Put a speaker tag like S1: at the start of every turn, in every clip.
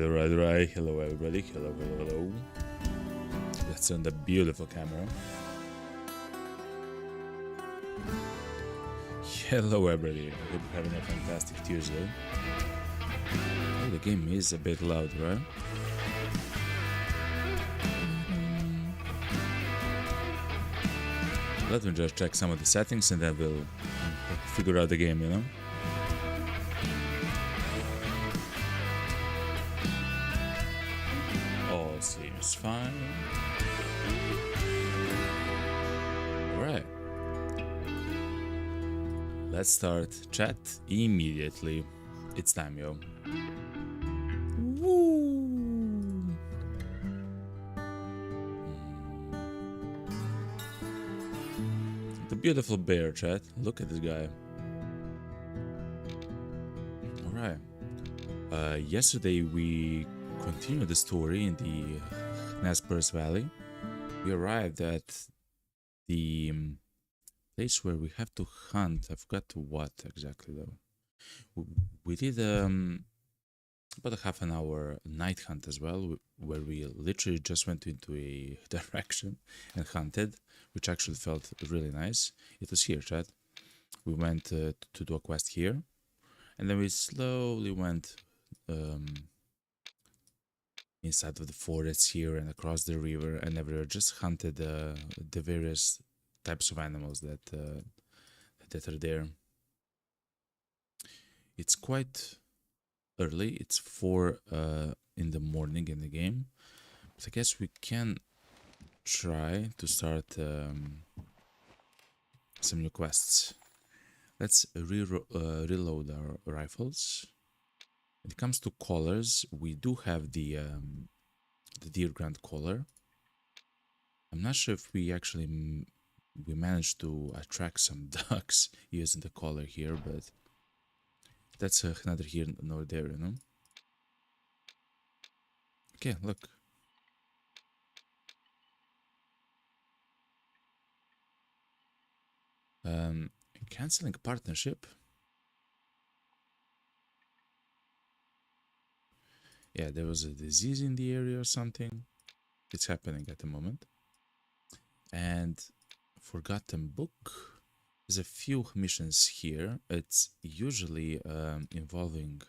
S1: Alright. Hello, everybody. Hello. Let's turn the beautiful camera. Hello, everybody. I hope you're having a fantastic Tuesday. Oh, the game is a bit loud, right? Let me just check some of the settings and then we'll figure out the game, you know? All seems fine. Alright. Let's start chat immediately. It's time, yo. Woo! The beautiful bear, chat. Look at this guy. Alright. Yesterday we continued the story in the Nespers Valley. We arrived at the place where we have to hunt. I forgot to what exactly though. We did about a half an hour night hunt as well, where we literally just went into a direction and hunted, which actually felt really nice. It was here, chat. We went to do a quest here, and then we slowly went inside of the forests here and across the river and everywhere. Just hunted the various types of animals that are there. It's quite early. It's 4 in the morning in the game, but I guess we can try to start some new quests. Let's reload our rifles. When it comes to collars, we do have the deer grand collar. I'm not sure if we actually we managed to attract some ducks using the collar here, but that's neither here nor there, you know. Okay, look. Canceling partnership. Yeah, there was a disease in the area or something. It's happening at the moment. And forgotten book. There's a few missions here. It's usually involving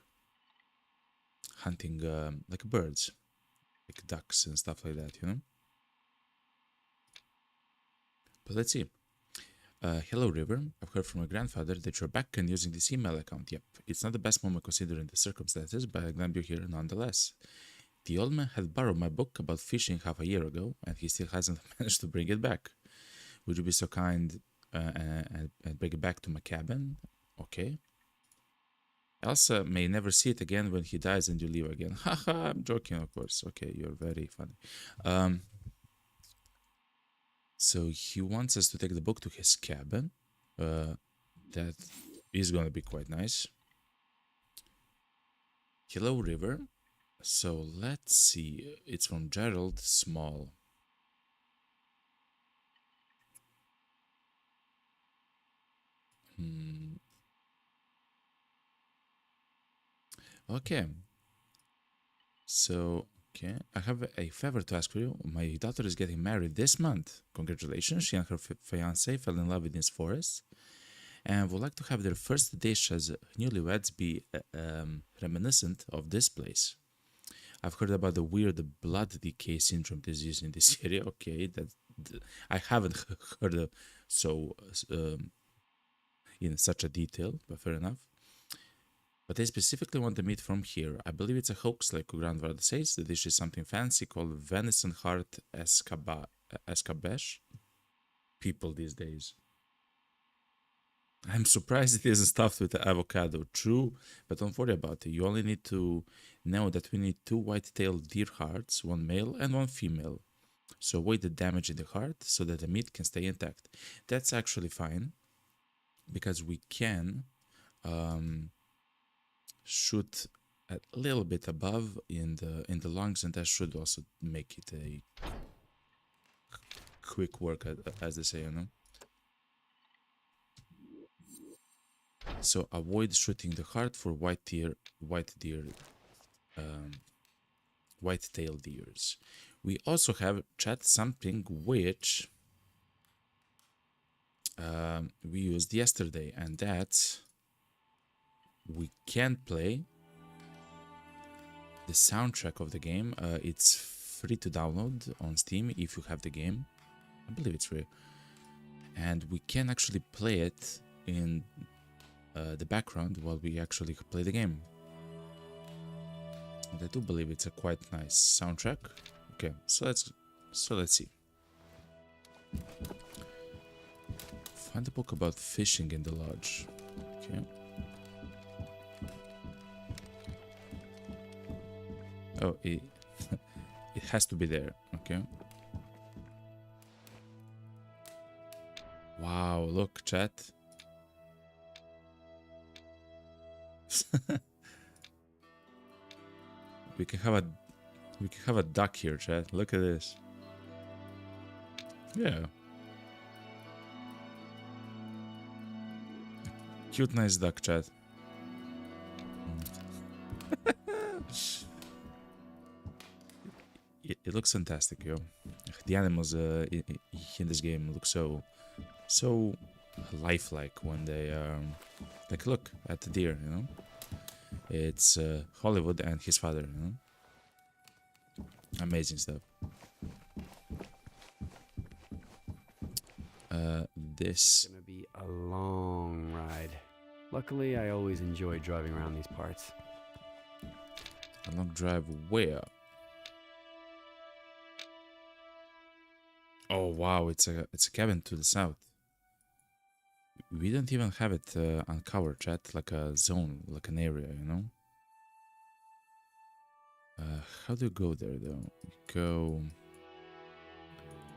S1: hunting like birds, like ducks and stuff like that, you know. But let's see. Hello, River. I've heard from my grandfather that you're back and using this email account. Yep, it's not the best moment considering the circumstances, but I'm glad you're here nonetheless. The old man had borrowed my book about fishing half a year ago, and he still hasn't managed to bring it back. Would you be so kind and bring it back to my cabin? Okay. Elsa may never see it again when he dies and you leave again. Haha, I'm joking, of course. Okay, you're very funny. So he wants us to take the book to his cabin. That is going to be quite nice. Hello, River. So let's see. It's from Gerald Small. Okay. So, okay. I have a favor to ask for you. My daughter is getting married this month. Congratulations. She and her fiance fell in love in this forest and would like to have their first dish as newlyweds be reminiscent of this place. I've heard about the weird blood decay syndrome disease in this area. Okay, I haven't heard of so in such a detail, but fair enough. But they specifically want the meat from here. I believe it's a hoax, like grandfather says. The dish is something fancy called venison heart escabeche. People these days. I'm surprised it isn't stuffed with avocado. True, but don't worry about it. You only need to know that we need 2 white-tailed deer hearts, 1 male and 1 female. So avoid the damage in the heart so that the meat can stay intact. That's actually fine, because we can shoot a little bit above in the lungs, and that should also make it a quick work, as they say, you know. So avoid shooting the heart for white deer white-tailed deers. We also have chat something which we used yesterday, and that's we can play the soundtrack of the game. It's free to download on Steam if you have the game. I believe it's free. And we can actually play it in the background while we actually play the game. And I do believe it's a quite nice soundtrack. Okay, so let's see. Find a book about fishing in the lodge. Okay. Oh, it has to be there. Okay. Wow, look, chat. we can have a duck here, chat. Look at this. Yeah. Cute, nice duck, chat. It looks fantastic, yo. The animals in this game look so lifelike when they like look at the deer, you know. It's Hollywood and his father, you know. Amazing stuff. This
S2: It's gonna be a long ride. Luckily, I always enjoy driving around these parts.
S1: a long drive where? Oh wow, it's a cabin to the south. We don't even have it uncovered, chat, like a zone, like an area, you know. How do you go there though? You go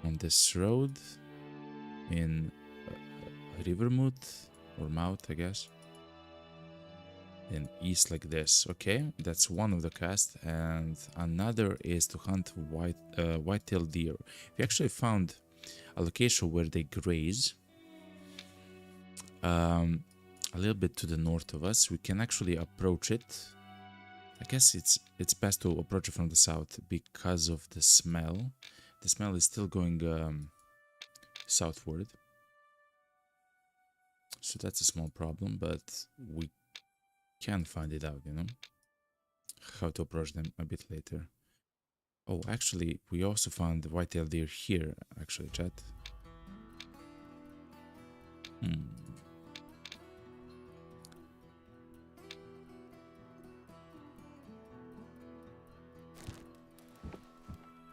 S1: on this road in Rivermouth or Mouth, I guess. And east like this. Okay, that's one of the quests, and another is to hunt white-tailed deer. We actually found a location where they graze. A little bit to the north of us. We can actually approach it. I guess it's best to approach it from the south because of the smell. The smell is still going southward. So that's a small problem, but we can find it out, you know? How to approach them a bit later. Oh, actually, we also found the white-tailed deer here, actually, chat.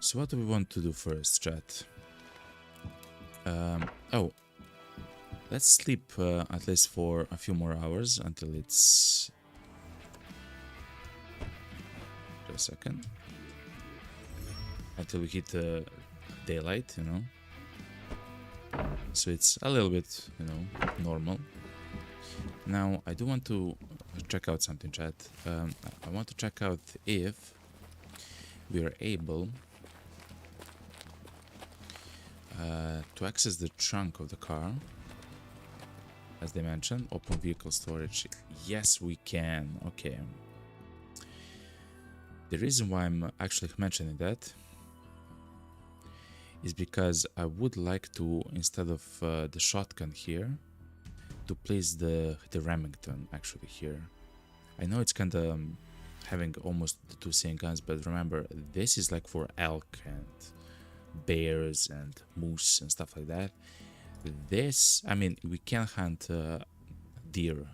S1: So what do we want to do first, chat? Oh, let's sleep at least for a few more hours until it's... Just a second. Until we hit daylight, you know. So it's a little bit, you know, normal. Now, I do want to check out something, chat. I want to check out if we are able to access the trunk of the car. As they mentioned, open vehicle storage. Yes, we can. Okay. The reason why I'm actually mentioning that is because I would like to, instead of the shotgun here, to place the Remington actually here. I know it's kind of having almost the two same guns, but remember, this is like for elk and bears and moose and stuff like that. This, I mean, we can hunt deer,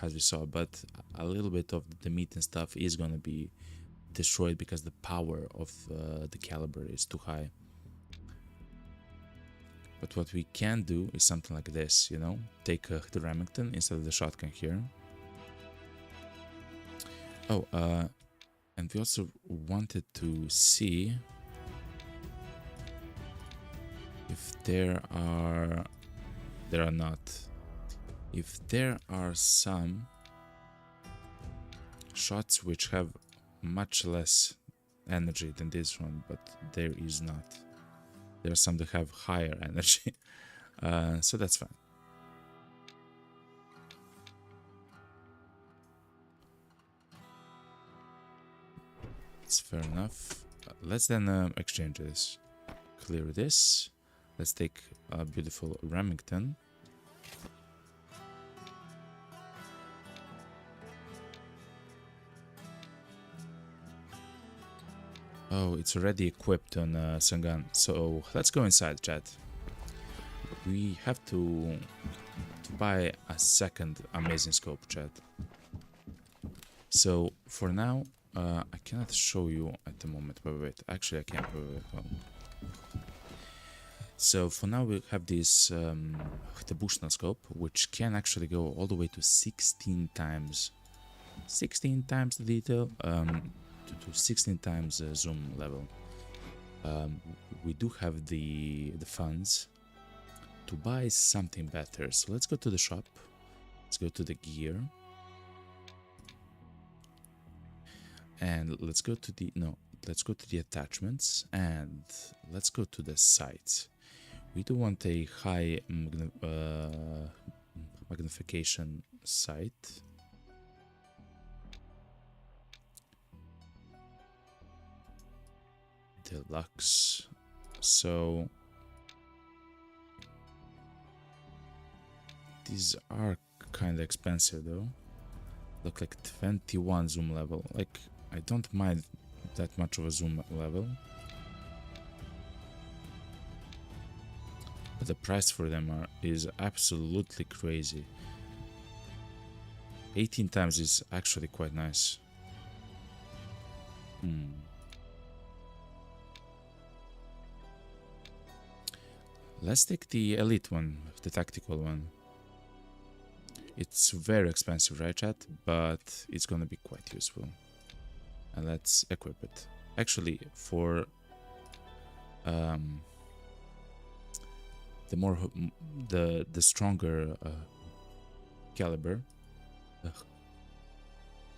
S1: as we saw, but a little bit of the meat and stuff is gonna be destroyed because the power of the caliber is too high. But what we can do is something like this, you know, take the Remington instead of the shotgun here. Oh, and we also wanted to see if there are not. If there are some shots which have much less energy than this one, but there is not. There are some that have higher energy, so that's fine. It's fair enough. Let's then exchange this. Clear this. Let's take a beautiful Remington. Oh, it's already equipped on Sangan. So let's go inside, chat. We have to buy a second amazing scope, chat. So for now, I cannot show you at the moment. Wait. Actually, I can't. Wait. So for now, we have this the Bushnell scope, which can actually go all the way to 16 times the detail, to 16 times zoom level. We do have the funds to buy something better. So let's go to the shop. Let's go to the gear. And let's go to the attachments, and let's go to the sights. We do want a high magnification sight. Deluxe. So these are kind of expensive though. Look like 21 zoom level. Like, I don't mind that much of a zoom level, but the price for them is absolutely crazy. 18 times is actually quite nice. Let's take the elite one, the tactical one. It's very expensive, right, chat? But it's gonna be quite useful. And let's equip it. Actually, for the stronger caliber,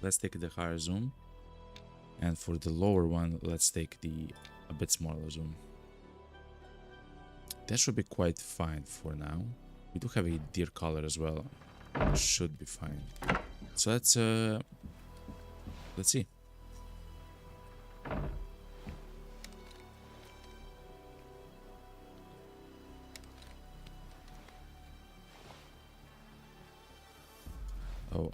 S1: let's take the higher zoom, and for the lower one, let's take a bit smaller zoom. That should be quite fine for now. We do have a deer collar as well. Should be fine. So let's see. Oh,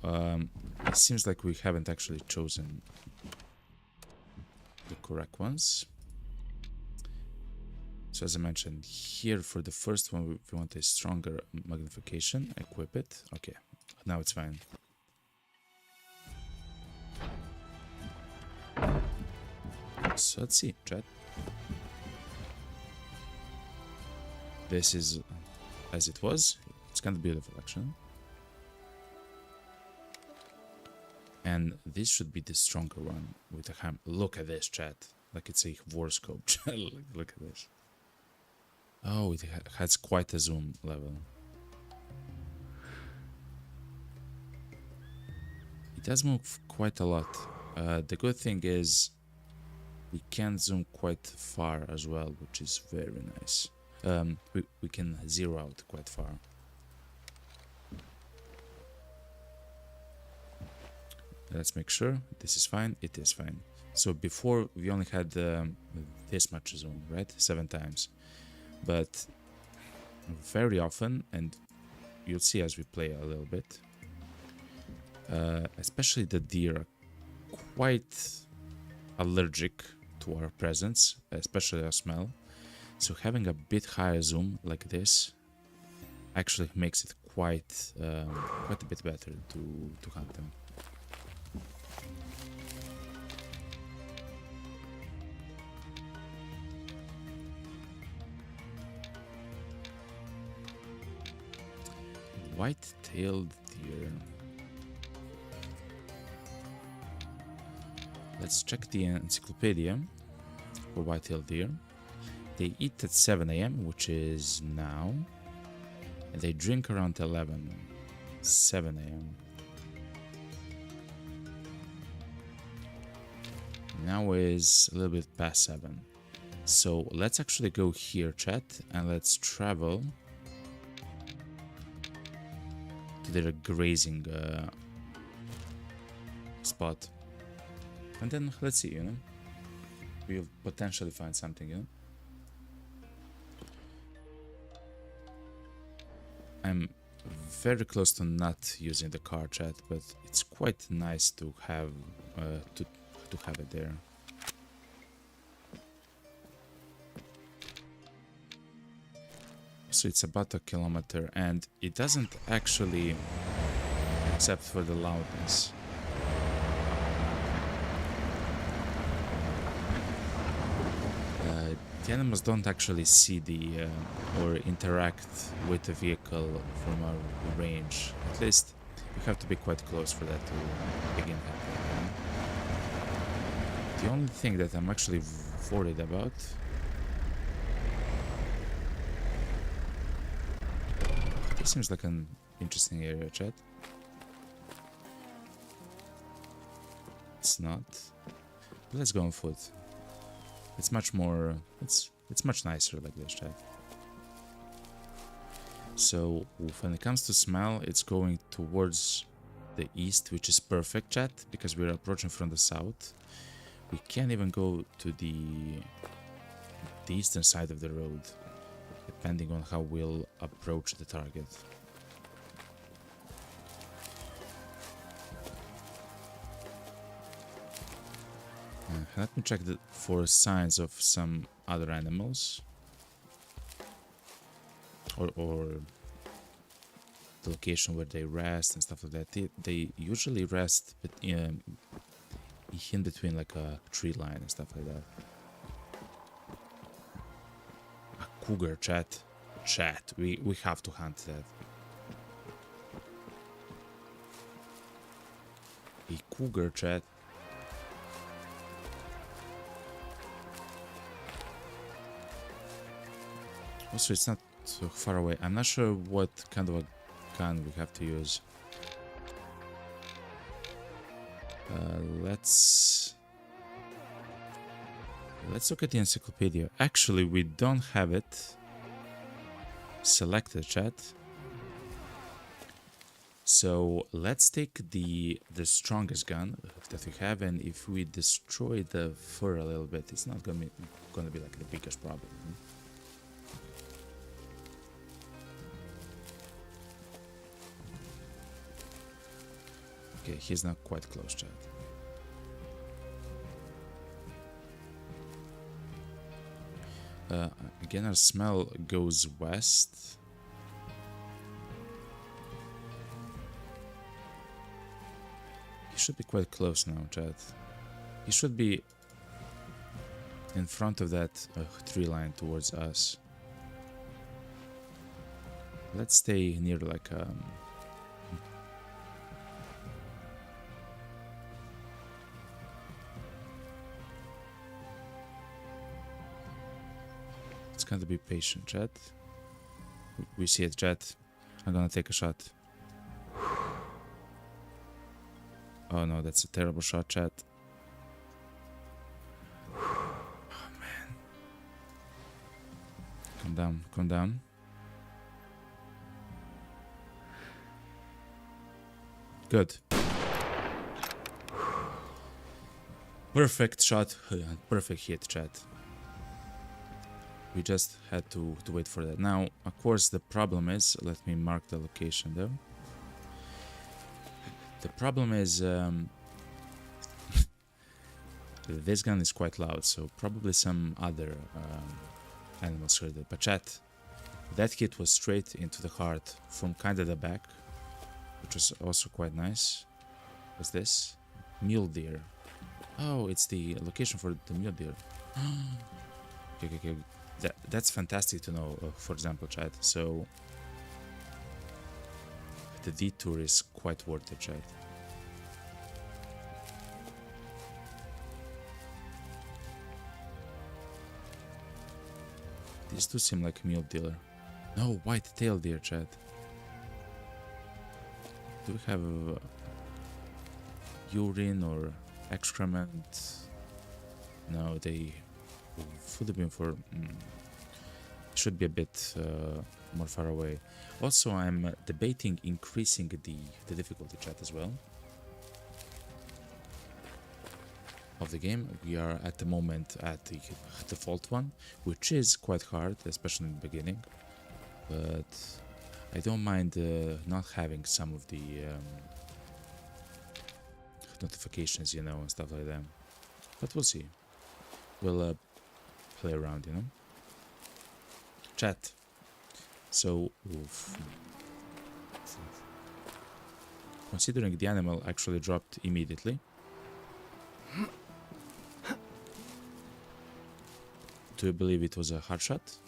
S1: it seems like we haven't actually chosen the correct ones. So as I mentioned, here for the first one, we want a stronger magnification. Equip it. Okay, now it's fine. So let's see, chat. This is as it was. It's kind of beautiful, actually. And this should be the stronger one with the hammer. Look at this, chat. Like it's a war scope. Look at this. Oh, it has quite a zoom level. It does move quite a lot. The good thing is we can zoom quite far as well, which is very nice. We can zero out quite far. Let's make sure this is fine. It is fine. So before we only had this much zoom, right? 7 times. But very often, and you'll see as we play a little bit, especially the deer are quite allergic to our presence, especially our smell. So having a bit higher zoom like this actually makes it quite a bit better to hunt them. White-tailed deer. Let's check the encyclopedia for white-tailed deer. They eat at 7 AM, which is now, and they drink around 7 AM. Now is a little bit past 7. So let's actually go here, chat, and let's travel to their grazing spot, and then let's see, we'll potentially find something, you know? I'm very close to not using the car chat, but it's quite nice to have to have it there. So it's about 1 kilometer, and it doesn't actually, except for the loudness. The animals don't actually see the or interact with the vehicle from our range. At least you have to be quite close for that to begin happening. The only thing that I'm actually worried about this seems like an interesting area, chat. It's not. But let's go on foot. It's much more. It's much nicer like this, chat. So when it comes to smell, it's going towards the east, which is perfect, chat, because we're approaching from the south. We can't even go to the eastern side of the road, depending on how we'll approach the target. Let me check for signs of some other animals, or the location where they rest and stuff like that. They usually rest in between like a tree line and stuff like that. A cougar, chat. We have to hunt that. A cougar, chat. Also, it's not so far away. I'm not sure what kind of a gun we have to use. Let's look at the encyclopedia. Actually, we don't have it selected, chat. So let's take the strongest gun that we have, and if we destroy the fur a little bit, it's not gonna be like the biggest problem. Okay, he's not quite close, chat. Again, our smell goes west. He should be quite close now, chat. He should be in front of that tree line towards us. Let's stay near like it's going to be patient, chat. We see it, chat. I'm gonna take a shot. Oh no, that's a terrible shot, chat. Oh man. Calm down, calm down. Good. Perfect shot, perfect hit, chat. We just had to wait for that. Now, of course, the problem is, let me mark the location though. The problem is, this gun is quite loud, so probably some other animals heard it. But chat, that hit was straight into the heart from kind of the back, which was also quite nice. What's this? Mule deer. Oh, it's the location for the mule deer. Okay. That's fantastic to know, for example, chat. So the detour is quite worth it, chat. These two seem like mule deer. No, white-tailed deer, chat. Do we have urine or excrement? No, they would have been for... should be a bit more far away. Also, I'm debating increasing the difficulty, chat, as well. of the game. We are at the moment at the default one, which is quite hard, especially in the beginning. But I don't mind not having some of the notifications, you know, and stuff like that. But we'll see. We'll play around, you know. Chat. So, oof. Considering the animal actually dropped immediately. Do you believe it was a hard shot?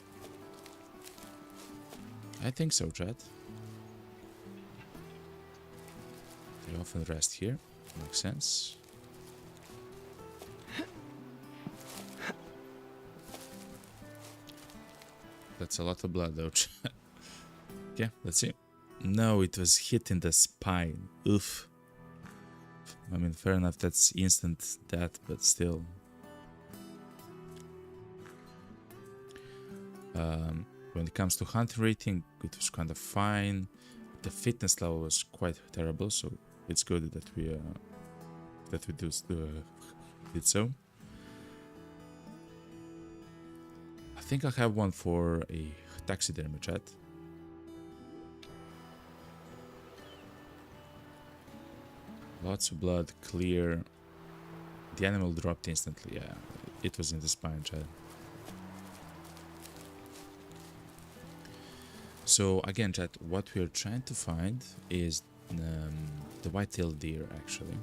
S1: I think so, chat. They often rest here. Makes sense. That's a lot of blood, though. Okay, let's see. No, it was hit in the spine. Oof. I mean, fair enough, that's instant death, but still. When it comes to hunting rating, it was kind of fine. The fitness level was quite terrible, so it's good that we did so. I think I have one for a taxidermy, chat. Lots of blood, clear. The animal dropped instantly. Yeah, it was in the spine, chat. So again, chat, what we are trying to find is the white-tailed deer, actually.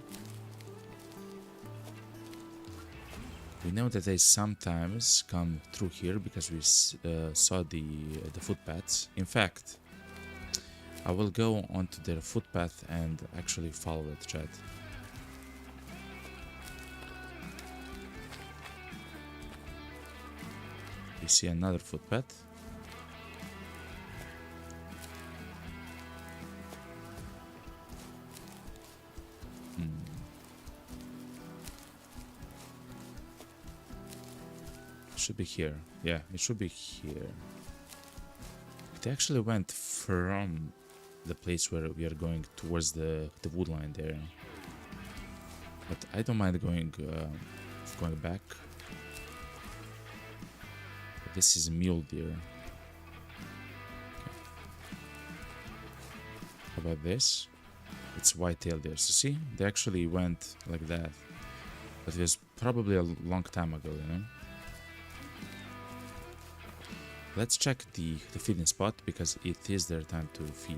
S1: We know that they sometimes come through here because we saw the footpaths. In fact, I will go onto their footpath and actually follow it, chat. We see another footpath. Should be here. Yeah, it should be here. It actually went from the place where we are going towards the wood line there. But I don't mind going back. This is mule deer. Okay. How about this? It's white-tailed deer. So see, they actually went like that. But it was probably a long time ago, you know. Let's check the feeding spot because it is their time to feed.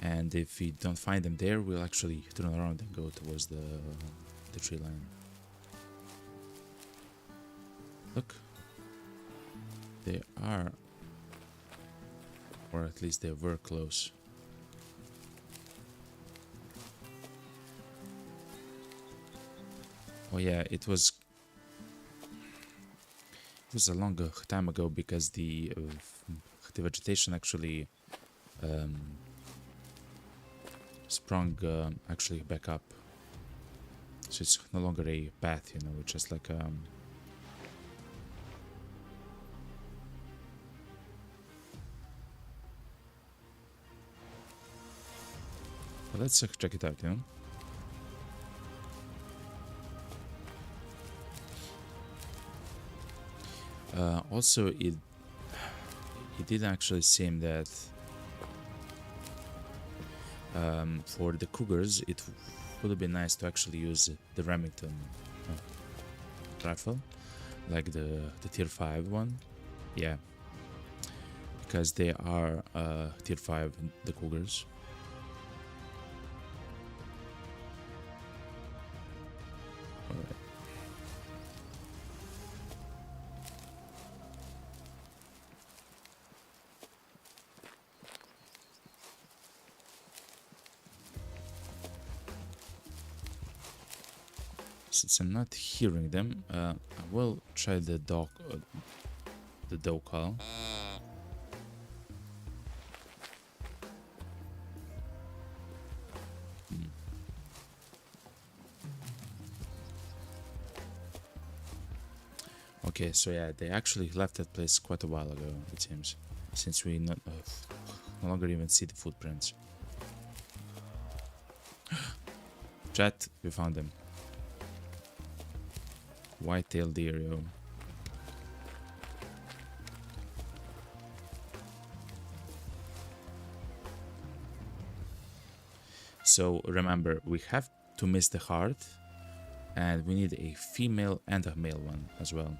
S1: And if we don't find them there, we'll actually turn around and go towards the tree line. Look, they are, or at least they were close. Oh yeah, it was a long time ago because the vegetation actually sprung actually back up, so it's no longer a path, you know, it's just like well, let's check it out, you know. Also, it didn't actually seem that for the cougars it would have been nice to actually use the Remington rifle, like the tier 5 one. Yeah, because they are tier 5, the cougars. Alright. Since I'm not hearing them, I will try the dog call. Okay, so yeah, they actually left that place quite a while ago, it seems, since we no longer even see the footprints. Chat, we found them. White-tailed deer, yo. So remember, we have to miss the heart, and we need a female and a male one as well.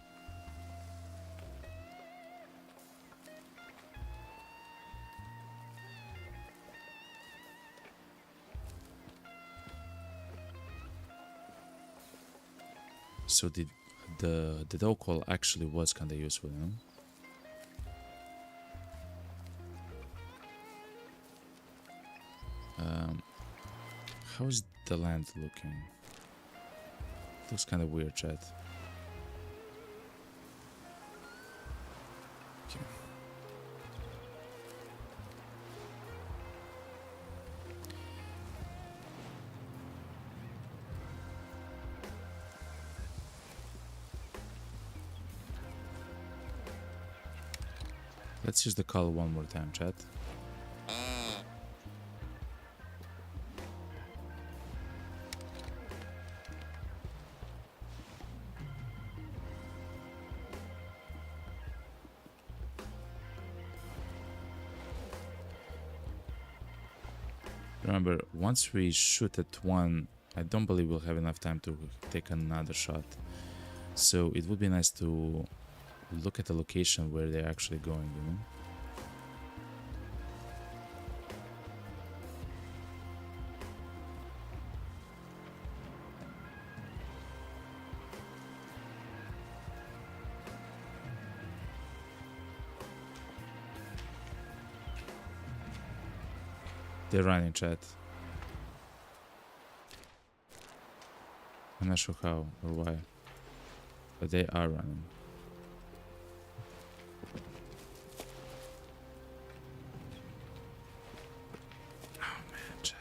S1: So the dog call actually was kind of useful, you know? How's the land looking? Looks kind of weird, chat. Okay. Let's use the call one more time, chat. Remember, once we shoot at one, I don't believe we'll have enough time to take another shot. So it would be nice to look at the location where they're actually going, you know? They're running, chat. I'm not sure how or why, but they are running. Oh man, chat.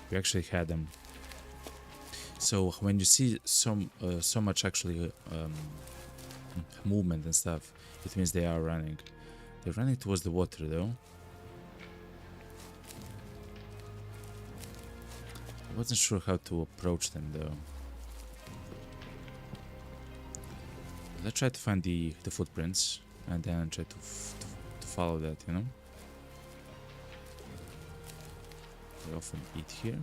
S1: We actually had them. So when you see so much actually movement and stuff, it means they are running. They're running towards the water though. I wasn't sure how to approach them though. Let's try to find the footprints and then try to follow that, you know? They often eat here.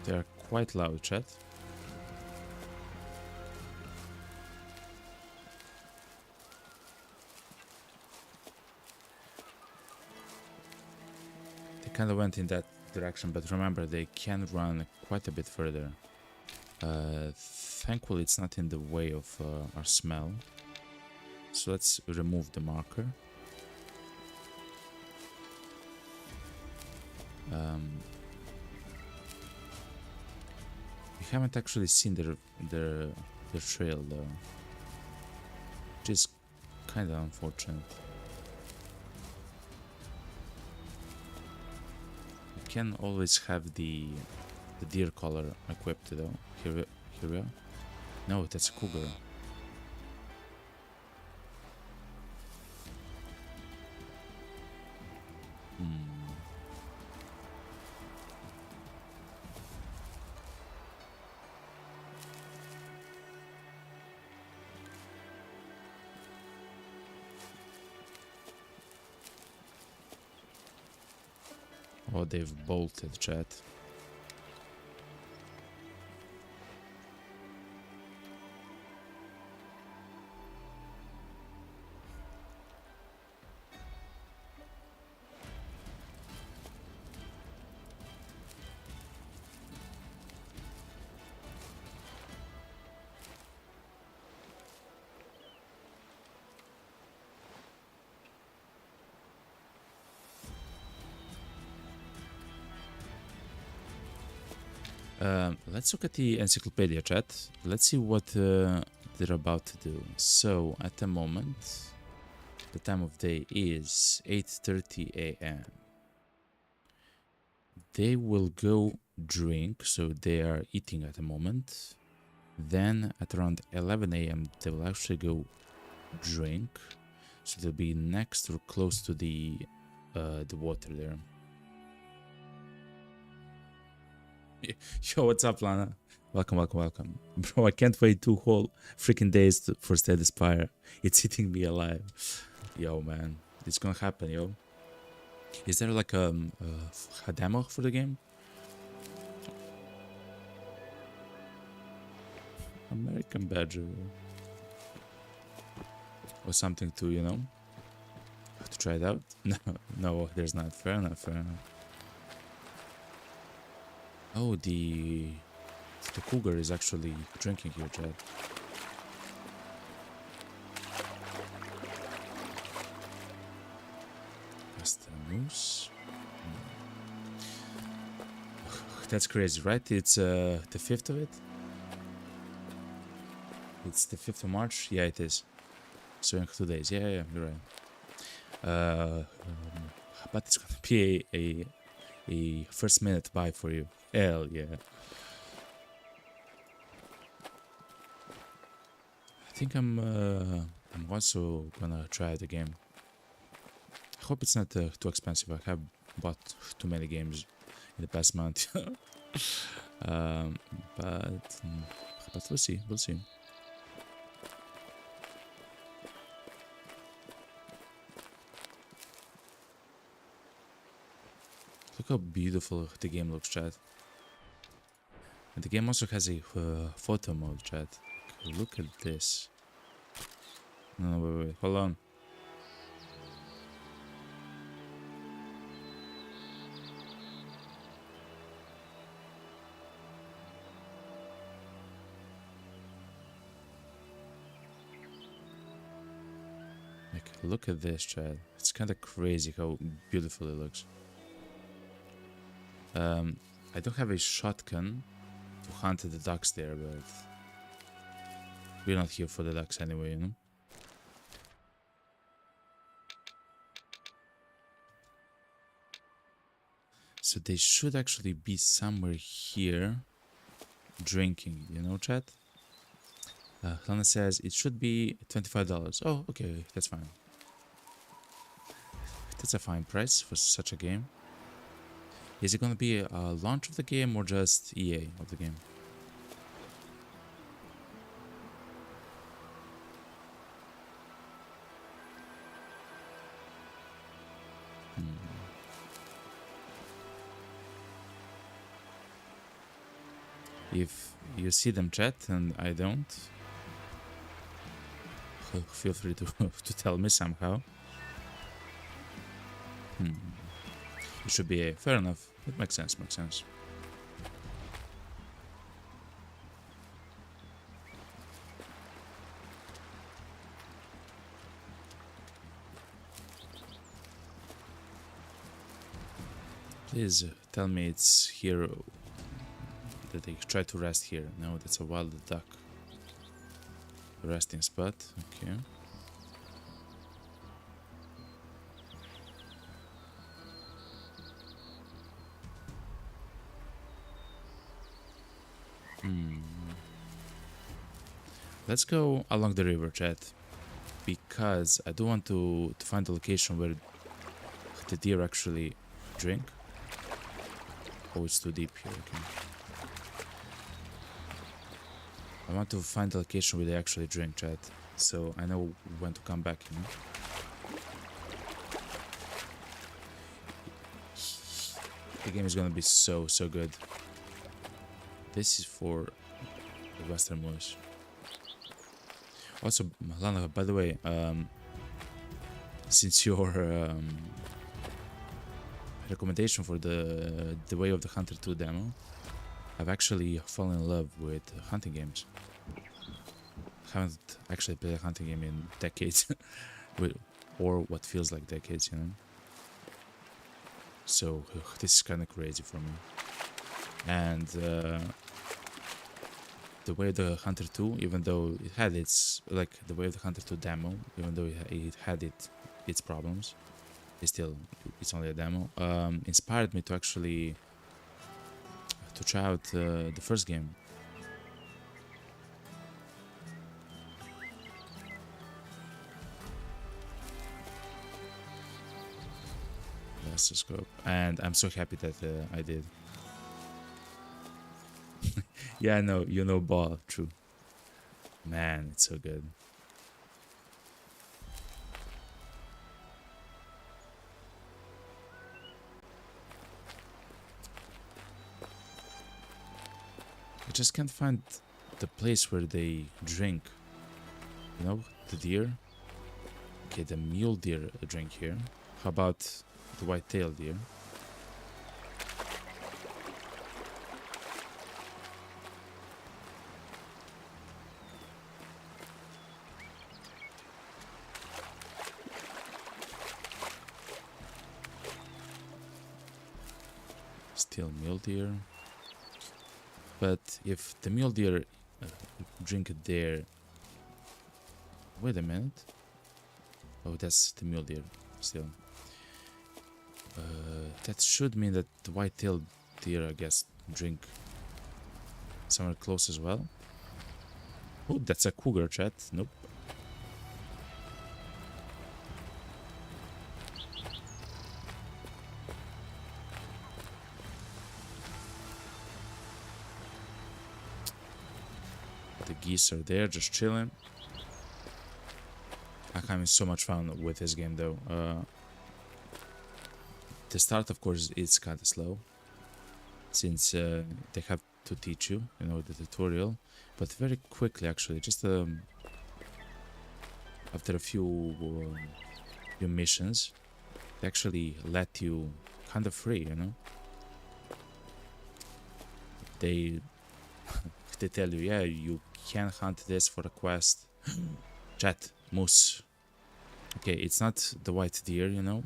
S1: They are quite loud, chat. They kind of went in that direction, but remember, they can run quite a bit further. Thankfully, it's not in the way of our smell. So let's remove the marker. We haven't actually seen their trail though, which is kind of unfortunate. You can always have the deer collar equipped though. Here we are. No, that's a cougar. Oh, they've bolted, chat. Let's look at the encyclopedia, chat. Let's see what they're about to do. So, at the moment, the time of day is 8:30 a.m. They will go drink, so they are eating at the moment. Then at around 11 a.m. they will actually go drink, so they'll be next or close to the water there. Yo, what's up, Lana? Welcome, welcome, welcome. Bro, I can't wait 2 whole freaking days for Steady Spire. It's eating me alive. Yo, man. It's gonna happen, yo. Is there like a demo for the game? American Badger. Or something to, you know, to try it out? No, no, there's not. Fair enough, fair enough. Oh, the cougar is actually drinking here, Chad. That's the moose. That's crazy, right? It's the 5th of it? It's the 5th of March? Yeah, it is. So in 2 days. Yeah, you're right. But it's gonna be a first minute buy for you. Hell yeah. I think I'm also gonna try the game. I hope it's not too expensive. I have bought too many games in the past month. But we'll see. We'll see. Look how beautiful the game looks, chat. And the game also has a photo mode, chat. Look at this. No, wait, hold on. Like, look at this, chat. It's kind of crazy how beautiful it looks. I don't have a shotgun to hunt the ducks there, but we're not here for the ducks anyway, you know? So they should actually be somewhere here drinking, you know, chat? Lana says it should be $25. Oh, okay, that's fine. That's a fine price for such a game. Is it gonna be a launch of the game or just EA of the game? If you see them, chat, and I don't, feel free to tell me somehow. It should be a fair enough. It makes sense. Makes sense. Please tell me it's here that they try to rest here. No, that's a wild duck. Resting spot. Okay. Let's go along the river, chat, because I do want to find the location where the deer actually drink. Oh, it's too deep here. Okay. I want to find the location where they actually drink, chat, so I know when to come back, you know? The game is gonna be so good. This is for the Western moose. Also, Lana, by the way, since your recommendation for the Way of the Hunter 2 demo, I've actually fallen in love with hunting games. I haven't actually played a hunting game in decades, or what feels like decades, you know. So this is kind of crazy for me. And the Way of the Hunter 2, even though it had its, like, the Way of the Hunter 2 demo, even though it had its problems, it's only a demo, inspired me to actually to try out the first game. Master scope, and I'm so happy that I did. Yeah, I know, you know ball, true. Man, it's so good. I just can't find the place where they drink. You know, the deer. Okay, the mule deer drink here. How about the white-tailed deer? Still mule deer. But if the mule deer drink it there... Wait a minute. Oh, that's the mule deer still. That should mean that the white-tailed deer, I guess, drink somewhere close as well. Oh, that's a cougar, chat. Nope. The geese are there, just chilling. I'm having so much fun with this game, though. The start, of course, is kind of slow, since they have to teach you, you know, the tutorial. But very quickly, actually, just after a few missions, they actually let you kind of free, you know. They they tell you, yeah, you can hunt this for a quest. Chat, moose. Okay, it's not the white deer, you know,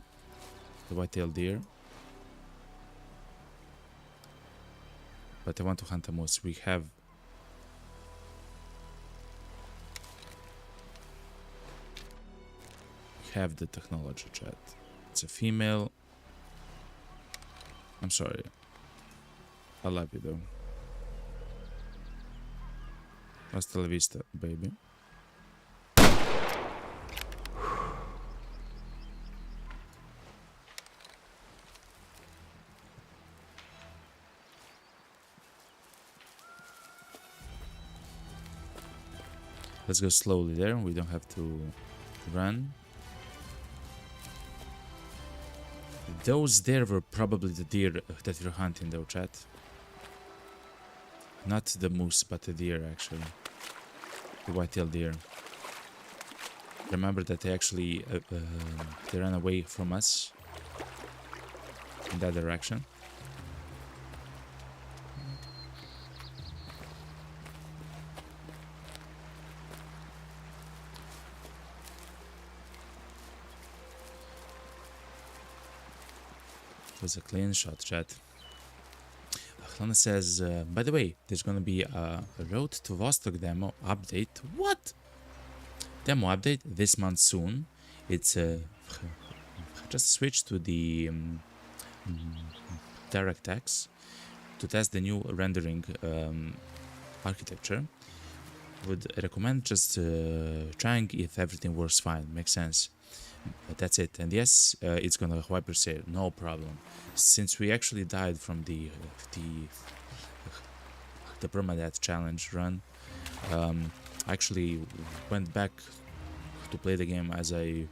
S1: the white-tailed deer. But I want to hunt a moose. We have the technology, chat. It's a female. I'm sorry. I love you though. Hasta la vista, baby. Let's go slowly there. We don't have to run. Those there were probably the deer that we're hunting though, chat. Not the moose, but the deer actually. The white-tailed deer. Remember that they actually they ran away from us in that direction. It was a clean shot, chat. Lana says, by the way, there's gonna be a Road to Vostok demo update. What? Demo update this month soon. It's just switch to the DirectX to test the new rendering architecture. Would recommend just trying if everything works fine. Makes sense. That's it. And yes, it's gonna wipe your save, no problem. Since we actually died from the permadeath challenge run, I actually went back to play the game as I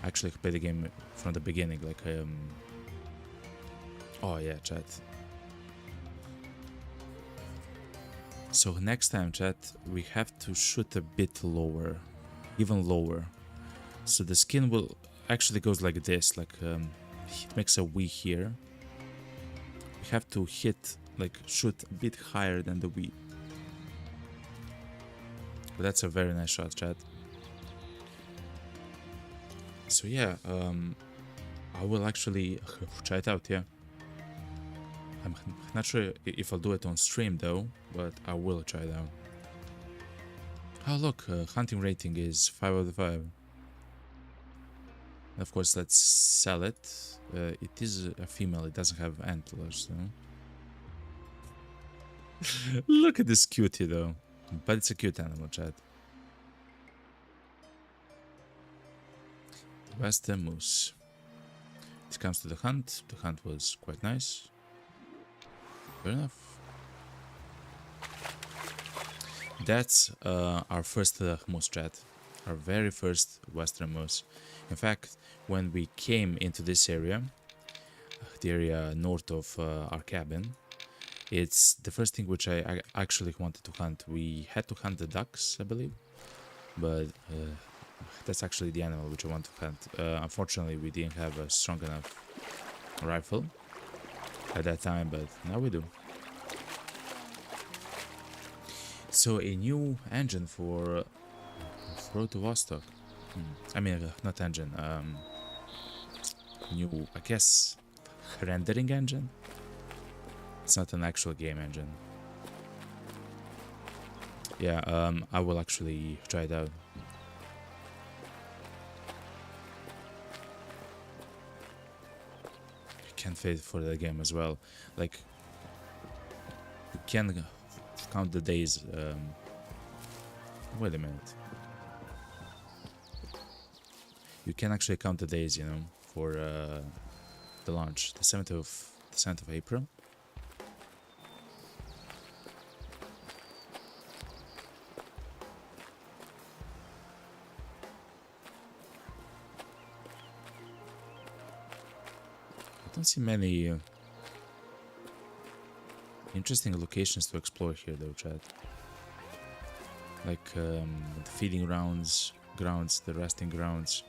S1: actually played the game from the beginning. Like, oh yeah, chat. So next time, chat, we have to shoot a bit lower, even lower. So the skin will actually goes like this, like it makes a V here. We have to hit, like shoot a bit higher than the V. But that's a very nice shot, chat. So yeah, I will actually try it out, yeah. I'm not sure if I'll do it on stream though, but I will try it out. Oh look, hunting rating is 5 out of 5. Of course, let's sell it. It is a female, it doesn't have antlers, so. Look at this cutie though. But it's a cute animal, chat. Western moose. This comes to the hunt. The hunt was quite nice. Fair enough. That's our first moose, chat. Our very first Western moose. In fact, when we came into this area, the area north of our cabin, it's the first thing which I actually wanted to hunt. We had to hunt the ducks, I believe, but that's actually the animal which I want to hunt. Unfortunately, we didn't have a strong enough rifle at that time, but now we do. So a new engine for Road to Vostok. I mean, not engine. New, I guess, rendering engine. It's not an actual game engine. Yeah, I will actually try it out. You can't wait for the game as well. Like, you can count the days. Wait a minute. You can actually count the days, you know, for the launch, the 7th of April. I don't see many interesting locations to explore here, though, Chad. Like the feeding grounds, the resting grounds.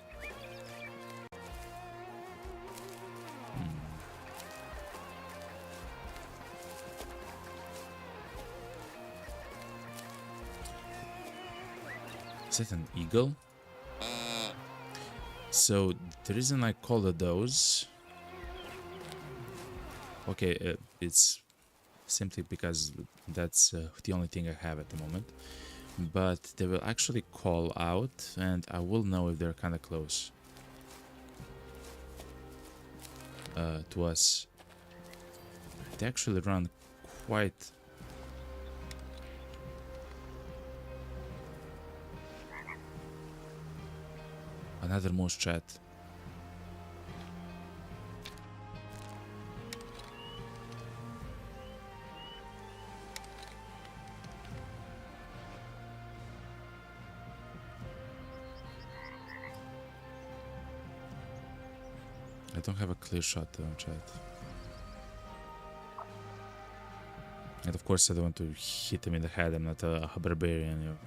S1: Is it an eagle? So the reason I call it those, okay, it's simply because that's the only thing I have at the moment. But they will actually call out, and I will know if they're kind of close to us. They actually run quite. Another moose, chat. I don't have a clear shot though, chat. And of course I don't want to hit him in the head, I'm not a barbarian, you know.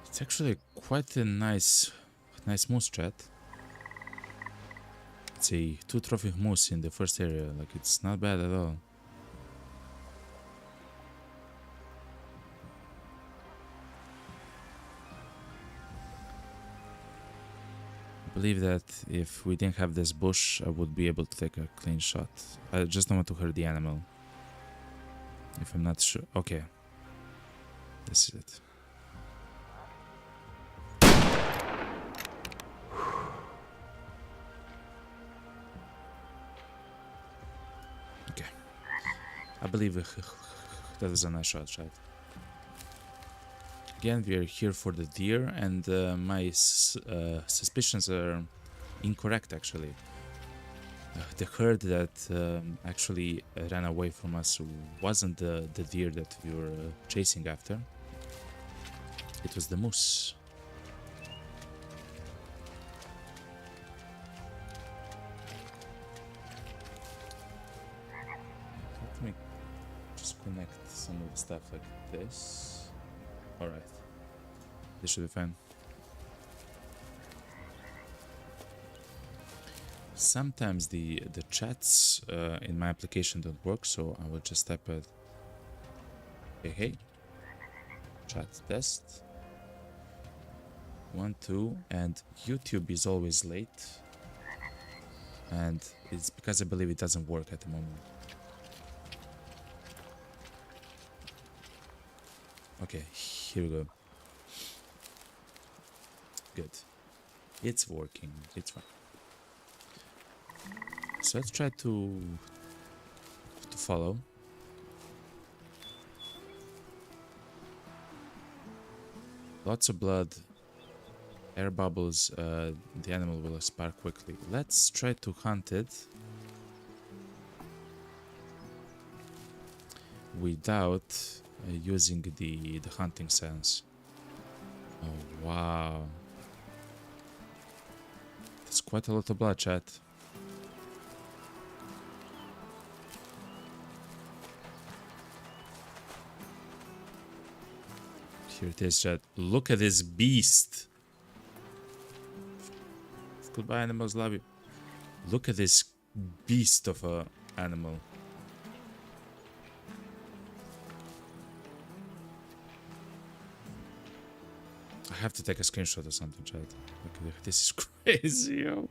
S1: It's actually quite a nice moose, chat. It's a 2 trophy moose in the first area, like it's not bad at all. I believe that if we didn't have this bush, I would be able to take a clean shot. I just don't want to hurt the animal. If I'm not sure. Okay. This is it. I believe that was a nice shot, right? Again, we are here for the deer, and my suspicions are incorrect, actually. The herd that actually ran away from us wasn't the deer that we were chasing after. It was the moose. Let me just connect some of the stuff like this. Alright. This should be fine. Sometimes the chats in my application don't work, so I will just type it. Hey, chat test. 1, 2, and YouTube is always late. And it's because I believe it doesn't work at the moment. Okay, here we go. Good. It's working. It's fine. So let's try to follow. Lots of blood, air bubbles. The animal will expire quickly. Let's try to hunt it without using the hunting sense. Oh wow, that's quite a lot of blood, chat. Here it is, chat. Look at this beast. Goodbye, animals. Love you. Look at this beast of a animal. I have to take a screenshot or something, chat. Look, this is crazy, yo.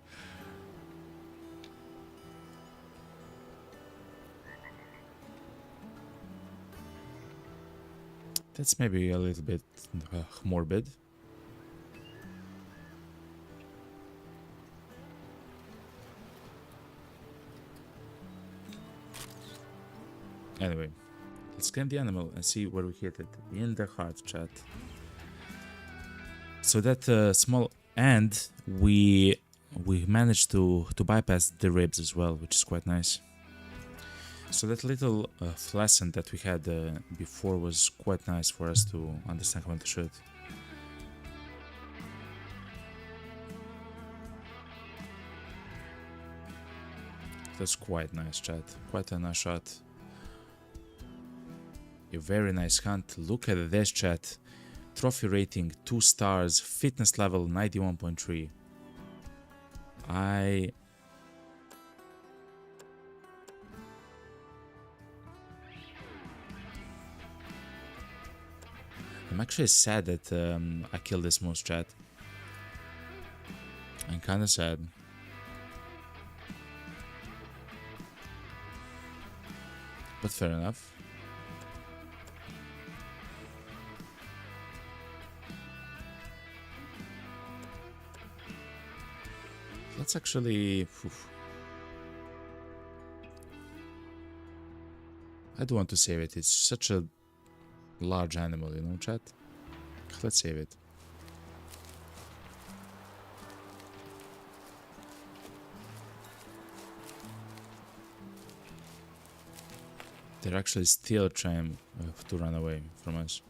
S1: That's maybe a little bit morbid. Anyway, let's scan the animal and see where we hit it. In the heart, chat. So that small end, we managed to bypass the ribs as well, which is quite nice. So that little lesson that we had before was quite nice for us to understand how to shoot. That's quite nice, chat. Quite a nice shot. A very nice hunt. Look at this, chat. Trophy rating 2 stars. Fitness level 91.3. I'm actually sad that I killed this moose, chat. I'm kinda sad. But fair enough. Let's actually... I do want to save it. It's such a large animal, you know, chat. Let's save it. They're actually still trying to run away from us.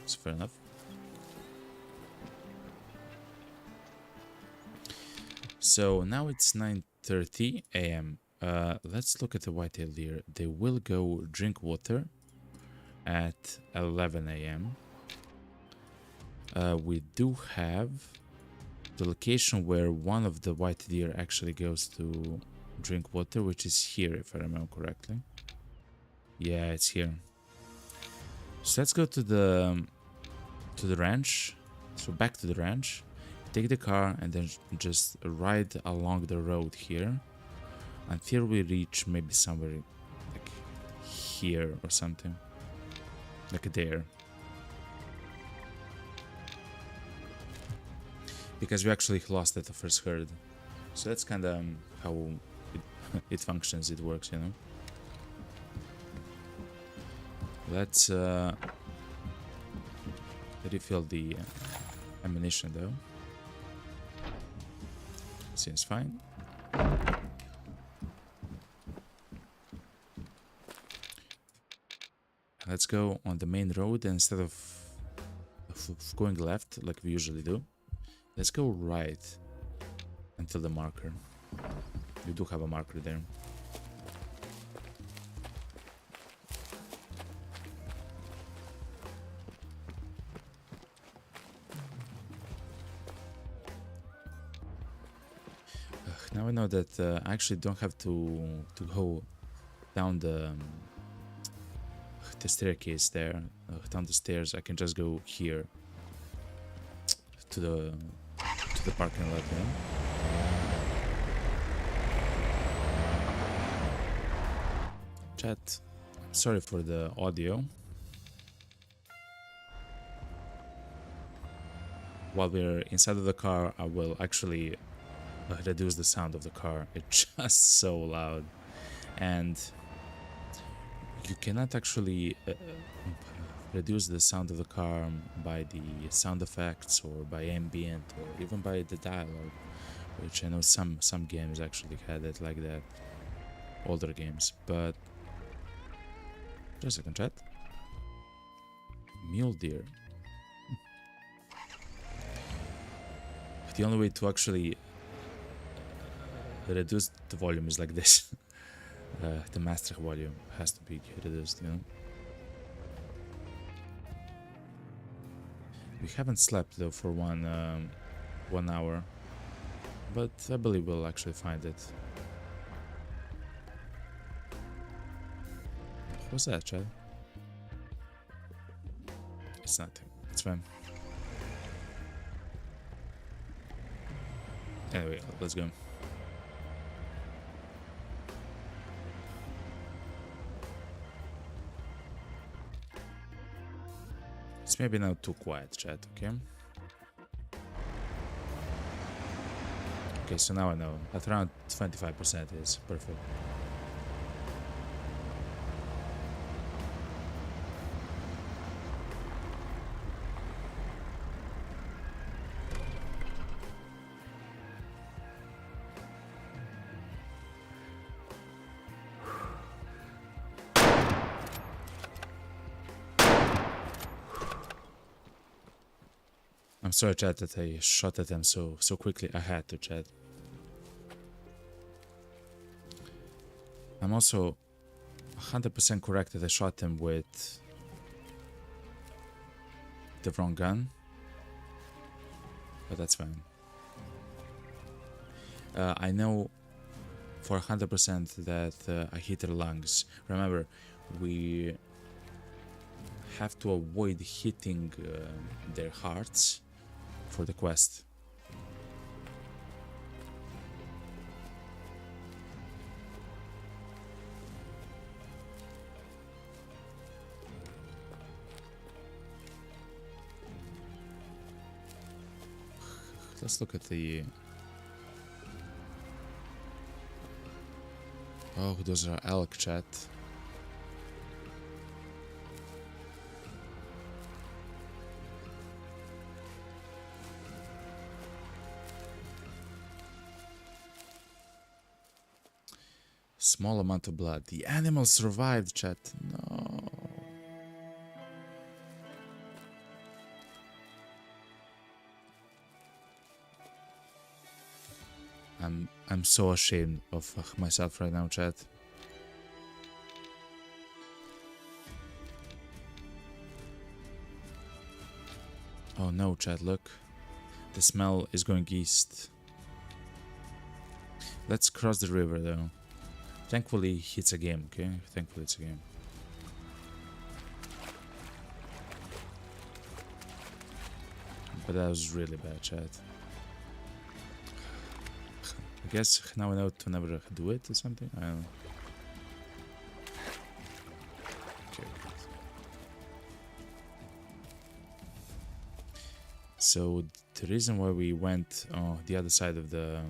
S1: It's fair enough. So now it's 9:30 a.m. Let's look at the whitetail deer. They will go drink water at 11 a.m. We do have the location where one of the white deer actually goes to drink water, which is here, if I remember correctly. Yeah, it's here. So let's go to the ranch. So back to the ranch. Take the car and then just ride along the road here until we reach maybe somewhere like here or something, like there, because we actually lost at the first herd. So that's kind of how it functions, it works, you know. Let's refill the ammunition though. Seems fine. Let's go on the main road, and instead of going left like we usually do, let's go right until the marker. We do have a marker there. Now I know that I actually don't have to go down the staircase there, down the stairs. I can just go here to the parking lot. You know? Chat, sorry for the audio. while we're inside of the car, I will actually reduce the sound of the car. It's just so loud, and you cannot actually reduce the sound of the car by the sound effects or by ambient or even by the dialogue, which I know some games actually had it like that, older games. But just a second, chat. Mule deer. The only way to actually reduce the volume is like this. The master volume has to be reduced, you know. We haven't slept though for 1 hour, but I believe we'll actually find it. What's that, Chad? It's nothing. It's fine. Anyway, let's go. It's maybe not too quiet, chat, okay? Okay, so now I know. At around 25% is perfect. I'm sorry, chat, that I shot at them so quickly. I had to, chat. I'm also 100% correct that I shot them with the wrong gun, but that's fine. I know for 100% that I hit their lungs. Remember, we have to avoid hitting their hearts for the quest. Let's look at the... Oh, those are elk, chat. Small amount of blood. The animal survived, chat. No. I'm so ashamed of myself right now, chat. Oh no, chat, look. The smell is going east. Let's cross the river though. Thankfully, it's a game, okay? Thankfully, it's a game. But that was really bad, chat. I guess now I know to never do it or something. I don't know. Okay. So the reason why we went on the other side of the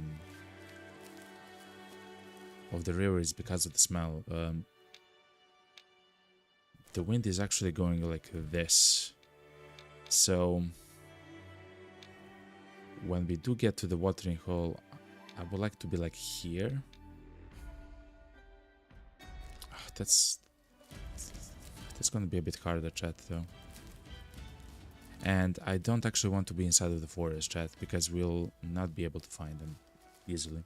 S1: river is because of the smell. The wind is actually going like this. So when we do get to the watering hole, I would like to be like here. Oh, that's gonna be a bit harder, chat, though. And I don't actually want to be inside of the forest, chat, because we'll not be able to find them easily.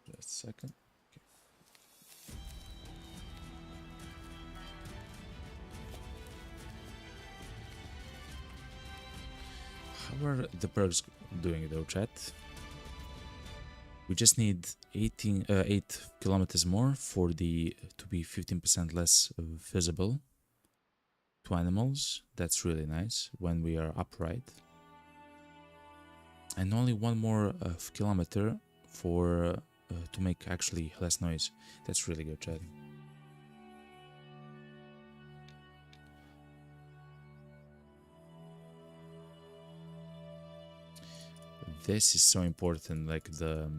S1: Just a second. Okay. How are the perks doing though, chat? We just need 8 kilometers more for the to be 15% less visible to animals. That's really nice when we are upright. And only 1 more kilometer for to make actually less noise. That's really good, chat. This is so important, like the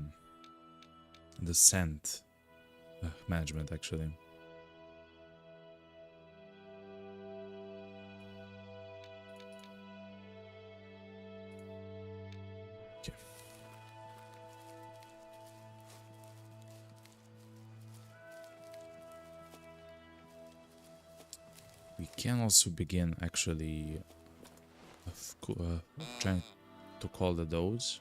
S1: scent management actually. Okay. We can also begin actually trying to call the doors.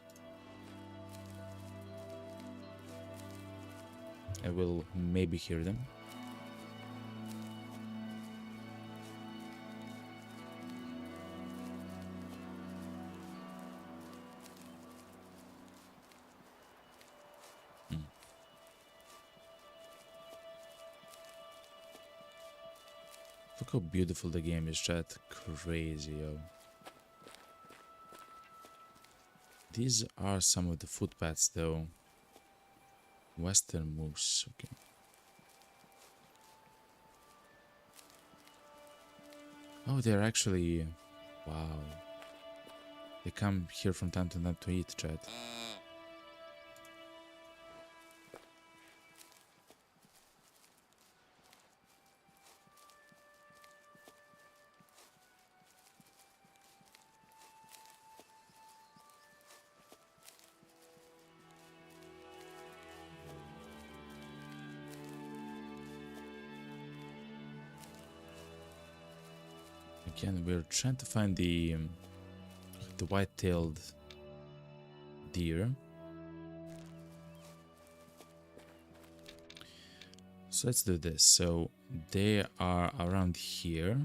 S1: I will maybe hear them. Look how beautiful the game is, chat. Crazy, yo. These are some of the footpaths, though. Western moose, okay. Oh, they're actually... Wow. They come here from time to time to eat, chat. Again, we're trying to find the white-tailed deer. So let's do this. So they are around here.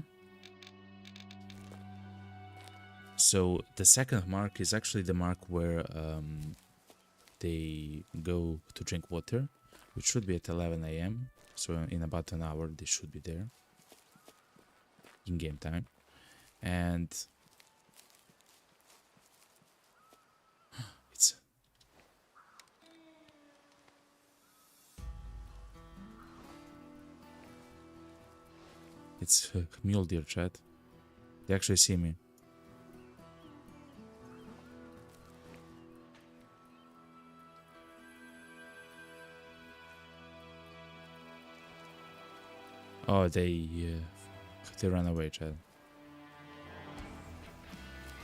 S1: So the second mark is actually the mark where they go to drink water, which should be at 11 a.m. So in about an hour they should be there in game time. And it's mule deer, chat. They actually see me. Oh, they ran away, chat.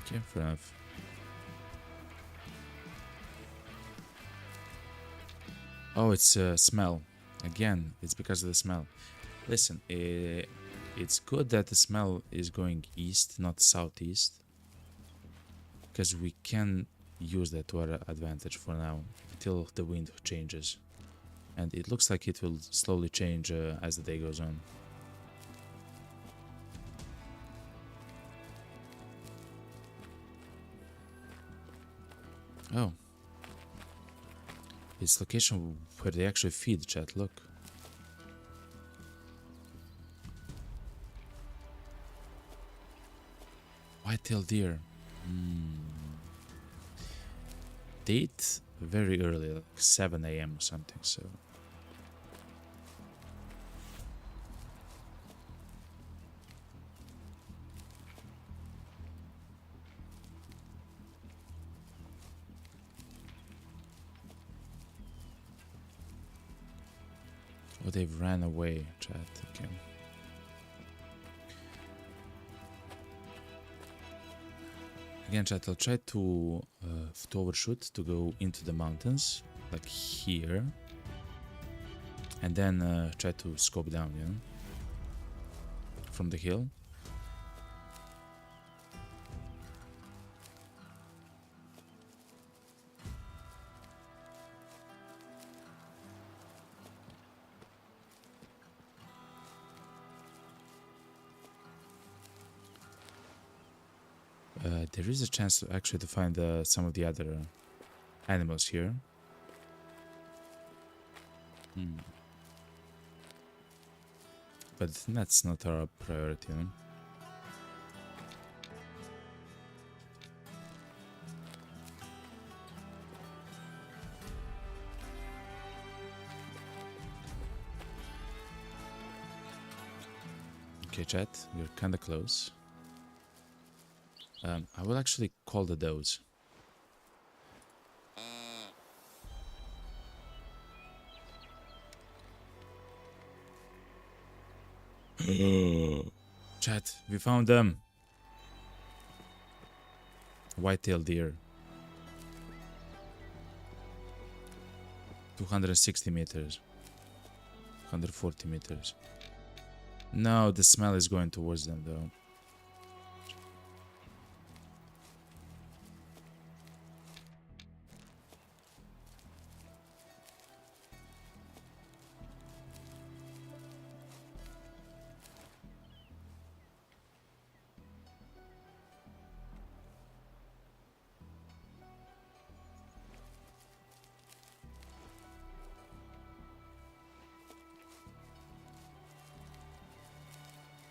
S1: Okay, fair enough. Oh, it's smell. Again, it's because of the smell. Listen, it's good that the smell is going east, not southeast. Because we can use that to our advantage for now, until the wind changes. And it looks like it will slowly change as the day goes on. Oh. It's location where they actually feed, chat, look. White-tailed deer. They eat very early, like 7 a.m. or something, so... Oh, they've ran away, chat, okay. Again, chat, I'll try to overshoot, to go into the mountains, like here. And then try to scope down, you know? From the hill. There is a chance to actually to find some of the other animals here. But that's not our priority, you know? Okay, chat, we're kinda close. I will actually call the does. Chat, we found them. White-tailed deer. 260 meters. 140 meters. No, the smell is going towards them though.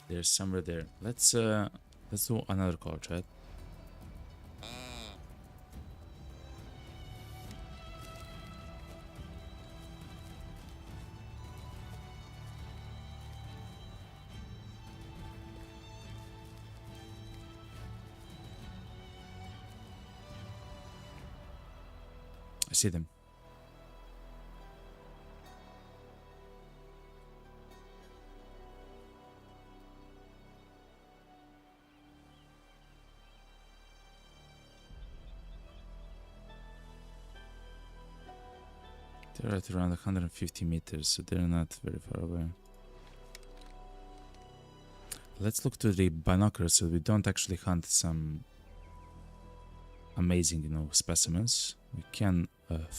S1: There's somewhere there. Let's do another call, chat. I see them. They're at around 150 meters, so they're not very far away. Let's look to the binoculars so we don't actually hunt some amazing, specimens. We can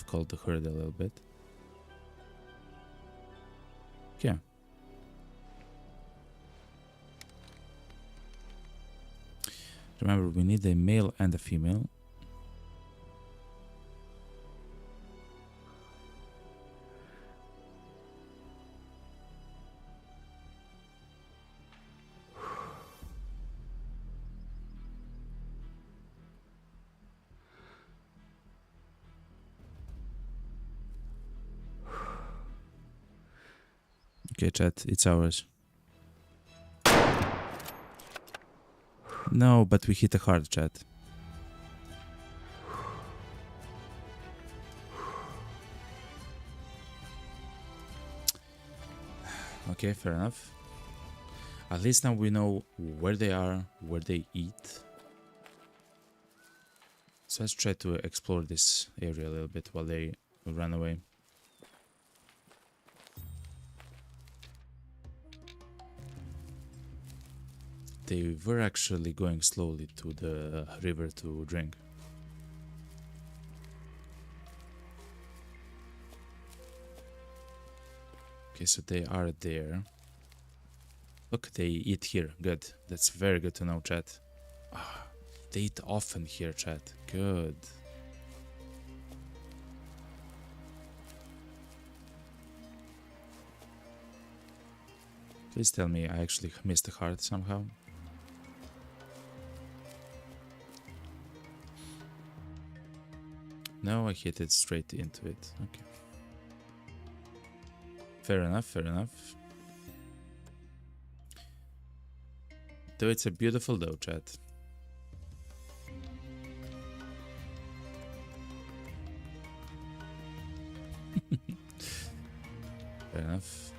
S1: call the herd a little bit. Yeah. Remember, we need a male and a female. Okay, chat, it's ours. No, but we hit a hard, chat. Okay, fair enough. At least now we know where they are, where they eat. So let's try to explore this area a little bit while they run away. They were actually going slowly to the river to drink. Okay, so they are there. Look, they eat here. Good. That's very good to know, chat. Ah, they eat often here, chat. Good. Please tell me I actually missed a heart somehow. No, I hit it straight into it. Okay. Fair enough, fair enough. Though it's a beautiful though, chat. Fair enough.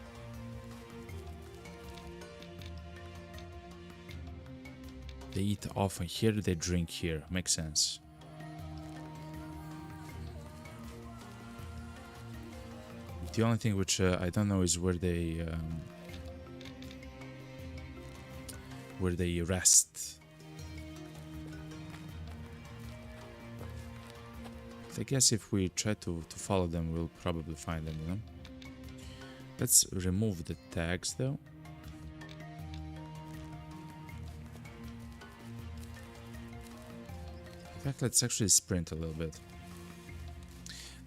S1: They eat often here, they drink here. Makes sense. The only thing which I don't know is where they rest. I guess if we try to follow them, we'll probably find them, you know? Let's remove the tags though. In fact, let's actually sprint a little bit.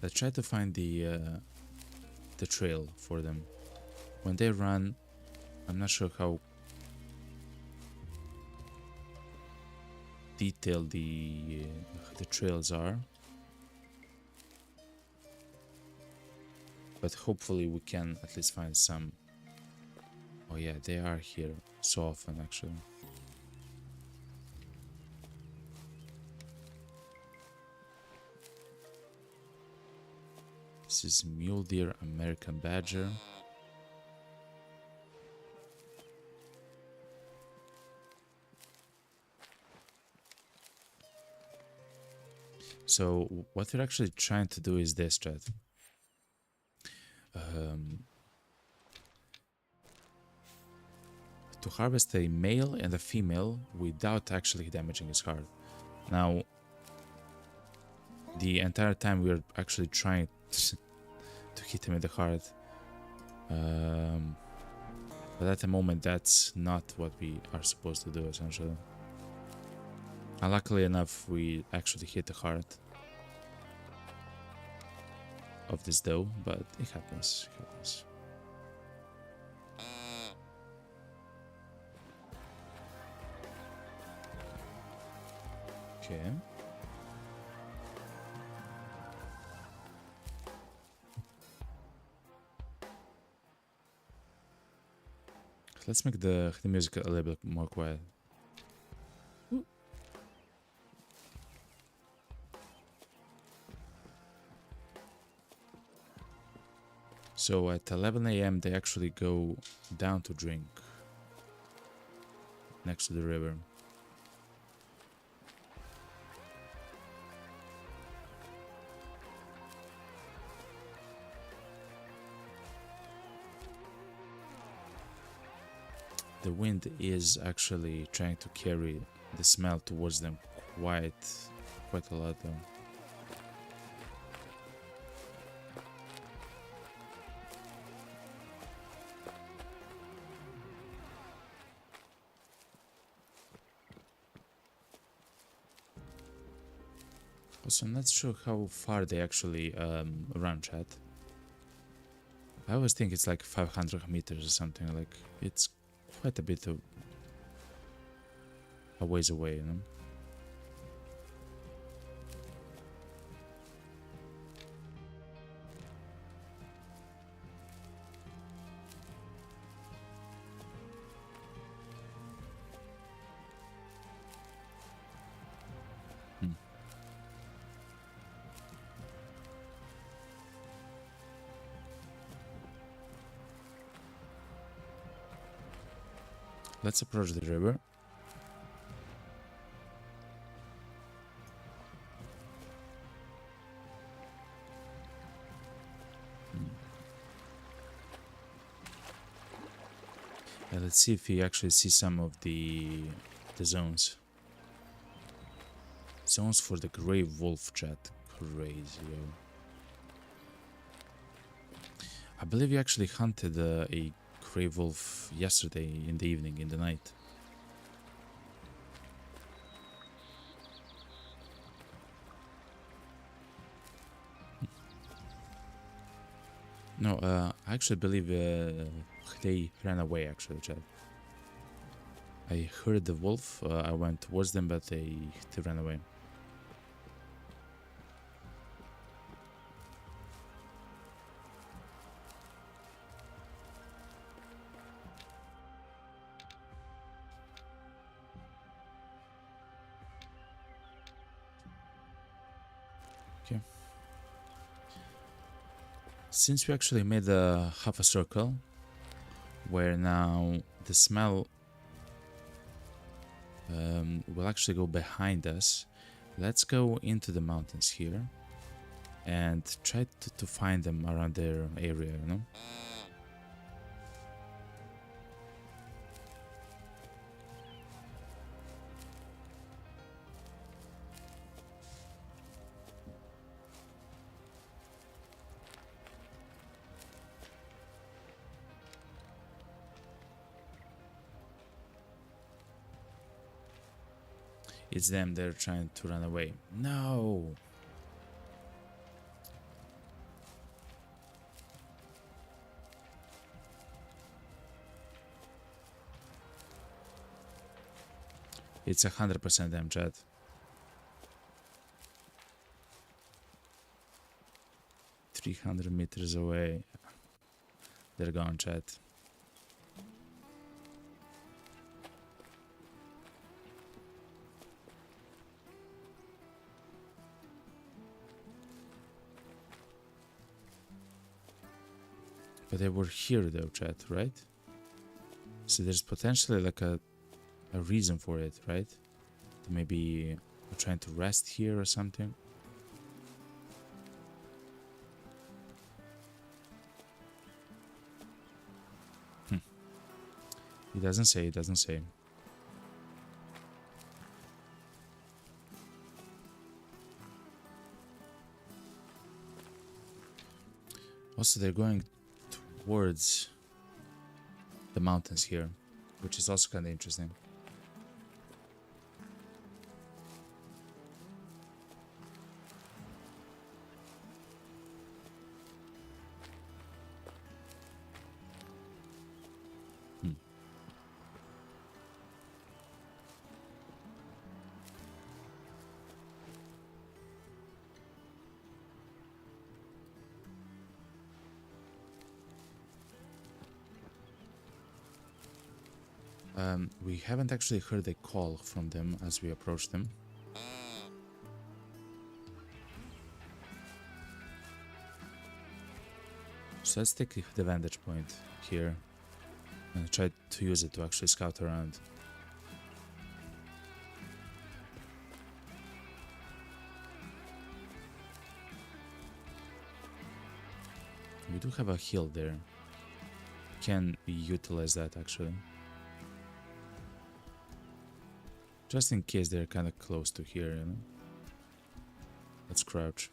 S1: Let's try to find the trail for them. When they run, I'm not sure how detailed the trails are, but hopefully we can at least find some. Oh yeah, they are here so often actually. This is mule deer, American badger. So what we're actually trying to do is this, chat. To harvest a male and a female without actually damaging his heart. Now, the entire time we are actually trying to hit him in the heart. But at the moment, that's not what we are supposed to do, essentially. And luckily enough, we actually hit the heart of this doe, but it happens. It happens. Okay. Let's make the music a little bit more quiet. So at 11 a.m. they actually go down to drink next to the river. The wind is actually trying to carry the smell towards them quite a lot though. Also, I'm not sure how far they actually run, chat. I always think it's like 500 meters or something. Like, it's quite a bit of a ways away, you know? Let's approach the river. And let's see if we actually see some of the zones. Zones for the grey wolf, chat. Crazy, yo. I believe you actually hunted a grey wolf yesterday in the evening, in the night. No, I actually believe they ran away, actually, chat. I heard the wolf, I went towards them, but they ran away. Okay. Since we actually made a half a circle, where now the smell will actually go behind us, let's go into the mountains here and try to find them around their area, you know? It's them, they're trying to run away. No! It's 100% them, chat. "300 meters away." They're gone, chat. But they were here though, chat, right? So there's potentially like a reason for it, right? Maybe trying to rest here or something. It doesn't say, it doesn't say. Also, they're going towards the mountains here, which is also kind of interesting. We haven't actually heard a call from them as we approach them. So let's take the vantage point here and try to use it to actually scout around. We do have a hill there. Can we utilize that actually? Just in case they're kind of close to here, you know? Let's crouch.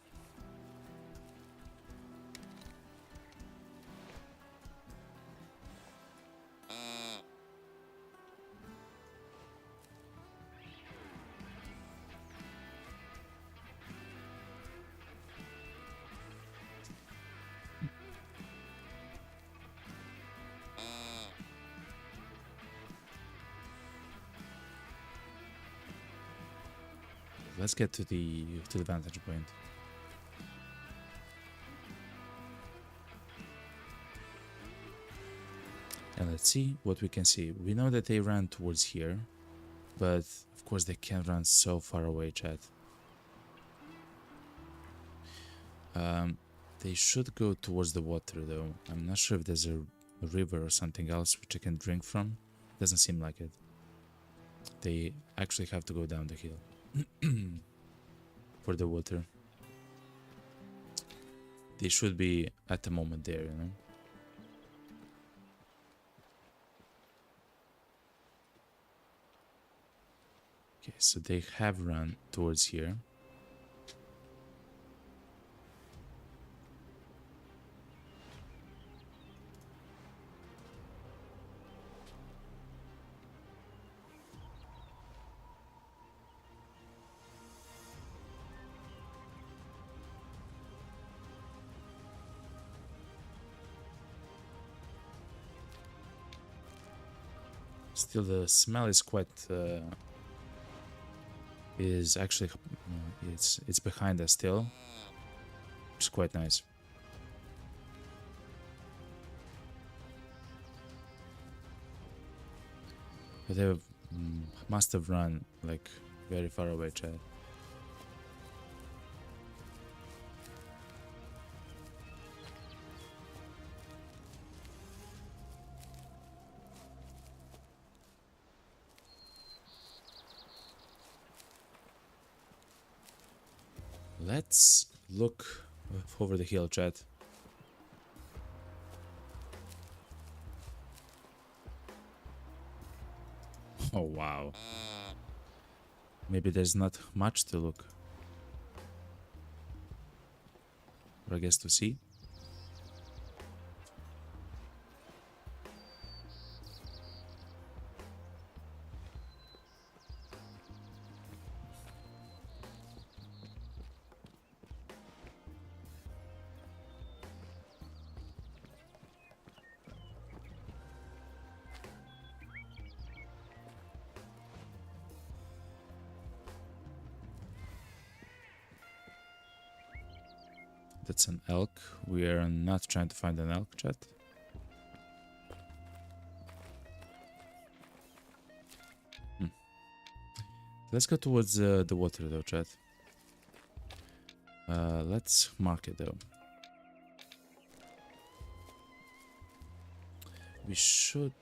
S1: Let's get to the vantage point. And let's see what we can see. We know that they ran towards here, but of course they can't run so far away, chat. They should go towards the water though. I'm not sure if there's a river or something else which I can drink from. Doesn't seem like it. They actually have to go down the hill for the water. They should be at the moment there, you know. Okay, so they have run towards here. Still, the smell is quite is actually it's behind us still, which is quite nice. But they must have run like very far away, Chad. Let's look over the hill, chat. Oh wow. Maybe there's not much to look. Or I guess to see. That's an elk. We are not trying to find an elk, chat. Let's go towards the water though, chat. Let's mark it though. We should...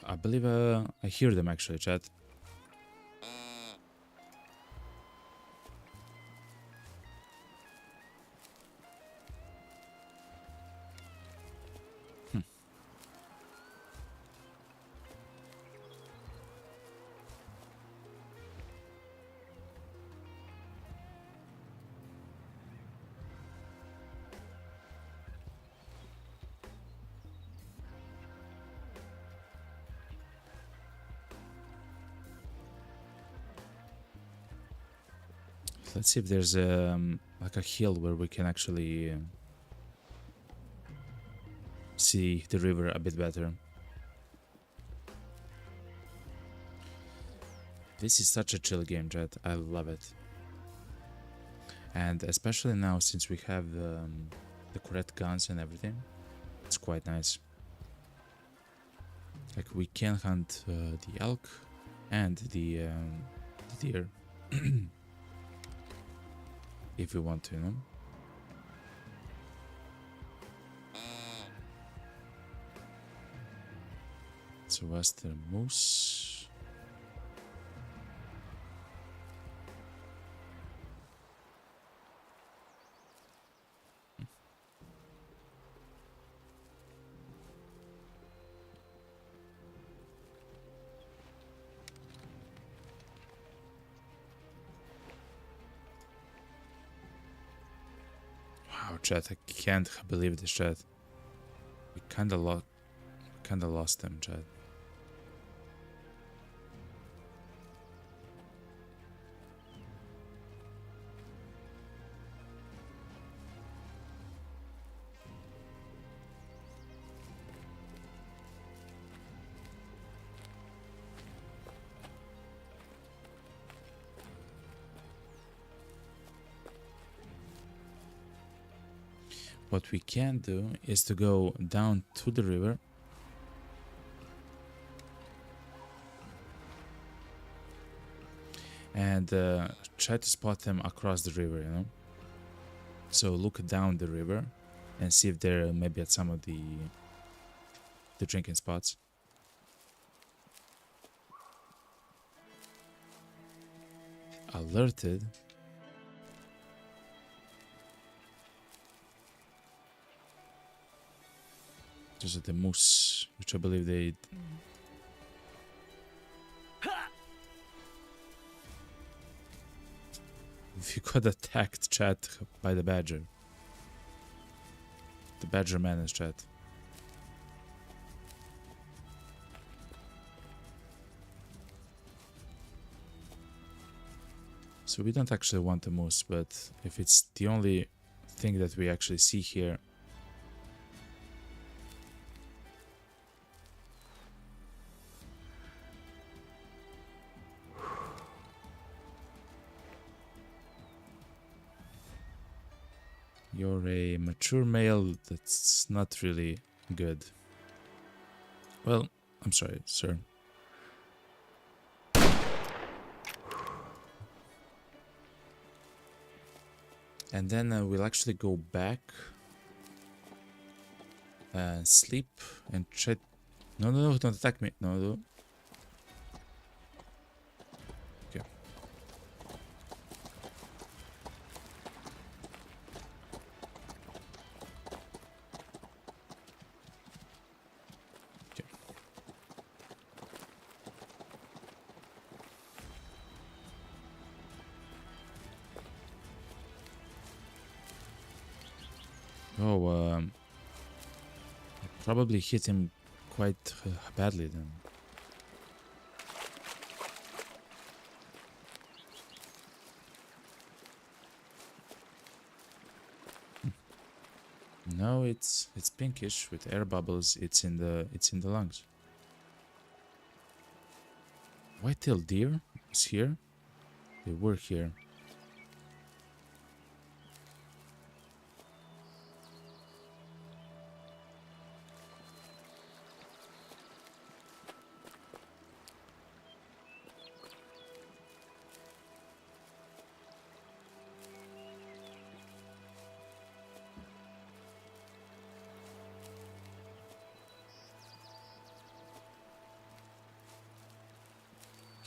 S1: I believe I hear them actually, chat. Let's see if there's like a hill where we can actually see the river a bit better. This is such a chill game, chat. I love it. And especially now, since we have the correct guns and everything, it's quite nice. Like, we can hunt the elk and the deer if we want to, you know? So what's the moose? Wow, chat, I can't believe this, chat. We kinda lost them, chat. What we can do is to go down to the river and try to spot them across the river, you know? So look down the river and see if they're maybe at some of the drinking spots. Alerted. Those are the moose, which I believe they... If you got attacked, chat, by the badger. The badger man is chat. So we don't actually want the moose, but if it's the only thing that we actually see here, you're a mature male that's not really good. Well, I'm sorry, sir. And then we'll actually go back, sleep, and try... No, no, no, don't attack me. No, no. Okay. Okay. Oh, I probably hit him quite badly then. No, it's pinkish with air bubbles. It's in the lungs. White-tailed deer is here. They were here.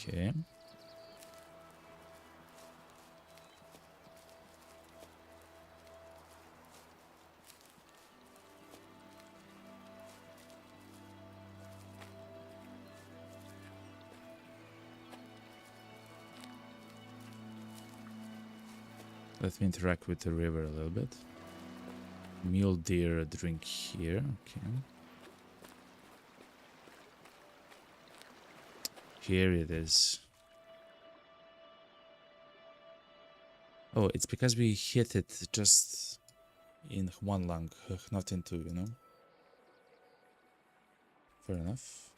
S1: Okay. Let me interact with the river a little bit. Mule deer drink here. Okay. Here it is. Oh, it's because we hit it just in one lung, not in two, you know? Fair enough.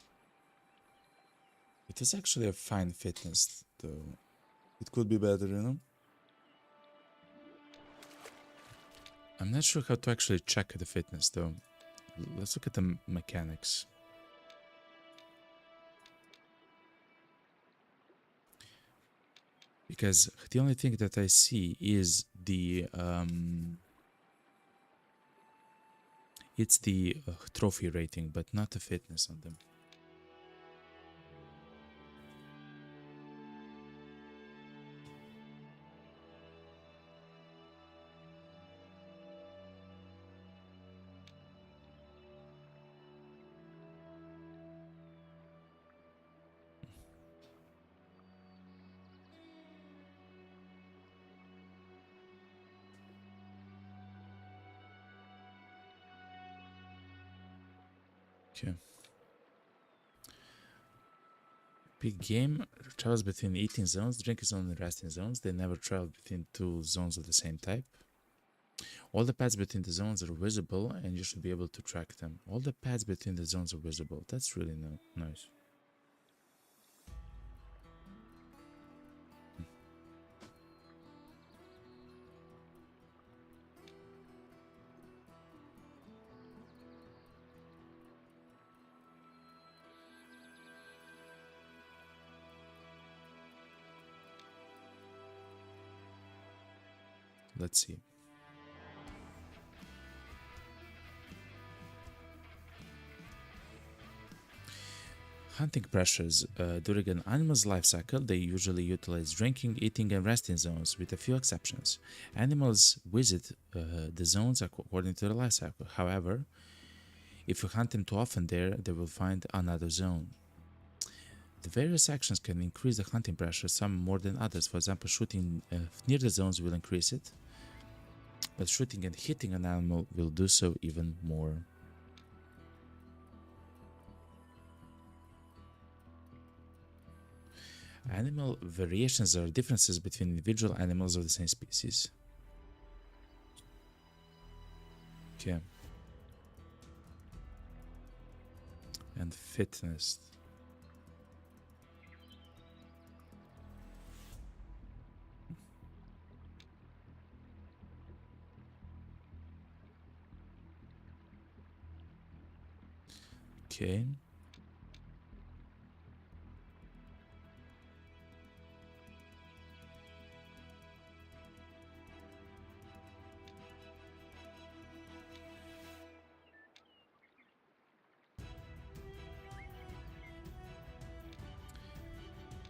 S1: It was actually a fine fitness, though. It could be better, you know? I'm not sure how to actually check the fitness, though. Let's look at the mechanics. Because the only thing that I see is it's the trophy rating, but not the fitness on them. Okay. Big game travels between eating zones, drinking zones, and resting zones. They never travel between two zones of the same type. All the paths between the zones are visible, and you should be able to track them. All the paths between the zones are visible. That's really nice. Let's see. Hunting pressures. During an animal's life cycle, they usually utilize drinking, eating, and resting zones, with a few exceptions. Animals visit the zones according to their life cycle. However, if you hunt them too often there, they will find another zone. The various actions can increase the hunting pressure, some more than others. For example, shooting near the zones will increase it, but shooting and hitting an animal will do so even more. Animal variations are differences between individual animals of the same species. Okay. And fitness. Okay.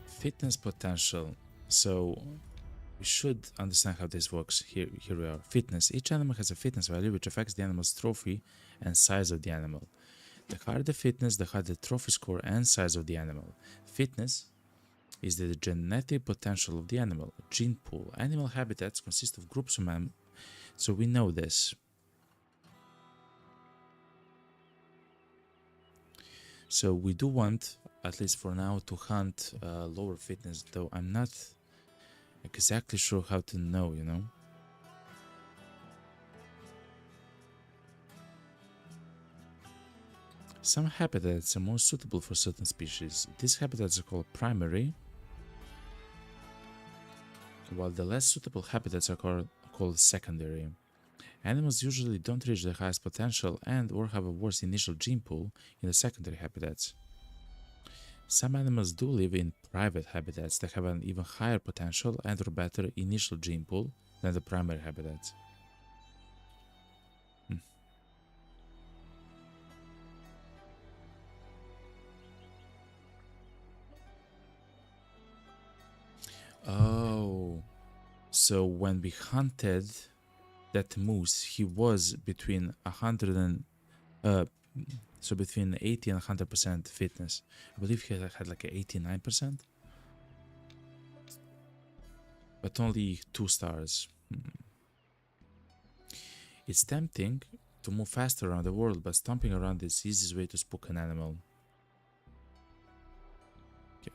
S1: Fitness potential. So we should understand how this works. Here we are. Fitness. Each animal has a fitness value which affects the animal's trophy and size of the animal. The higher the fitness, the higher the trophy score and size of the animal. Fitness is the genetic potential of the animal. Gene pool. Animal habitats consist of groups of mammals, so we know this. So we do want, at least for now, to hunt lower fitness, though I'm not exactly sure how to know, you know? Some habitats are more suitable for certain species. These habitats are called primary, while the less suitable habitats are called secondary. Animals usually don't reach their highest potential and or have a worse initial gene pool in the secondary habitats. Some animals do live in private habitats that have an even higher potential and or better initial gene pool than the primary habitats. Oh, so when we hunted that moose, he was between 100 and so between 80 and 100% fitness. I believe he had like 89%, but only 2 stars. It's tempting to move faster around the world, but stomping around is the easiest way to spook an animal. Okay.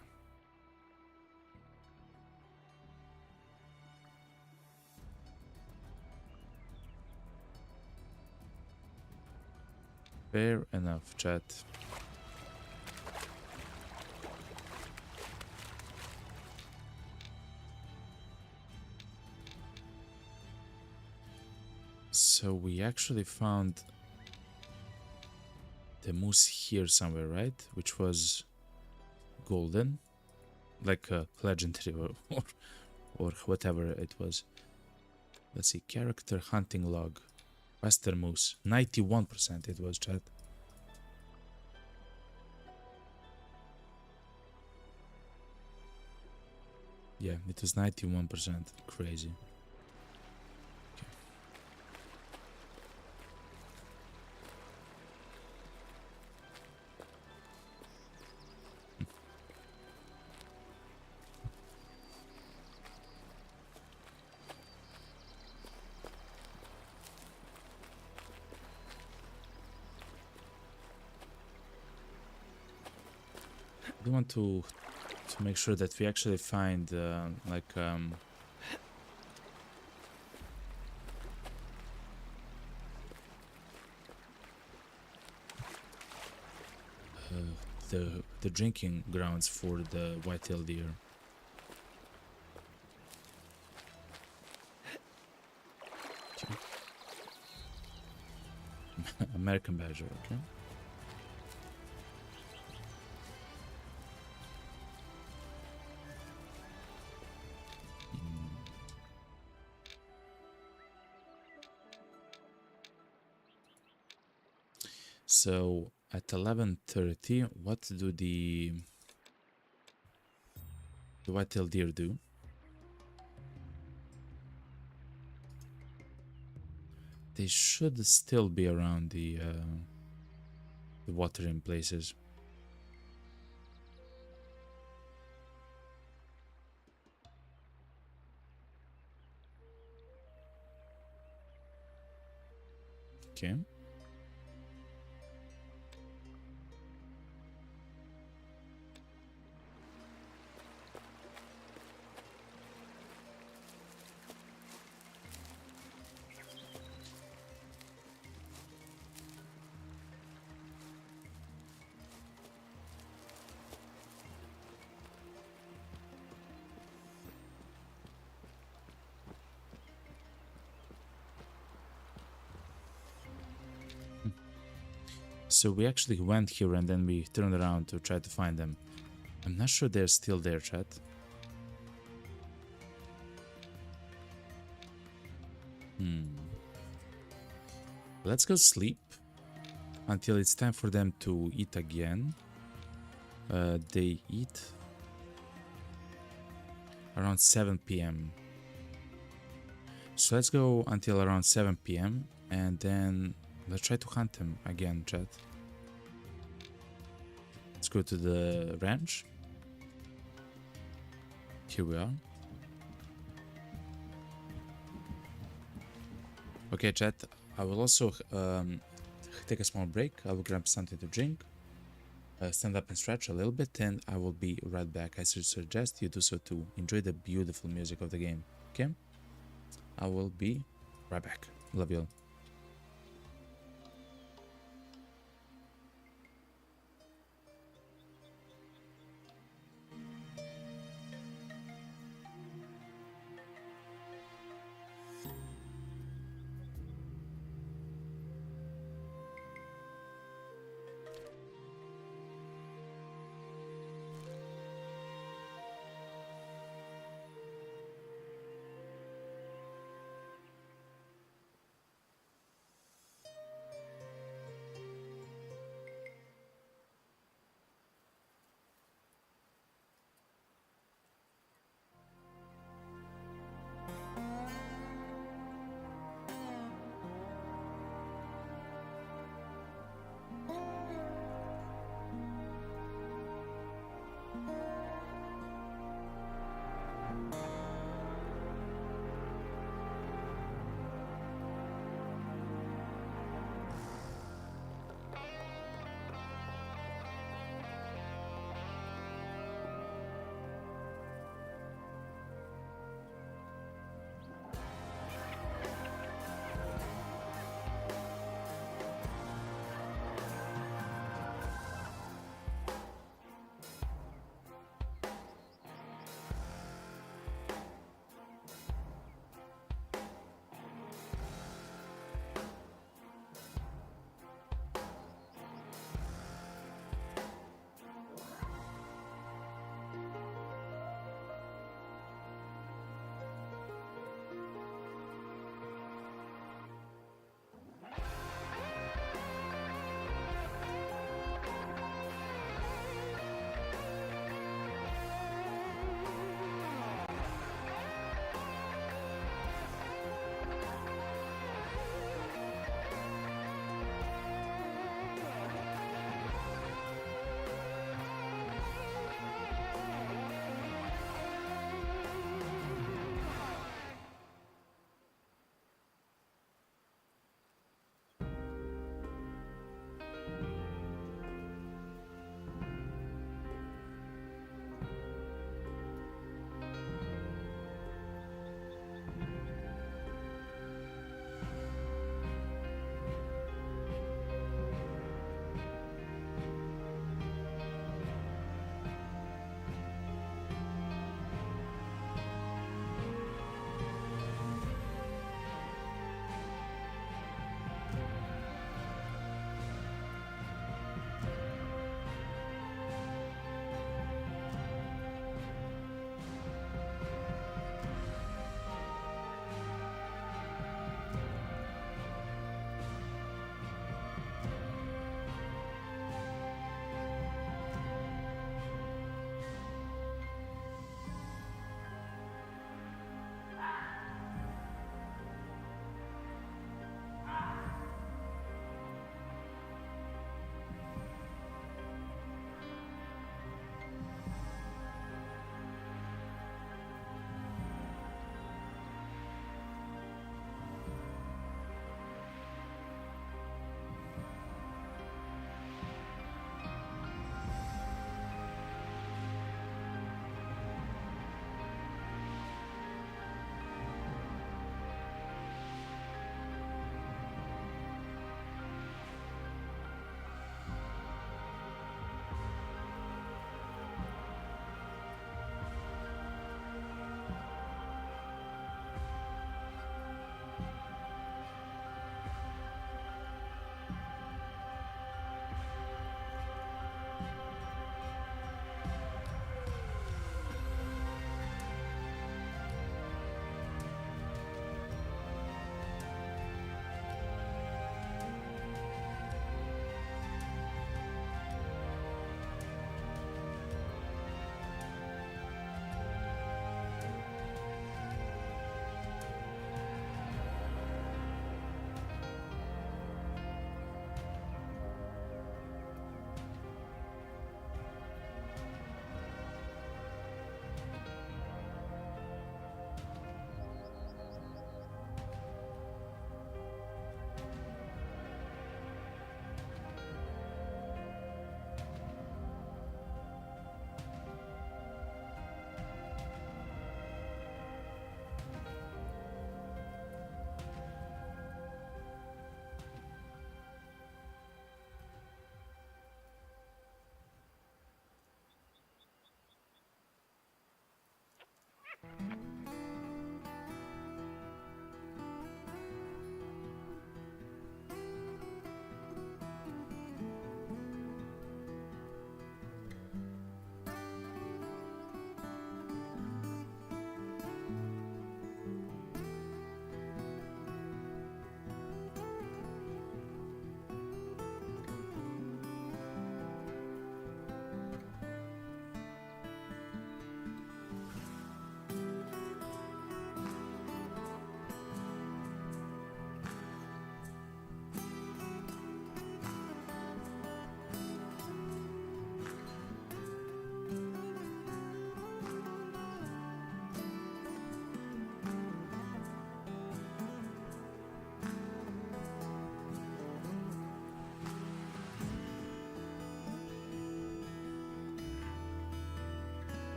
S1: Fair enough, chat. So we actually found the moose here somewhere, right? Which was golden, like a legendary or whatever it was. Let's see, character hunting log, western moose, 91% it was, chat. Yeah, it was 91%. Crazy. Okay. We want to make sure that we actually find the drinking grounds for the white-tailed deer. Okay. American badger, okay. So at 11:30, what do the white-tailed deer do? They should still be around the watering places. Okay. So we actually went here and then we turned around to try to find them. I'm not sure they're still there, chat. Let's go sleep until it's time for them to eat again. They eat around 7 p.m. So let's go until around 7 p.m. and then let's try to hunt them again, chat. Let's go to the ranch. Here we are. Okay, chat. I will also take a small break. I will grab something to drink, stand up and stretch a little bit, and I will be right back. I suggest you do so too. Enjoy the beautiful music of the game. Okay? I will be right back. Love you all.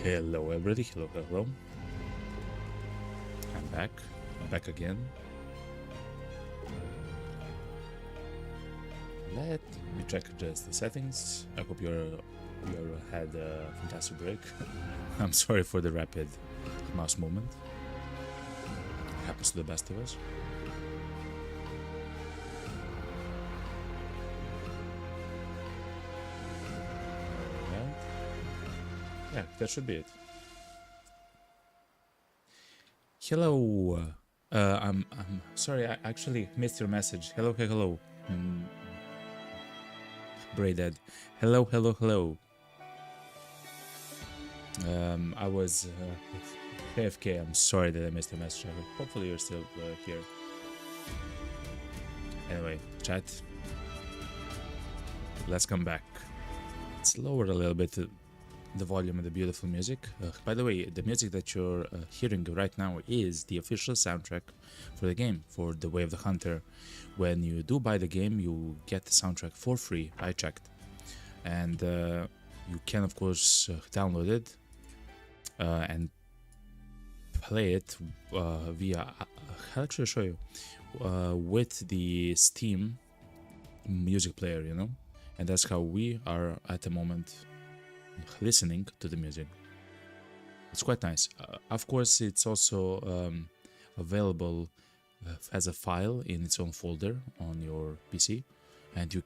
S1: Hello everybody, hello. I'm back again. Let me check just the settings. I hope you had a fantastic break. I'm sorry for the rapid mouse movement. Happens to the best of us. Alright. Yeah, that should be it. Hello. I'm sorry, I actually missed your message. Hello. Braided. Hello. I was AFK. I'm sorry that I missed your message. Hopefully you're still here. Anyway, chat. Let's come back. Let's lower a little bit the volume of the beautiful music. By the way, the music that you're hearing right now is the official soundtrack for the game, for The Way of the Hunter. When you do buy the game, you get the soundtrack for free. I checked. And you can, of course, download it and play it via... I'll actually show you. With the Steam music player, you know? And that's how we are at the moment listening to the music. It's quite nice. Of course, it's also available as a file in its own folder on your PC, and you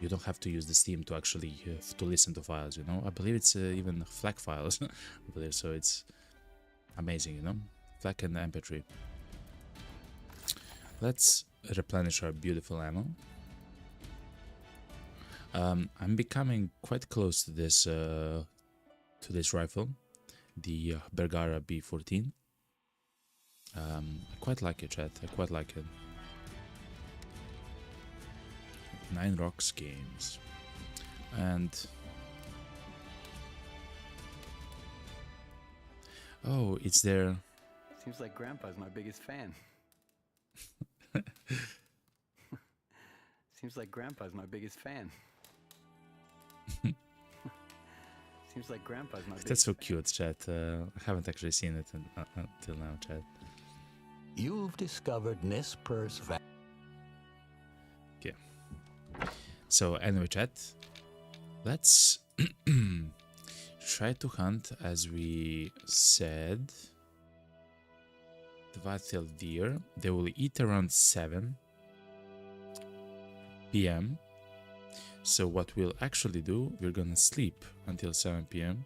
S1: don't have to use the Steam to actually to listen to files, you know. I believe it's even FLAC files. I believe so. It's amazing, you know. FLAC and MP3. Let's replenish our beautiful ammo. I'm becoming quite close to this rifle, the Bergara B14. I quite like it, chat. I quite like it. 9 Rocks Games, and oh, it's there.
S2: Seems like Grandpa's my biggest fan. Seems like Grandpa's my biggest fan. Seems like Grandpa's my biggest
S1: That's so cute, chat. I haven't actually seen it until now, chat.
S3: You've discovered Nesper's Valley.
S1: Okay. So anyway, chat, let's try to hunt, as we said, the white-tailed deer. They will eat around 7 p.m. So what we'll actually do, we're gonna sleep until 7 p.m.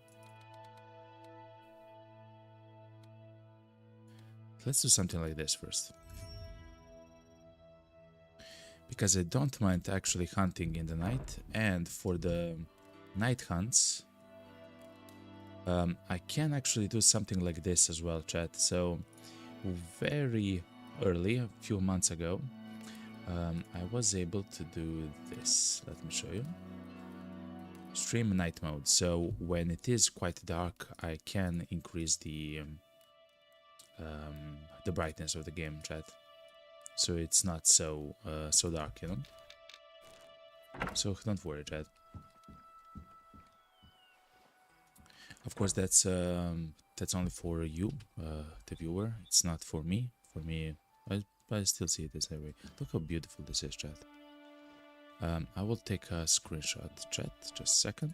S1: Let's do something like this first. Because I don't mind actually hunting in the night, and for the night hunts, I can actually do something like this as well, chat. So very early, a few months ago, I was able to do this. Let me show you. Stream night mode. So when it is quite dark, I can increase the brightness of the game, chat. So it's not so dark, you know. So don't worry, chat. Of course, that's only for you, the viewer. It's not for me. For me, I still see it this way. Look how beautiful this is, chat. I will take a screenshot, chat. Just a second.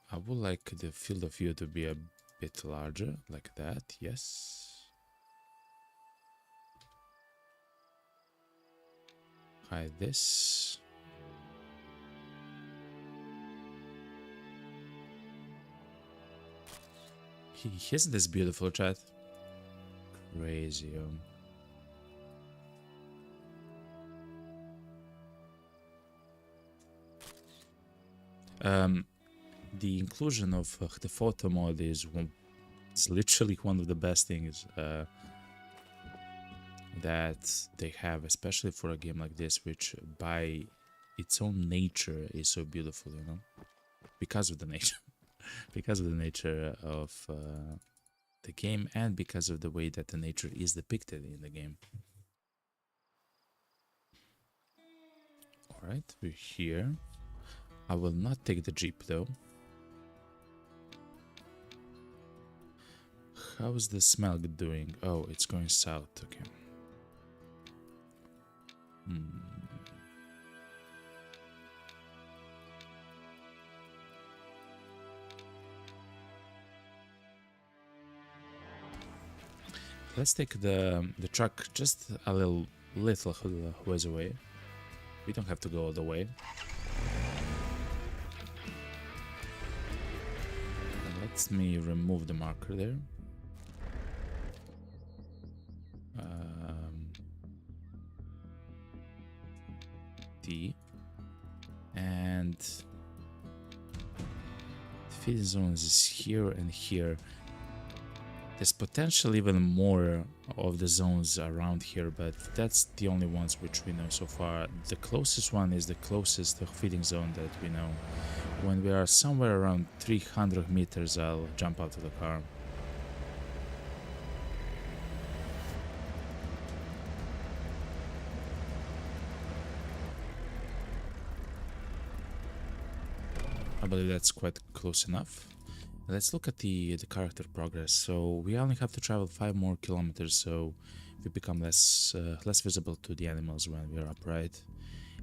S1: I would like the field of view to be a bit larger, like that. Yes. Hide this. Isn't this beautiful, chat? Crazy. The inclusion of the photo mode is literally one of the best things that they have, especially for a game like this, which by its own nature is so beautiful, you know, because of the nature. Because of the nature of the game, and because of the way that the nature is depicted in the game. Alright, we're here. I will not take the jeep though. How is the smell doing? Oh, it's going south. Okay. Let's take the truck just a little ways away. We don't have to go all the way. Let me remove the marker there. D. And feeding zones is here and here. There's potentially even more of the zones around here, but that's the only ones which we know so far. The closest one is the closest feeding zone that we know. When we are somewhere around 300 meters, I'll jump out of the car. I believe that's quite close enough. Let's look at the character progress. So we only have to travel 5 more kilometers, so we become less visible to the animals when we're upright,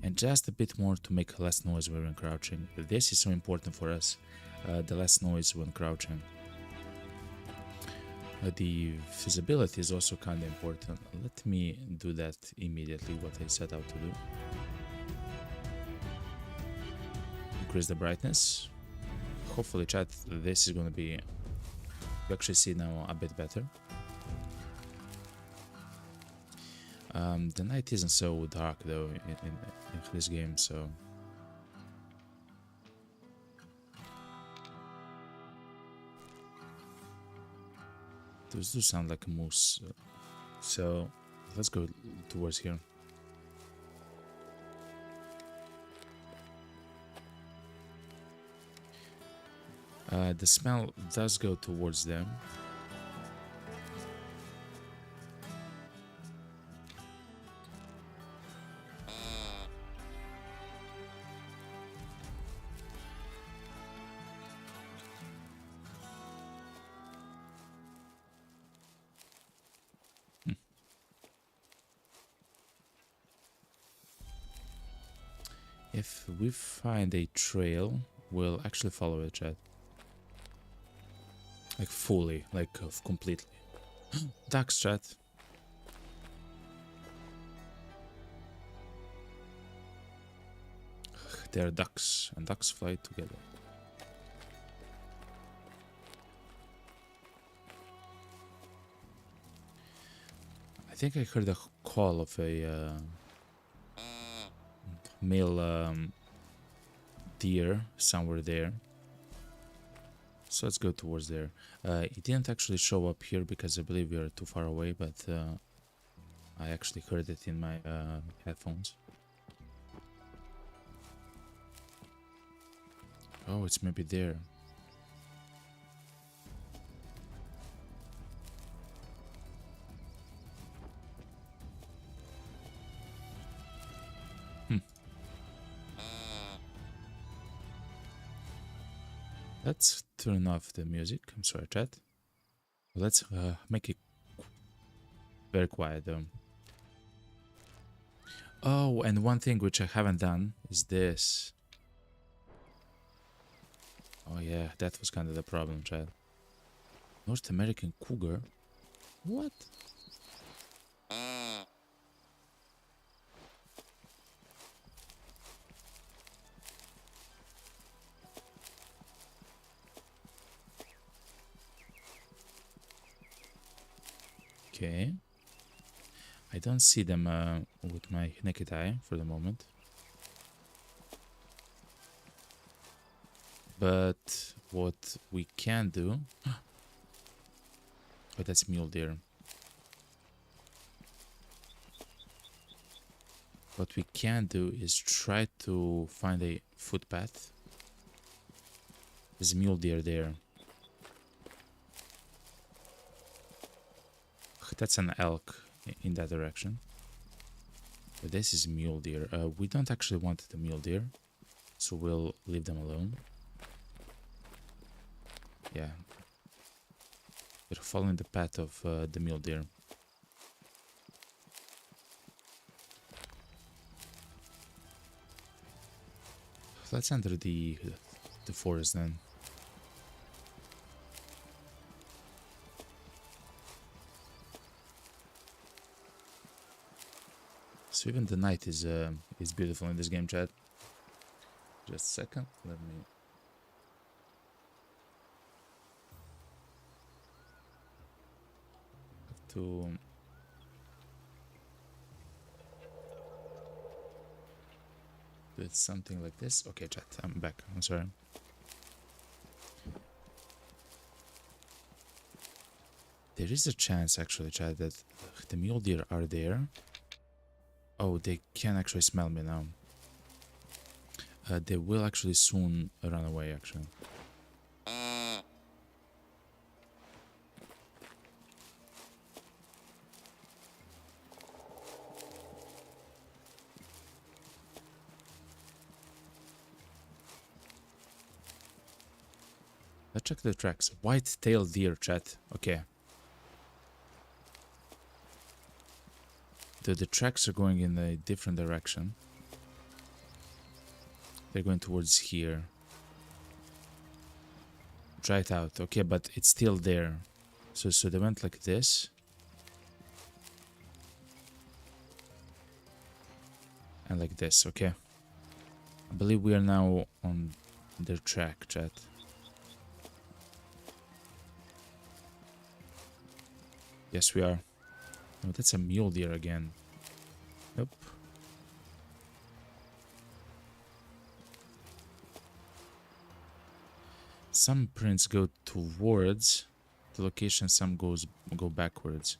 S1: and just a bit more to make less noise when we're crouching. This is so important for us, the less noise when crouching. The visibility is also kind of important. Let me do that immediately, what I set out to do. Increase the brightness. Hopefully, chat, this is going to be... You actually see now a bit better. The night isn't so dark though in this game, so... Those do sound like a moose, so let's go towards here. The smell does go towards them. If we find a trail, we'll actually follow it, chat. Like fully, like completely. Ducks, chat. They're ducks, and ducks fly together. I think I heard the call of a male deer somewhere there. So let's go towards there. It didn't actually show up here because I believe we are too far away, but I actually heard it in my headphones. Oh, it's maybe there. Let's turn off the music. I'm sorry, chat. Let's make it very quiet though. Oh, and one thing which I haven't done is this. Oh yeah, that was kind of the problem, chat. North American cougar? What? Okay. I don't see them with my naked eye for the moment. But what we can do... Oh, that's mule deer. What we can do is try to find a footpath. There's mule deer there. That's an elk in that direction. This is mule deer. We don't actually want the mule deer, so we'll leave them alone. Yeah. We're following the path of the mule deer. Let's enter the forest then. So even the night is beautiful in this game, chat. Just a second, let me. Have to. Do it something like this. Okay, chat, I'm back. I'm sorry. There is a chance, actually, chat, that the mule deer are there. Oh, they can actually smell me now. They will actually soon run away, actually. Let's check the tracks. White-tailed deer, chat. Okay. The tracks are going in a different direction. They're going towards here. Try it out. Okay, but it's still there. So they went like this. And like this, okay. I believe we are now on their track, chat. Yes, we are. Oh, that's a mule deer again. Nope. Some prints go towards the location, some go backwards.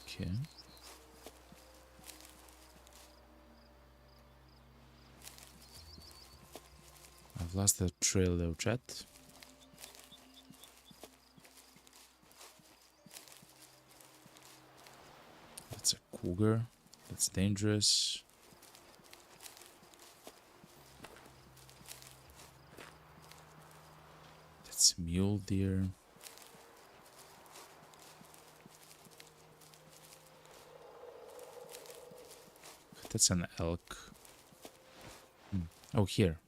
S1: Okay. I've lost the trail though, chat. That's a cougar. That's dangerous. That's mule deer. That's an elk. Oh, here.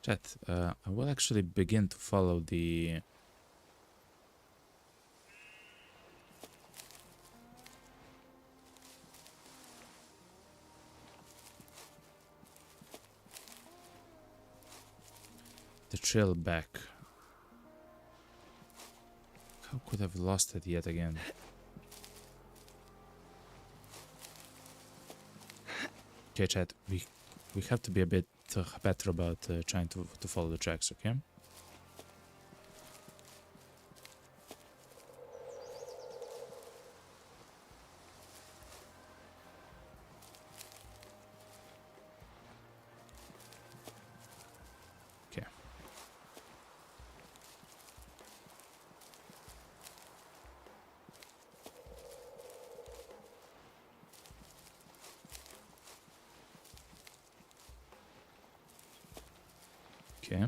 S1: Chat, I will actually begin to follow the... the trail back. How could I have lost it yet again? Okay, chat, we have to be a bit better about trying to follow the tracks, okay? Okay. Okay.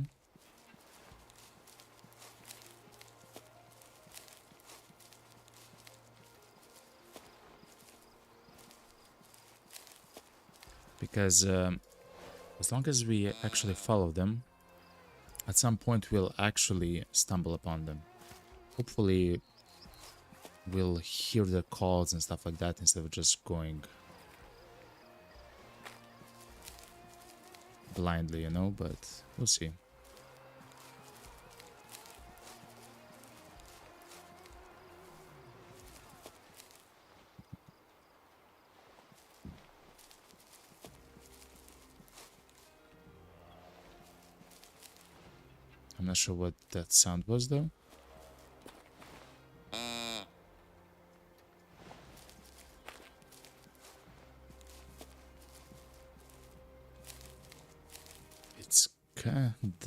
S1: Because as long as we actually follow them, at some point we'll actually stumble upon them. Hopefully we'll hear the calls and stuff like that instead of just going blindly, you know, but we'll see. I'm not sure what that sound was though.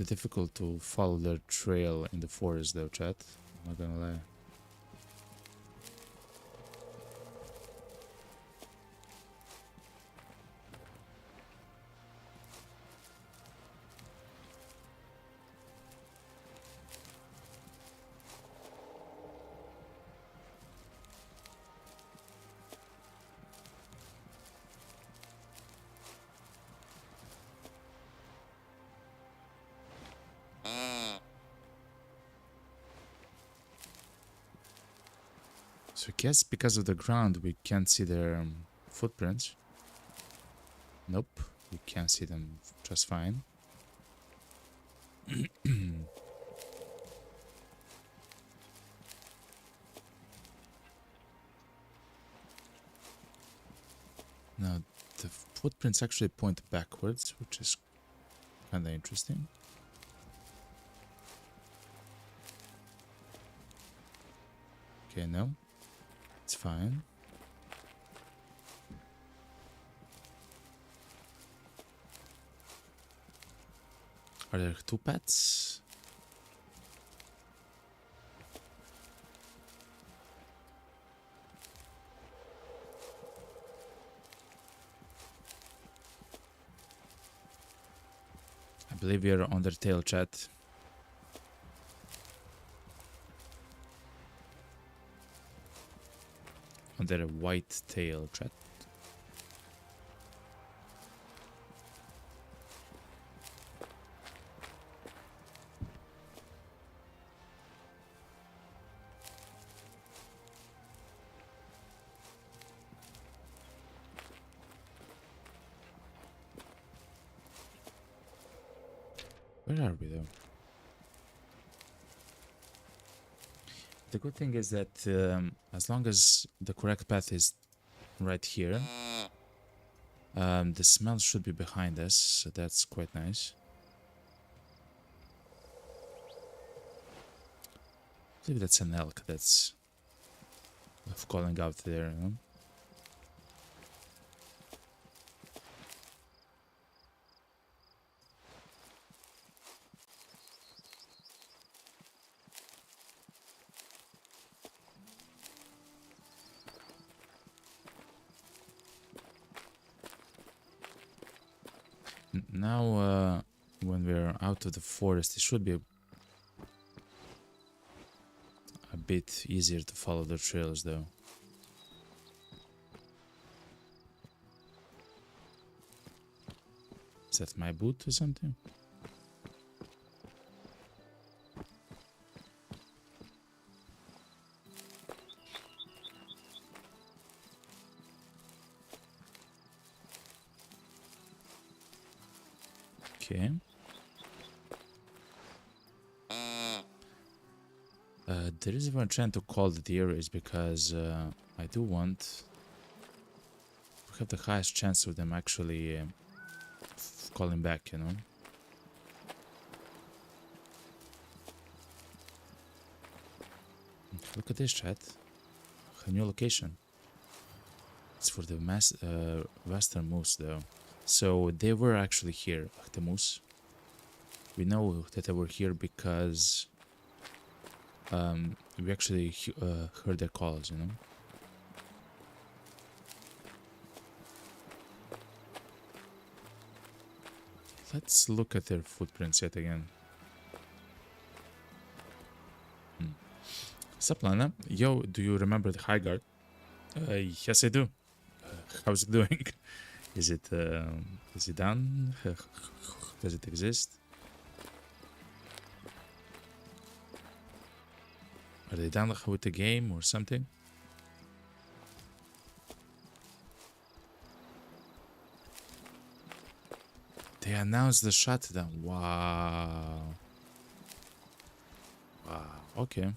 S1: difficult to follow their trail in the forest though, chat. I'm not gonna lie. So I guess because of the ground we can't see their footprints. Nope, we can't see them just fine. Now the footprints actually point backwards, which is kind of interesting. Okay, no, it's fine. Are there two pets? I believe we are on their tail, chat. On their white tail, chat. Where are we though? The good thing is that as long as the correct path is right here, the smell should be behind us, so that's quite nice. I believe that's an elk that's calling out there, you know? Now, when we're out of the forest, it should be a bit easier to follow the trails, though. Is that my boot or something? Okay. The reason why I'm trying to call the deer is because I do want to have the highest chance of them actually calling back, you know? Look at this, chat. A new location. It's for the western moose, though. So they were actually here, the moose. We know that they were here because we actually heard their calls, you know. Let's look at their footprints yet again. Sup, Lana? Yo, do you remember the High Guard? Yes, I do. How's it doing? Is it done? Does it exist? Are they done with the game or something? They announced the shutdown. Wow. Wow. Okay.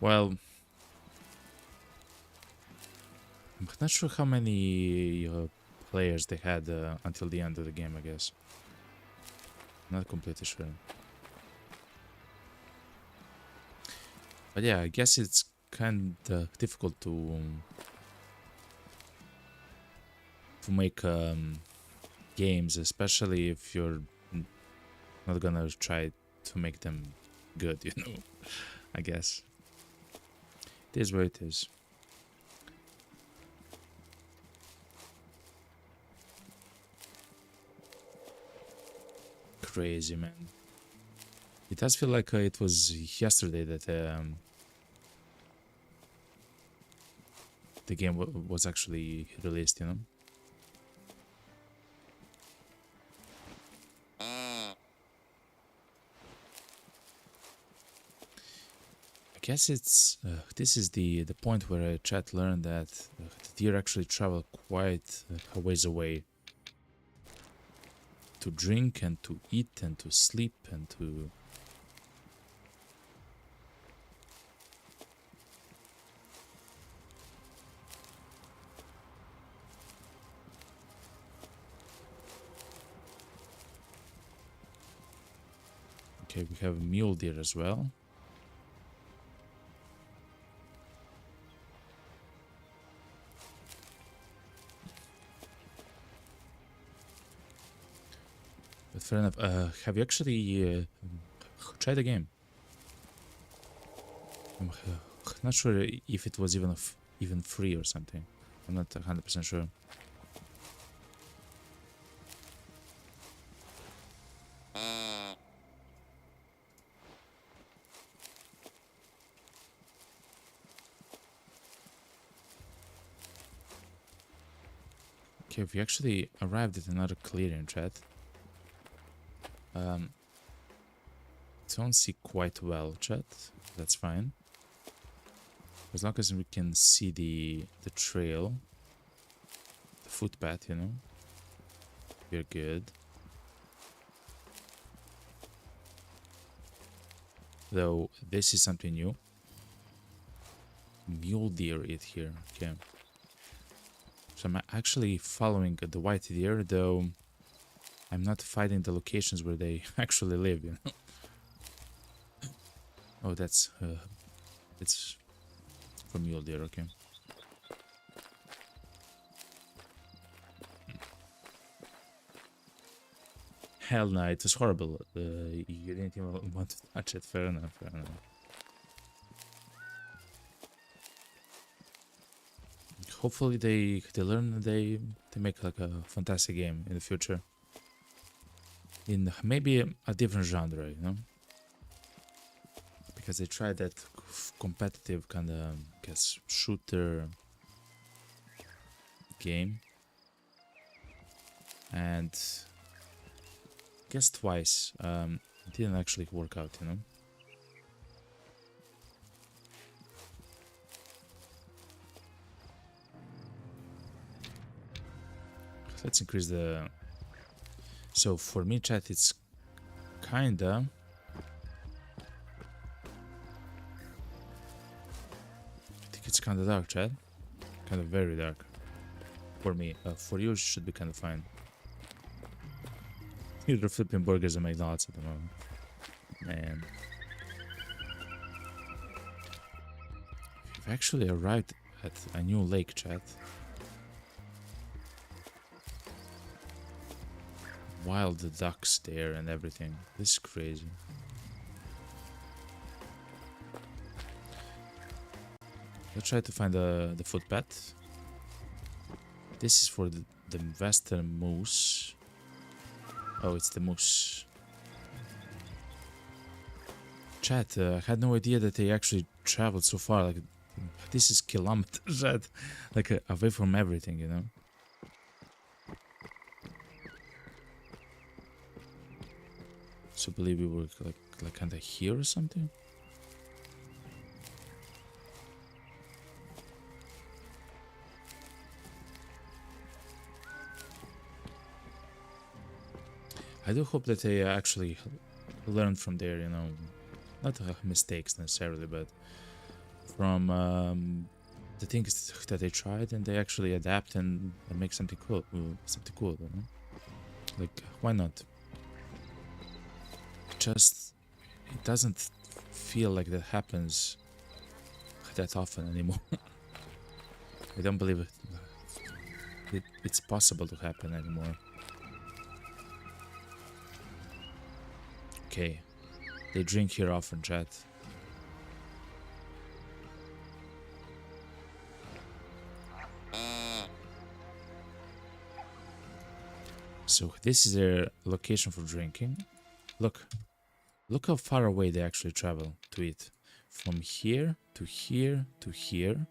S1: Well, I'm not sure how many players they had until the end of the game, I guess. Not completely sure. But yeah, I guess it's kind of difficult to to make games, especially if you're not gonna try to make them good, you know. I guess it is what it is. Crazy, man. It does feel like it was yesterday that the game was actually released, you know. I guess it's this is the point where chat learned that the deer actually travel quite a ways away to drink and to eat and to sleep and to okay, we have mule deer as well. But fair enough. Have you actually tried the game? I'm not sure if it was even free or something. I'm not 100% sure. Okay, we actually arrived at another clearing, chat. Don't see quite well, chat. That's fine. As long as we can see the trail, the footpath, you know, we're good. Though this is something new. Mule deer eat here. Okay. So I'm actually following the white deer, though I'm not finding the locations where they actually live, you know. Oh, it's for mule deer, okay. Hell no, it was horrible. You didn't even want to touch it. Fair enough, fair enough. Hopefully they learn and they make like a fantastic game in the future. In maybe a different genre, you know? Because they tried that competitive kind of, I guess, shooter game. And I guess twice, it didn't actually work out, you know? Let's increase the... So for me, chat, it's kinda... I think it's kinda dark, chat. Kinda very dark. For me. For you, it should be kinda fine. You're flipping burgers and McDonald's at the moment. Man. We've actually arrived at a new lake, chat. Wild ducks there and everything. This is crazy. Let's try to find the footpath. This is for the western moose. Oh, it's the moose. Chat, I had no idea that they actually traveled so far. Like, this is kilometers, chat. Like, away from everything, you know? So I believe we were like kinda here or something. I do hope that they actually learn from their, you know, not mistakes necessarily, but from the things that they tried, and they actually adapt and make something cool. You know? Like, why not? Just, it doesn't feel like that happens that often anymore. I don't believe it. it's possible to happen anymore. Okay, they drink here often, chat. So this is their location for drinking. Look how far away they actually travel to eat. From here to here to here.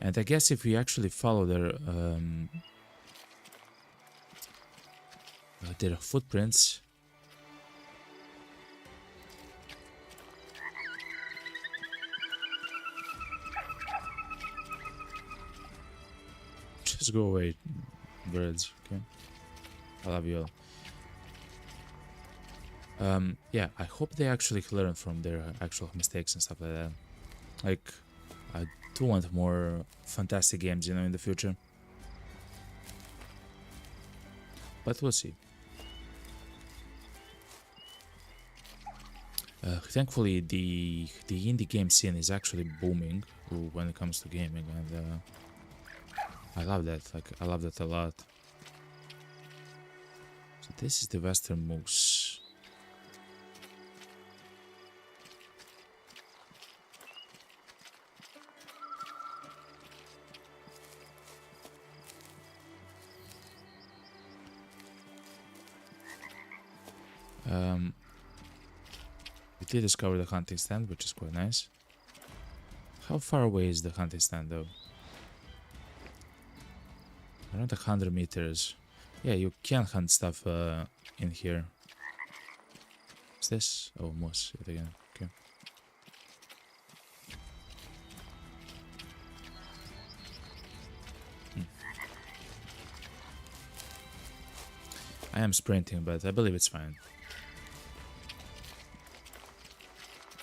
S1: And I guess if we actually follow their footprints, just go away, birds. Okay, I love you all. Yeah, I hope they actually learn from their actual mistakes and stuff like that. Like, I do want more fantastic games, you know, in the future. But we'll see. Thankfully, the indie game scene is actually booming when it comes to gaming, and I love that. Like, I love that a lot. So this is the Western Moose. We did discover the hunting stand, which is quite nice. How far away is the hunting stand, though? Around 100 meters. Yeah, you can hunt stuff in here. What's this? Oh, moose yet again. Okay. I am sprinting, but I believe it's fine.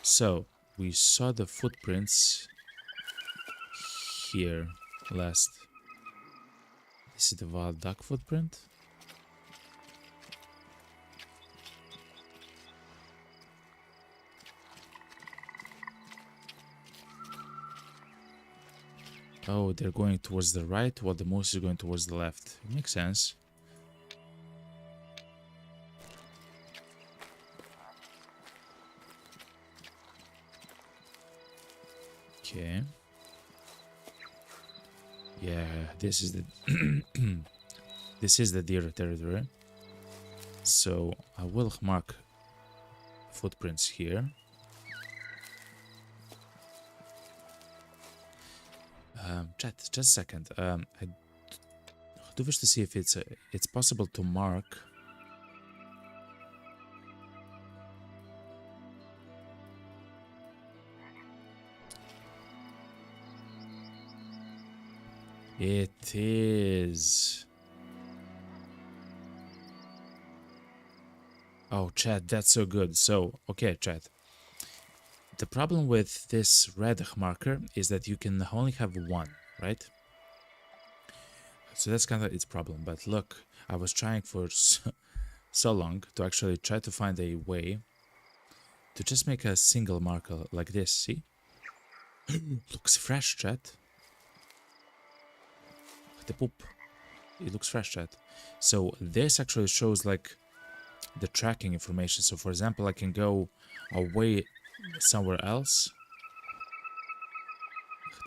S1: So, we saw the footprints here last. This is the wild duck footprint. Oh, they're going towards the right while the moose is going towards the left. It makes sense. Okay. Yeah, this is the this is the deer territory. So I will mark footprints here. Chat, just a second. I do wish to see if it's possible to mark. It is. Oh, chat, that's so good. So, okay, chat. The problem with this red marker is that you can only have one, right? So that's kind of its problem. But look, I was trying for so long to actually try to find a way to just make a single marker like this, see? Looks fresh, chat. The poop. It looks fresh, chat. So this actually shows like the tracking information. So for example, I can go away somewhere else.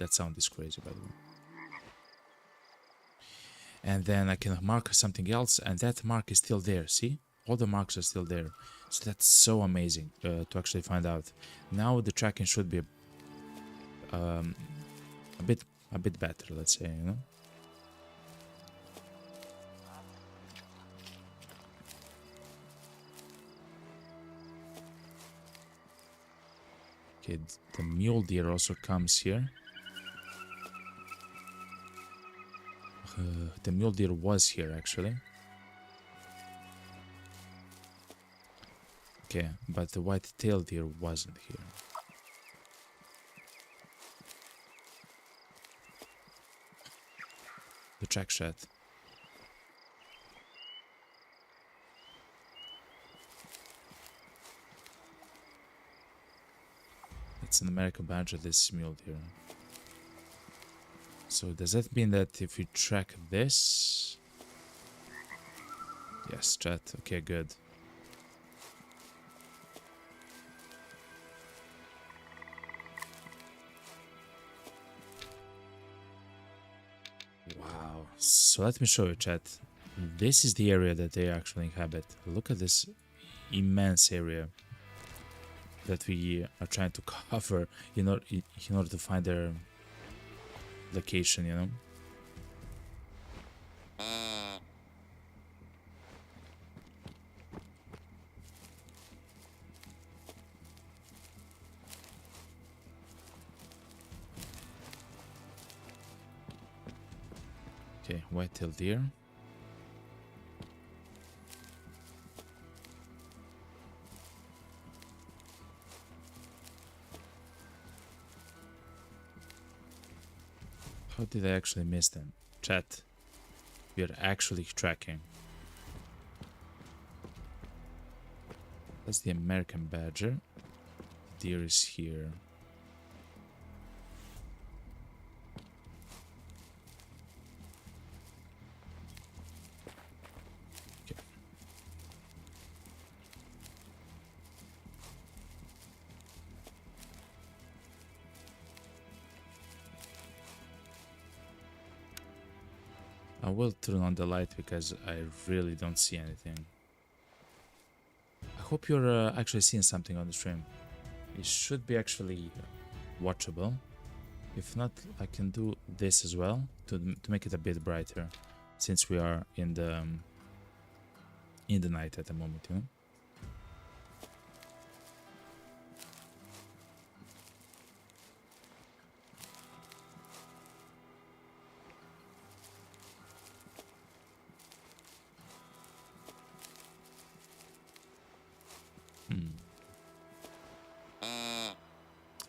S1: That sound is crazy, by the way. And then I can mark something else, and that mark is still there. See, all the marks are still there. So that's so amazing to actually find out. Now the tracking should be a bit better, let's say, you know. Okay, the mule deer also comes here. The mule deer was here actually. Okay, but the white-tailed deer wasn't here. The track shot. It's an American badger, this mule deer. So does that mean that if we track this... Yes, chat. Okay, good. Wow. So let me show you, chat. This is the area that they actually inhabit. Look at this immense area that we are trying to cover in order to find their location, you know? Okay, white-tailed deer. How did I actually miss them? Chat, we are actually tracking. That's the American badger. The deer is here. Okay. I will turn on the light because I really don't see anything. I hope you're actually seeing something on the stream. It should be actually watchable. If not, I can do this as well to make it a bit brighter, since we are in the night at the moment, you know.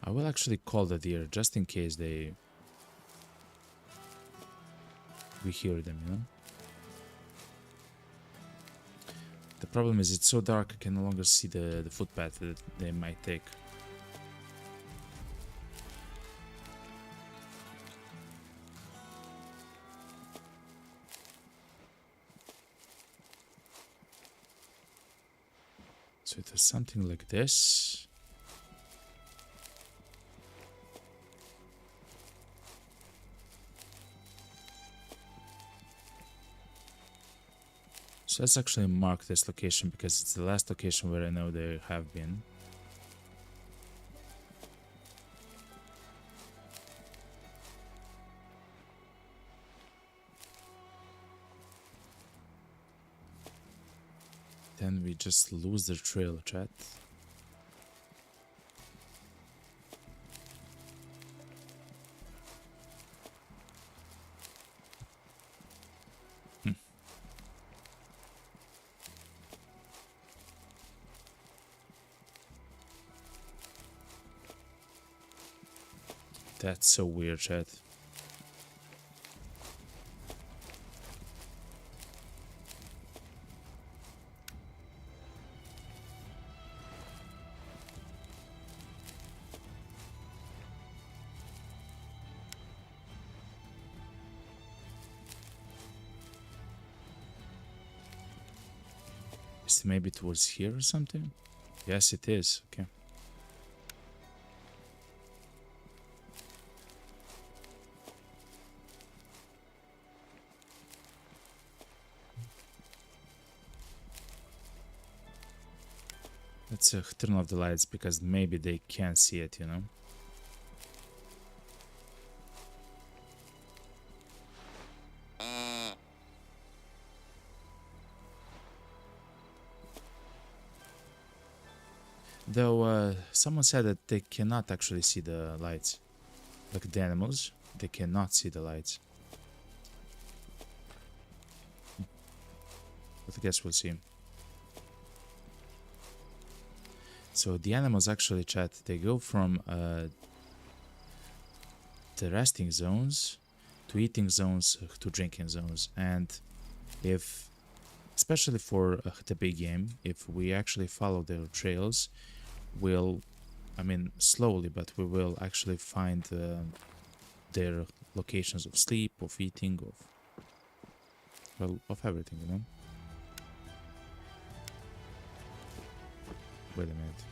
S1: I will actually call the deer just in case we hear them, you know. The problem is it's so dark I can no longer see the footpath that they might take. So it was something like this. So let's actually mark this location because it's the last location where I know they have been. Then we just lose the trail, chat. That's so weird, chat. Is it maybe towards here or something? Yes, it is. Okay. Let's turn off the lights because maybe they can't see it, you know. Though someone said that they cannot actually see the lights. Like the animals, they cannot see the lights. But I guess we'll see. So the animals actually, chat, they go from the resting zones to eating zones to drinking zones. And if, especially for the big game, if we actually follow their trails, we'll, I mean slowly, but we will actually find their locations of sleep, of eating, of, well, of everything, you know? Wait a minute.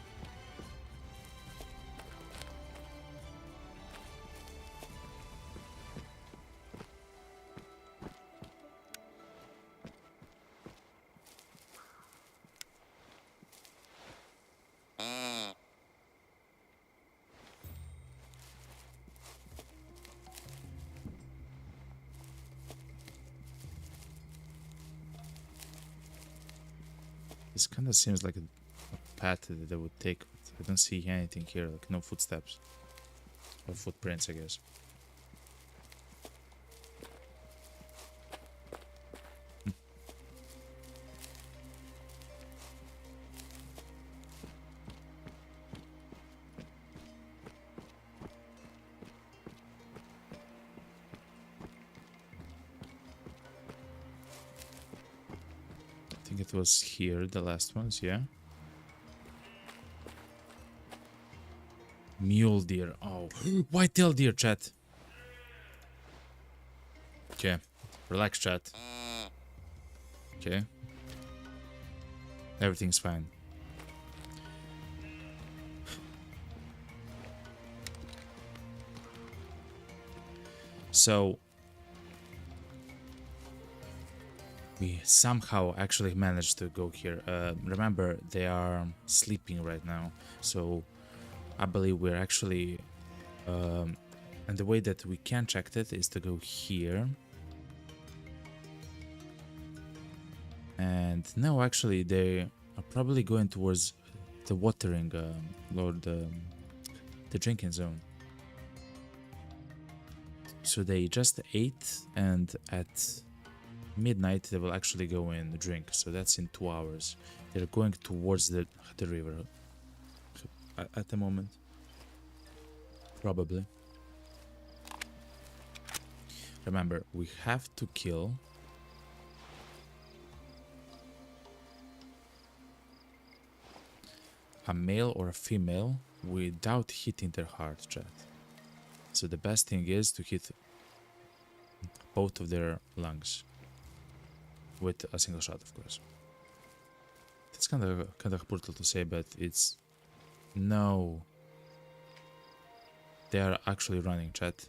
S1: This kind of seems like a path that they would take, but I don't see anything here, like no footsteps. Or footprints, I guess. I think it was here, the last ones, yeah. Mule deer. Oh, white-tailed deer, chat. Okay, relax, chat. Okay, everything's fine. So we somehow actually managed to go here. Remember, they are sleeping right now, so I believe we're actually, and the way that we can check that is to go here. And no, actually, they are probably going towards the watering, or the drinking zone. So they just ate, and at midnight they will actually go and drink. So that's in 2 hours. They're going towards the river. At the moment, probably. Remember, we have to kill a male or a female without hitting their heart, chat. So the best thing is to hit both of their lungs with a single shot, of course. It's kind of brutal to say, but it's no. They are actually running, chat.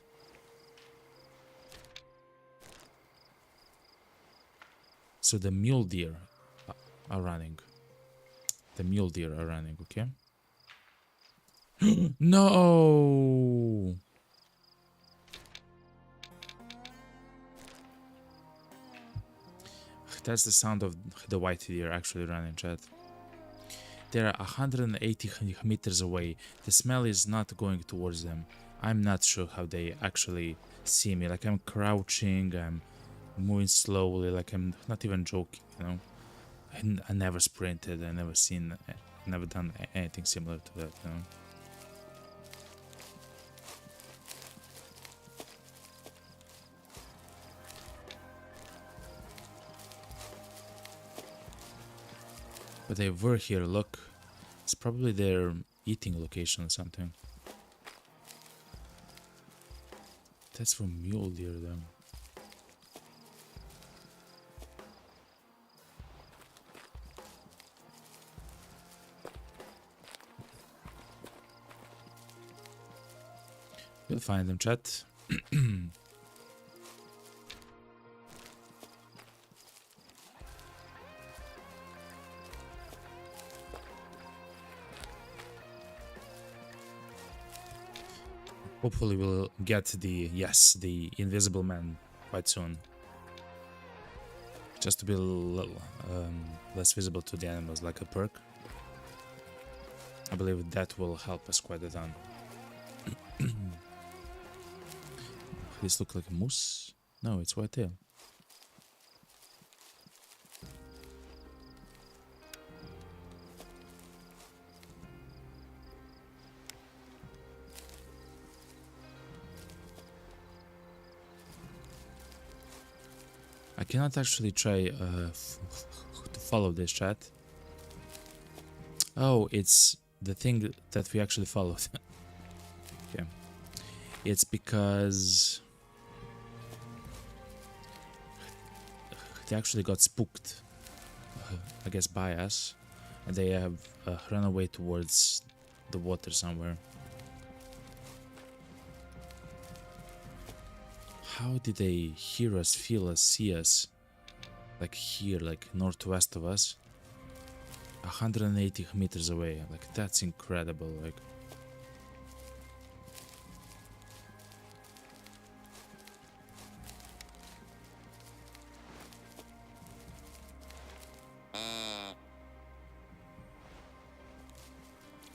S1: So the mule deer are running. The mule deer are running, okay? No! That's the sound of the white deer actually running, chat. They're 180 meters away. The smell is not going towards them. I'm not sure how they actually see me. Like, I'm crouching, I'm moving slowly, like I'm not even joking, you know? I never sprinted, I never done anything similar to that, you know? But they were here, look. It's probably their eating location or something. That's for mule deer, though. We'll find them, chat. Hopefully we'll get the invisible man quite soon. Just to be a little less visible to the animals, like a perk. I believe that will help us quite a ton. This looks like a moose? No, it's whitetail. I cannot actually try to follow this, chat. Oh, it's the thing that we actually followed. Okay. It's because they actually got spooked, I guess, by us, and they have run away towards the water somewhere. How did they hear us, feel us, see us? Like here, like northwest of us, 180 meters away. Like that's incredible. Like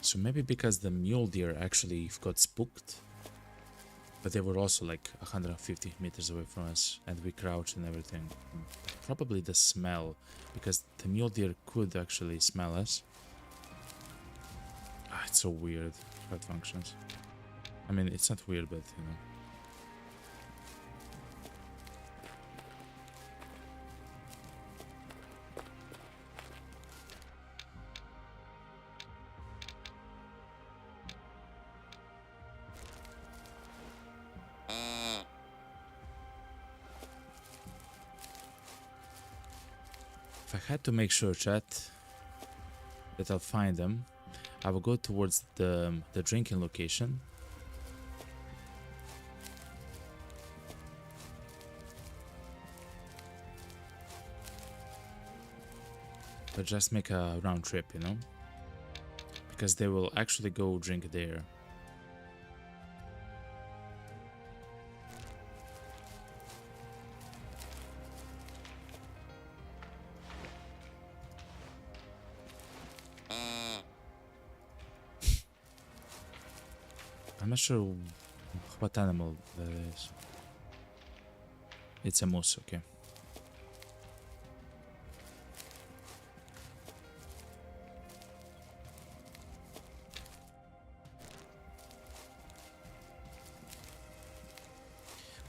S1: so maybe because the mule deer actually got spooked, but they were also like 150 meters away from us, and we crouched and everything. Probably the smell, because the mule deer could actually smell us. Ah, it's so weird how it functions. I mean, it's not weird, but you know. If I had to make sure, chat, that I'll find them, I will go towards the drinking location. But just make a round trip, you know? Because they will actually go drink there. I'm not sure what animal that is. It's a moose, okay.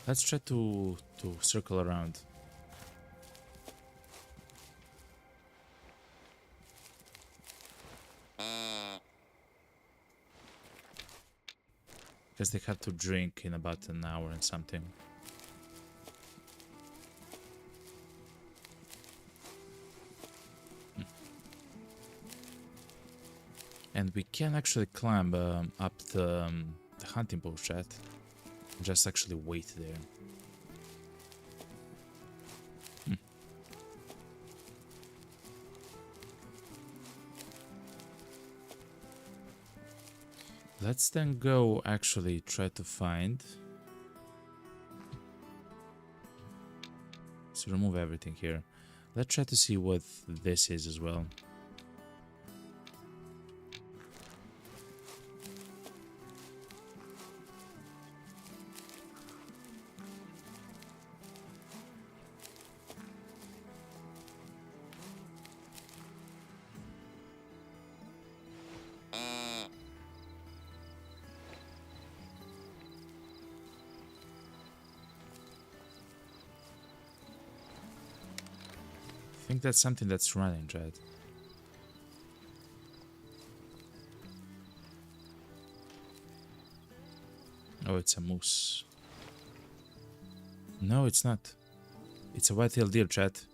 S1: Let's try to circle around. Because they have to drink in about an hour and something. And we can actually climb up the hunting post, chat. Just actually wait there. Let's then go actually try to find. So remove everything here. Let's try to see what this is as well. I think that's something that's running, Jed. Oh, it's a moose. No, it's not. It's a white-tailed deer, chat.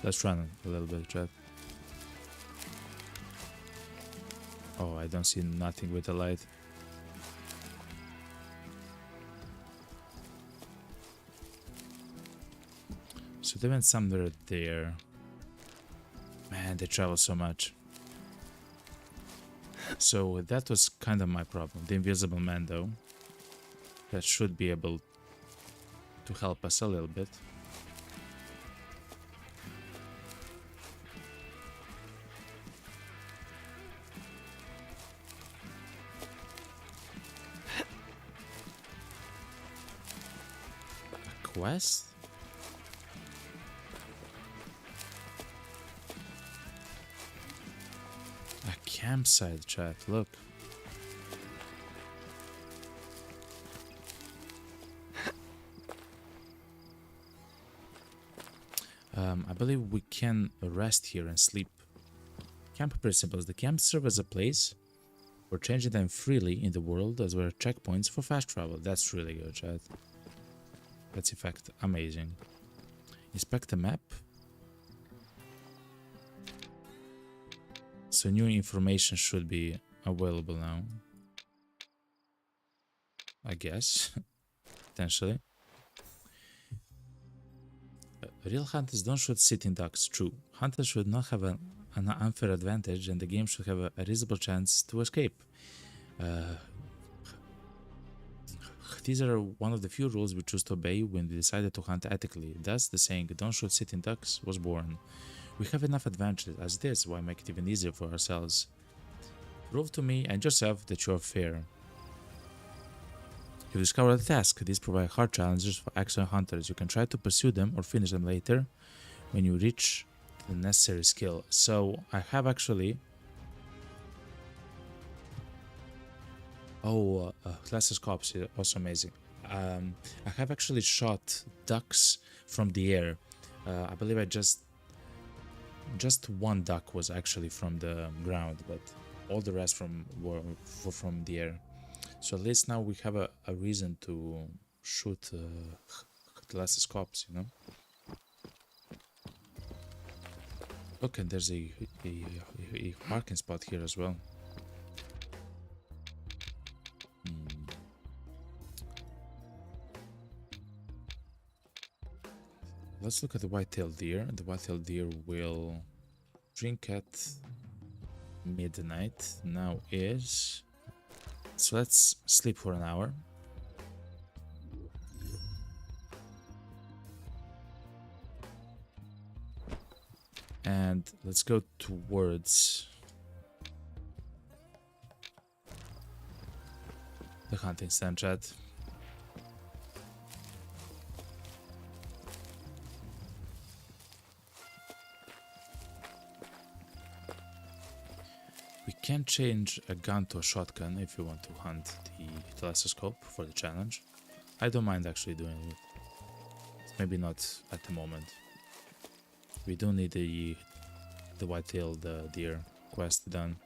S1: Let's run a little bit, chat. Oh, I don't see nothing with the light. So they went somewhere there. Man, they travel so much. So that was kind of my problem. The invisible man, though, that should be able to help us a little bit. A quest? A campsite, chat, look. I believe we can rest here and sleep. Camp principles. The camps serve as a place for changing them freely in the world as well as checkpoints for fast travel. That's really good, chat. That's in fact amazing. Inspect the map. So new information should be available now. I guess. Potentially. Real hunters don't shoot sitting ducks. True. Hunters should not have an unfair advantage and the game should have a reasonable chance to escape. These are one of the few rules we choose to obey when we decided to hunt ethically. Thus, the saying, don't shoot sitting ducks, was born. We have enough advantages as it is, why make it even easier for ourselves? Prove to me and yourself that you are fair. You've discovered a task. These provide hard challenges for excellent hunters. You can try to pursue them or finish them later when you reach the necessary skill. So, I have actually... Oh, Glasses Cops is also amazing. I have actually shot ducks from the air. I believe I just one duck was actually from the ground, but all the rest were from the air. So at least now we have a reason to shoot Glasses Cops, you know. Look, and there's a parking spot here as well. Let's look at the white-tailed deer. The white-tailed deer will drink at midnight. Now is... So let's sleep for an hour. And let's go towards the hunting stand, chat. We can change a gun to a shotgun if you want to hunt the telescope for the challenge. I don't mind actually doing it. Maybe not at the moment. We do need the white-tailed deer quest done.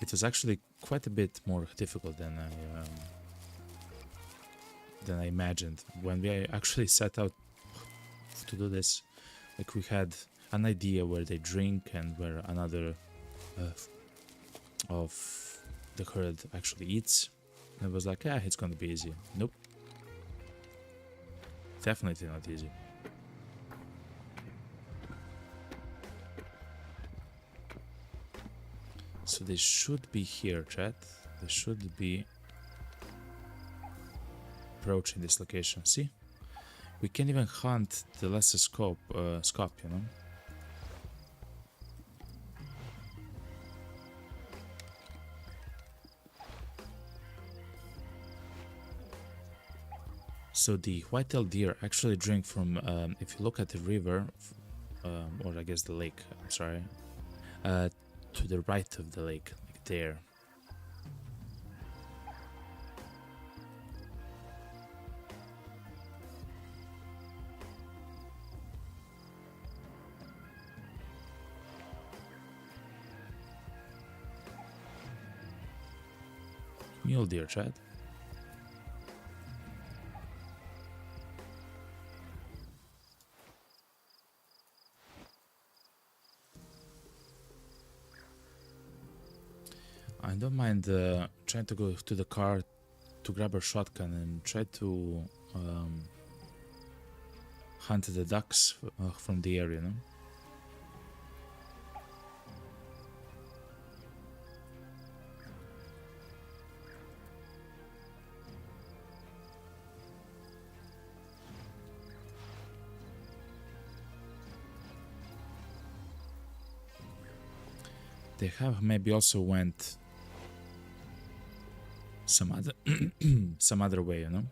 S1: It was actually quite a bit more difficult than I imagined. When we actually set out to do this, like we had an idea where they drink and where another of the herd actually eats. And it was like, yeah, it's gonna be easy. Nope. Definitely not easy. So they should be here, chat. They should be approaching this location. See? We can even hunt the lesser scope, you know? So the white-tailed deer actually drink from, if you look at the river, or I guess the lake, I'm sorry, to the right of the lake, like there. Mule deer, chat. I don't mind trying to go to the car to grab a shotgun and try to hunt the ducks from the area, no? They have maybe also went some other way, you know.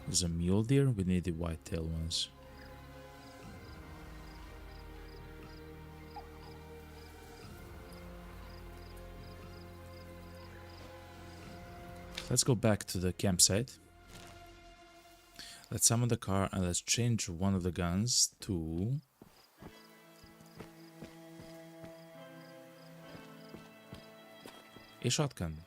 S1: There's a mule deer. We need the white-tailed ones. Let's go back to the campsite. Let's summon the car and let's change one of the guns to a shotgun.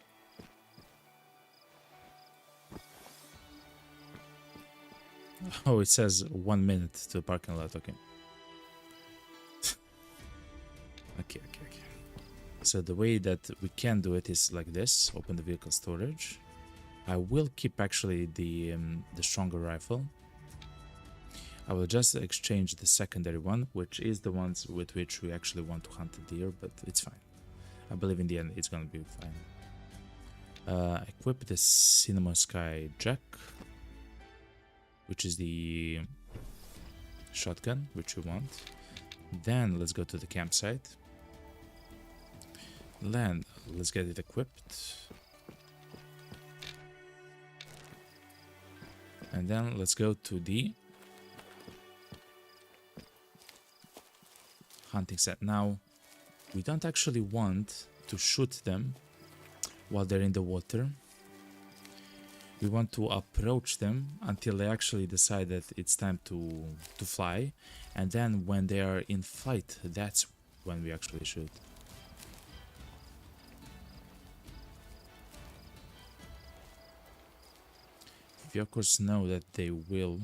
S1: Oh, it says 1 minute to the parking lot. Okay. Okay. So the way that we can do it is like this. Open the vehicle storage. I will keep actually the stronger rifle. I will just exchange the secondary one, which is the ones with which we actually want to hunt the deer, but it's fine. I believe in the end it's gonna be fine. Equip the Cinema Sky Jack, which is the shotgun, which we want. Then let's go to the campsite. Land, let's get it equipped. And then let's go to the hunting set. Now, we don't actually want to shoot them while they're in the water. We want to approach them until they actually decide that it's time to fly. And then when they are in flight, that's when we actually shoot. We of course know that they will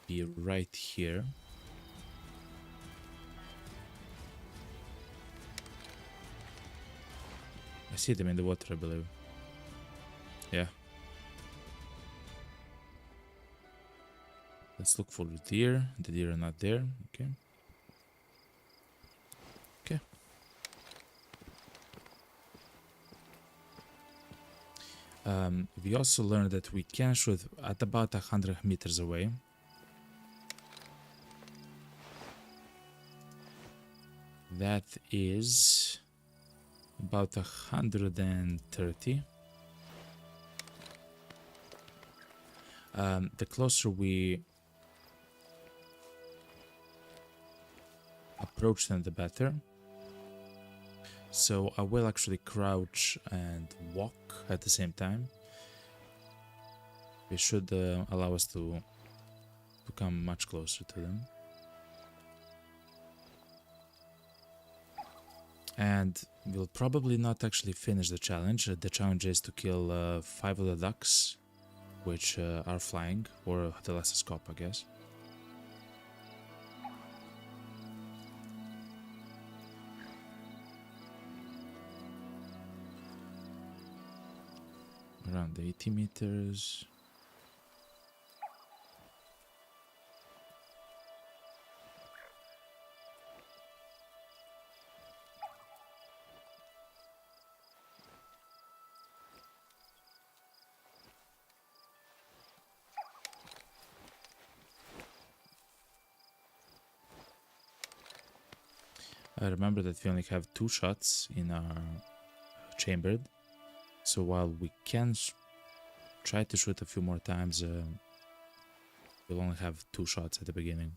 S1: be right here. I see them in the water, I believe. Yeah. Let's look for the deer. The deer are not there. Okay. Okay. We also learned that we can shoot at about 100 meters away. That is about 130. The closer we approach them, the better. So I will actually crouch and walk at the same time. It should allow us to come much closer to them. And we'll probably not actually finish the challenge. The challenge is to kill 5 of the ducks, which are flying, or the lesser scope, I guess. Around 80 meters. I remember that we only have 2 shots in our chambered, so while we can try to shoot a few more times, we'll only have 2 shots at the beginning.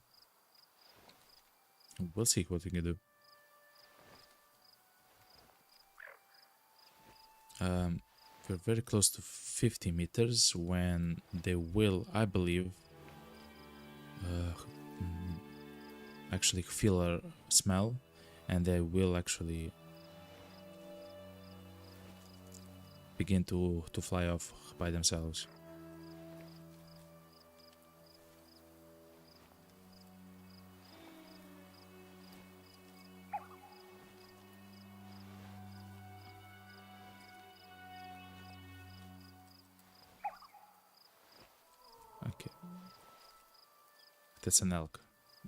S1: We'll see what we can do. We're very close to 50 meters when they will, I believe, actually feel our smell, and they will actually begin to fly off by themselves. Okay. That's an elk.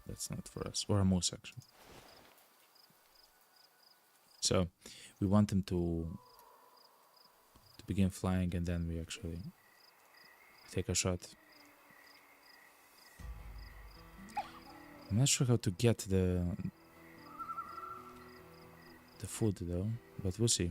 S1: That's not for us. Or a moose, actually. So, we want them to begin flying, and then we actually take a shot. I'm not sure how to get the food though, but we'll see.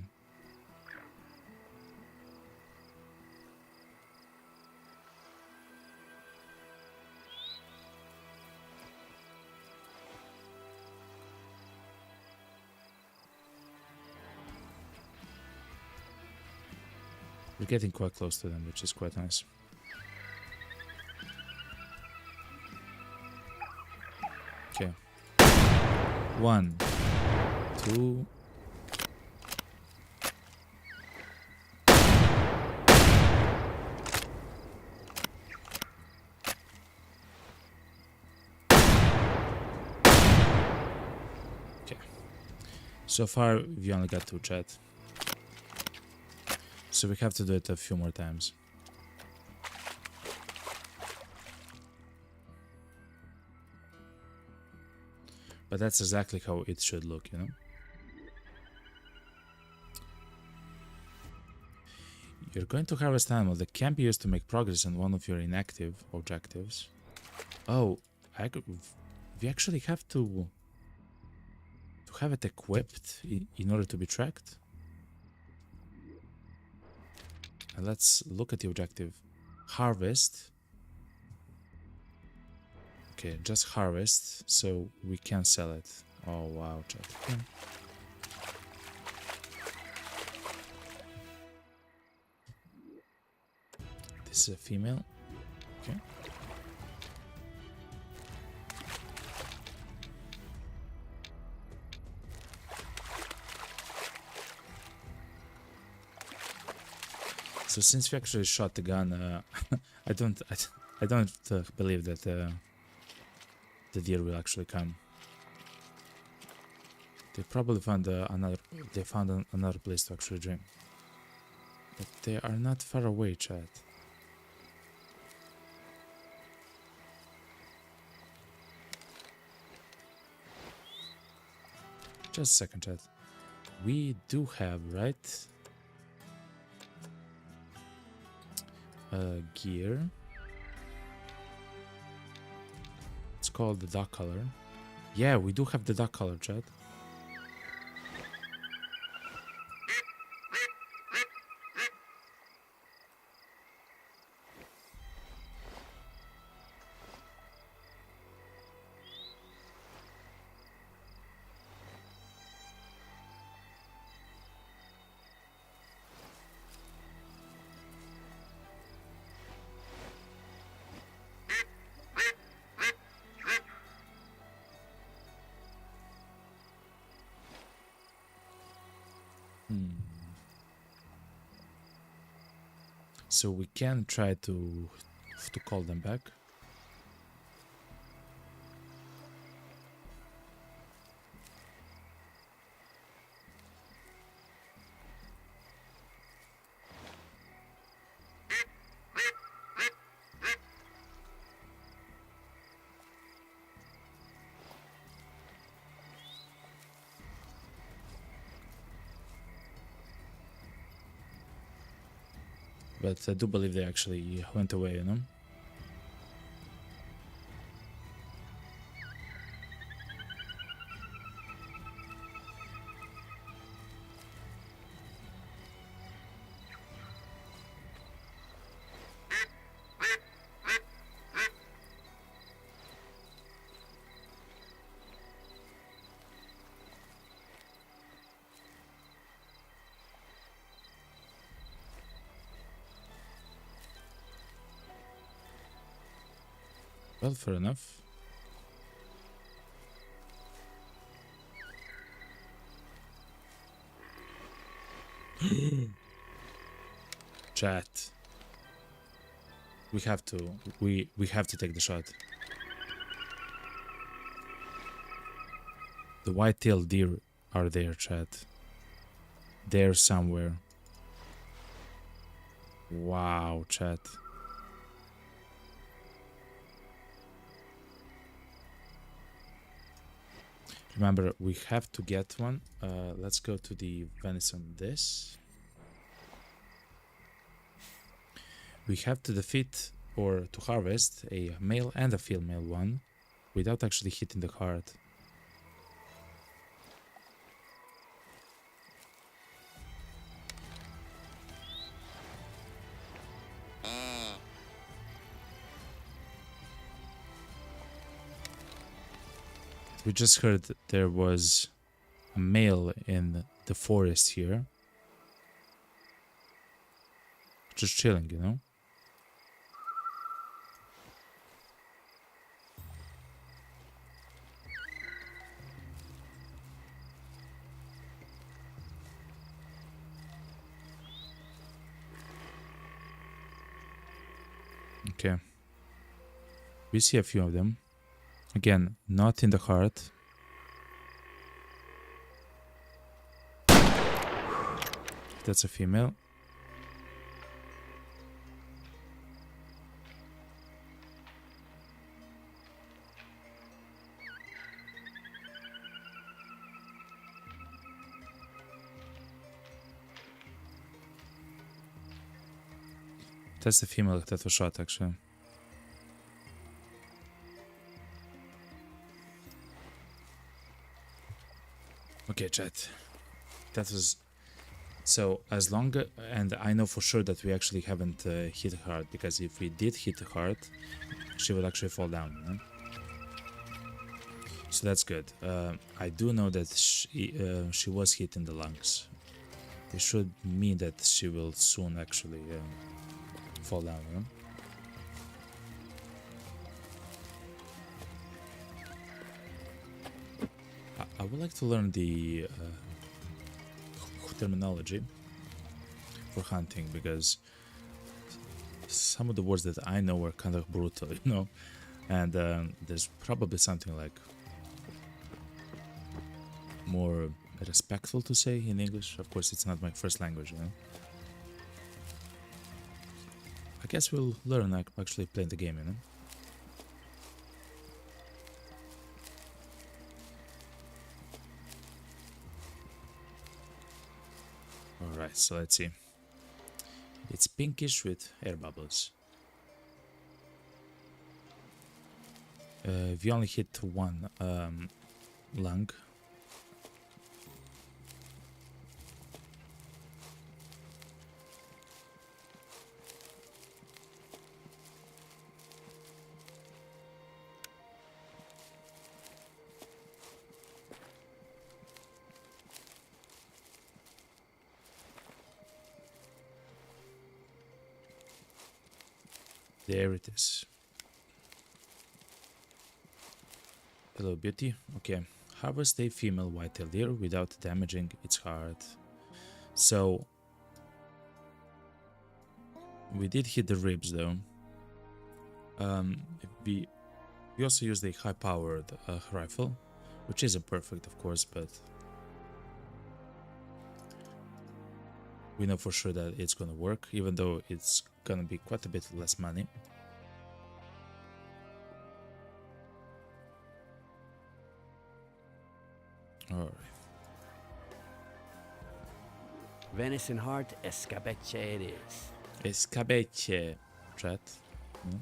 S1: We're getting quite close to them, which is quite nice. Okay. 1, 2. Okay. So far, we only got 2, chat. So we have to do it a few more times. But that's exactly how it should look, you know? You're going to harvest animal that can be used to make progress on one of your inactive objectives. Oh, we actually have to have it equipped in order to be tracked. And let's look at the objective. Harvest. Okay, just harvest, so we can sell it. Oh wow, chat. Okay. This is a female. Okay. So since we actually shot the gun, I don't believe that the deer will actually come. They probably found another place to actually drink. But they are not far away, chat. Just a second, chat. We do have, right? Gear. It's called the duck color. Yeah, we do have the duck color, chat. So we can try to call them back. But I do believe they actually went away, you know? Well, fair enough. Chat. We have to take the shot. The white-tailed deer are there, chat. They're somewhere. Wow, chat. Remember, we have to get one. Let's go to the venison this. We have to defeat or to harvest a male and a female one without actually hitting the heart. We just heard that there was a male in the forest here. just chilling, you know. Okay. We see a few of them. Again, not in the heart. That's a female. That's the female that was shot, actually. Okay, chat. That was... So, as long... And I know for sure that we actually haven't hit her hard, because if we did hit her hard, she would actually fall down, you know? So that's good. I do know that she was hit in the lungs. It should mean that she will soon actually fall down, you know? I would like to learn the terminology for hunting, because some of the words that I know are kind of brutal, you know? And there's probably something like more respectful to say in English. Of course, it's not my first language, you know? I guess we'll learn actually playing the game, you know? Alright, so let's see. It's pinkish with air bubbles. We only hit one lung. There it is. Hello, beauty. Okay. Harvest a female white-tailed deer without damaging its heart. So, we did hit the ribs though. We also used a high-powered rifle, which isn't perfect, of course, but we know for sure that it's gonna work, even though it's gonna be quite a bit less money. Alright.
S2: Venison heart escabeche it is.
S1: Escabeche, chat. Hmm?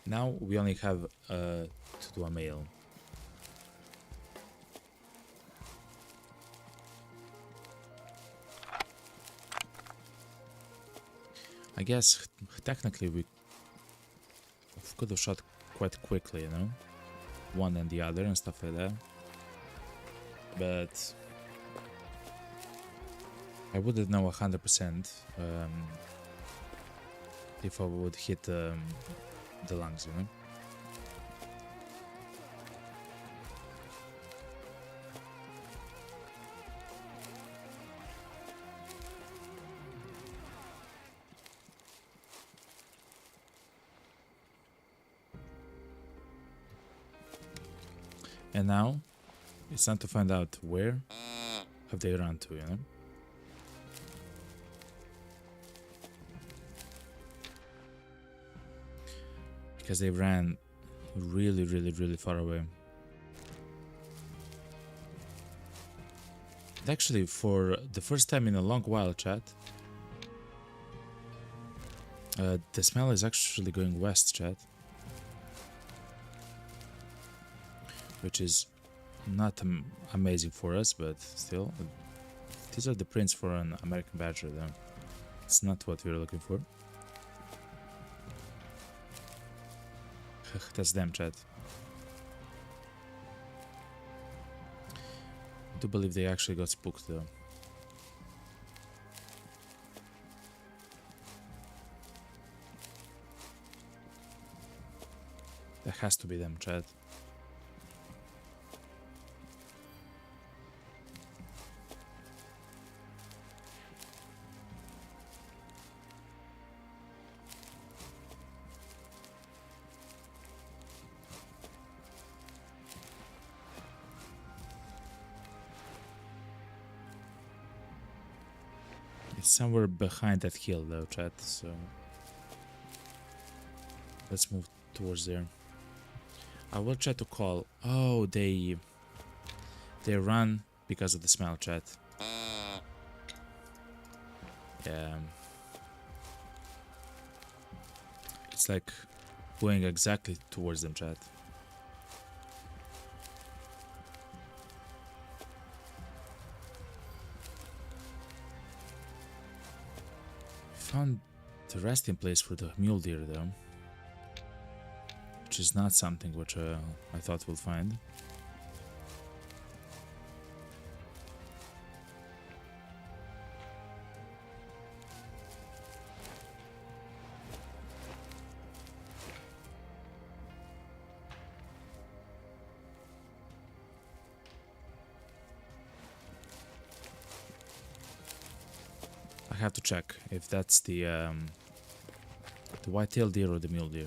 S1: Now we only have to do a male. I guess technically we could have shot quite quickly, you know, one and the other and stuff like that. But I wouldn't know 100% if I would hit the lungs, you know. And now it's time to find out where have they run to, you know. Because they ran really far away. And actually, for the first time in a long while, chat, the smell is actually going west, chat. Which is not amazing for us, but still, these are the prints for an American badger, though. It's not what we're looking for. That's them, chat. I do believe they actually got spooked though. That has to be them, Chad. It's somewhere behind that hill though, Chad, so let's move towards there. I will try to call. Oh, they run because of the smell, Chat. Yeah. It's like going exactly towards them, Chat. Found the resting place for the mule deer though, which is not something which I thought we'll find. I have to check if that's the white-tailed deer or the mule deer.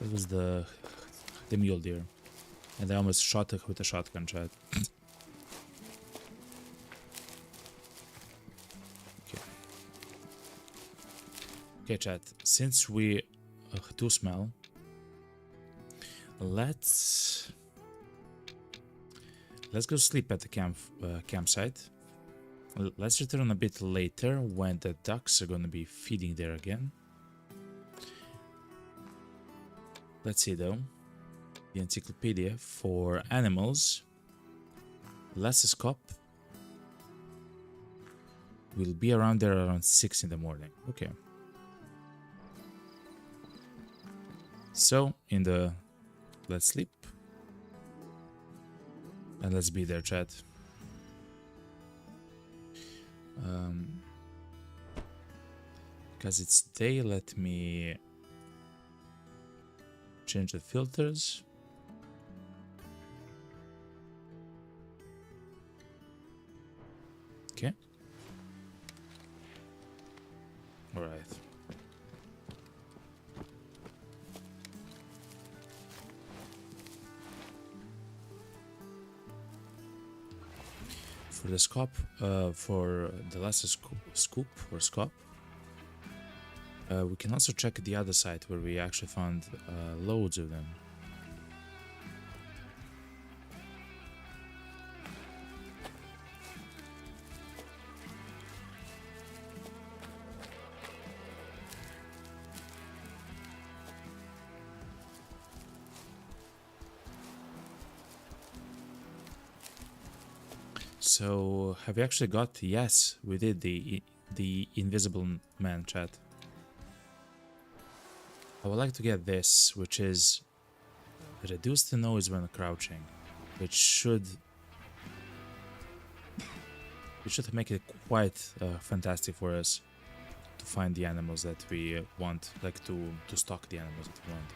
S1: That was the mule deer. And I almost shot it with a shotgun, Chat. Okay. Okay, Chat. Since we do smell, let's go sleep at the campsite. Let's return a bit later when the ducks are gonna be feeding there again. Let's see though. The encyclopedia for animals. Lassescop will be around there around 6 in the morning. Okay. So let's sleep. And let's be there, Chat. Because it's day, let me change the filters. Okay. All right. For the scope, for the last scoop or scope, we can also check the other side where we actually found loads of them. So, have you actually got? Yes, we did the invisible man, Chat. I would like to get this, which is reduce the noise when crouching, which should make it quite fantastic for us to find the animals that we want, like to stalk the animals that we want.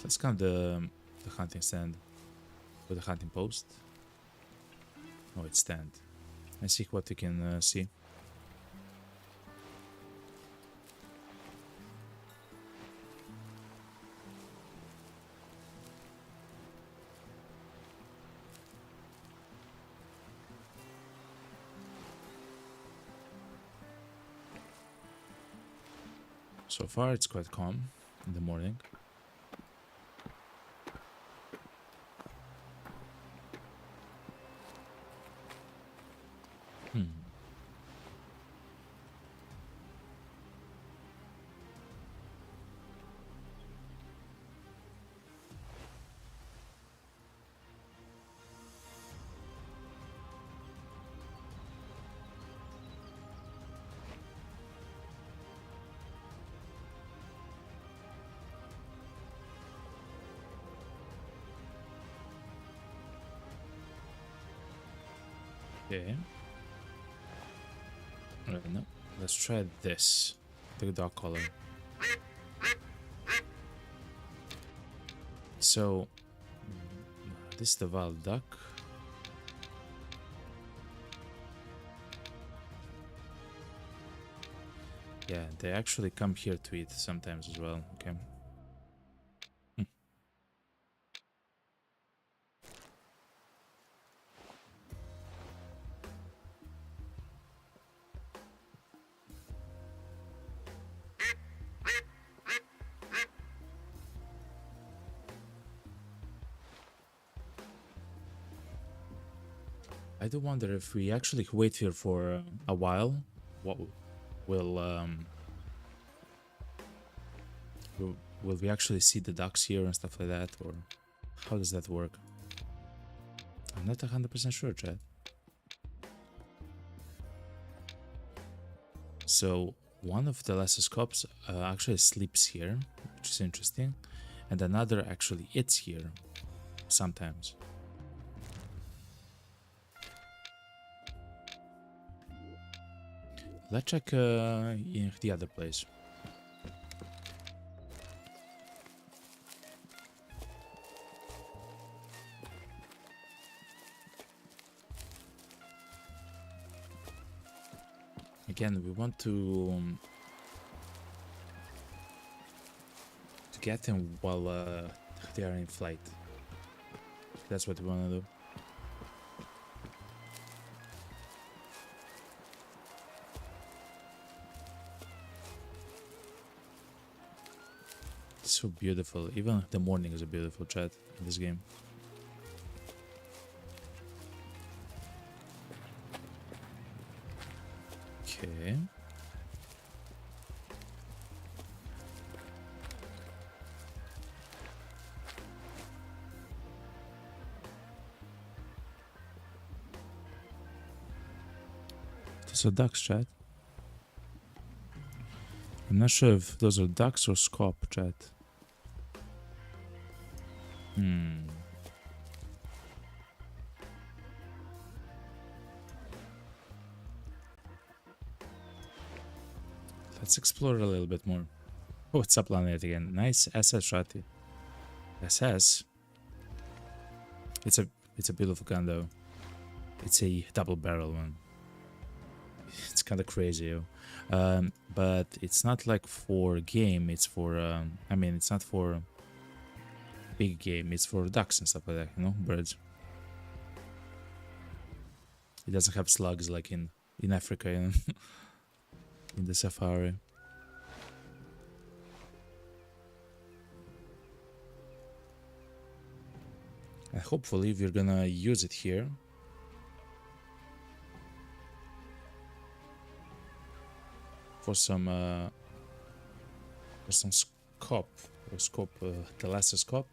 S1: Let's count the hunting stand with the hunting post. Oh, it's stand. And see what we can see. So far, it's quite calm. in the morning. Okay. Alright, no. Let's try this. The dog collar. So, this is the wild duck. Yeah, they actually come here to eat sometimes as well. Okay. I do wonder if we actually wait here for a while, what will will we actually see the ducks here and stuff like that, or how does that work? I'm not 100% sure, Chad. So one of the Lassoscopes actually sleeps here, which is interesting, and another actually eats here sometimes. Let's check in the other place. Again, we want to get them while they are in flight. That's what we want to do. It's so beautiful. Even the morning is a beautiful chat in this game. Okay. Those are ducks, chat. I'm not sure if those are ducks or scop, chat. Let's explore a little bit more. What's up, planet again? Nice SS, Shati. SS. It's a beautiful gun though. It's a double barrel one. It's kind of crazy, yo. But it's not like for game. It's for I mean, it's not for big game. It's for ducks and stuff like that. You know, birds. It doesn't have slugs like in Africa, you know? In the safari. And hopefully we're gonna use it here. For some scope, the laser scope.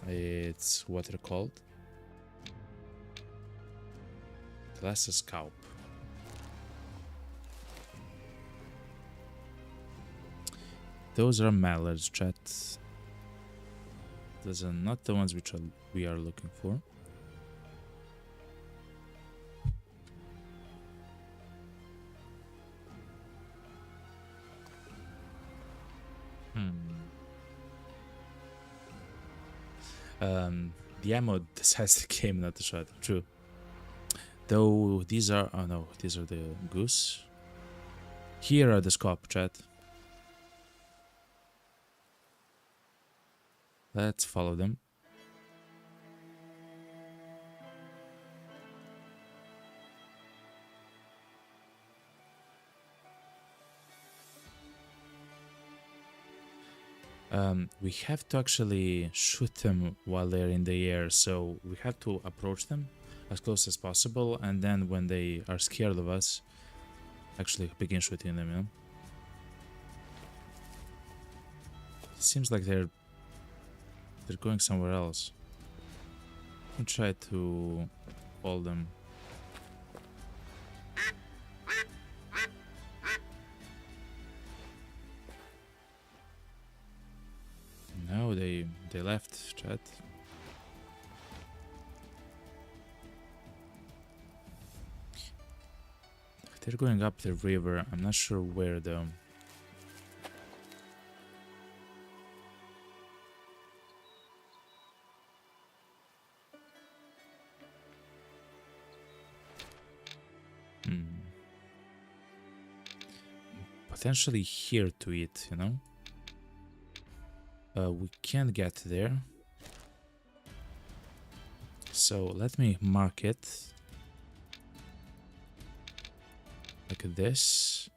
S1: It's what they're called. The laser scope. Those are mallards, chat. Those are not the ones which we are looking for. The ammo decides the game, not the shot. True. Though these are, oh no, these are the goose. Here are the scope, chat. Let's follow them. We have to actually shoot them while they're in the air, so we have to approach them as close as possible, and then when they are scared of us, actually begin shooting them, you know? It seems like they're going somewhere else. I'll try to hold them. No, they left, chat. They're going up the river. I'm not sure where though. Potentially here to eat, you know? We can't get there. So let me mark it. Like this.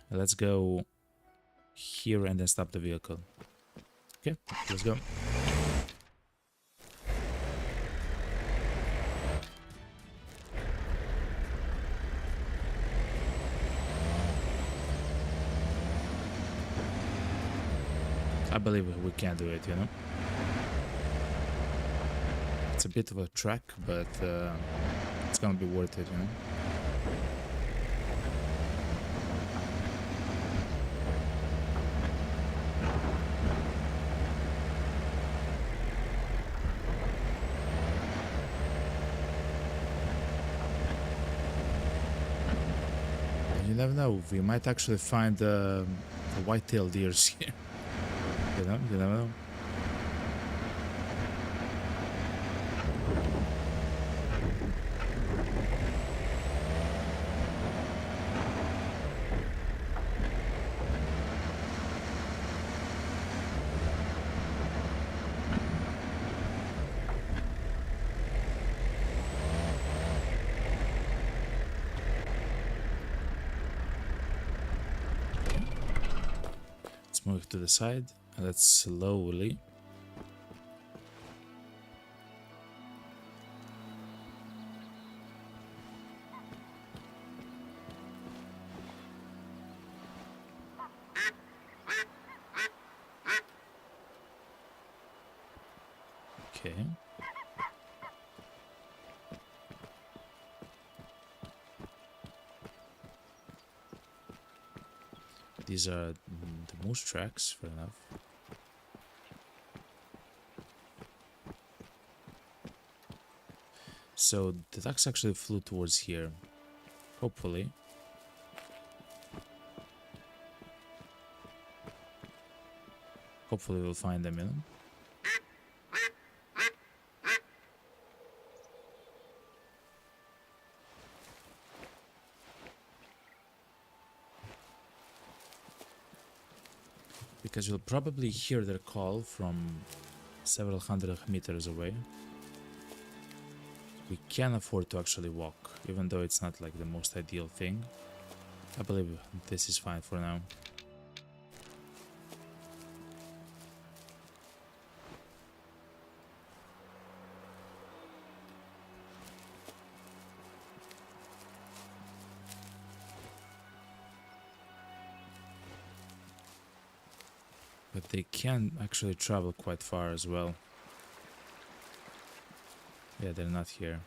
S1: Let's go here and then stop the vehicle. Okay, let's go. I believe we can do it, you know? It's a bit of a trek, but it's gonna be worth it, you know? You never know, we might actually find a white-tailed deers here. You never know. Let's move to the side. Let's slowly. Okay. These are the moose tracks, fair enough. So the ducks actually flew towards here. Hopefully. Hopefully we'll find them, you know? Because you'll probably hear their call from several hundred meters away. We can afford to actually walk, even though it's not like the most ideal thing. I believe this is fine for now. But they can actually travel quite far as well. Yeah, they're not here.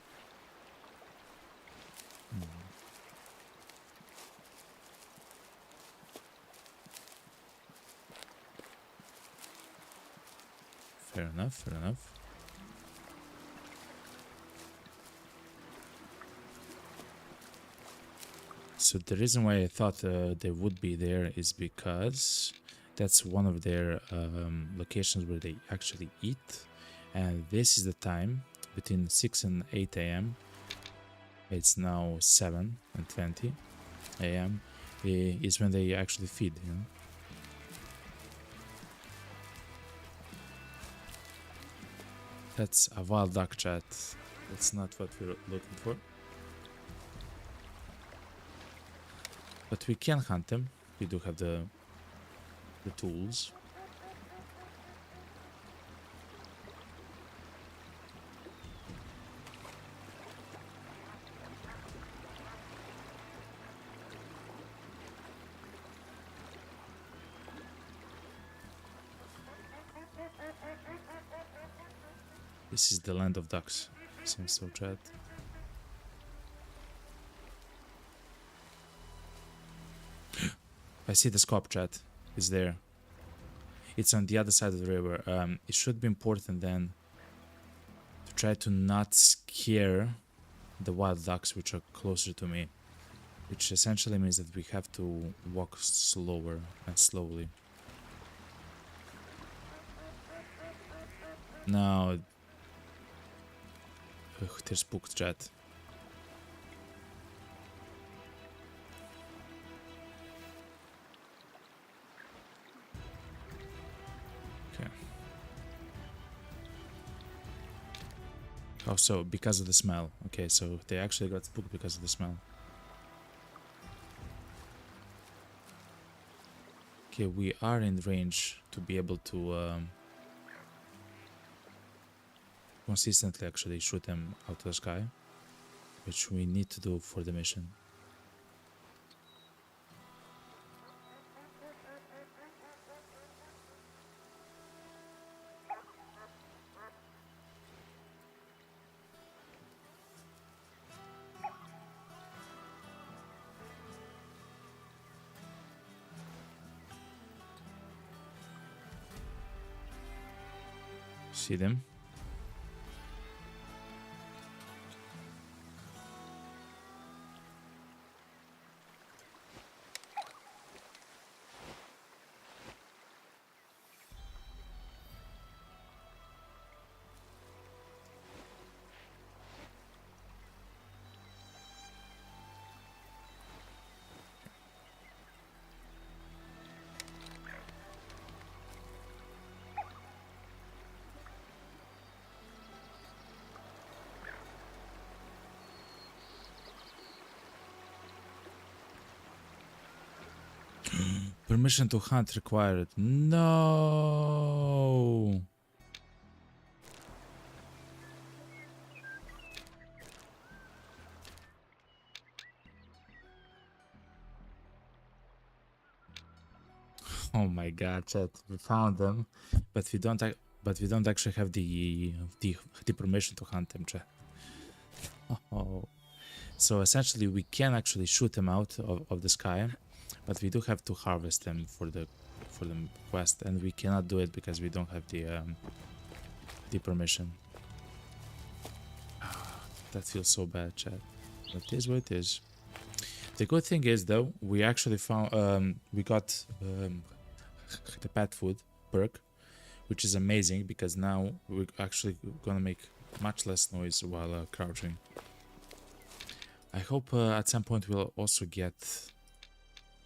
S1: Fair enough, fair enough. So the reason why I thought they would be there is because that's one of their locations where they actually eat. And this is the time between 6 and 8 a.m. It's now 7 and 20 a.m. is when they actually feed, you know. That's a wild duck, chat. That's not what we're looking for. But we can hunt them. We do have the tools. This is the land of ducks. Seems so, chat. I see the scope, chat. It's there. It's on the other side of the river. It should be important then to try to not scare the wild ducks which are closer to me. Which essentially means that we have to walk slower and slowly. Now... Ugh, they're spooked, chat. Okay. Oh, so because of the smell. Okay, so they actually got spooked because of the smell. Okay, we are in range to be able to consistently actually shoot them out of the sky, which we need to do for the mission. See them? Permission to hunt required. No. Oh my god, chat. We found them, but we don't actually have the permission to hunt them, chat. Oh. So essentially we can actually shoot them out of the sky, but we do have to harvest them for the quest, and we cannot do it because we don't have the permission. That feels so bad, chat. But it is what it is. The good thing is though, we actually found we got the pet food perk, which is amazing because now we're actually gonna make much less noise while crouching. I hope at some point we'll also get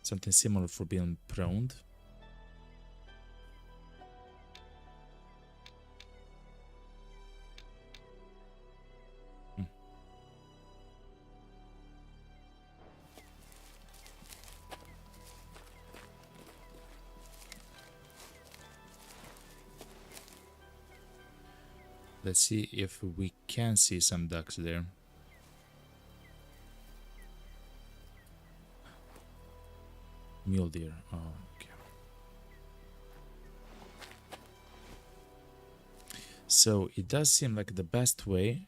S1: something similar for being prone. Let's see if we can see some ducks there. Mule deer. Oh, okay. So it does seem like the best way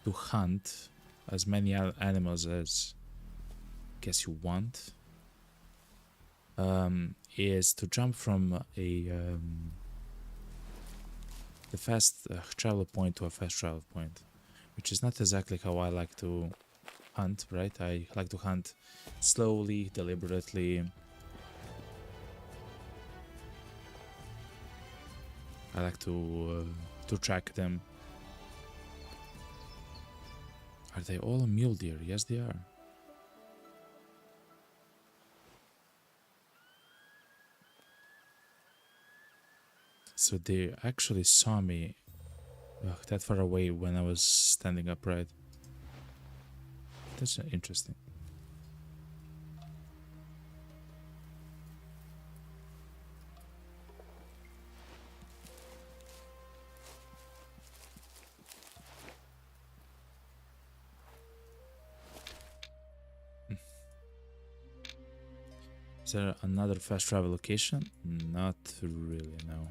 S1: to hunt as many animals as I guess you want is to jump from a fast travel point to a fast travel point, which is not exactly how I like to hunt, right? I like to hunt slowly, deliberately. I like to track them. Are they all mule deer? Yes, they are. So they actually saw me that far away when I was standing upright. That's interesting. Is there another fast travel location? Not really, no.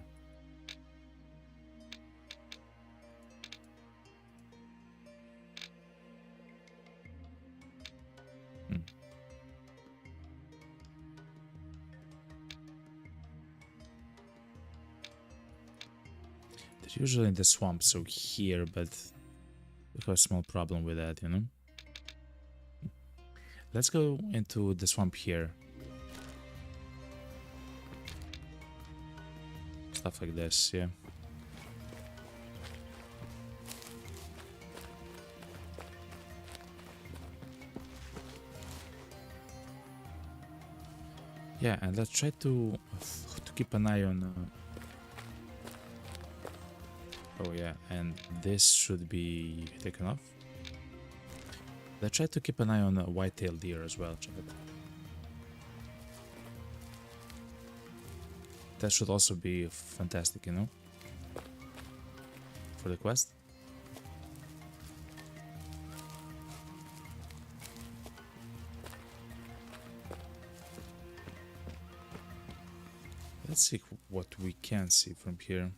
S1: It's usually in the swamp, so here, but we have a small problem with that, you know? Let's go into the swamp here. Stuff like this, yeah. Yeah, and let's try to keep an eye on... Oh yeah, and this should be taken off. Let's try to keep an eye on a white-tailed deer as well. That should also be fantastic, you know, for the quest. Let's see what we can see from here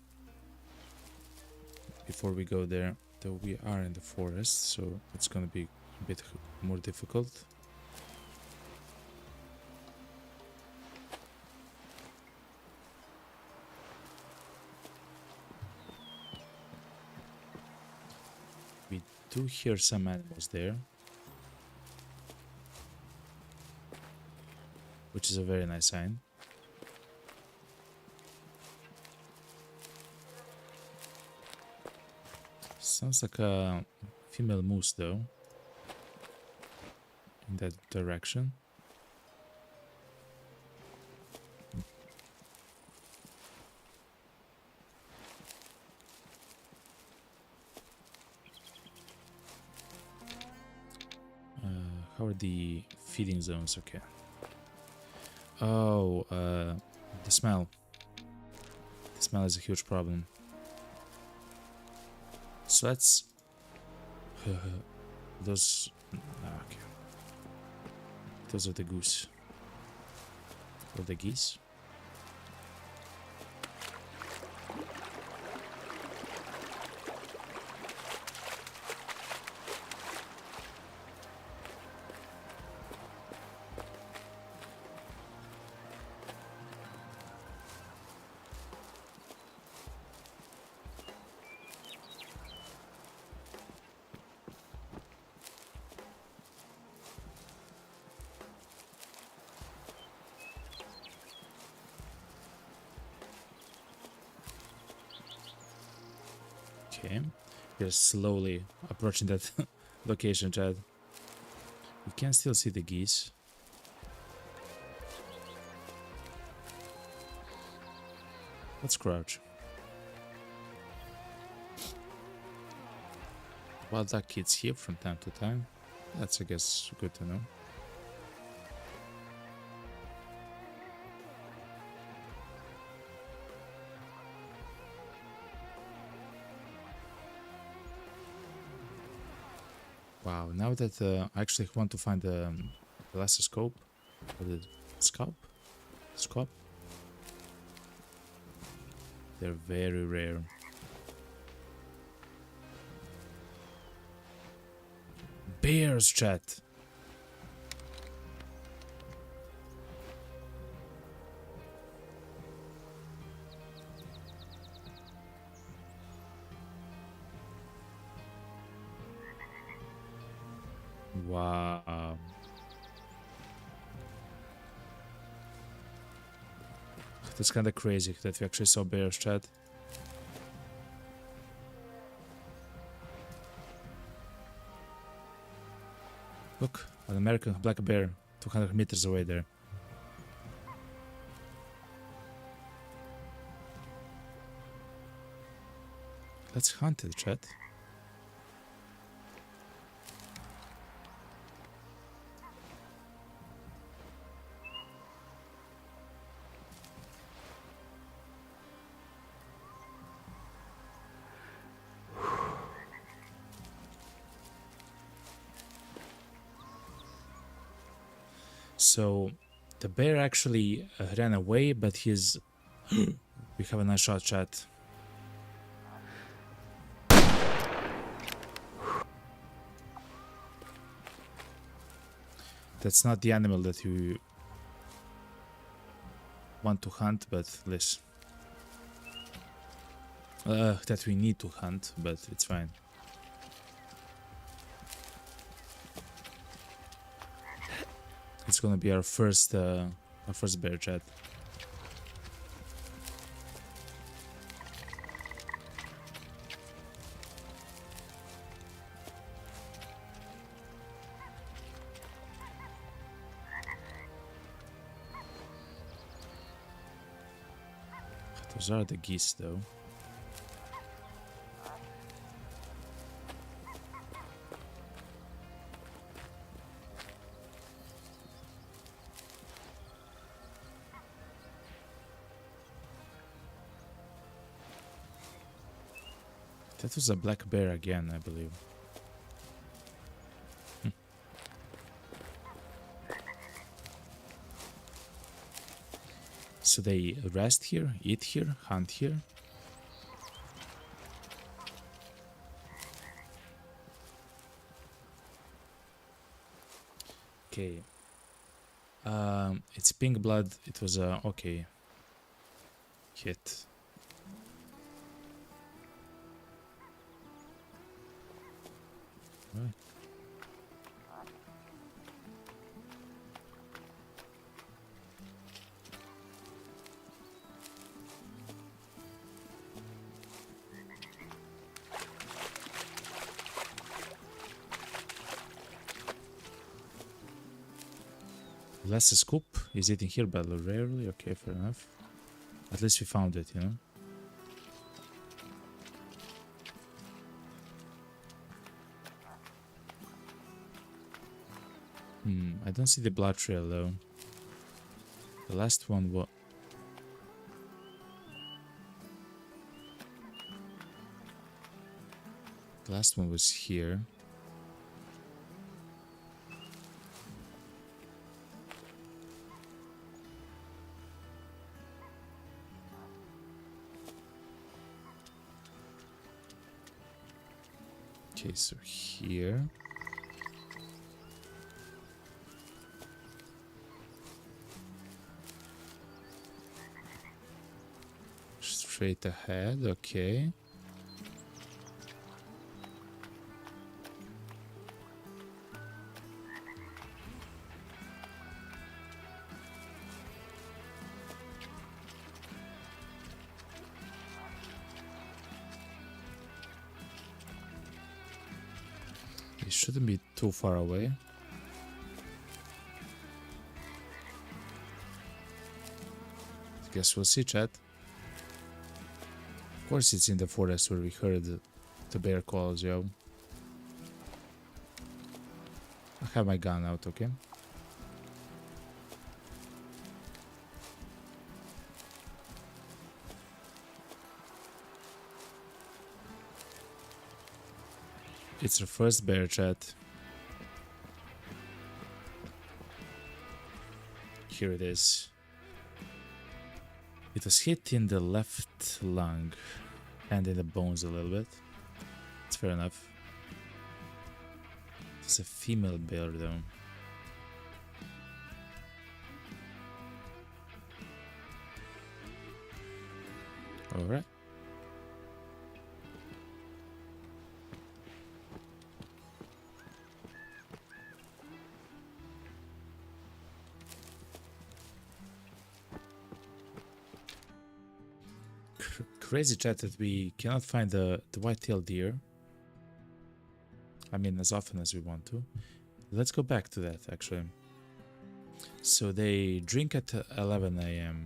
S1: before we go there. Though we are in the forest, so it's gonna be a bit more difficult. We do hear some animals there, which is a very nice sign. Sounds like a female moose though, in that direction. How are the feeding zones? Okay. Oh, the smell. The smell is a huge problem. So let's... those... okay. Those are the goose. Or the geese. Okay, we're slowly approaching that location, Chad. You can still see the geese. Let's crouch. Wild duck kids here from time to time. That's, I guess, good to know. Wow, now that I actually want to find the laser scope, or the scope, they're very rare. Bears, chat. Wow. That's kind of crazy that we actually saw bears, chat. Look, an American black bear 200 meters away there. Let's hunt it, chat. So the bear actually ran away, but he's... We have a nice shot, chat. That's not the animal that you want to hunt, but listen. that we need to hunt, but it's fine. It's gonna be our first bear chat. Those are the geese, though. That was a black bear again, I believe. So they rest here, eat here, hunt here. Okay. It's pink blood. It was a okay hit. Right. Less scoop is eating here, but rarely. Okay, fair enough. At least we found it, you know. I don't see the blood trail though. The last one was. The last one was here. Okay, so here. Straight ahead, okay. It shouldn't be too far away. Guess we'll see, chat. Of course it's in the forest where we heard the bear calls, yo. I have my gun out, okay? It's our first bear, chat. Here it is. It was hit in the left lung and in the bones a little bit. It's fair enough. It's a female bear though. Alright. Crazy chat that we cannot find the white-tailed deer. I mean, as often as we want to. Let's go back to that, actually. So they drink at 11 a.m.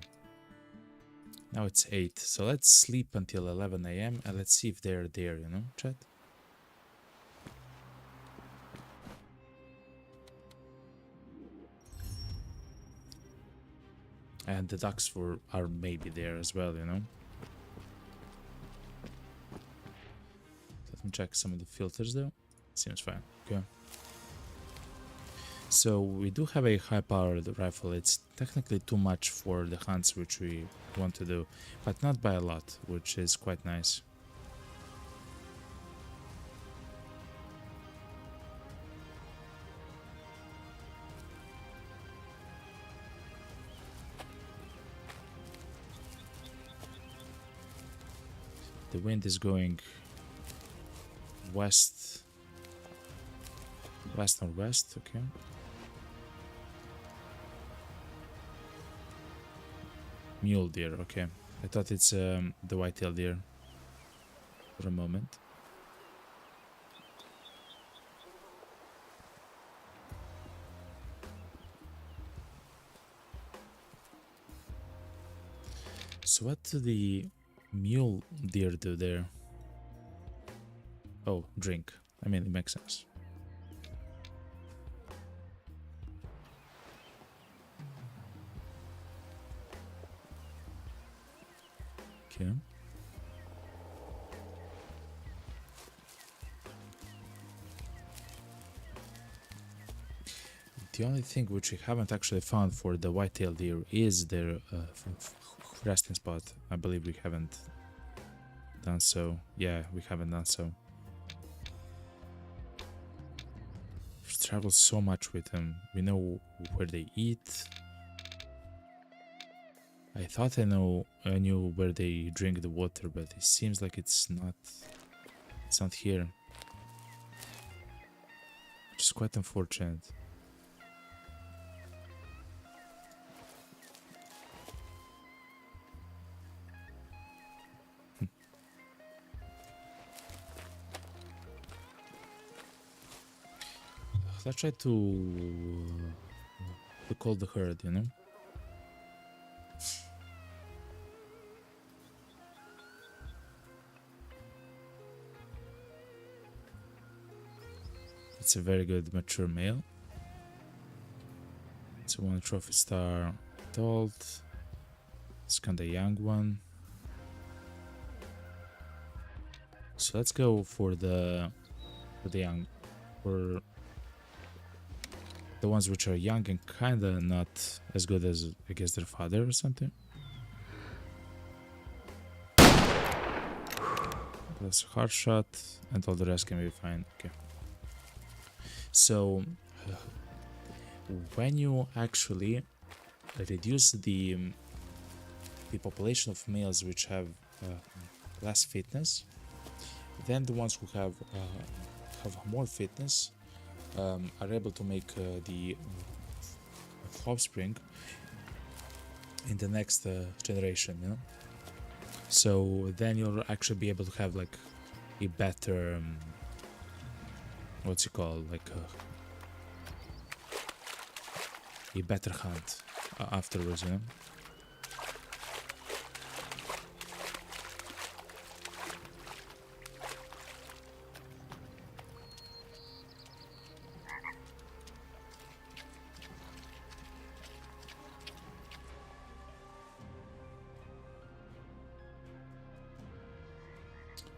S1: Now it's 8. So let's sleep until 11 a.m. and let's see if they're there, you know, chat? And the ducks are maybe there as well, you know? Let me check some of the filters though. Seems fine. Okay. So we do have a high-powered rifle. It's technically too much for the hunts which we want to do, but not by a lot, which is quite nice. The wind is going west, west-northwest, okay. Mule deer, okay. I thought it's the white-tailed deer for a moment. So what do the mule deer do there? Oh, drink. I mean, it makes sense. Okay. The only thing which we haven't actually found for the white-tailed deer is their resting spot. I believe we haven't done so. Yeah, we haven't done so. We've traveled so much with them. We know where they eat. I thought I knew where they drink the water, but it seems like it's not here. Which is quite unfortunate. Let's try to call the herd, you know? It's a very good mature male. It's a 1 trophy star adult. It's kinda young one. So let's go for the young, for the ones which are young and kinda not as good as, I guess, their father or something. That's a hard shot, and all the rest can be fine. Okay. So when you actually reduce the population of males which have less fitness, then the ones who have more fitness are able to make the offspring in the next generation, you know. So then you'll actually be able to have like a better what's it called, like a better hunt afterwards, you know.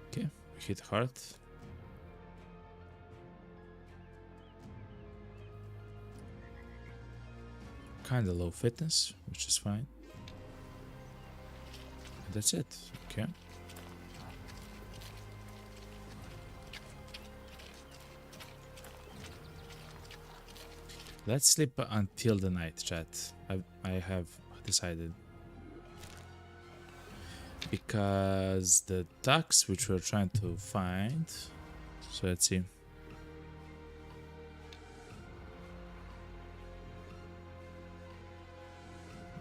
S1: Okay, we hit hard. Kinda low fitness, which is fine. And that's it. Okay. Let's sleep until the night, chat. I have decided. Because the ducks which we're trying to find, so let's see.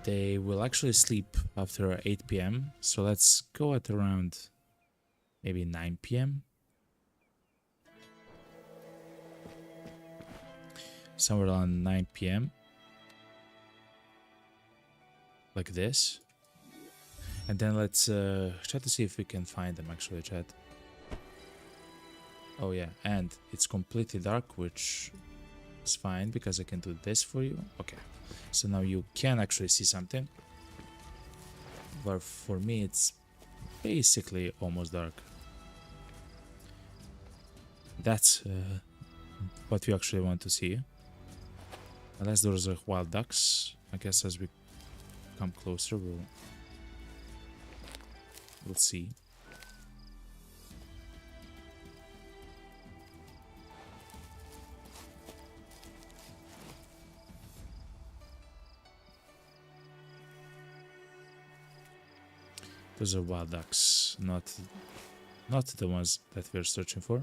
S1: They will actually sleep after 8 p.m. So let's go at around maybe 9 p.m. Somewhere around 9 p.m. Like this. And then let's try to see if we can find them actually, chat. Oh yeah, and it's completely dark, which is fine because I can do this for you. Okay, so now you can actually see something. But for me, it's basically almost dark. That's what we actually want to see. Unless those are wild ducks. I guess as we come closer, we'll see. Those are wild ducks, not Not the ones that we're searching for.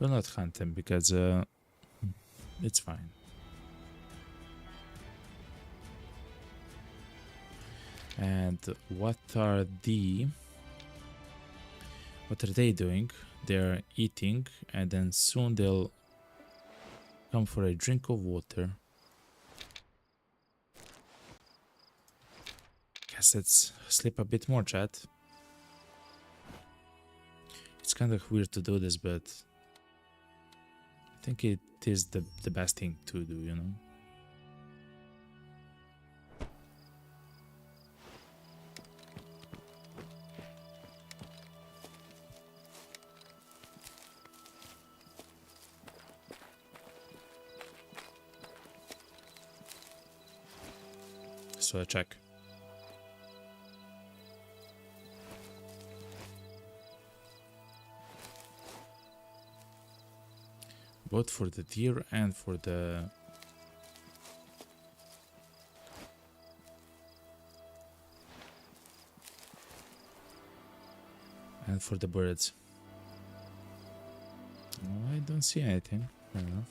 S1: We'll not hunt them because it's fine. And what are they doing? They're eating, and then soon they'll come for a drink of water. Guess let's sleep a bit more, chat. It's kind of weird to do this, but I think it is the best thing to do, you know? So I check. Both for the deer and for the birds. Oh, I don't see anything. Fair enough.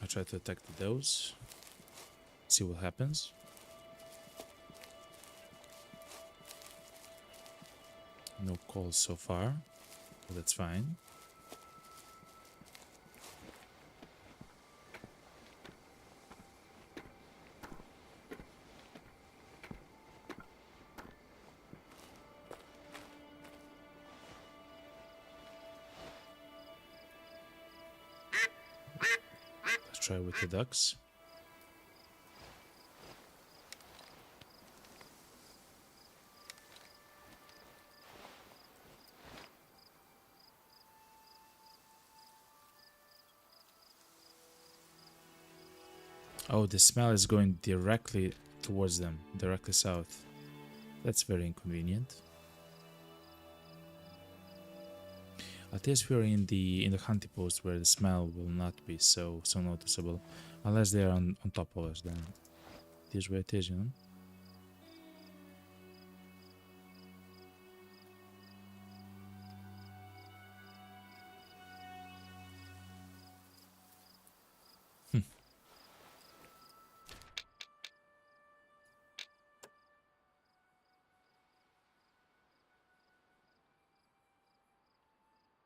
S1: I'll try to attack the does. See what happens. No calls so far, but that's fine. Let's try with the ducks. Oh, the smell is going directly towards them, directly south. That's very inconvenient. At least we're in the hunting post where the smell will not be so noticeable, unless they're on top of us. Then it is where it is, you know.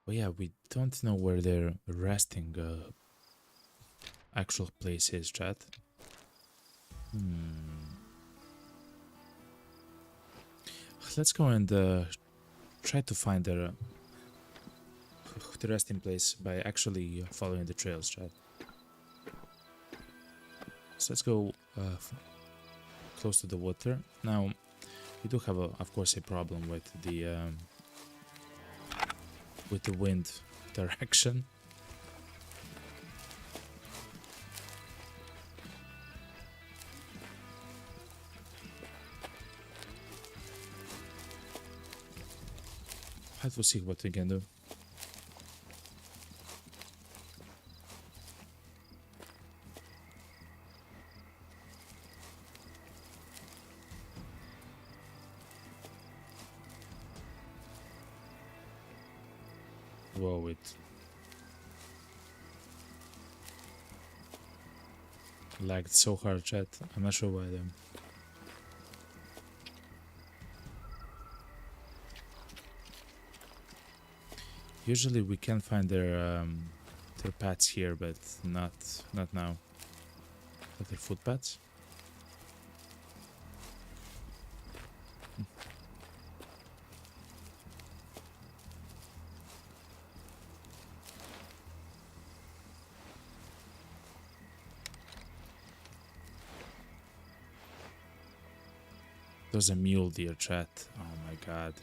S1: But yeah, we don't know where their resting actual place is, chat. Let's go and try to find the resting place by actually following the trails, chat. So let's go close to the water. Now, we do have, of course, a problem with the wind direction. Let's see what we can do. Whoa, it lagged so hard, chat. I'm not sure why though. Usually we can find their paths here, but not now. But their footpaths. There's a mule deer, chat. Oh my god.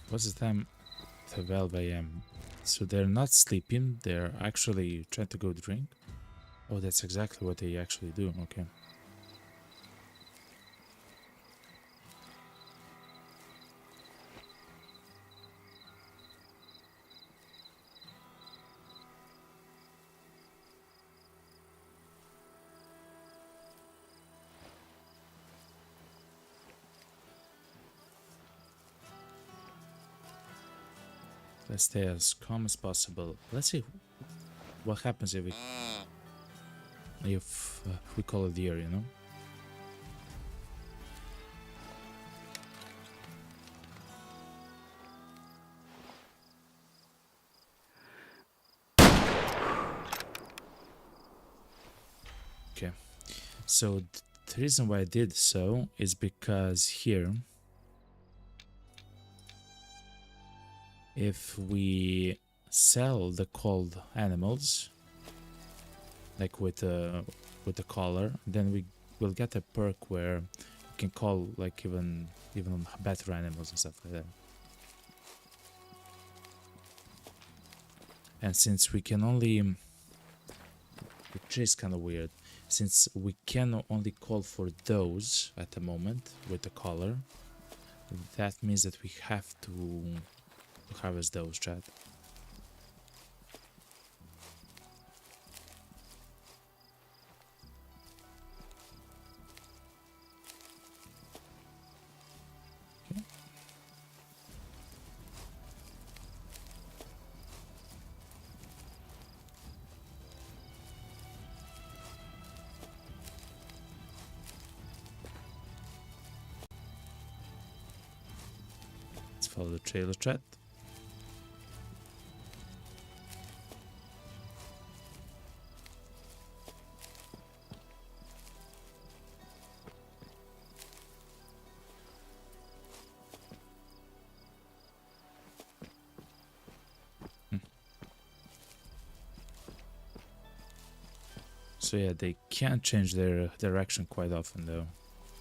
S1: What's the time? 12 a.m. So they're not sleeping, they're actually trying to go drink. Oh, that's exactly what they actually do. Okay. Let's stay as calm as possible. Let's see what happens if we call it deer, you know? Okay. So the reason why I did so is because here, if we sell the called animals, like with the collar, then we will get a perk where we can call like even better animals and stuff like that. And since we can only, which is kind of weird, since we can only call for those at the moment with the collar, that means that we have to harvest those, chat. Okay. Let's follow the trailer, chat. So yeah, they can't change their direction quite often though,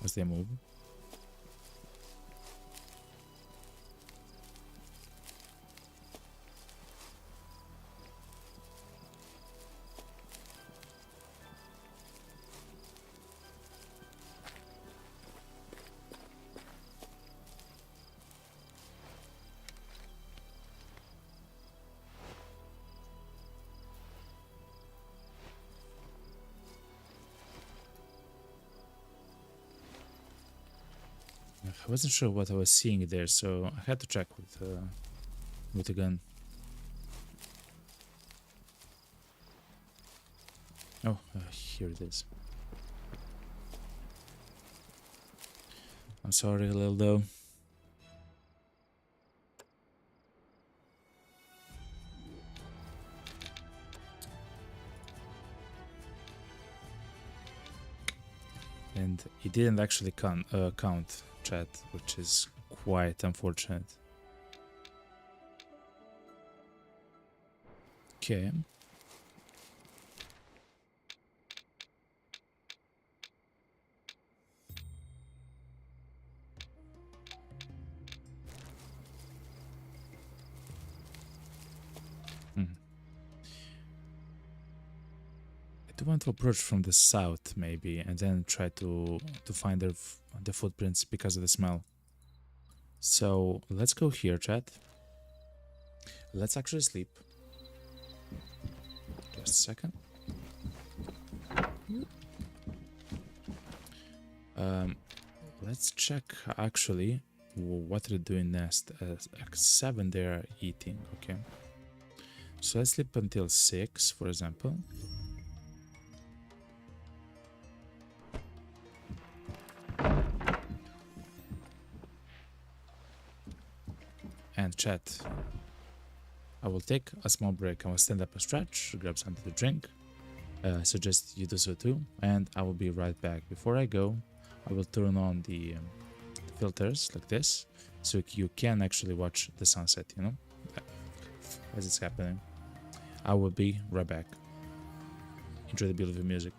S1: as they move. I wasn't sure what I was seeing there, so I had to check with the gun. Oh, here it is. I'm sorry, Lildo. And it didn't actually count, chat, which is quite unfortunate. Okay. I do want to approach from the south, maybe, and then try to find the footprints because of the smell. So let's go here, chat. Let's actually sleep. Just a second. Let's check actually what they're doing next. At 7 they're eating, okay. So let's sleep until 6, for example. And chat, I will take a small break. I will stand up and stretch, grab something to drink. I suggest you do so too, and I will be right back. Before I go, I will turn on the filters like this, so you can actually watch the sunset, you know, as it's happening. I will be right back. Enjoy the beautiful music.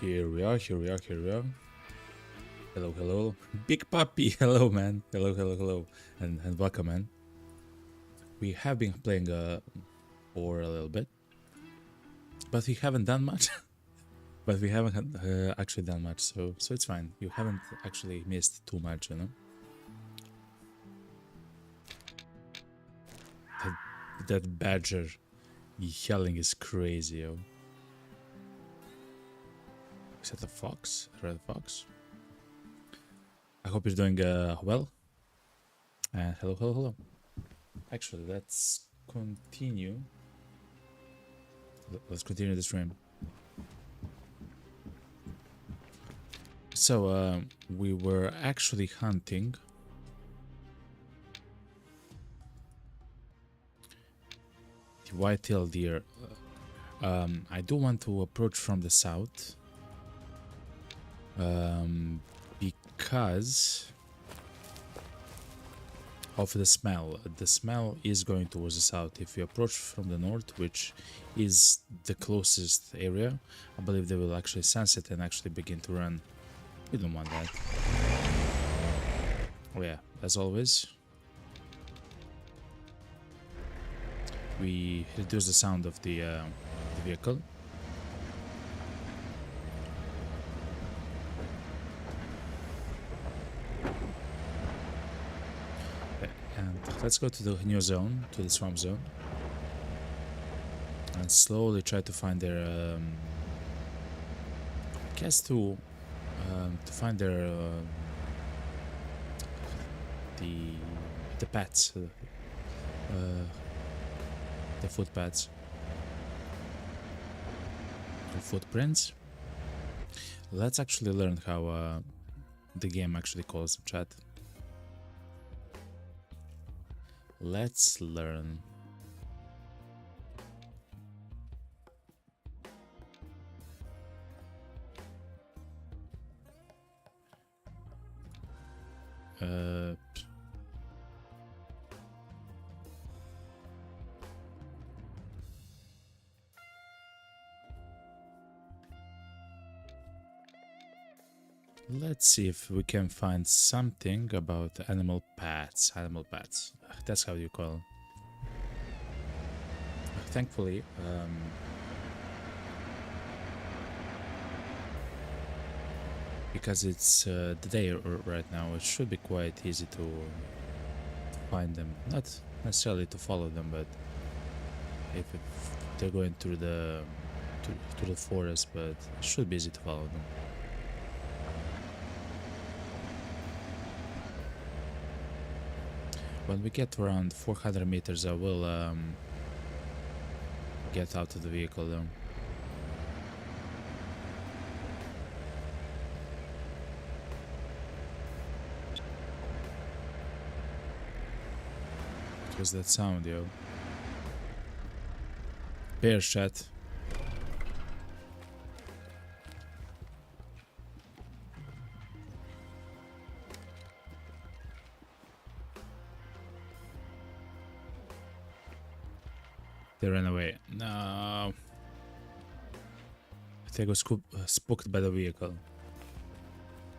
S1: Here we are, here we are, here we are. Hello, hello. Big puppy, hello man. Hello, hello, hello. And welcome, man. We have been playing for a little bit. But we haven't done much. But we haven't actually done much, so it's fine. You haven't actually missed too much, you know? That badger yelling is crazy, yo. Is that a fox? A red fox? I hope you're doing well. Hello, hello, hello. Actually, let's continue. Let's continue the stream. So, we were actually hunting the white-tailed deer. I do want to approach from the south. Because of the smell. The smell is going towards the south. If you approach from the north, which is the closest area, I believe they will actually sense it and actually begin to run. We don't want that. Oh yeah, as always, we reduce the sound of the vehicle. And let's go to the new zone, to the swamp zone, and slowly try to find their I guess to find their the pads, the footpads, the footprints. Let's actually learn how the game actually calls them, chat. Let's learn. Let's see if we can find something about animal pets. Animal pets. That's how you call them. Thankfully, because it's the day right now, it should be quite easy to find them. Not necessarily to follow them, but if they're going through the forest, but it should be easy to follow them. When we get around 400 meters, I will get out of the vehicle though. What was that sound, yo? Bear chat. They ran away. No. I think I was spooked by the vehicle.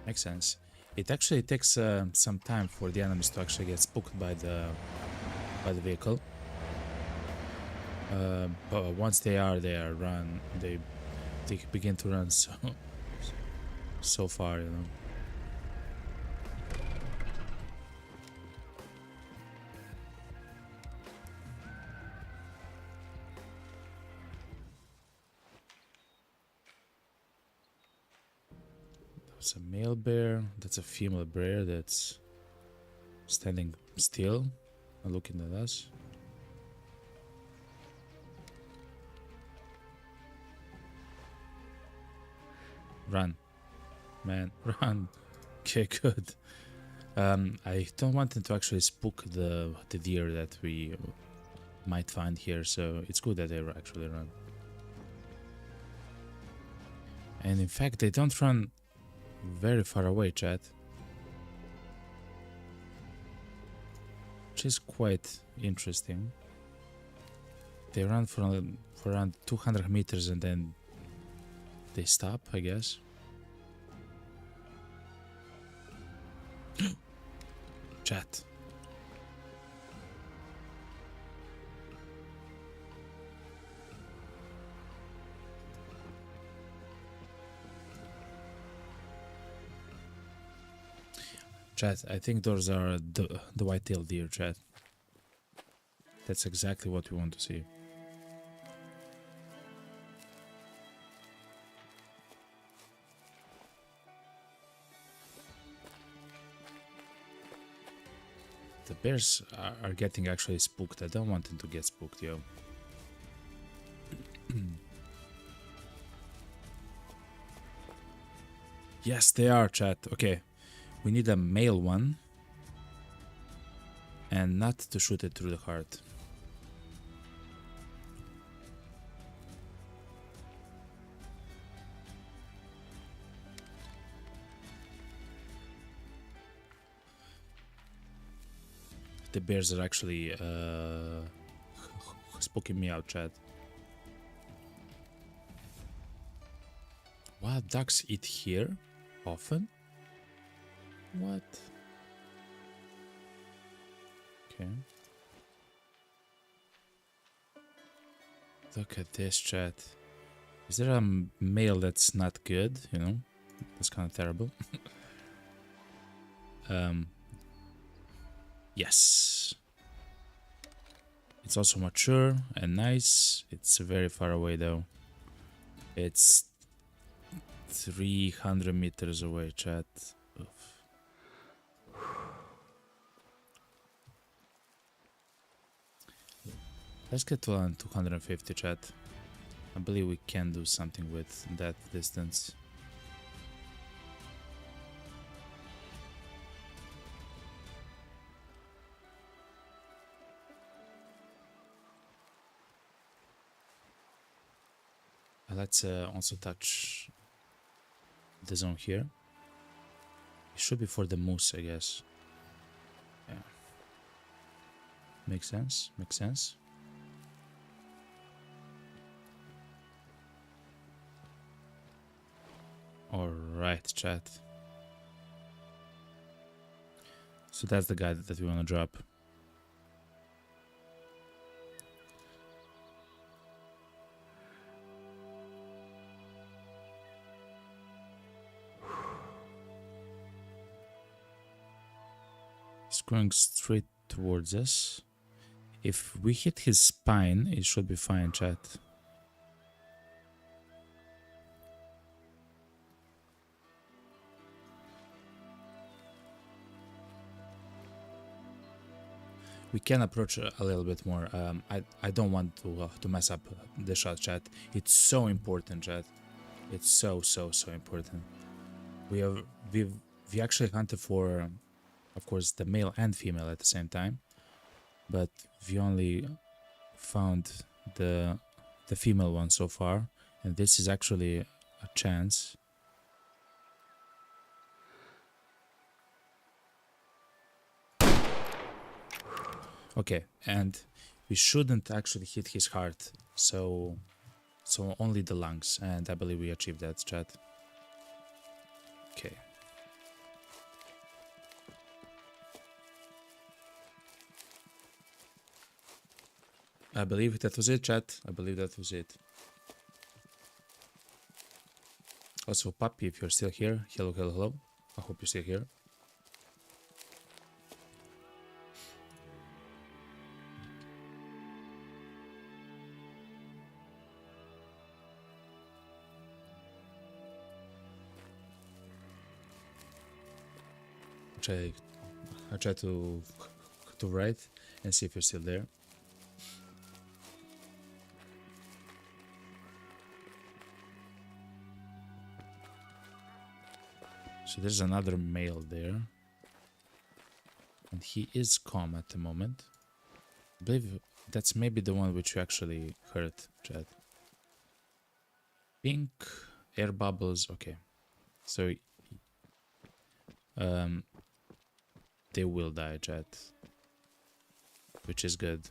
S1: Makes sense. It actually takes some time for the enemies to actually get spooked by the vehicle. But once they are run, they begin to run so far, you know. That's a male bear. That's a female bear that's standing still and looking at us. Run, man, run. Okay, good. I don't want them to actually spook the deer that we might find here, so it's good that they actually run. And in fact, they don't run very far away, chat. Which is quite interesting. They run for around 200 meters and then They stop, I guess. Chat. Chat, I think those are the white-tailed deer, chat. That's exactly what we want to see. The bears are getting actually spooked. I don't want them to get spooked, yo. Yes, they are, chat. Okay. We need a male one. And not to shoot it through the heart. The bears are actually spooking me out, chat. Wild ducks eat here often? What? Okay. Look at this, chat. Is there a male that's not good? You know, that's kind of terrible. Yes. It's also mature and nice. It's very far away though. It's 300 meters away, chat. Oof. Let's get to 250, chat. I believe we can do something with that distance. Let's also touch the zone here. It should be for the moose, I guess. Yeah. Makes sense, makes sense. Alright, chat. So that's the guy that we want to drop. He's going straight towards us. If we hit his spine, it should be fine, chat. We can approach a little bit more. I don't want to mess up the shot, chat. It's so important, chat. It's so important. We actually hunted for, of course, the male and female at the same time, but we only found the female one so far, and this is actually a chance. Okay, and we shouldn't actually hit his heart, so only the lungs, and I believe we achieved that, chat. Okay. I believe that was it, chat. I believe that was it. Also, Puppy, if you're still here, hello, hello, hello. I hope you're still here. I try to write and see if you're still there. So there's another male there, and he is calm at the moment. I believe that's maybe the one which you actually hurt, chat. Pink air bubbles. Okay, so they will die, chat, which is good.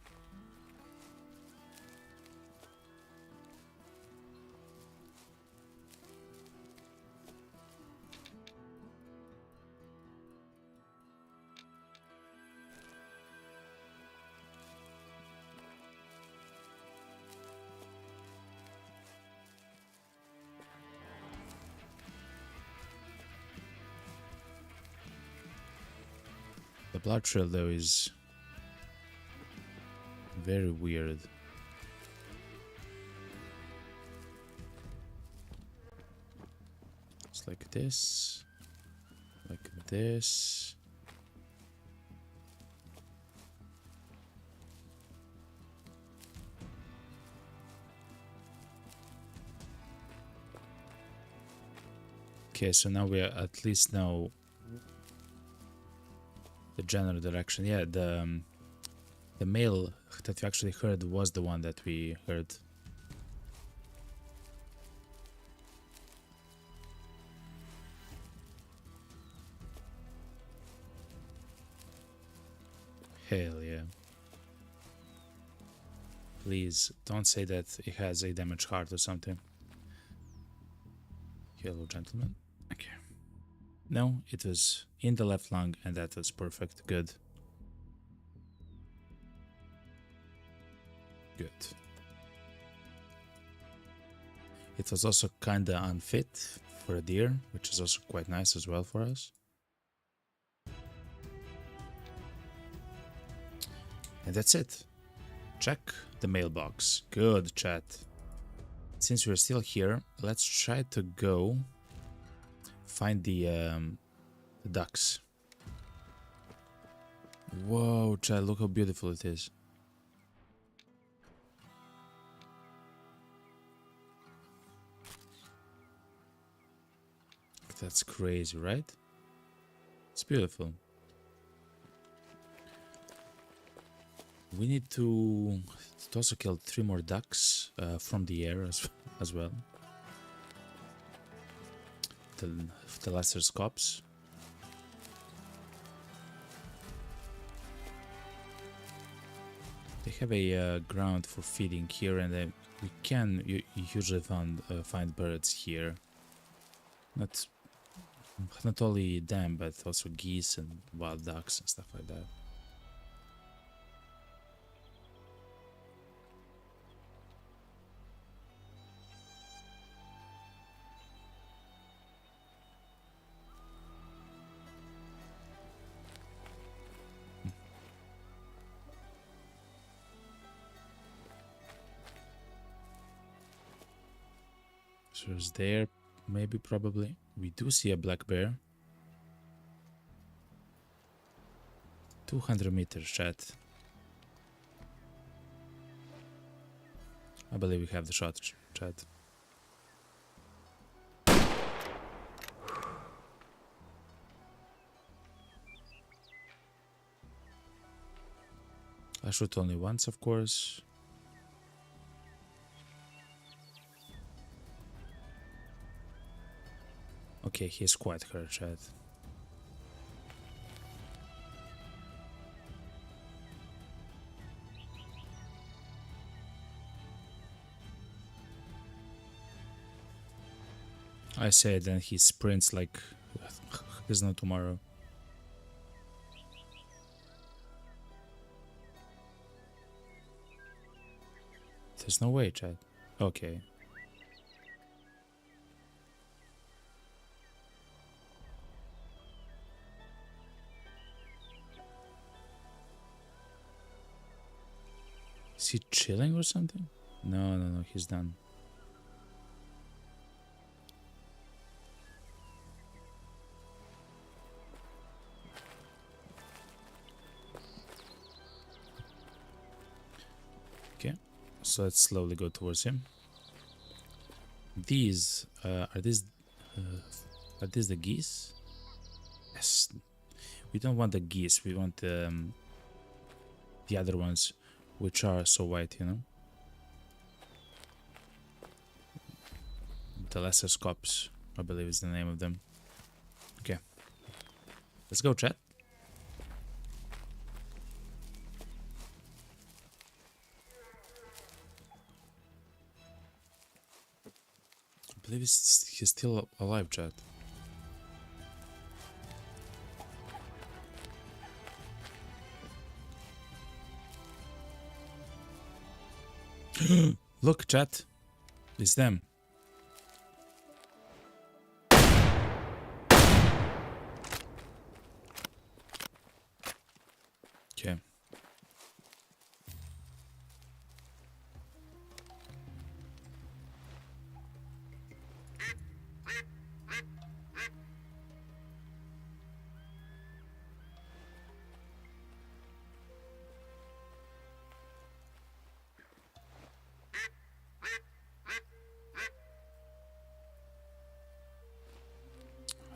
S1: blood trail though is very weird. It's like this. Like this. Okay, so now we at least know the general direction. Yeah, the male that we actually heard was the one that we heard. Hell yeah. Please, don't say that it has a damaged heart or something. Hello, gentlemen. Okay. No, it was in the left lung, and that was perfect. Good. Good. It was also kinda unfit for a deer, which is also quite nice as well for us. And that's it. Check the mailbox. Good, chat. Since we're still here, let's try to go find the ducks. Whoa, chat, look how beautiful it is. That's crazy, right? It's beautiful. We need to also kill 3 more ducks from the air as well. The lesser scops. They have a ground for feeding here, and we can usually find birds here. Not only them, but also geese and wild ducks and stuff like that. So it's there, maybe, probably. We do see a black bear. 200 meters, chat. I believe we have the shot, chat. I shoot only once, of course. Okay, he's quite hurt, chat. I said, then he sprints like there's no tomorrow. There's no way, chat. Okay. Is he chilling or something? No, he's done. Okay, so let's slowly go towards him. These are these the geese? Yes. We don't want the geese. We want the other ones, which are so white, you know. The lesser scops, I believe is the name of them. Okay, let's go, chat. I believe he's still alive, chat. Look, chat. It's them.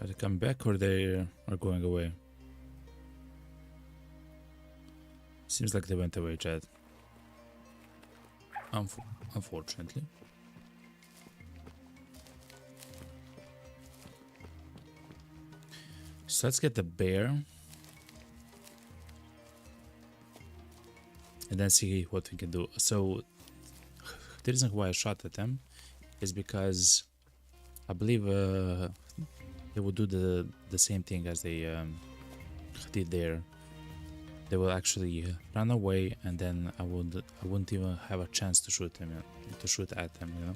S1: Are they coming back or they are going away? Seems like they went away, Chad. Unfortunately. So let's get the bear. And then see what we can do. So the reason why I shot at them is because I believe they would do the same thing as they did there. They will actually run away, and then I wouldn't even have a chance to shoot them, to shoot at them, you know.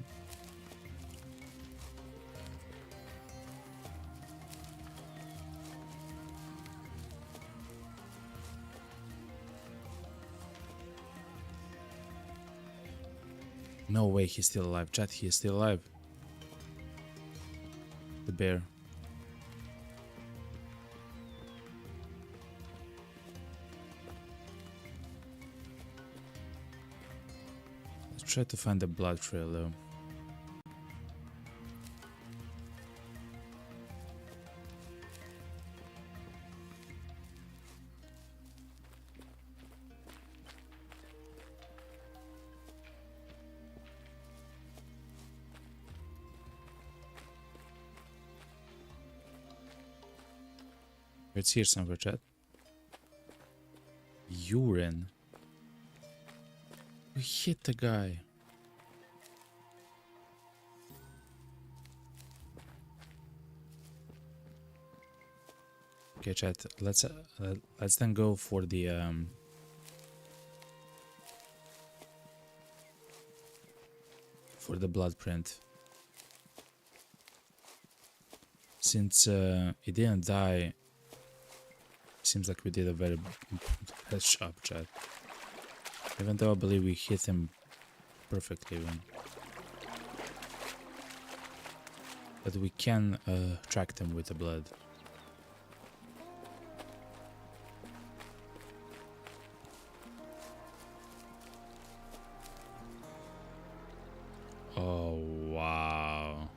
S1: No way, he's still alive. Chat, he is still alive. The bear. Let's try to find the blood trail though. It's here somewhere, chat. Urine. We hit the guy. Okay, chat. Let's then go for the blood print. Since it didn't die. Seems like we did a very bad job, chat. Even though I believe we hit him perfectly. But we can track them with the blood. Oh, wow.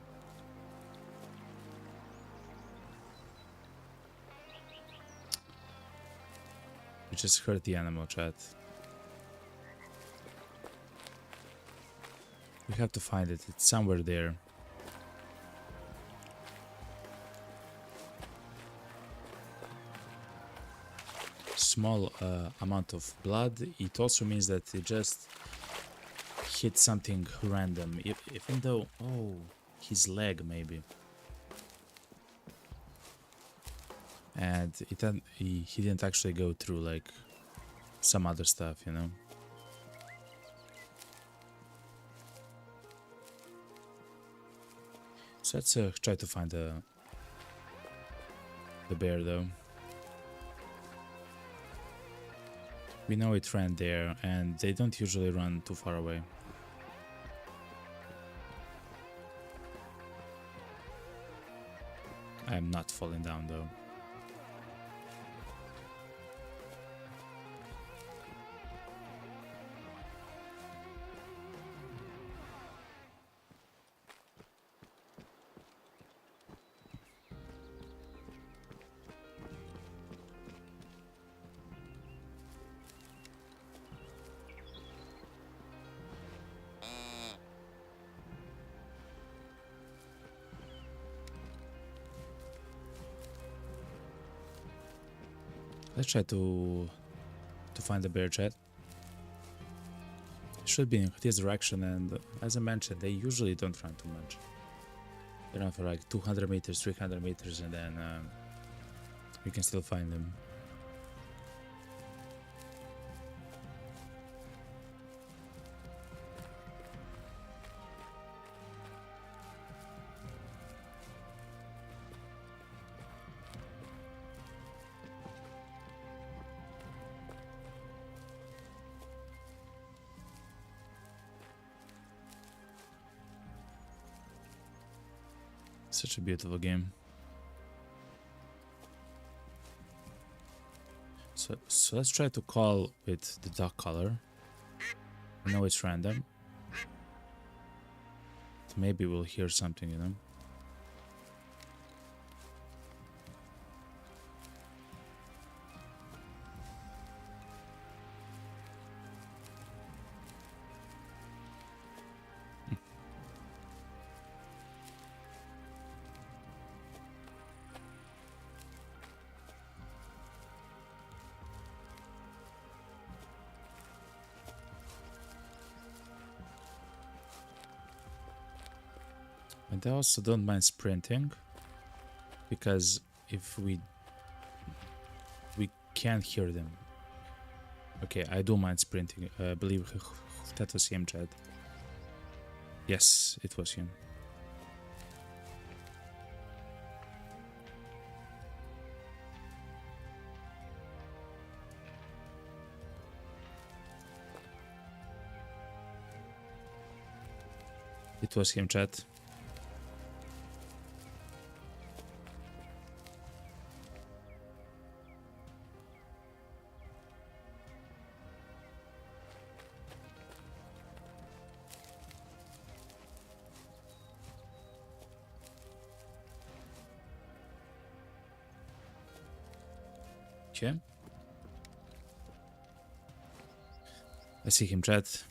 S1: We just hurt the animal, chat. We have to find it. It's somewhere there. Small amount of blood. It also means that it just hit something random. Even though... Oh, his leg maybe. And he didn't actually go through like some other stuff, you know. So let's try to find the bear though. We know it ran there, and they don't usually run too far away. I'm not falling down though. Let's try to find the bear, chat. It should be in this direction, and as I mentioned, they usually don't run too much. They run for like 200 meters, 300 meters, and then we can still find them. Such a beautiful game. So let's try to call with the dog color. I know it's random. Maybe we'll hear something, you know. And I also don't mind sprinting, because if we can't hear them. Okay, I do mind sprinting. I believe that was him, Chad. Yes, it was him. It was him, chat. Okay. I see him, chat.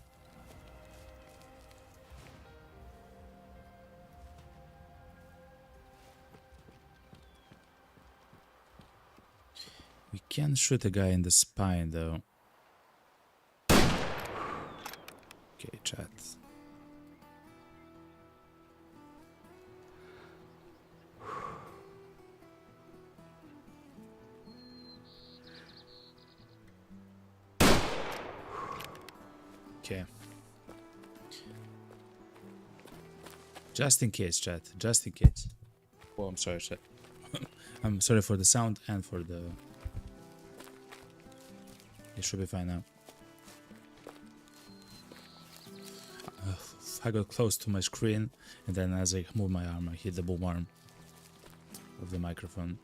S1: We can shoot a guy in the spine, though. Okay, chat. Okay. Just in case, chat. Just in case. Oh, I'm sorry, chat. I'm sorry for the sound and for the... It should be fine now. I got close to my screen, and then as I move my arm, I hit the boom arm of the microphone.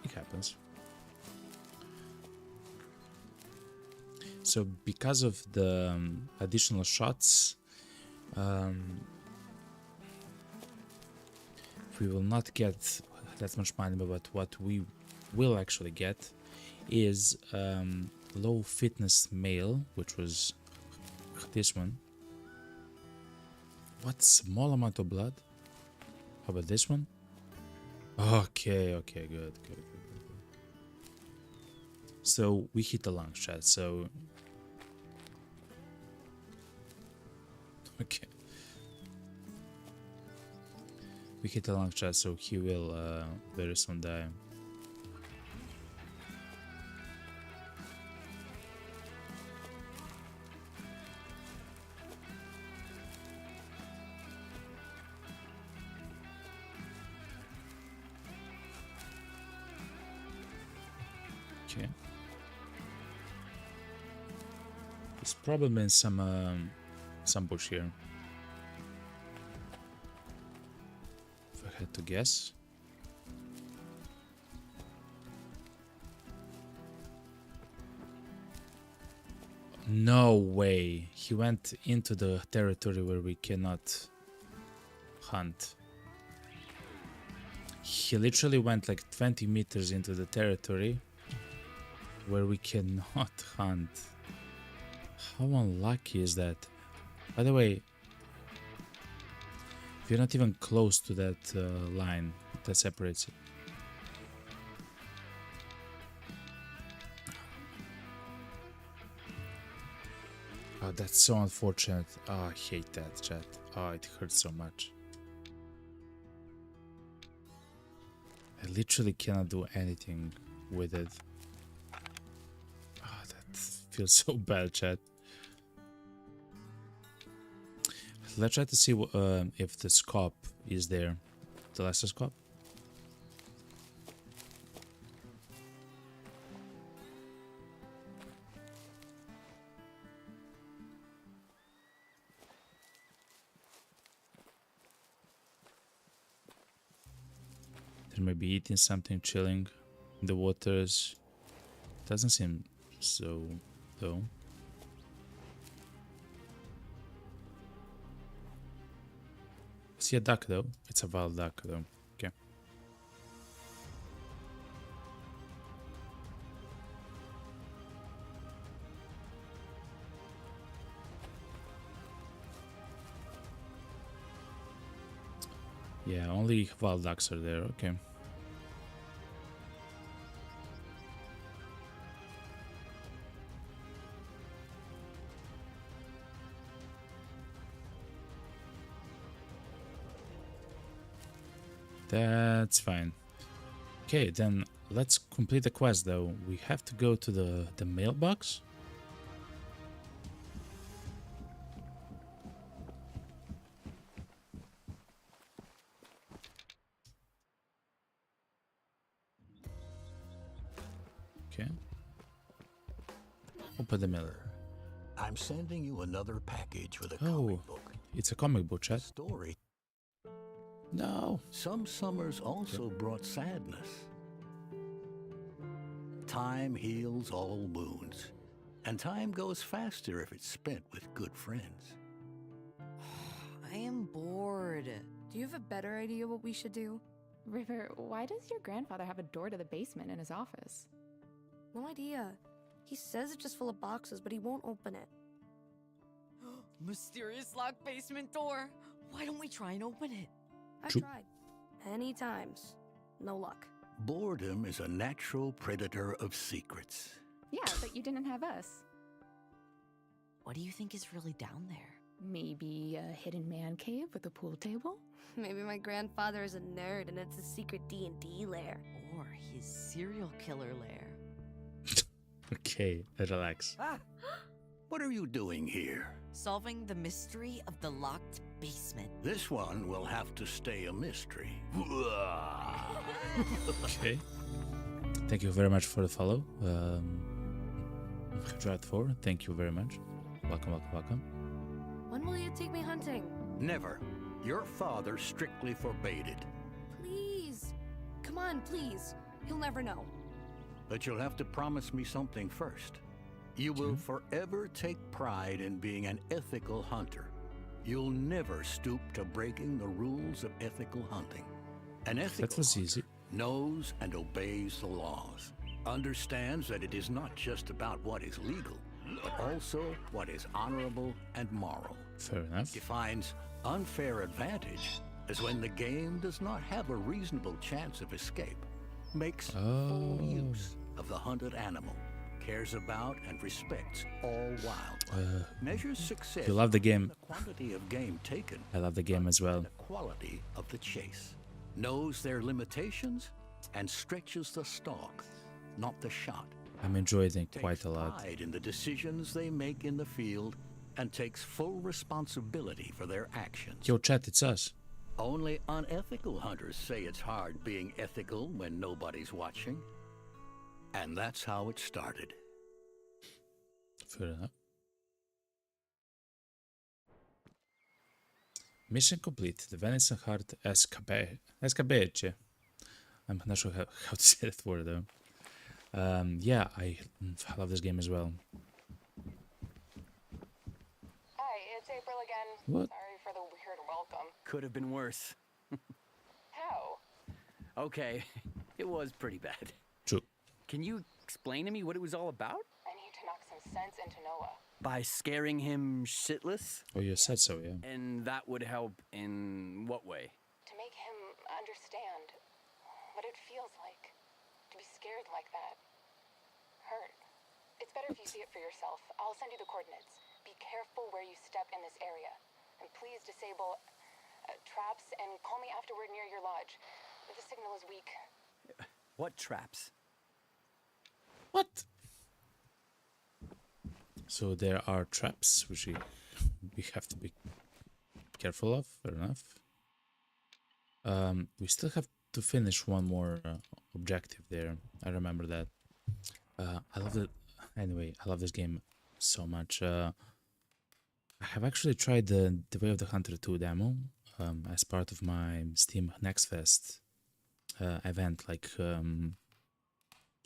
S1: It happens. So because of the additional shots, we will not get that much money, but what we will actually get is low fitness male, which was this one. What small amount of blood? How about this one? Okay, okay, good. So we hit the lung shot, so... Okay. We hit the lung shot, so he will very soon die. Okay. There's probably some bush here. If I had to guess. No way. He went into the territory where we cannot hunt. He literally went like 20 meters into the territory where we cannot hunt. How unlucky is that? By the way, we're not even close to that line that separates it. Oh, that's so unfortunate. Oh, I hate that, chat. Oh, it hurts so much. I literally cannot do anything with it. Oh, that feels so bad, chat. Let's try to see if the scope is there. The laser scope. They may be eating something, chilling in the waters. Doesn't seem so, though. See a duck though. It's a wild duck though. Okay. Yeah, only wild ducks are there. Okay. That's fine. Okay, then let's complete the quest though. We have to go to the mailbox. Okay. Open the mail.
S3: I'm sending you another package with a
S1: Oh,
S3: comic book.
S1: it's a comic book, chat.
S3: Story.
S1: No.
S3: Some summers also brought sadness. Time heals all wounds, and time goes faster if it's spent with good friends.
S4: I am bored.
S5: Do you have a better idea what we should do?
S6: River, why does your grandfather have a door to the basement in his office?
S5: No idea. He says it's just full of boxes, but he won't open it.
S4: Mysterious locked basement door. Why don't we try and open it?
S5: I've
S1: True.
S5: tried. Many times. No luck.
S3: Boredom is a natural predator of secrets.
S6: Yeah, but you didn't have us.
S4: What do you think is really down there?
S6: Maybe a hidden man cave with a pool table?
S5: Maybe my grandfather is a nerd and it's a secret D&D lair.
S4: Or his serial killer lair?
S1: Okay, relax.
S3: Ah! What are you doing here?
S4: Solving the mystery of the locked basement.
S3: This one will have to stay a mystery.
S1: Okay. Thank you very much for the follow. Dread4, thank you very much. Welcome, welcome, welcome.
S5: When will you take me hunting?
S3: Never. Your father strictly forbade it.
S5: Please. Come on, please. He'll never know.
S3: But you'll have to promise me something first. You will forever take pride in being an ethical hunter. You'll never stoop to breaking the rules of ethical hunting. An ethical
S1: That was
S3: hunter
S1: easy.
S3: knows and obeys the laws, understands that it is not just about what is legal, but also what is honorable and moral.
S1: Fair enough.
S3: Defines unfair advantage as when the game does not have a reasonable chance of escape, makes full use of the hunted animal, cares about and respects all wildlife, measures success
S1: you love the game.
S3: on the quantity of game taken,
S1: I love the game as well.
S3: the quality of the chase, knows their limitations and stretches the stalk, not the shot.
S1: I'm enjoying it
S3: Takes
S1: quite a lot.
S3: pride in the decisions they make in the field and takes full responsibility for their actions.
S1: Yo, chat, it's us.
S3: Only unethical hunters say it's hard being ethical when nobody's watching. And that's how it started.
S1: Fair enough. Mission complete. The Venison Heart Escabeche. I'm not sure how to say that word though. Yeah, I love this game as well.
S7: Hi, it's April again.
S1: What?
S7: Sorry for the weird welcome.
S8: Could have been worse.
S7: How?
S8: Okay, it was pretty bad.
S1: True.
S8: Can you explain to me what it was all about?
S7: I need to knock some sense into Noah.
S8: By scaring him shitless?
S1: Oh, you said so, yeah.
S8: And that would help in what way?
S7: To make him understand what it feels like to be scared like that. Hurt. It's better if you see it for yourself. I'll send you the coordinates. Be careful where you step in this area. And please disable traps and call me afterward near your lodge. The signal is weak.
S8: What traps?
S1: What? So there are traps which we have to be careful of. Fair enough. We still have to finish one more objective there. I remember that. I love it. Anyway, I love this game so much. I have actually tried the Way of the Hunter 2 demo as part of my Steam Next Fest event, like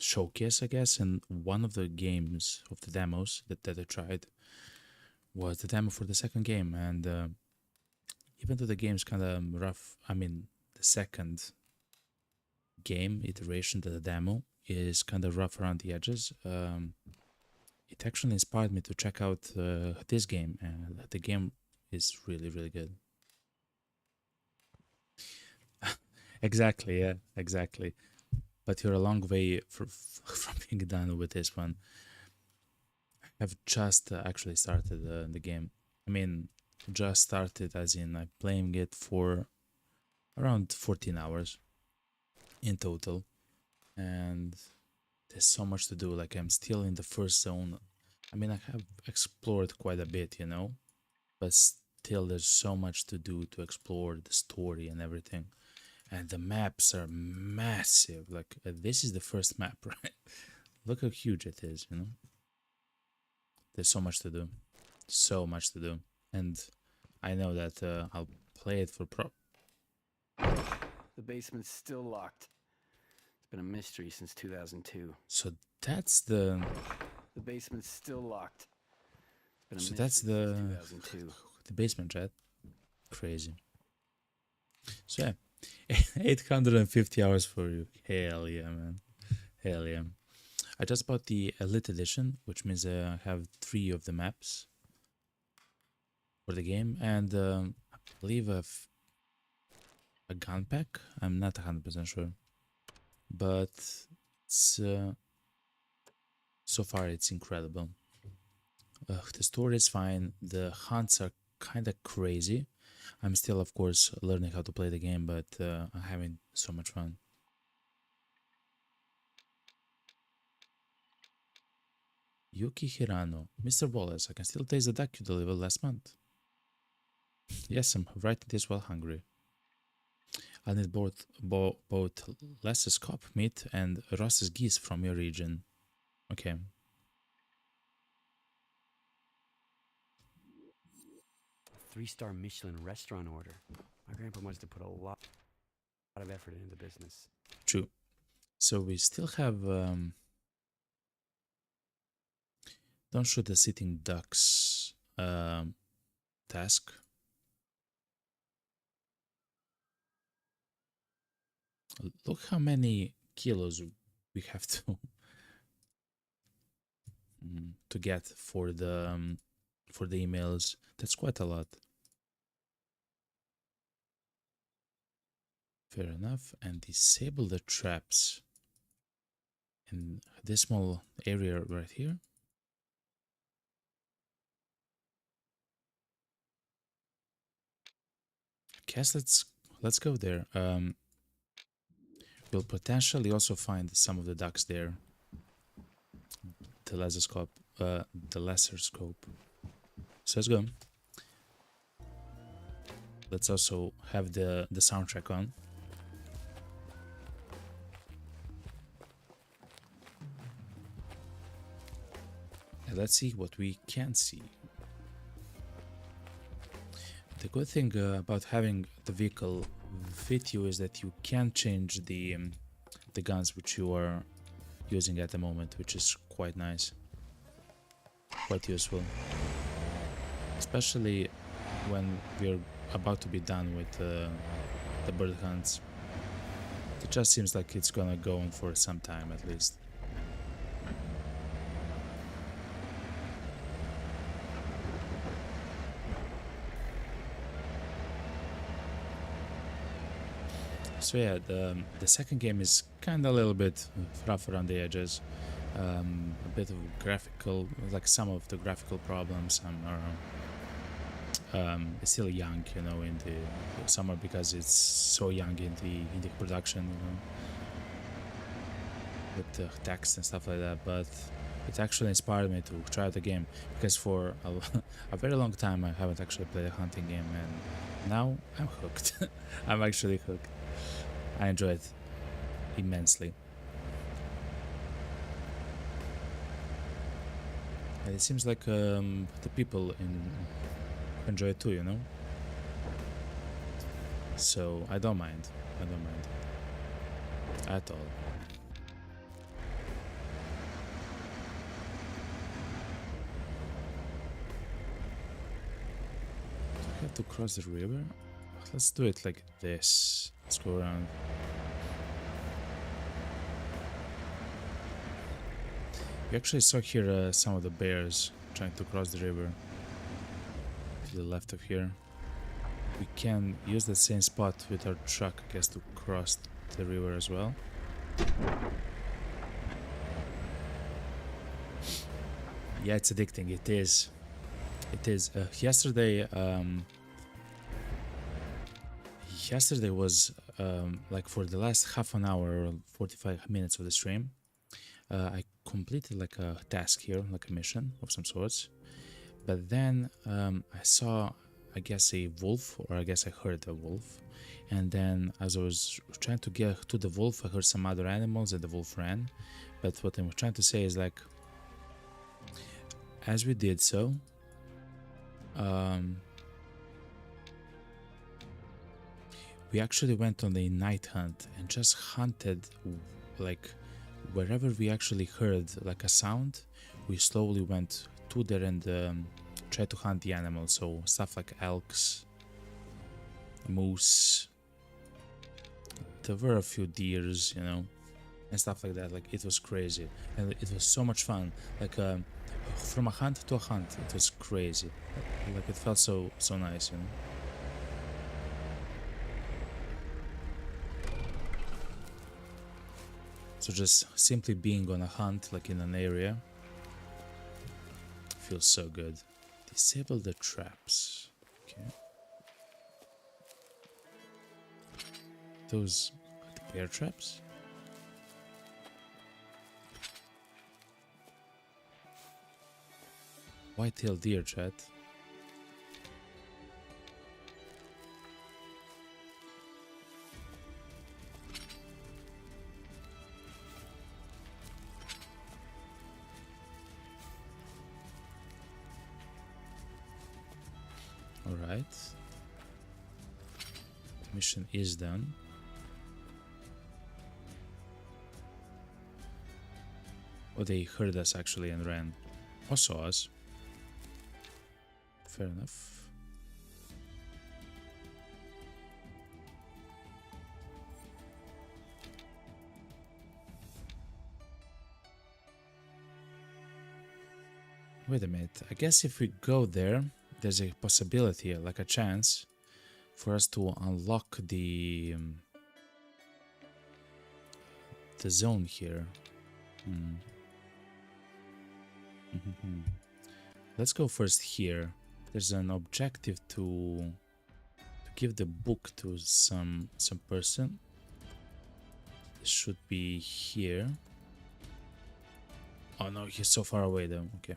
S1: showcase, I guess. And one of the games of the demos that I tried was the demo for the second game. And even though the game's kind of rough, I mean, the second game iteration, the demo, is kind of rough around the edges. It actually inspired me to check out this game, and the game is really, really good. Exactly, yeah, exactly. But you're a long way from being done with this one. I've just actually started the game. I mean, just started as in I'm playing it for around 14 hours in total, and there's so much to do. Like, I'm still in the first zone. I mean, I have explored quite a bit, you know, but still there's so much to do, to explore the story and everything. And the maps are massive. Like, this is the first map, right? Look how huge it is, you know. There's so much to do. So much to do. And I know that I'll play it for
S2: The basement's still locked. It's been a mystery since 2002.
S1: So that's the...
S2: The basement's still locked. It's been a
S1: So
S2: mystery
S1: that's the...
S2: since 2002.
S1: The basement, right? Crazy. So yeah, 850 hours for you. Hell yeah, man. Hell yeah. I just bought the Elite Edition, which means I have 3 of the maps for the game, and I believe a gun pack. I'm not 100% sure, but it's so far it's incredible. The story is fine. The hunts are kind of crazy. I'm still, of course, learning how to play the game, but I'm having so much fun. Yuki Hirano. Mr. Wallace, I can still taste the duck you delivered last month. Yes, I'm writing this while hungry. I need both Lasse's cop meat and Ross's geese from your region. Okay.
S2: A 3-star Michelin restaurant order. My grandpa must have put a lot of effort into the business.
S1: True. So we still have don't shoot the sitting ducks task. Look how many kilos we have to get for the emails. That's quite a lot. Fair enough. And disable the traps in this small area right here. Guess let's go there. We'll potentially also find some of the ducks there. The laser scope, So let's go. Let's also have the soundtrack on. And let's see what we can see. The good thing about having the vehicle fit you is that you can change the guns which you are using at the moment, which is quite nice, quite useful, especially when we're about to be done with the bird hunts. It just seems like it's gonna go on for some time at least. So yeah, the second game is kind of a little bit rough around the edges, a bit of graphical, like some of the graphical problems are still young, you know, in the summer because it's so young in the production, you know, with the text and stuff like that. But it actually inspired me to try out the game because for a very long time I haven't actually played a hunting game, and now I'm hooked. I'm actually hooked. I enjoy it immensely. And it seems like the people enjoy it too, you know? So I don't mind. I don't mind. At all. Do I have to cross the river? Let's do it like this. Let's go around. We actually saw here some of the bears trying to cross the river to the left of here. We can use the same spot with our truck, I guess, to cross the river as well. Yeah, it's addicting. It is. It is. Yesterday, yesterday was like for the last half an hour or 45 minutes of the stream, I completed like a task here, like a mission of some sorts. But then I saw, I guess, a wolf, or I guess I heard a wolf. And then as I was trying to get to the wolf, I heard some other animals and the wolf ran. But what I'm trying to say is, like, as we did so, we actually went on a night hunt and just hunted, like, wherever we actually heard like a sound, we slowly went to there and tried to hunt the animals. So stuff like elks, moose, there were a few deers, you know, and stuff like that. Like, it was crazy and it was so much fun. Like, from a hunt to a hunt, it was crazy. Like, it felt so nice, you know. So just simply being on a hunt, like in an area, feels so good. Disable the traps. Okay. Those are the bear traps? White-tailed deer, chat. Alright. Mission is done. Oh, they heard us actually and ran. Or saw us. Fair enough. Wait a minute. I guess if we go there, there's a possibility, like a chance, for us to unlock the zone here. Let's go first here. There's an objective to give the book to some person. This should be here. Oh no, he's so far away though. Okay.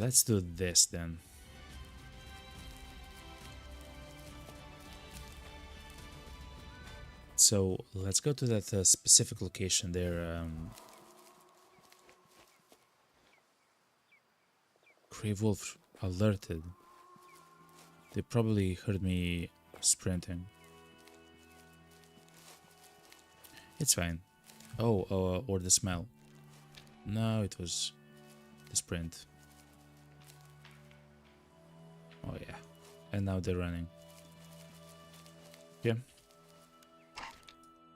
S1: Let's do this then. So let's go to that specific location there. Grave Wolf alerted. They probably heard me sprinting. It's fine. Oh, or the smell. No, it was the sprint. Oh yeah, and now they're running. Yeah.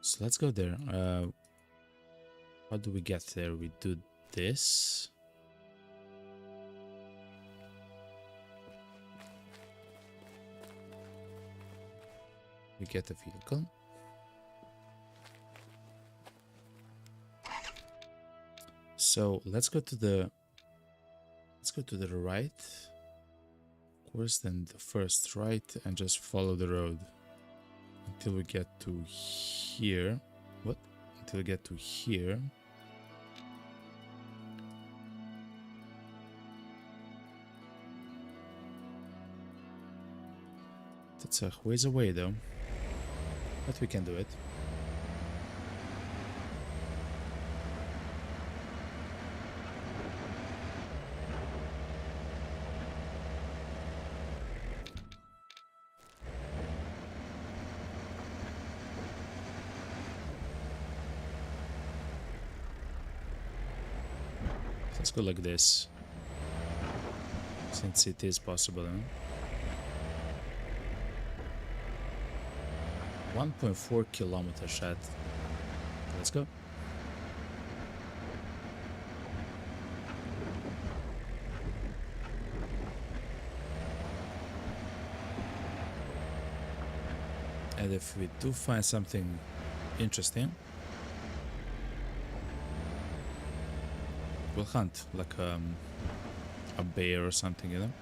S1: So let's go there. How do we get there? We do this. We get a vehicle. So let's go to the right. Of course, then the first right and just follow the road until we get to here. What? Until we get to here. That's a ways away though, but we can do it. Let's go like this, since it is possible. 1.4 kilometers, chat. Let's go. And if we do find something interesting, We'll hunt like a bear or something, you know.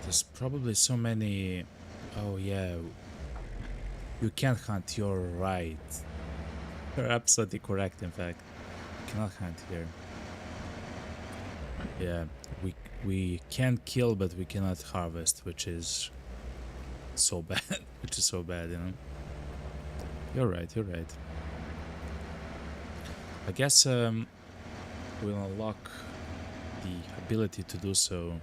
S1: There's probably so many. Oh yeah, you can't hunt. You're right. You're absolutely correct. In fact, you cannot hunt here. Yeah, we can kill, but we cannot harvest, which is so bad. Which is so bad, you know. You're right. You're right. I guess we'll unlock the ability to do so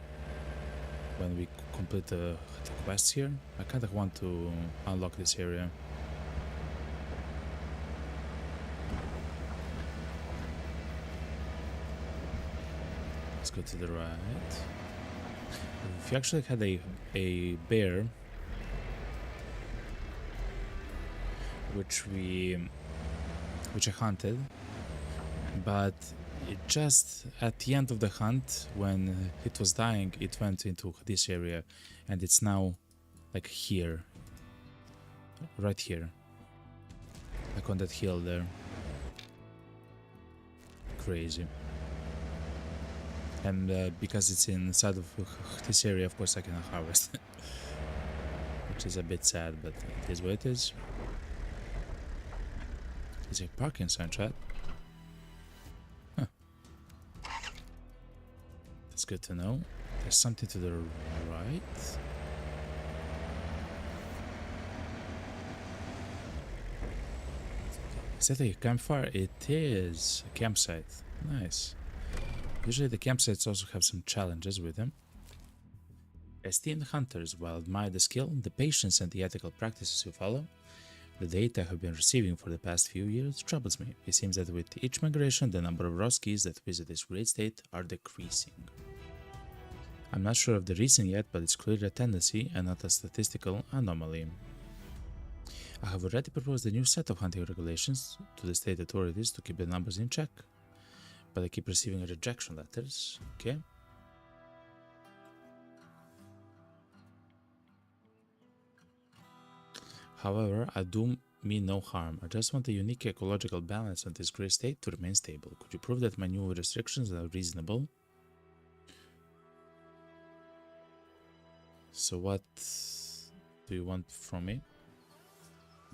S1: when we complete the quests here. I kind of want to unlock this area. Let's go to the right. If you actually had a bear, which I hunted, but it just at the end of the hunt, when it was dying, it went into this area, and it's now like here, right here, like on that hill there. Crazy. And because it's inside of this area, of course I cannot harvest, which is a bit sad, but it is what it is. Is there parking sign, chat? That's good to know. There's something to the right. Is that a campfire? It is a campsite. Nice. Usually the campsites also have some challenges with them. Esteemed hunters, while admire the skill, the patience and the ethical practices you follow, the data I have been receiving for the past few years troubles me. It seems that with each migration, the number of Roguelikes that visit this great state are decreasing. I'm not sure of the reason yet, but it's clearly a tendency and not a statistical anomaly. I have already proposed a new set of hunting regulations to the state authorities to keep the numbers in check, but I keep receiving rejection letters. Okay. However, I do mean no harm. I just want a unique ecological balance on this great state to remain stable. Could you prove that my new restrictions are reasonable? So what do you want from me?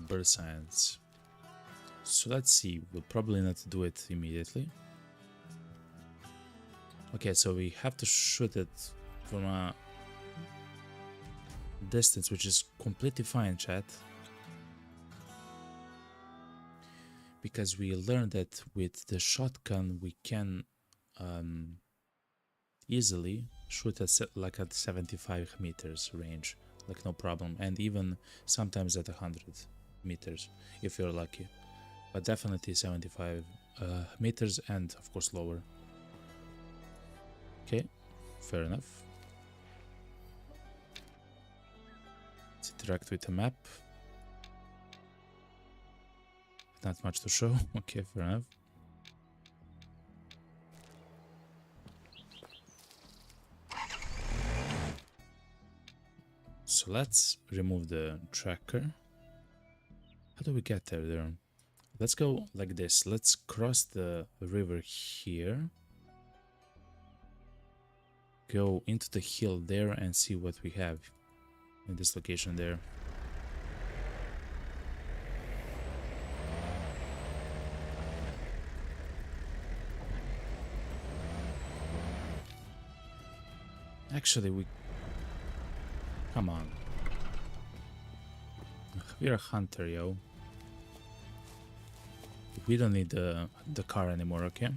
S1: Bird science. So let's see. We'll probably not do it immediately. Okay, so we have to shoot it from a distance, which is completely fine, chat. Because we learned that with the shotgun we can easily shoot at like at 75 meters range, like no problem, and even sometimes at 100 meters if you're lucky, but definitely 75 meters and of course lower. Okay, fair enough. Let's interact with the map. Not much to show. Okay, fair enough. So let's remove the tracker. How do we get there? Let's go like this. Let's cross the river here. Go into the hill there and see what we have in this location there. Actually, we... Come on. We're a hunter, yo. We don't need the car anymore, okay?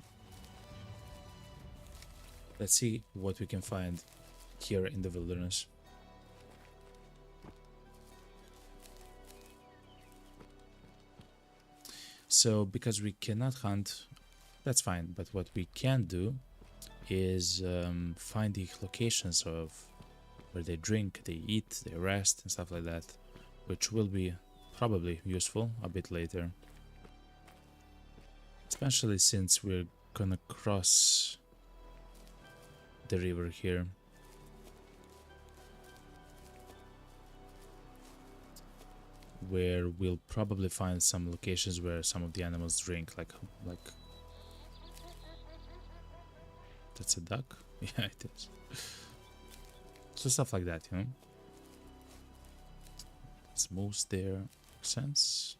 S1: Let's see what we can find here in the wilderness. So, because we cannot hunt, that's fine. But what we can do is find the locations of where they drink, they eat, they rest, and stuff like that. which will be probably useful a bit later. Especially since we're gonna cross the river here. Where we'll probably find some locations where some of the animals drink, like that's a duck? Yeah, it is. So stuff like that, you know. It's moose there, makes sense.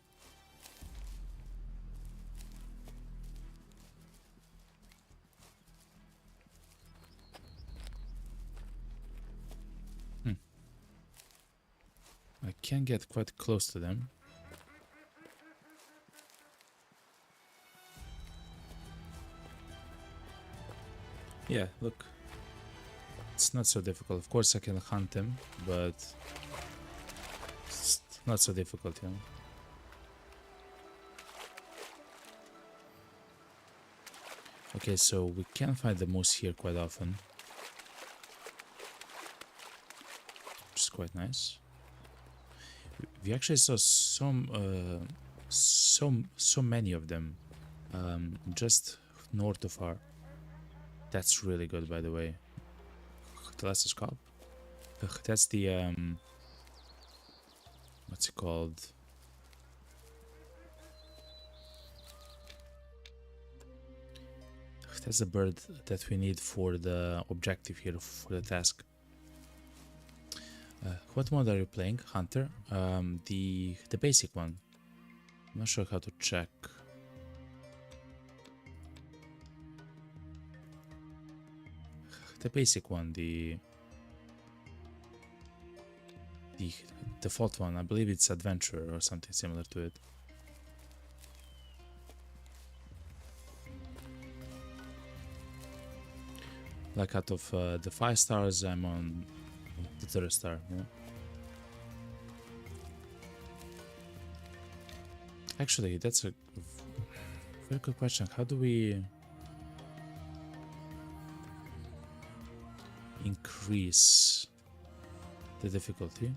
S1: I can get quite close to them. Yeah, look. It's not so difficult. Of course I can hunt them, but it's not so difficult, you know. Okay, so we can find the moose here quite often. Which is quite nice. We actually saw so many of them just north of our. That's really good, by the way. Telescope. That's the what's it called? That's the bird that we need for the objective here, for the task. What mode are you playing, Hunter? The basic one. I'm not sure how to check. The basic one, the default one. I believe it's adventure or something similar to it. Like out of the 5 stars, I'm on the 3rd star, you know? Actually, that's a very good question. How do we increase the difficulty?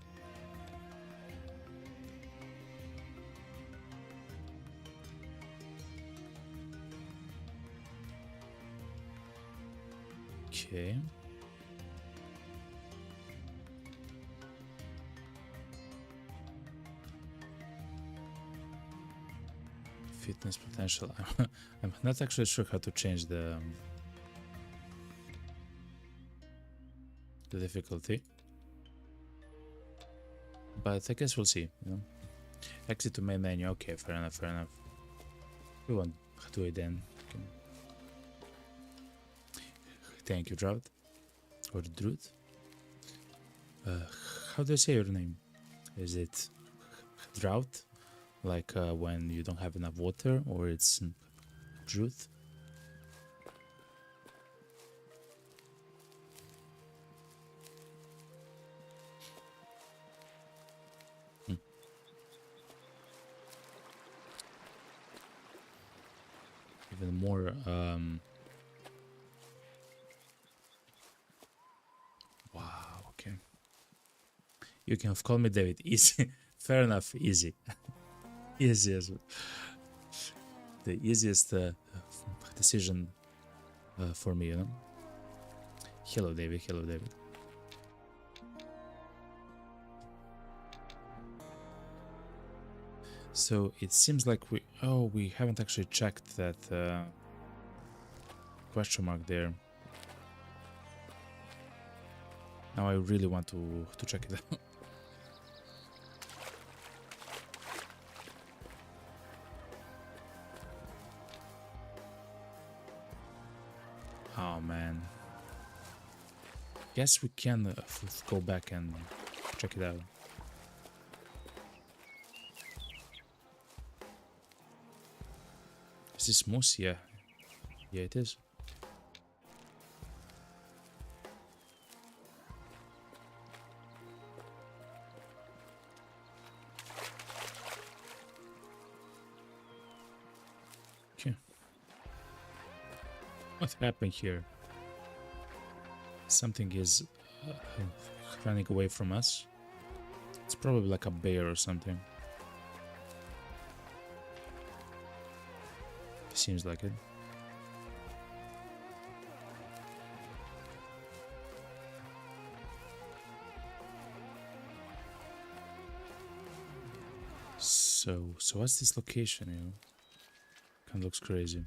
S1: Okay. Fitness potential. I'm not actually sure how to change the difficulty, but I guess we'll see. You know, exit to main menu. Okay, fair enough. Fair enough. We won't do it then. Okay. Thank you, Drought or Druid. How do I say your name? Is it Drought? Like when you don't have enough water, or it's truth? Even more wow, okay. You can call me David. Easy. Fair enough, easy. Easy as well. The easiest decision for me, you know. Hello, David. Hello, David. So it seems like we haven't actually checked that question mark there. Now I really want to check it out. Oh man. Guess we can go back and check it out. Is this moose? Yeah. Yeah, it is. Okay. What happened here? Something is running away from us. It's probably like a bear or something. Seems like it. So what's this location, you know? Kind of looks crazy.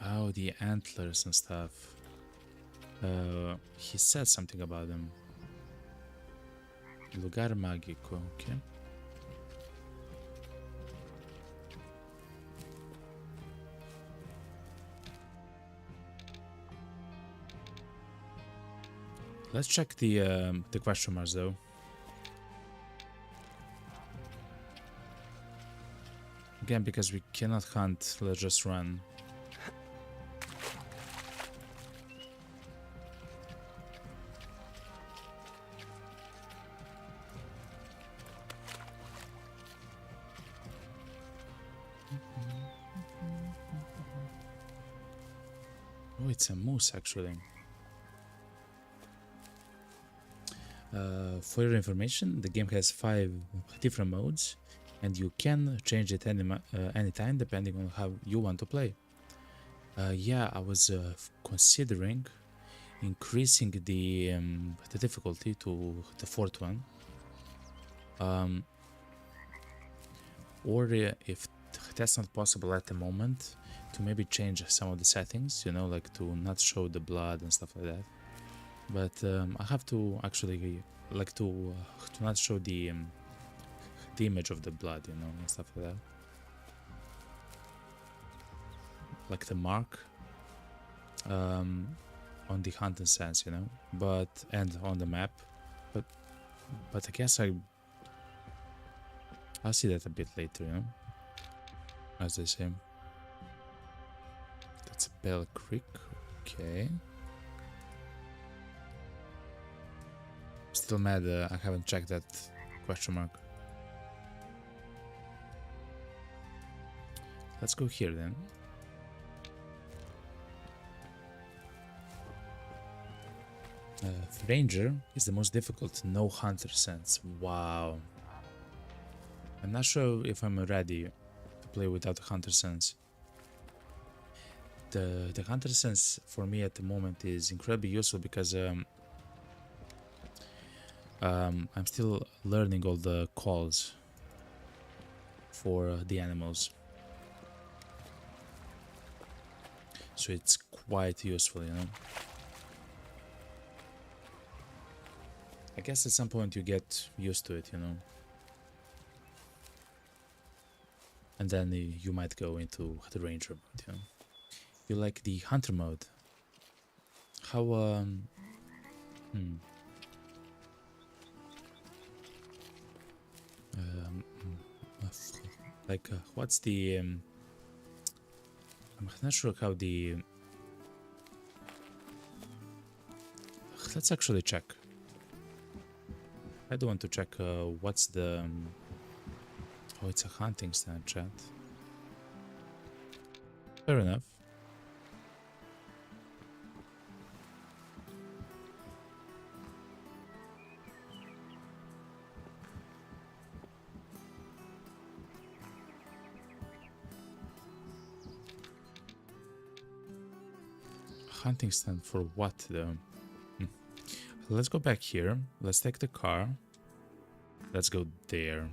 S1: Oh, the antlers and stuff. He said something about them. Lugar mágico, okay. Let's check the question marks though. Again, because we cannot hunt, let's just run. Oh, it's a moose actually. For your information, the game has 5 different modes, and you can change it anytime depending on how you want to play. Yeah, I was considering increasing the difficulty to the 4th one, or if that's not possible at the moment, to maybe change some of the settings, you know, like to not show the blood and stuff like that. But I have to actually like to not show the image of the blood, you know, and stuff like that, like the mark on the hunting sense, you know, and on the map. But I guess I'll see that a bit later, you know, as they say. That's Bell Creek, okay. Still mad I haven't checked that question mark. Let's go here then. Ranger is the most difficult, no hunter sense. Wow. I'm not sure if I'm ready to play without a hunter sense. The hunter sense for me at the moment is incredibly useful because I'm still learning all the calls for the animals, so it's quite useful, you know. I guess at some point you get used to it, you know, and then you might go into the ranger mode, you know. You like the hunter mode? How like what's the I'm not sure how the let's actually check. I do want to check what's the oh, it's a hunting stand, chat. Fair enough. Hunting stand for what though? Let's go back here. Let's take the car. Let's go there.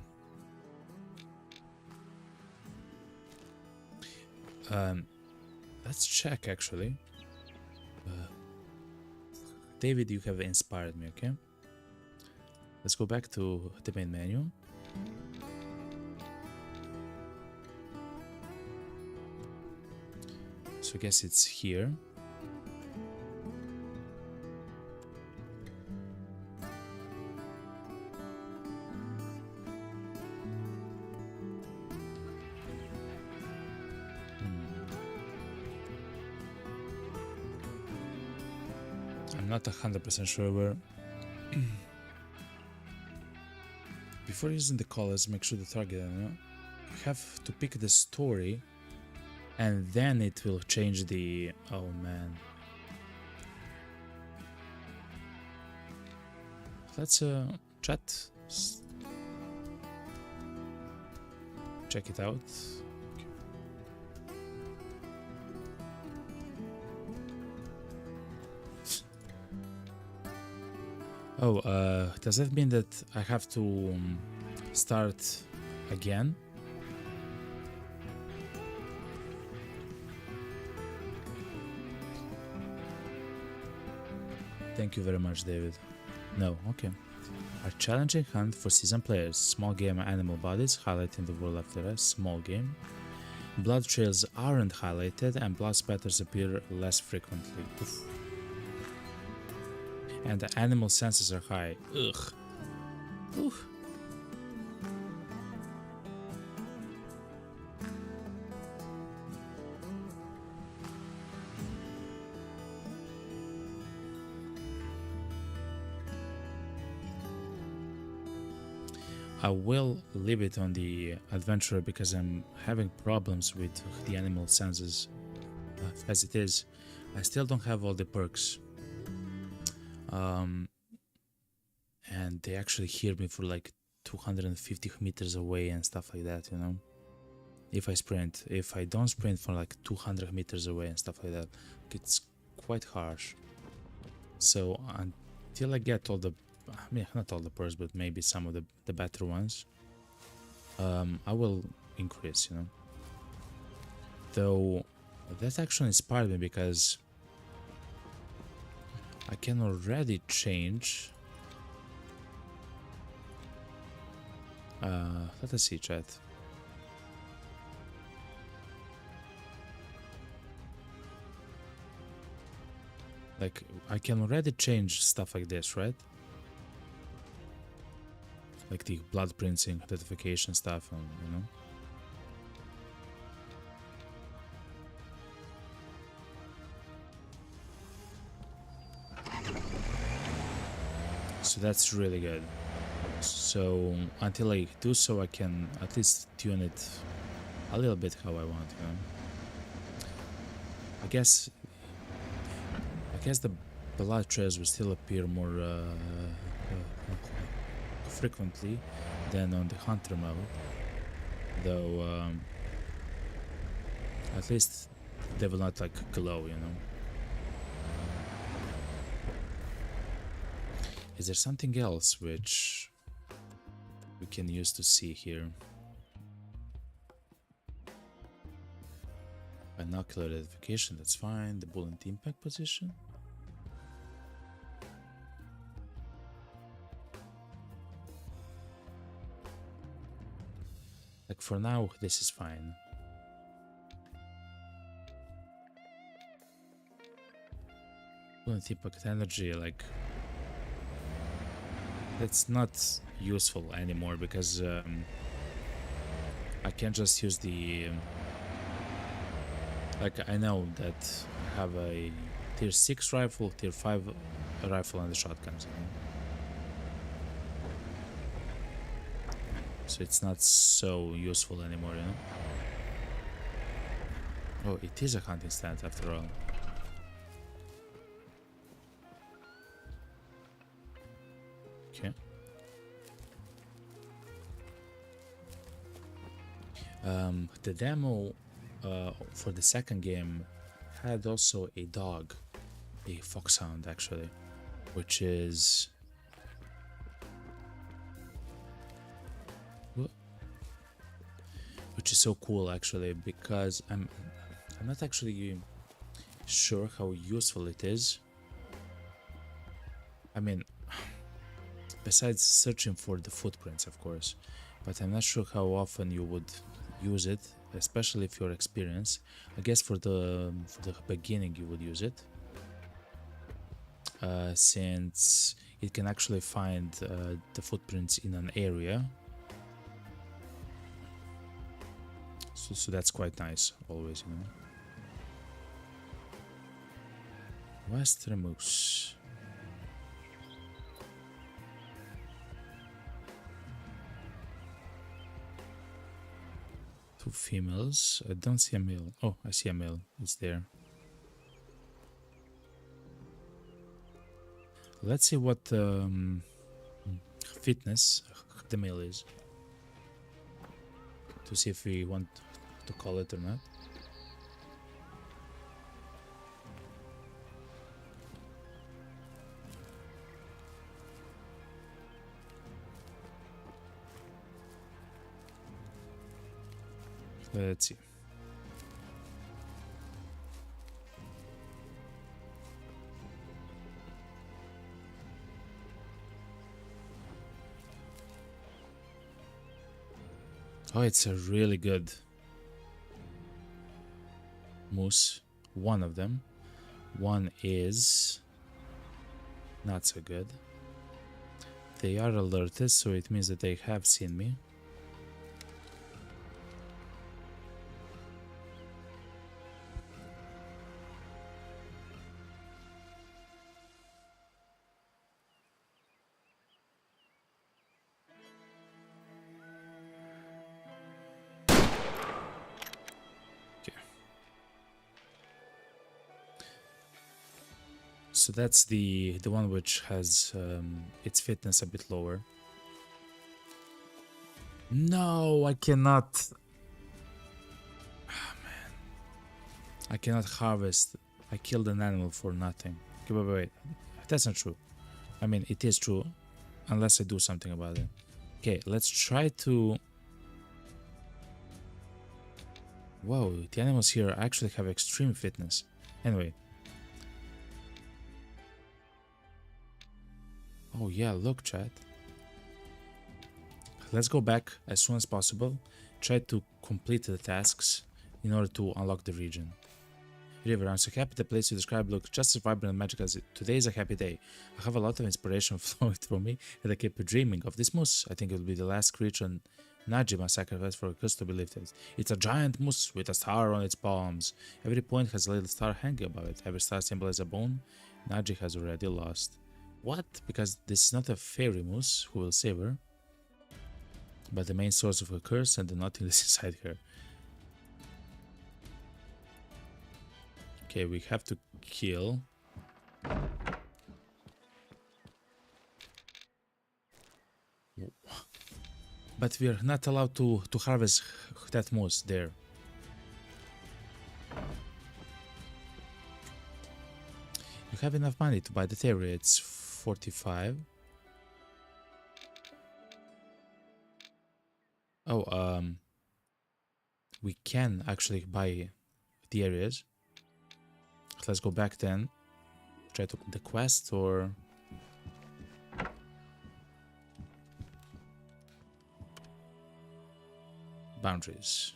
S1: Let's check actually. David, you have inspired me, okay? Let's go back to the main menu. So I guess it's here. I'm not 100% sure where. Before using the colors, make sure the target, you know, you have to pick the story, and then it will change the. Oh man. let's chat. Check it out. Oh, does that mean that I have to start again? Thank you very much, David. No, okay. A challenging hunt for seasoned players. Small game animal bodies highlighting the world after a small game. Blood trails aren't highlighted and blood spatters appear less frequently. Oof. And the animal senses are high. Ugh. Oof. I will leave it on the adventurer because I'm having problems with the animal senses as it is. I still don't have all the perks. And they actually hear me for like 250 meters away and stuff like that, you know. If I sprint, if I don't sprint for like 200 meters away and stuff like that, it's quite harsh. So until I get all the, I mean, not all the perks, but maybe some of the better ones, I will increase, you know. Though that actually inspired me because I can already change. Let us see, chat. Like, I can already change stuff like this, right? Like the blood printing, identification stuff, and, you know. So that's really good. So until I do so, I can at least tune it a little bit how I want, you know. I guess the blood trails will still appear more frequently than on the hunter mode, though at least they will not like glow, you know. Is there something else which we can use to see here? Binocular identification, that's fine. The bullet impact position. Like for now, this is fine. Bullet impact energy, like that's not useful anymore because I can just use the like I know that I have a tier 6 rifle, tier 5 rifle and the shotguns, you know? So it's not so useful anymore, you know. Oh, it is a hunting stand after all. Okay. The demo for the second game had also a dog, a foxhound actually, which is so cool actually, because I'm not actually sure how useful it is. I mean, besides searching for the footprints, of course, but I'm not sure how often you would use it, especially if you're experienced. I guess for the beginning you would use it, since it can actually find the footprints in an area. So that's quite nice, always, you know. Westremus. Two females. I don't see a male. Oh, I see a male. It's there. Let's see what fitness, the mill is, to see if we want to call it or not. Let's see. Oh, it's a really good moose. One of them. One is not so good. They are alerted, so it means that they have seen me. So that's the one which has its fitness a bit lower. No, I cannot. Oh, man. I cannot harvest. I killed an animal for nothing. Okay, wait. That's not true. I mean, it is true, unless I do something about it. Okay, let's try to... Whoa, the animals here actually have extreme fitness. Anyway. Oh yeah, look, chat. Let's go back as soon as possible. Try to complete the tasks in order to unlock the region. River, I'm so happy the place you described looks just as vibrant and magical as it. Today is a happy day. I have a lot of inspiration flowing through me, and I keep dreaming of this moose. I think it will be the last creature Najima sacrificed for a curse to be lifted. It's a giant moose with a star on its palms. Every point has a little star hanging above it. Every star symbolizes a bone Naji has already lost. What? Because this is not a fairy moose who will save her, but the main source of her curse and the nothingness inside her. Okay, we have to kill. But we are not allowed to harvest that moose there. You have enough money to buy the theory. It's 45. Oh, we can actually buy the areas. Let's go back then. Try to the quest or... Boundaries.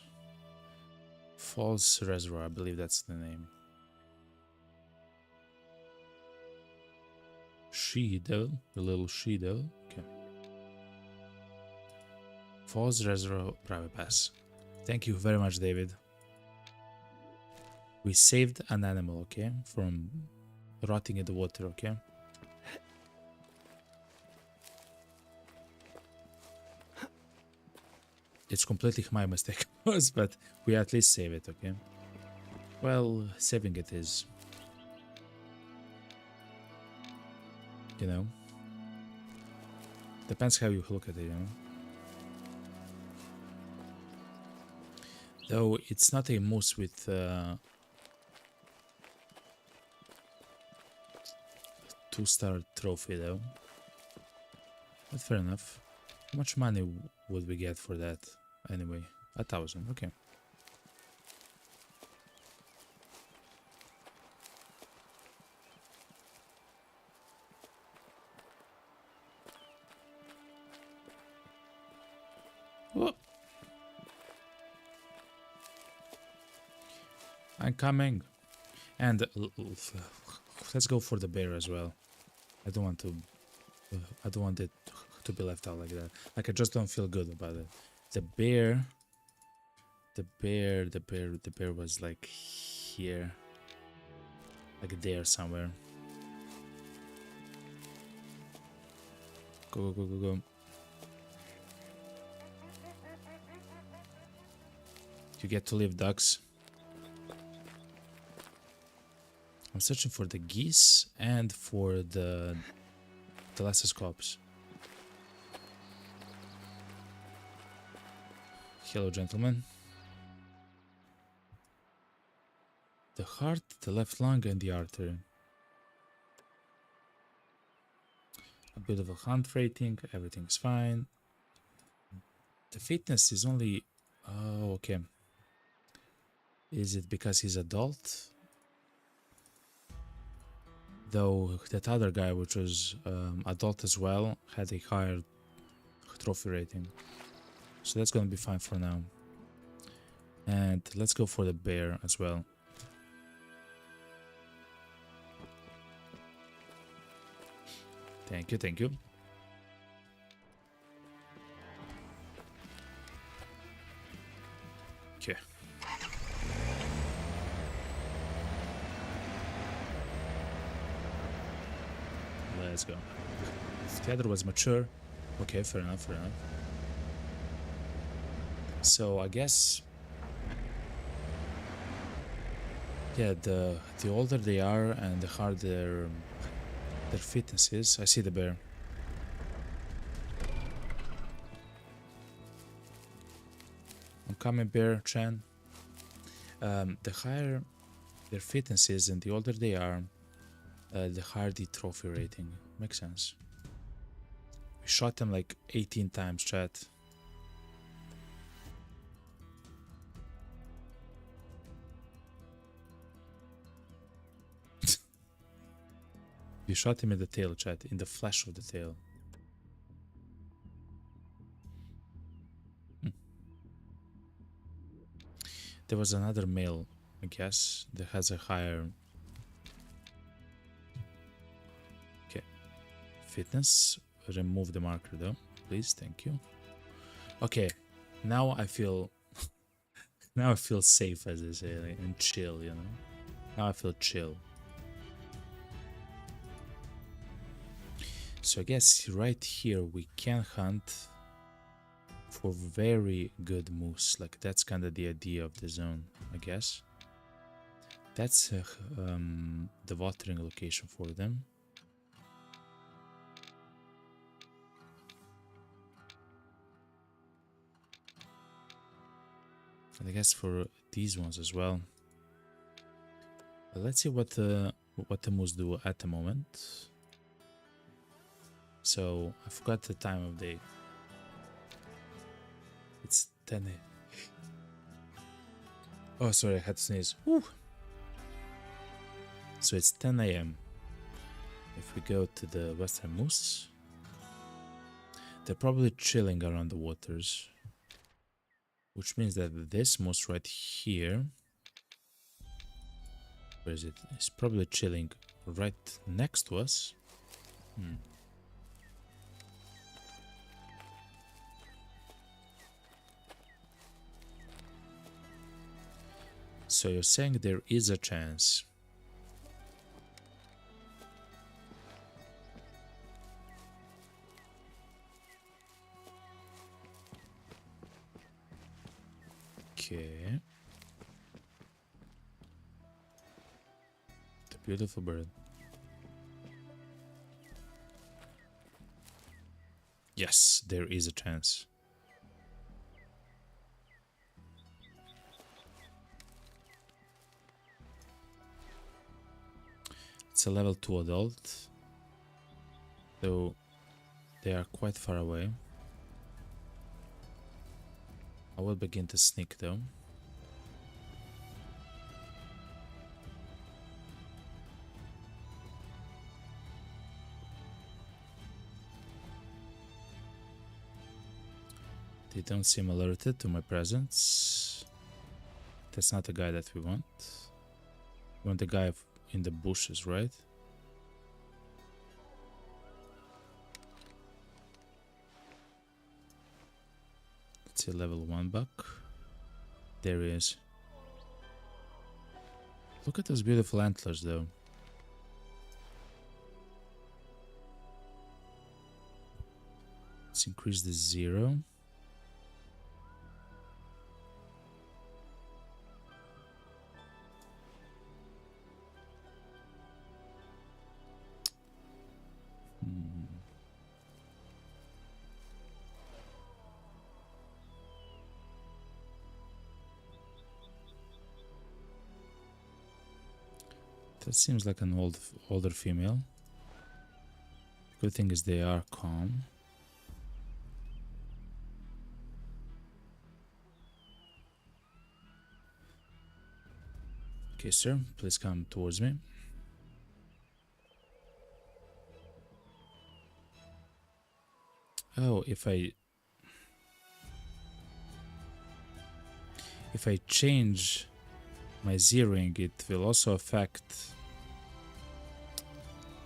S1: False Reservoir, I believe that's the name. She-Devil, the little she-devil. Okay. False Reservoir Private Pass. Thank you very much, David. We saved an animal, okay, from rotting in the water, okay? It's completely my mistake, but we at least save it, okay? Well, saving it is, you know, depends how you look at it, you know? Though it's not a moose with... 2-star trophy though, but fair enough. How much money would we get for that anyway? 1,000, okay. Whoa. I'm coming, and let's go for the bear as well. I don't want to. I don't want it to be left out like that. Like I just don't feel good about it. The bear was like here, like there somewhere. Go, go, go, go, go. You get to live, ducks. I'm searching for the geese and for the Lesser Scops. Hello, gentlemen. The heart, the left lung, and the artery. A bit of a hunt rating, everything's fine. The fitness is only... Oh, okay. Is it because he's adult? Though that other guy, which was adult as well, had a higher trophy rating. So that's gonna be fine for now. And let's go for the bear as well. Thank you, thank you. Okay. Let's go. The other was mature. Okay, fair enough, fair enough. So I guess, yeah, the older they are and the harder their fitness is. I see the bear. I'm coming, bear Chan. The higher their fitness is and the older they are, the higher the trophy rating. Makes sense. We shot them like 18 times, chat. We shot him in the tail, chat, in the flesh of the tail. There was another male, I guess, that has a higher... Okay. Fitness. Remove the marker though, please, thank you. Okay, now I feel... now I feel safe, as they say, like, and chill, you know? Now I feel chill. So I guess right here we can hunt for very good moose. Like that's kind of the idea of the zone, I guess. That's the watering location for them. And I guess for these ones as well. But let's see what the moose do at the moment. So I forgot the time of day. It's 10 a.m. Oh, sorry, I had to sneeze. Woo. So it's 10 a.m. If we go to the Western Moose, they're probably chilling around the waters, which means that this moose right here, where is it? It's probably chilling right next to us. So you're saying there is a chance. Okay. The beautiful bird. Yes, there is a chance. It's a level 2 adult, so they are quite far away. I will begin to sneak though. They don't seem alerted to my presence. That's not the guy that we want. We want the guy in the bushes, right? Let's see, level 1 buck. There he is. Look at those beautiful antlers though. Let's increase the 0. That seems like an older female. Good thing is they are calm. Okay, sir, please come towards me. Oh, if I change my zeroing, it will also affect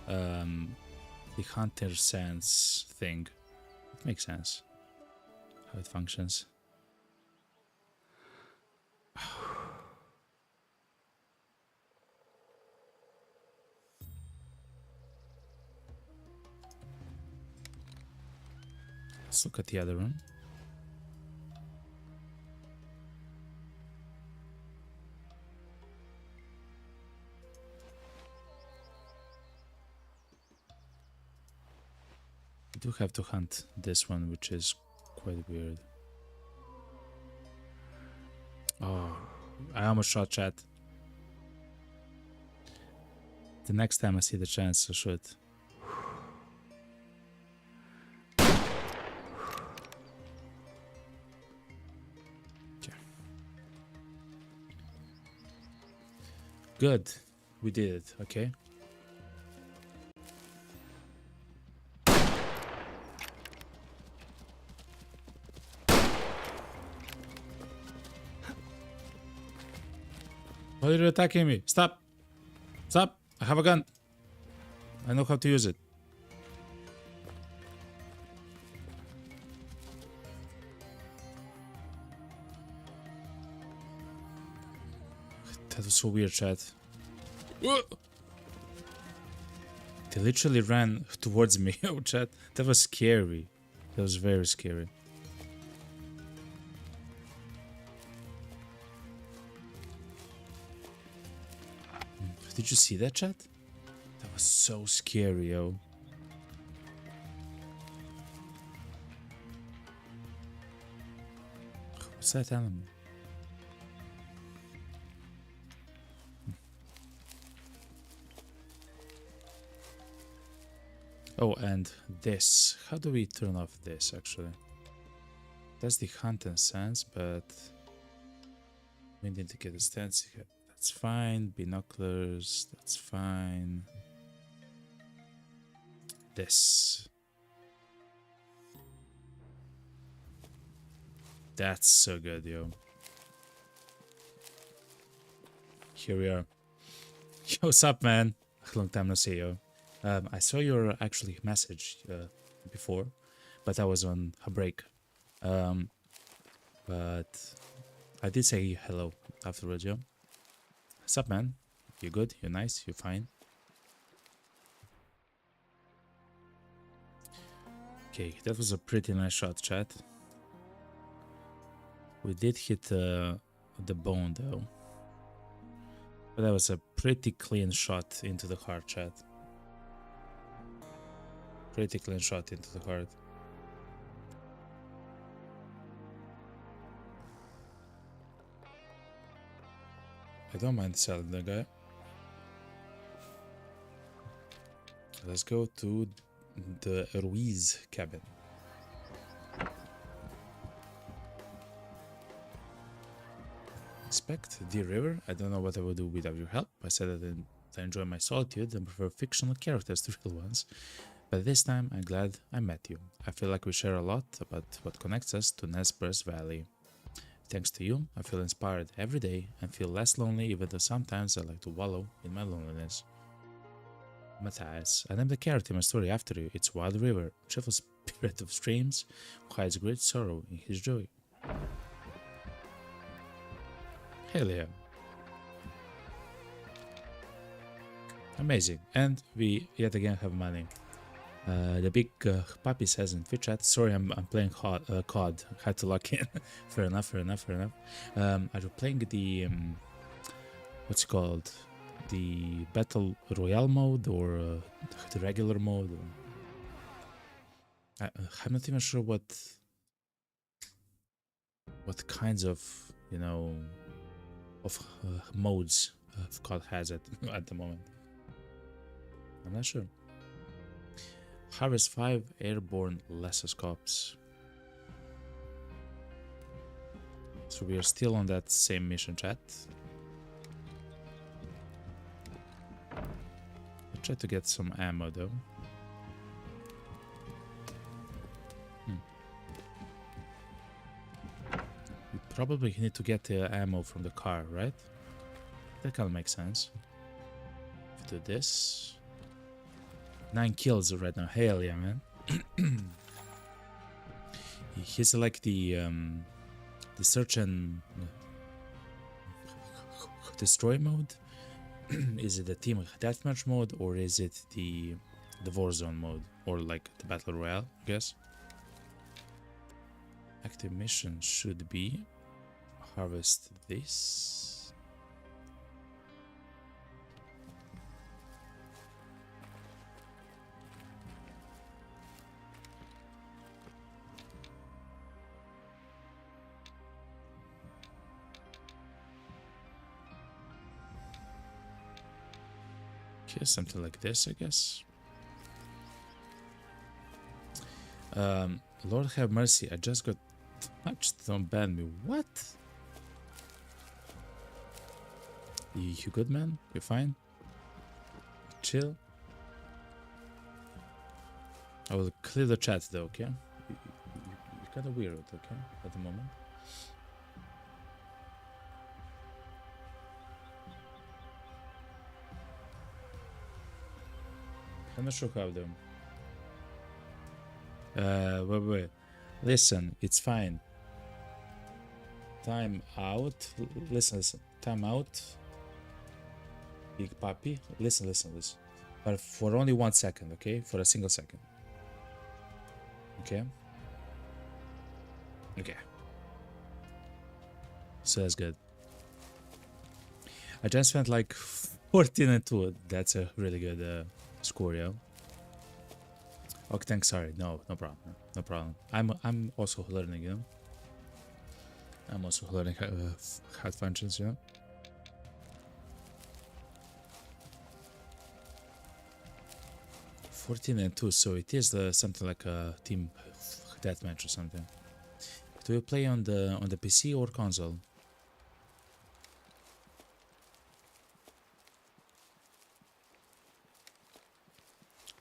S1: the hunter sense thing. It makes sense how it functions. Let's look at the other one. I do have to hunt this one, which is quite weird. Oh, I almost shot chat. The next time I see the chance, I'll shoot. Good, we did it, okay? Why are you attacking me? Stop! Stop! I have a gun. I know how to use it. That was so weird, chat. They literally ran towards me. Oh, chat. That was scary. That was very scary. Did you see that, chat? That was so scary, yo. What's that animal? Oh, and this. How do we turn off this, actually? That's the hunt and sense, but we need to get a stance. That's fine. Binoculars, that's fine. This. That's so good, yo. Here we are. Yo, what's up, man? Long time no see, yo. I saw your actually message before, but I was on a break. But I did say hello afterwards, yo. What's up, man? You good? You nice? You fine? Okay, that was a pretty nice shot, chat. We did hit the bone, though. But that was a pretty clean shot into the heart, chat. Pretty clean shot into the heart. I don't mind selling the guy. Let's go to the Ruiz cabin. Inspect the river. I don't know what I would do without your help. I said that I enjoy my solitude and prefer fictional characters to real ones. But this time, I'm glad I met you. I feel like we share a lot about what connects us to Nez Perce Valley. Thanks to you, I feel inspired every day and feel less lonely, even though sometimes I like to wallow in my loneliness. Matthias, I named the character in my story after you. It's Wild River, cheerful spirit of streams, who hides great sorrow in his joy. Hell yeah. Amazing. And we yet again have money. The big puppy says in Twitch chat, sorry, I'm playing COD. Had to lock in. Fair enough. Are you playing the what's it called? The Battle Royale mode or the regular mode? I'm not even sure what kinds of, you know, of modes COD has it at the moment. I'm not sure. Harvest 5 airborne laser-scopes. So we are still on that same mission, chat. I'll try to get some ammo though. We probably need to get the ammo from the car, right? That kind of makes sense. Let's do this. 9 kills right now. Hell yeah, man. He's like the search and destroy mode. Is it the team deathmatch mode, or is it the Warzone mode, or like the battle royale? I guess. Active mission should be harvest this. Okay, something like this, I guess. Lord have mercy, I just got touched. Don't ban me. What? You good, man? You fine? Chill. I will clear the chat though, okay? You're kind of weird, okay? At the moment. I'm not sure how them. Wait. Listen, it's fine. Time out. Listen. Time out. Big puppy. Listen. But for only 1 second, okay? For a single second. Okay? Okay. So that's good. I just went like 14-2. That's a really good score, yeah. Okay, thanks. Sorry, no problem. I'm also learning, you know. I'm also learning how it functions, you know. (14-2), so it is something like a team deathmatch or something. Do you play on the PC or console?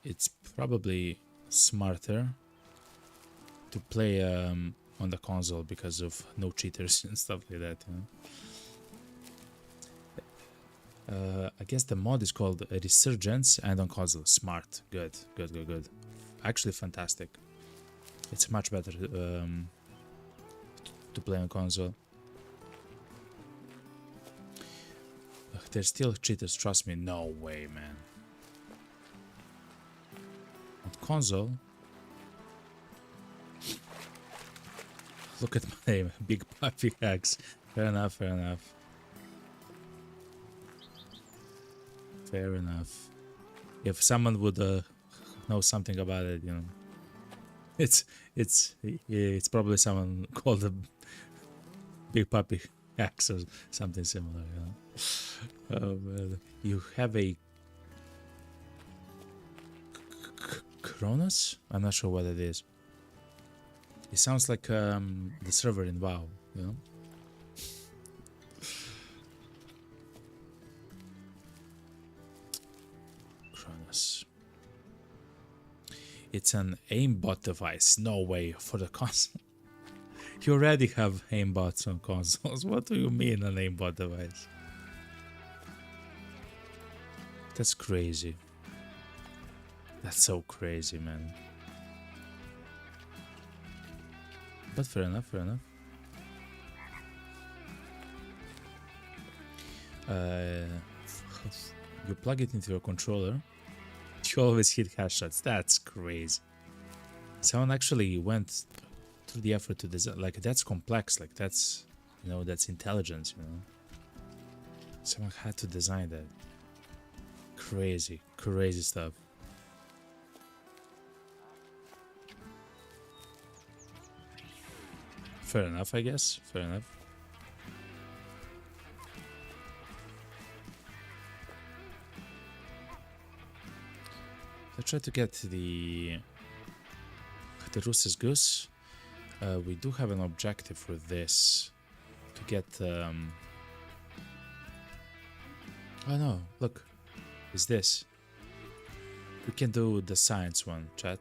S1: It's probably smarter to play on the console because of no cheaters and stuff like that, you know? I guess the mod is called Resurgence, and on console. Smart. Good. Actually fantastic. It's much better to play on console. There's still cheaters, trust me. No way, man. On console, look at my name, Big Puppy Hacks. Fair enough. If someone would know something about it, you know, it's probably someone called a Big Puppy Hacks or something similar, you know. Oh man, you have a Cronus? I'm not sure what it is. It sounds like the server in WoW, you know? Cronus. It's an aimbot device. No way, for the console. You already have aimbots on consoles. What do you mean an aimbot device? That's crazy. That's so crazy, man. But fair enough. You plug it into your controller. You always hit headshots. That's crazy. Someone actually went through the effort to design. Like, that's complex. Like, that's, you know, that's intelligence, you know. Someone had to design that. Crazy stuff. Fair enough, I guess. Fair enough. Let's try to get the Rooster's Goose. We do have an objective for this. To get... Oh no, look. Is this. We can do the science one, chat.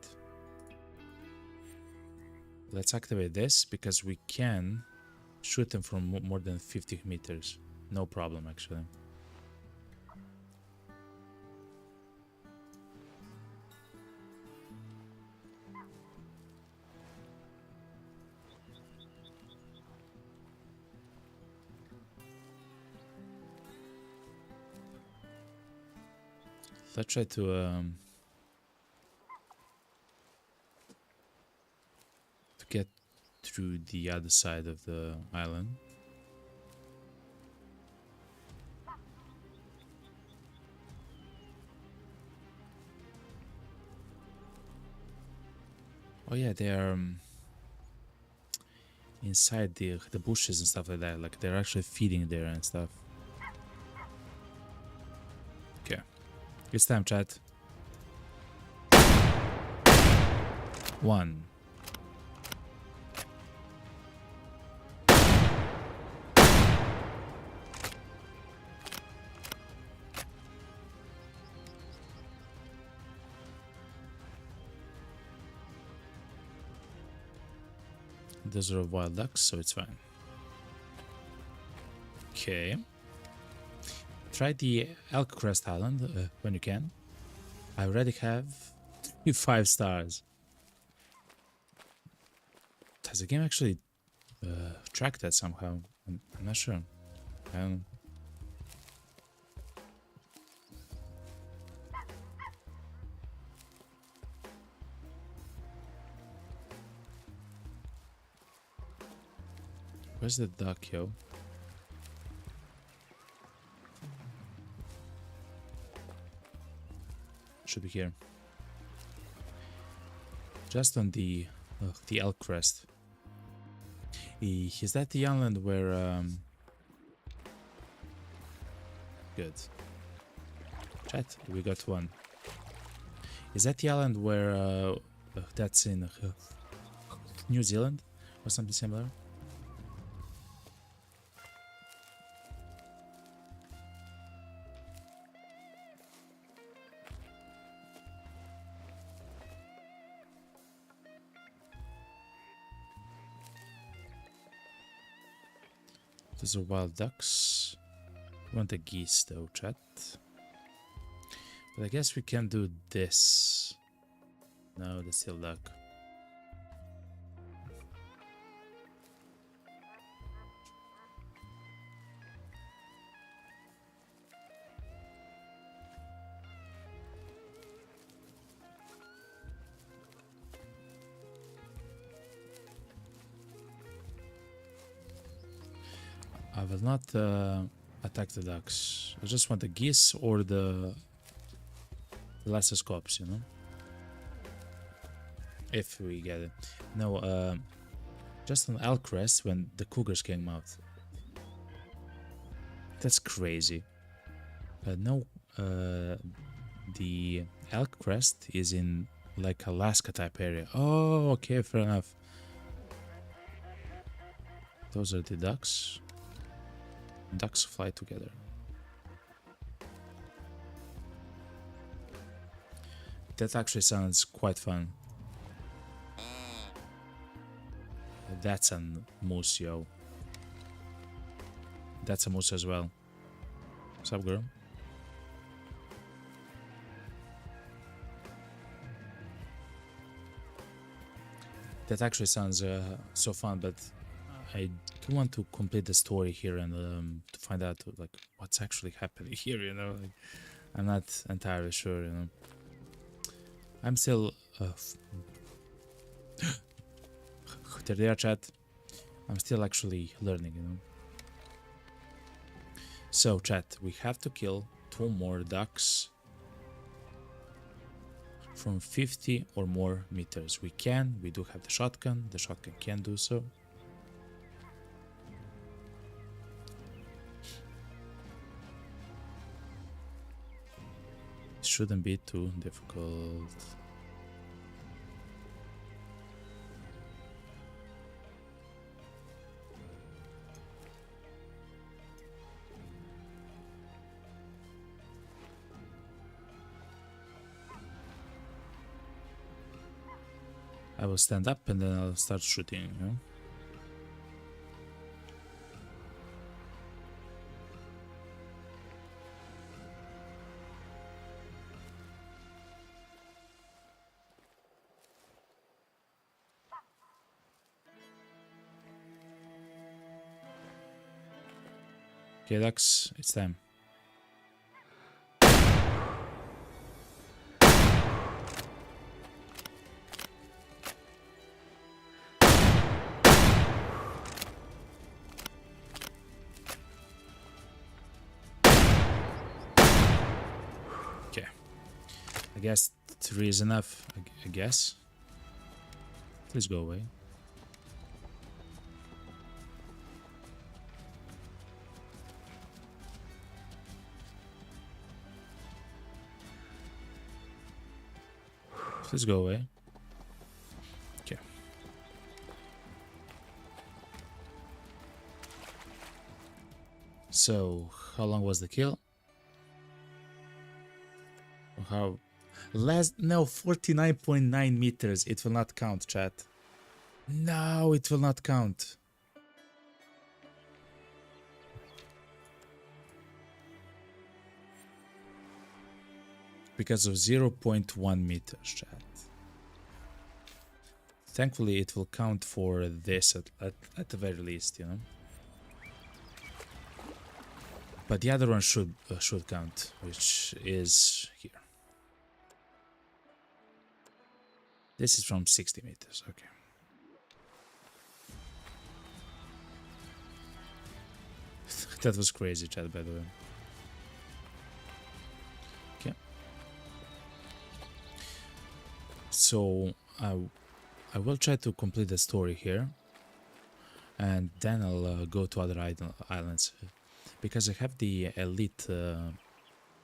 S1: Let's activate this because we can shoot them from more than 50 meters. No problem, actually. Let's try to get through the other side of the island. Oh yeah, they are inside the bushes and stuff like that. Like they're actually feeding there and stuff. Okay, it's time, chat. One. Those are wild ducks, so it's fine. Okay. Try the Elk Crest Island when you can. I already have 5 stars. Does the game actually track that somehow? I'm not sure. I don't know. Where's the duck, yo? Should be here. Just on the Elk Crest. Is that the island where good. Chat, we got one. Is that the island where that's in New Zealand or something similar? Those are wild ducks. We want the geese though, chat. But I guess we can do this. No, that's still duck. I will not attack the ducks. I just want the geese or the lesser scopes, you know? If we get it. No, just on Elk Crest when the cougars came out. That's crazy. No, the Elk Crest is in like Alaska type area. Oh, okay, fair enough. Those are the ducks. Ducks fly together. That actually sounds quite fun. That's a moose, yo. That's a moose as well. What's up, girl? That actually sounds so fun, but I do want to complete the story here and to find out like what's actually happening here, you know. Like, I'm not entirely sure, you know. I'm still they're there, chat. I'm still actually learning, you know. So chat, we have to kill 2 more ducks from 50 or more meters. We do have the shotgun can do so. shouldn't be too difficult. I will stand up and then I'll start shooting, you know? Okay, Lux, it's time. Okay. I guess 3 is enough, I guess. Please go away. Please go away. Okay. So, how long was the kill? How? No, 49.9 meters. It will not count, chat. No, it will not count. Because of 0.1 meters, chat. Thankfully, it will count for this at the very least, you know. But the other one should count, which is here. This is from 60 meters. Okay. That was crazy, chat, by the way. Okay. So I will try to complete the story here, and then I'll go to other islands, because I have the elite.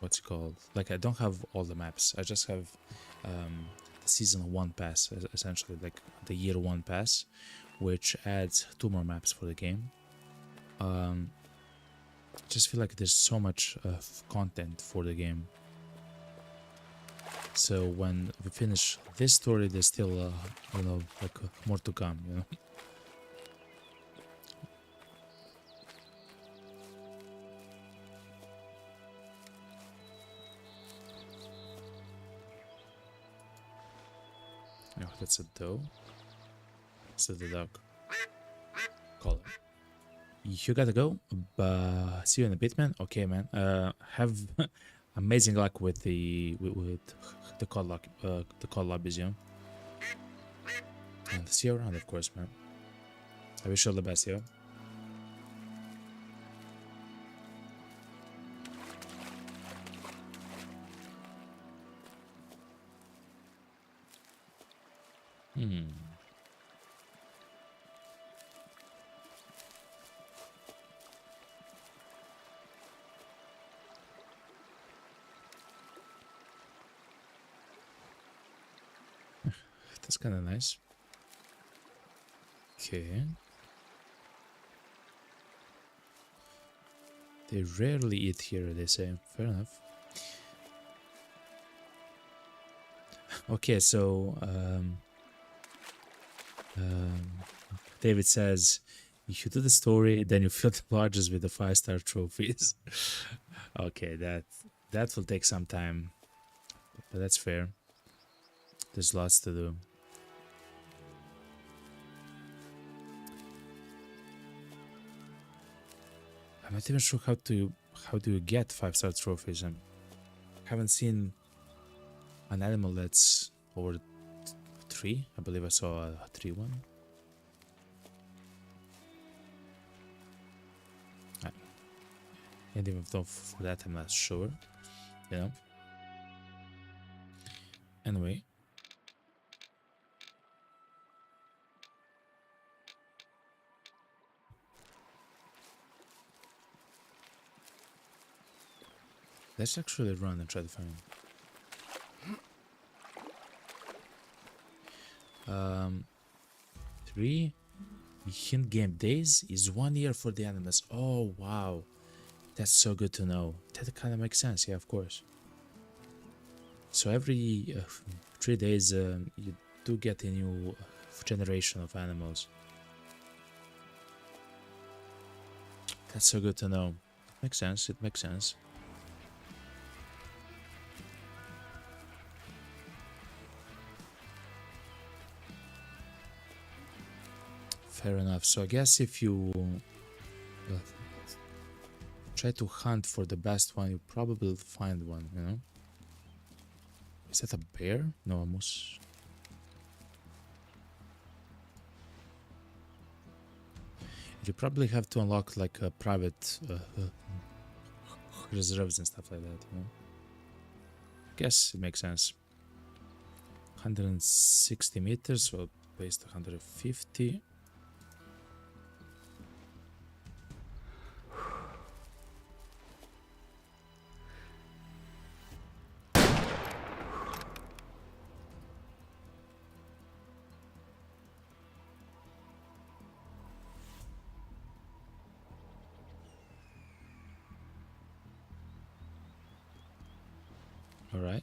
S1: What's it called? Like, I don't have all the maps. I just have the season 1 pass, essentially, like the year 1 pass, which adds 2 more maps for the game. Just feel like there's so much content for the game. So when we finish this story, there's still, you know, like more to come, you know. Oh, that's a doe. So the dog. Call it. You gotta go. See you in a bit, man. Okay, man. Have amazing luck with the call lobbies, you know. And see you around, of course, man. I wish you all the best, yo. That's kind of nice. Okay. They rarely eat here, they say. Fair enough. Okay, so David says, if you do the story, then you fill the lodges with the 5-star trophies. Okay, that will take some time, but that's fair. There's lots to do. I'm not even sure how do you get 5-star trophies. I haven't seen an animal that's over 3. I believe I saw a 3 one. And even though for that I'm not sure, you know. Anyway. Let's actually run and try to find him. 3 hint game days is 1 year for the animals. Oh wow, that's so good to know. That kind of makes sense. Yeah, of course. So every 3 days you do get a new generation of animals. That's so good to know. Makes sense. It makes sense. Fair enough. So I guess if you try to hunt for the best one, you probably find one, you know? Is that a bear? No, a moose. You probably have to unlock like a private reserves and stuff like that, you know? Guess it makes sense. 160 meters, so based 150. All right.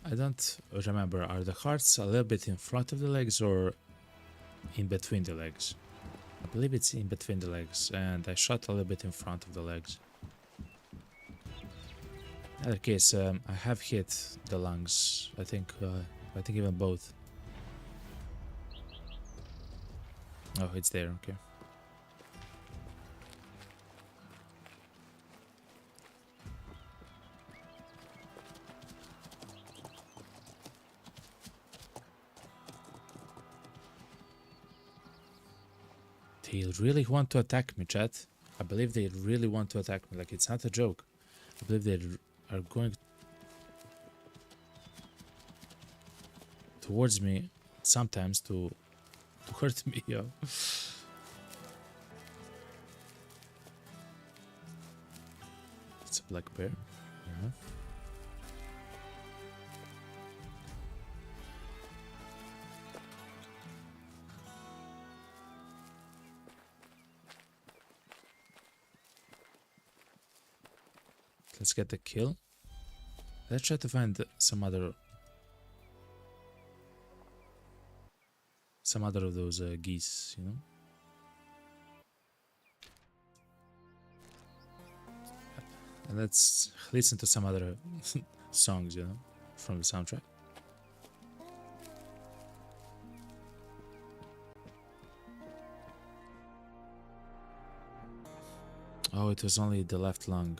S1: I don't remember. Are the hearts a little bit in front of the legs or in between the legs? I believe it's in between the legs, and I shot a little bit in front of the legs. In other case, I have hit the lungs. I think even both. Oh, it's there. Okay. They really want to attack me, chat. I believe they really want to attack me. Like, it's not a joke. I believe they are going towards me sometimes to hurt me, yo. It's a black bear. Yeah. Let's get the kill. Let's try to find some other of those geese, you know. And let's listen to some other songs, you know, from the soundtrack. Oh, it was only the left lung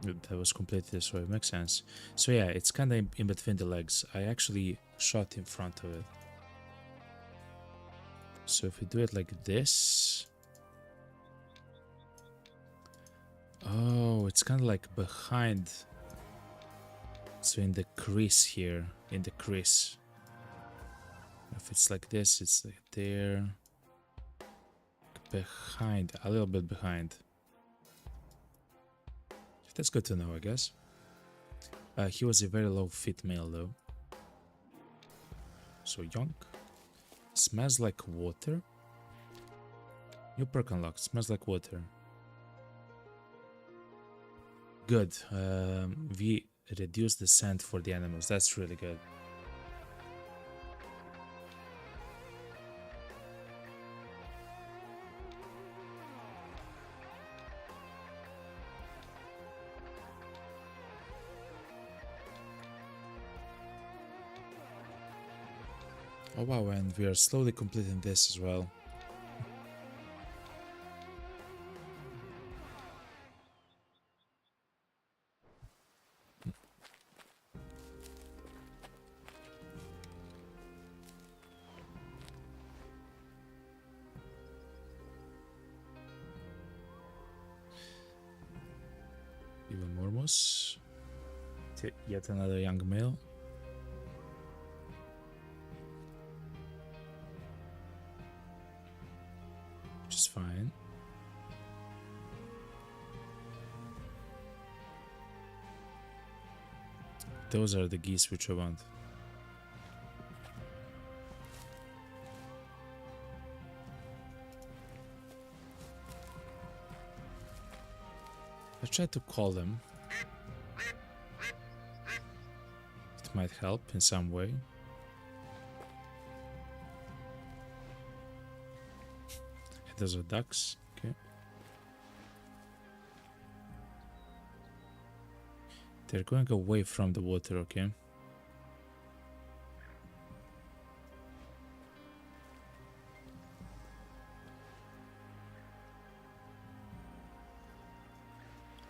S1: that was completely destroyed. Makes sense. So yeah, it's kind of in between the legs. I actually shot in front of it. So if we do it like this... Oh, it's kind of like behind. So in the crease here, in the crease. If it's like this, it's like there. Behind, a little bit behind. That's good to know, I guess. He was a very low fit male though. So young. Smells like water. New perk unlocked. Smells like water. Good. We reduced the scent for the animals. That's really good. Oh wow, and we are slowly completing this as well. Even more moose. Yet another young male. Which is fine. Those are the geese which I want. I tried to call them. It might help in some way. Those are ducks. Okay. They're going away from the water, okay?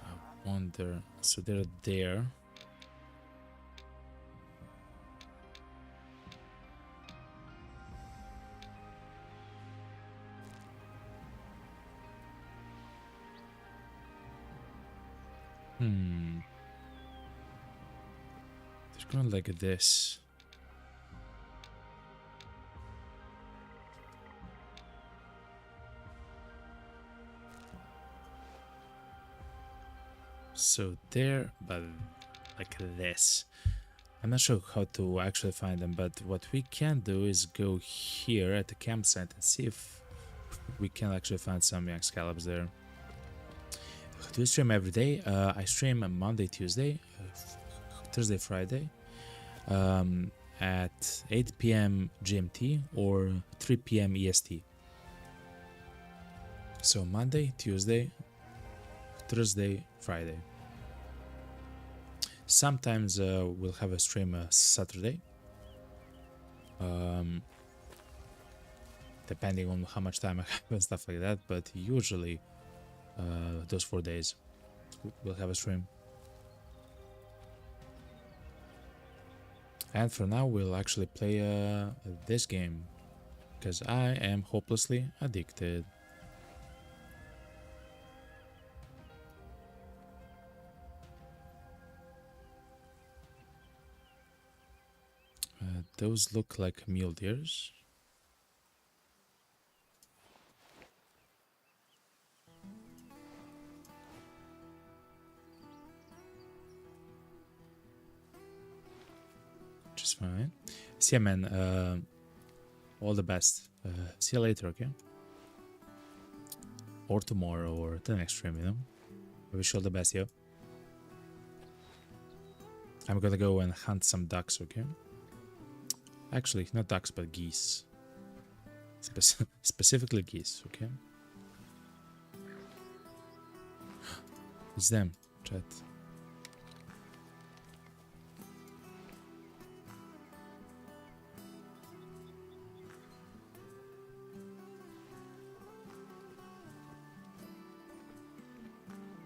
S1: I wonder. So they're there. They're going like this. So there, but like this. I'm not sure how to actually find them, but what we can do is go here at the campsite and see if we can actually find some young scallops there. Do you stream every day? I stream on Monday, Tuesday, Thursday, Friday at 8 p.m. GMT or 3 p.m. EST. So Monday, Tuesday, Thursday, Friday. Sometimes we'll have a stream Saturday, depending on how much time I have and stuff like that, but usually those 4 days we'll have a stream. And for now we'll actually play this game, because I am hopelessly addicted. Those look like mule deers. Just fine. See ya, man. All the best. See you later, okay? Or tomorrow, or the next stream, you know? I wish you all the best, yo. I'm gonna go and hunt some ducks, okay? Actually, not ducks, but geese. Specifically geese, okay? It's them, chat.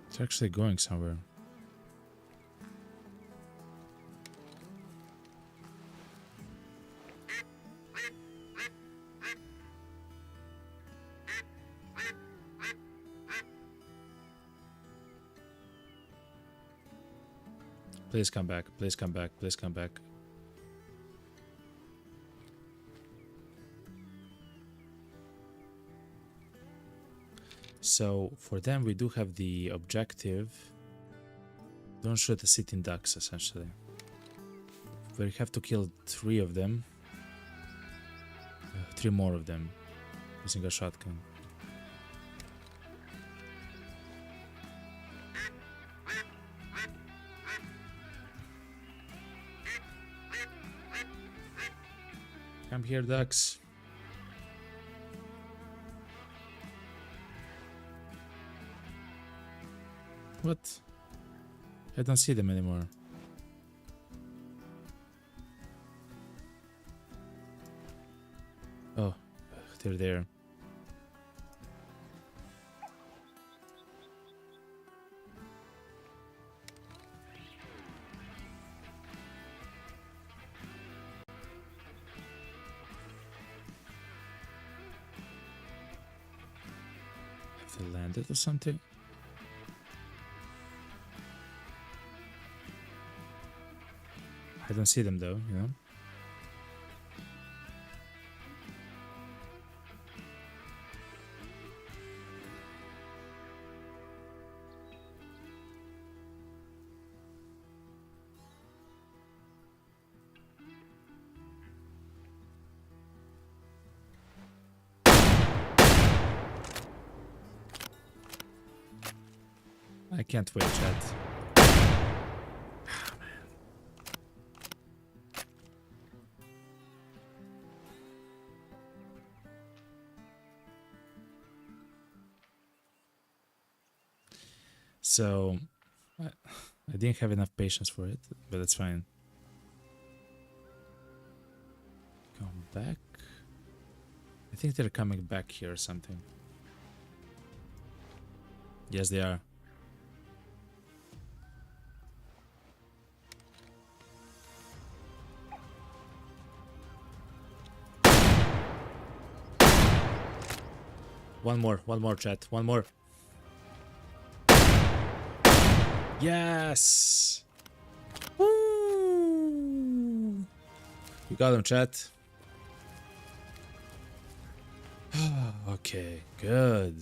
S1: It's actually going somewhere. Please come back, please come back, please come back. So for them we do have the objective. Don't shoot the sitting ducks, essentially. We have to kill 3 of them. 3 more of them using a shotgun. Come here, ducks. What? I don't see them anymore. Oh, they're there. Have they landed or something? I don't see them though, you know? I can't wait, chat. So, I didn't have enough patience for it, but that's fine. Come back. I think they're coming back here or something. Yes, they are. One more, chat. One more. Yes! Woo! You got him, chat. Okay, good.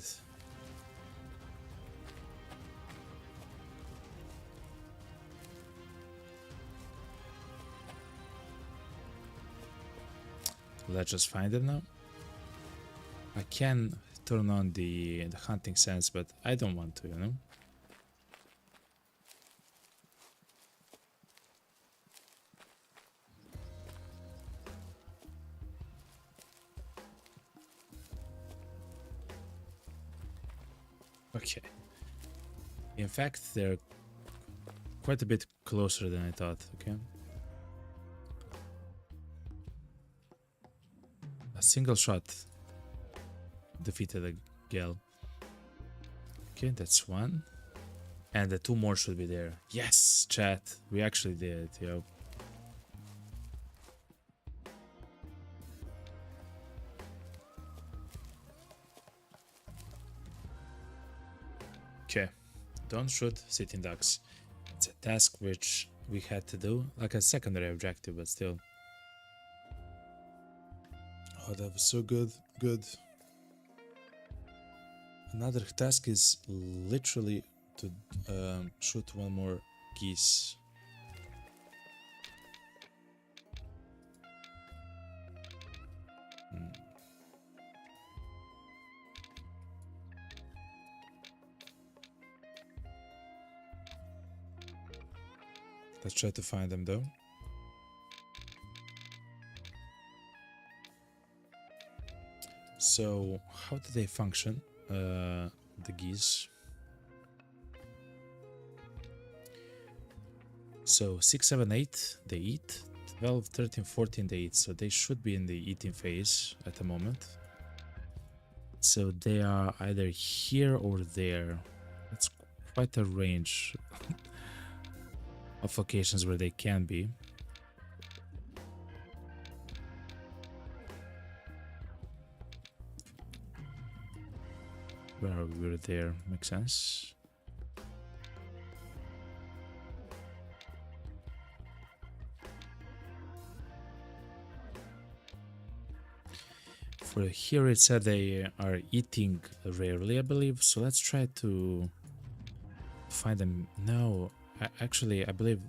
S1: Let's just find them now. I can turn on the hunting sense, but I don't want to, you know? Okay. In fact, they're quite a bit closer than I thought, okay? A single shot defeated a gal. Okay, that's one. And the two more should be there. Yes, chat. We actually did it, yo. Okay. Don't shoot sitting ducks. It's a task which we had to do, like a secondary objective, but still. Oh, that was so good. Good. Another task is literally to shoot one more geese. Let's try to find them though. So, how do they function? The geese. So 6, 7, 8 they eat, 12, 13, 14 they eat, so they should be in the eating phase at the moment. So they are either here or there. That's quite a range of locations where they can be. Where we're there, makes sense. For here it said they are eating rarely, I believe, so let's try to find them. No, actually I believe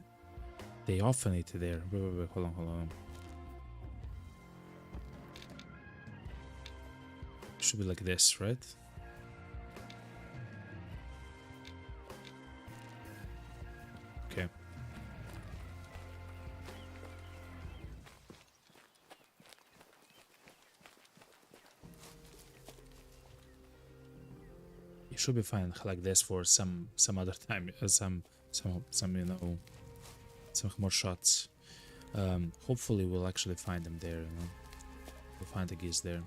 S1: they often eat there. Wait, hold on. Should be like this, right? Okay. It should be fine like this for some other time, some you know, some more shots. Hopefully we'll actually find them there, you know. We'll find the geese there.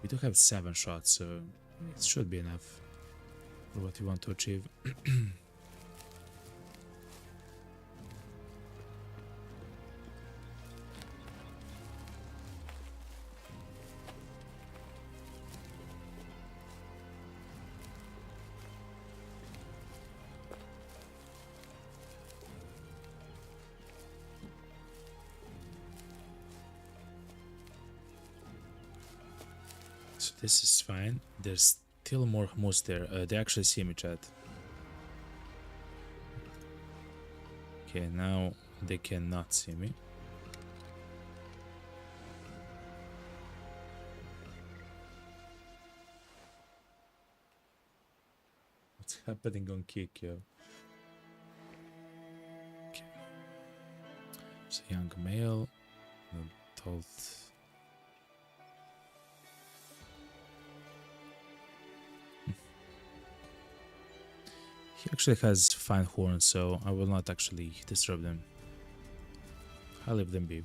S1: We do have 7 shots, so it should be enough for what we want to achieve. So this is fine. There's still more moose there. They actually see me, chat. Okay, now they cannot see me. happening on Kick, yo? Okay. It's a young male, an adult. He actually has fine horns, so I will not actually disturb them. I'll leave them be.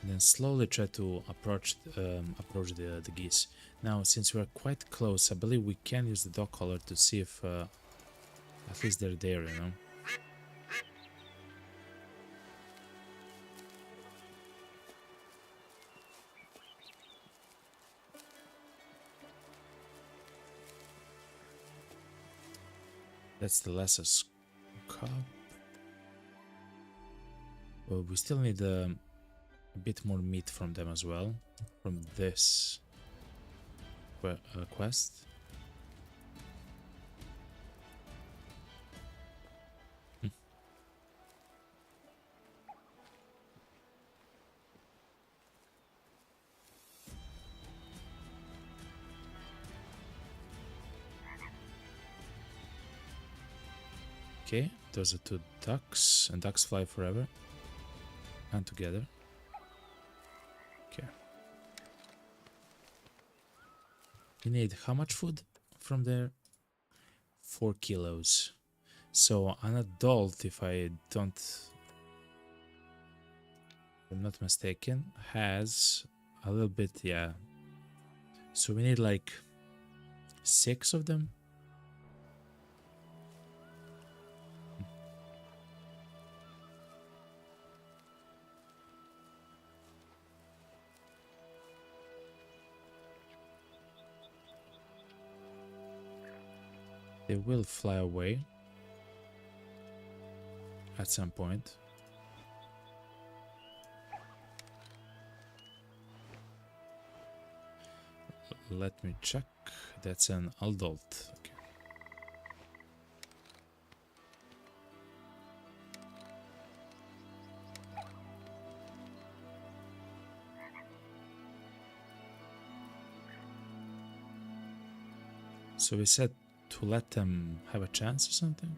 S1: And then slowly try to approach the geese. Now, since we're quite close, I believe we can use the dog collar to see if at least they're there, you know. That's the lesser cup. Well, we still need a bit more meat from them as well, from this quest. Okay, those are 2 ducks, and ducks fly forever and together. Okay. We need how much food from there? 4 kilos. So an adult, if I'm not mistaken, has a little bit, yeah. So we need like 6 of them. They will fly away at some point. Let me check. That's an adult. Okay. So we said to let them have a chance or something?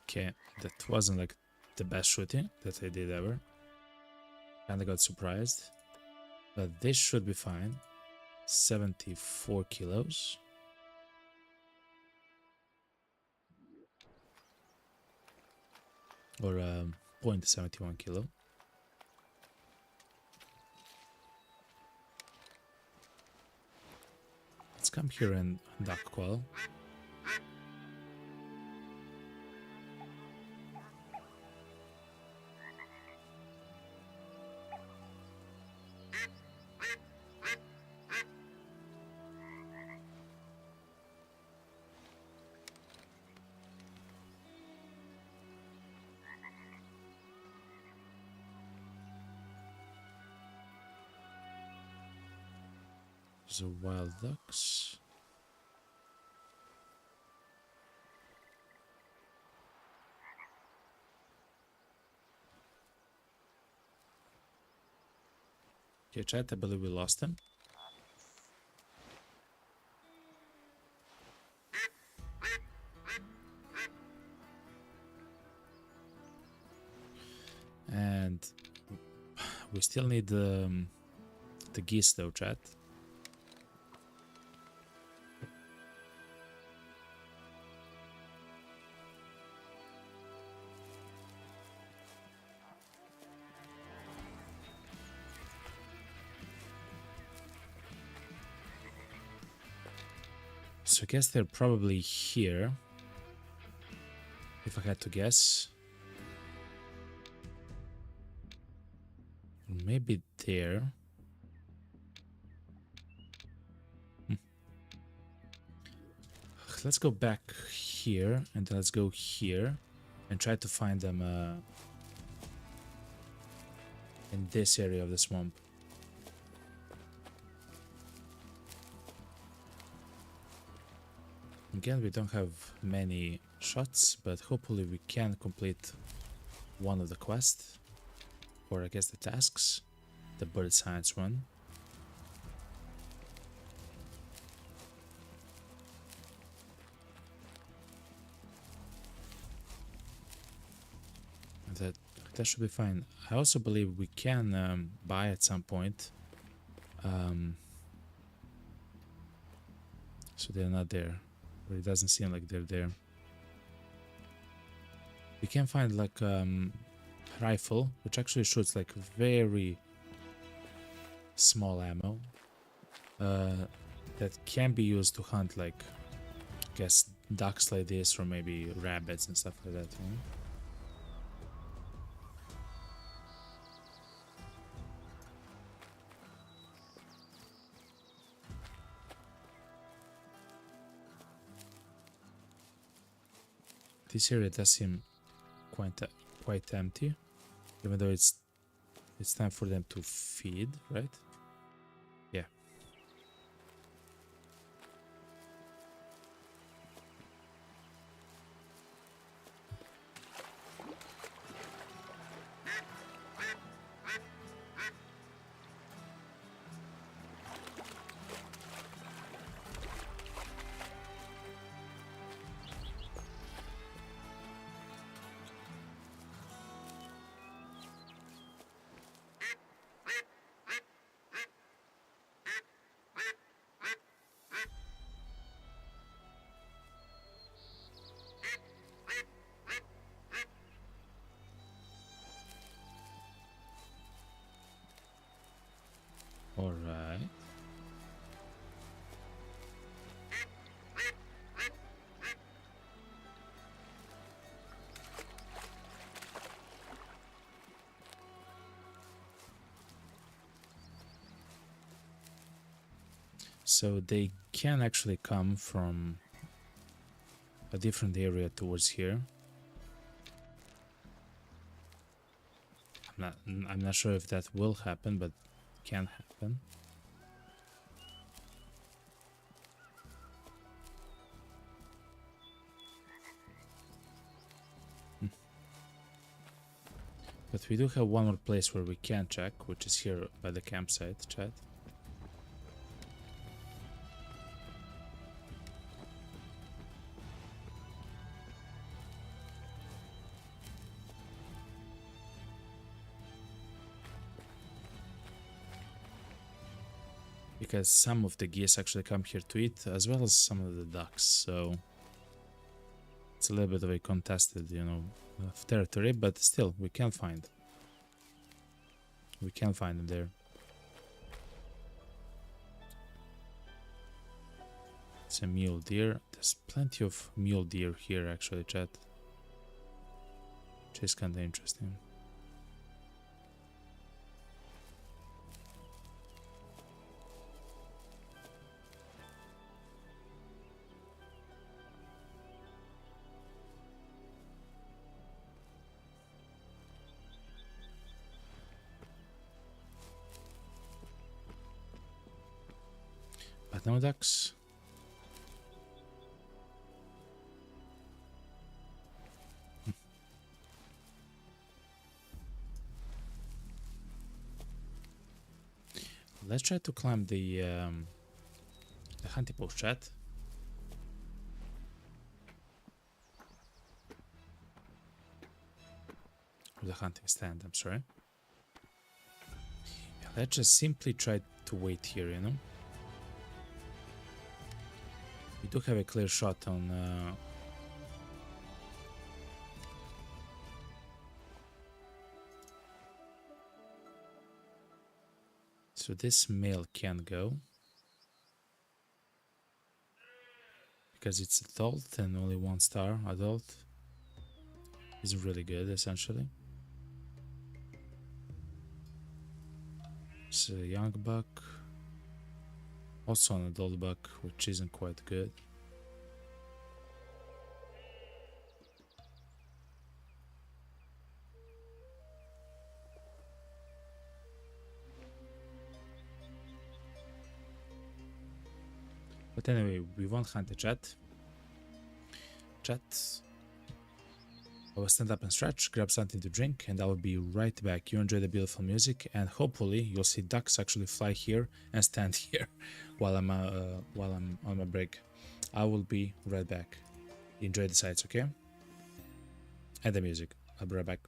S1: Okay, that wasn't like the best shooting that I did ever. Kinda got surprised. But this should be fine. 74 kilos. Or 0.71 kilo. Let's come here and duck quell. There's a wild ducks. Okay, chat, I believe we lost them. And we still need the geese though, chat. So I guess they're probably here. If I had to guess. Maybe there. Let's go back here and let's go here and try to find them in this area of the swamp. Again, we don't have many shots, but hopefully we can complete one of the quests, or I guess the tasks, the bird science one. That should be fine. I also believe we can buy at some point. So they're not there. But it doesn't seem like they're there. We can find like rifle, which actually shoots like very small ammo. That can be used to hunt like, I guess, ducks like this, or maybe rabbits and stuff like that. You know? This area does seem quite empty, even though it's time for them to feed, right? Yeah. All right. So they can actually come from a different area towards here. I'm not sure if that will happen, but can happen. But we do have one more place where we can check, which is here by the campsite, chat. Because some of the geese actually come here to eat, as well as some of the ducks, so it's a little bit of a contested, you know, territory, but still, we can find them there. It's a mule deer. There's plenty of mule deer here, actually, chat, which is kind of interesting. But no ducks. Let's try to climb the hunting post, chat. Or the hunting stand, I'm sorry. Yeah, let's just simply try to wait here, you know. We do have a clear shot on so this male can go. because it's adult and only 1 star. Adult is really good, essentially. It's a young buck, also an adult buck, which isn't quite good. But anyway, we won't hunt the chat. I will stand up and stretch, grab something to drink, and I will be right back. You enjoy the beautiful music, and hopefully you'll see ducks actually fly here and stand here while I'm on my break. I will be right back. Enjoy the sights, okay? And the music. I'll be right back.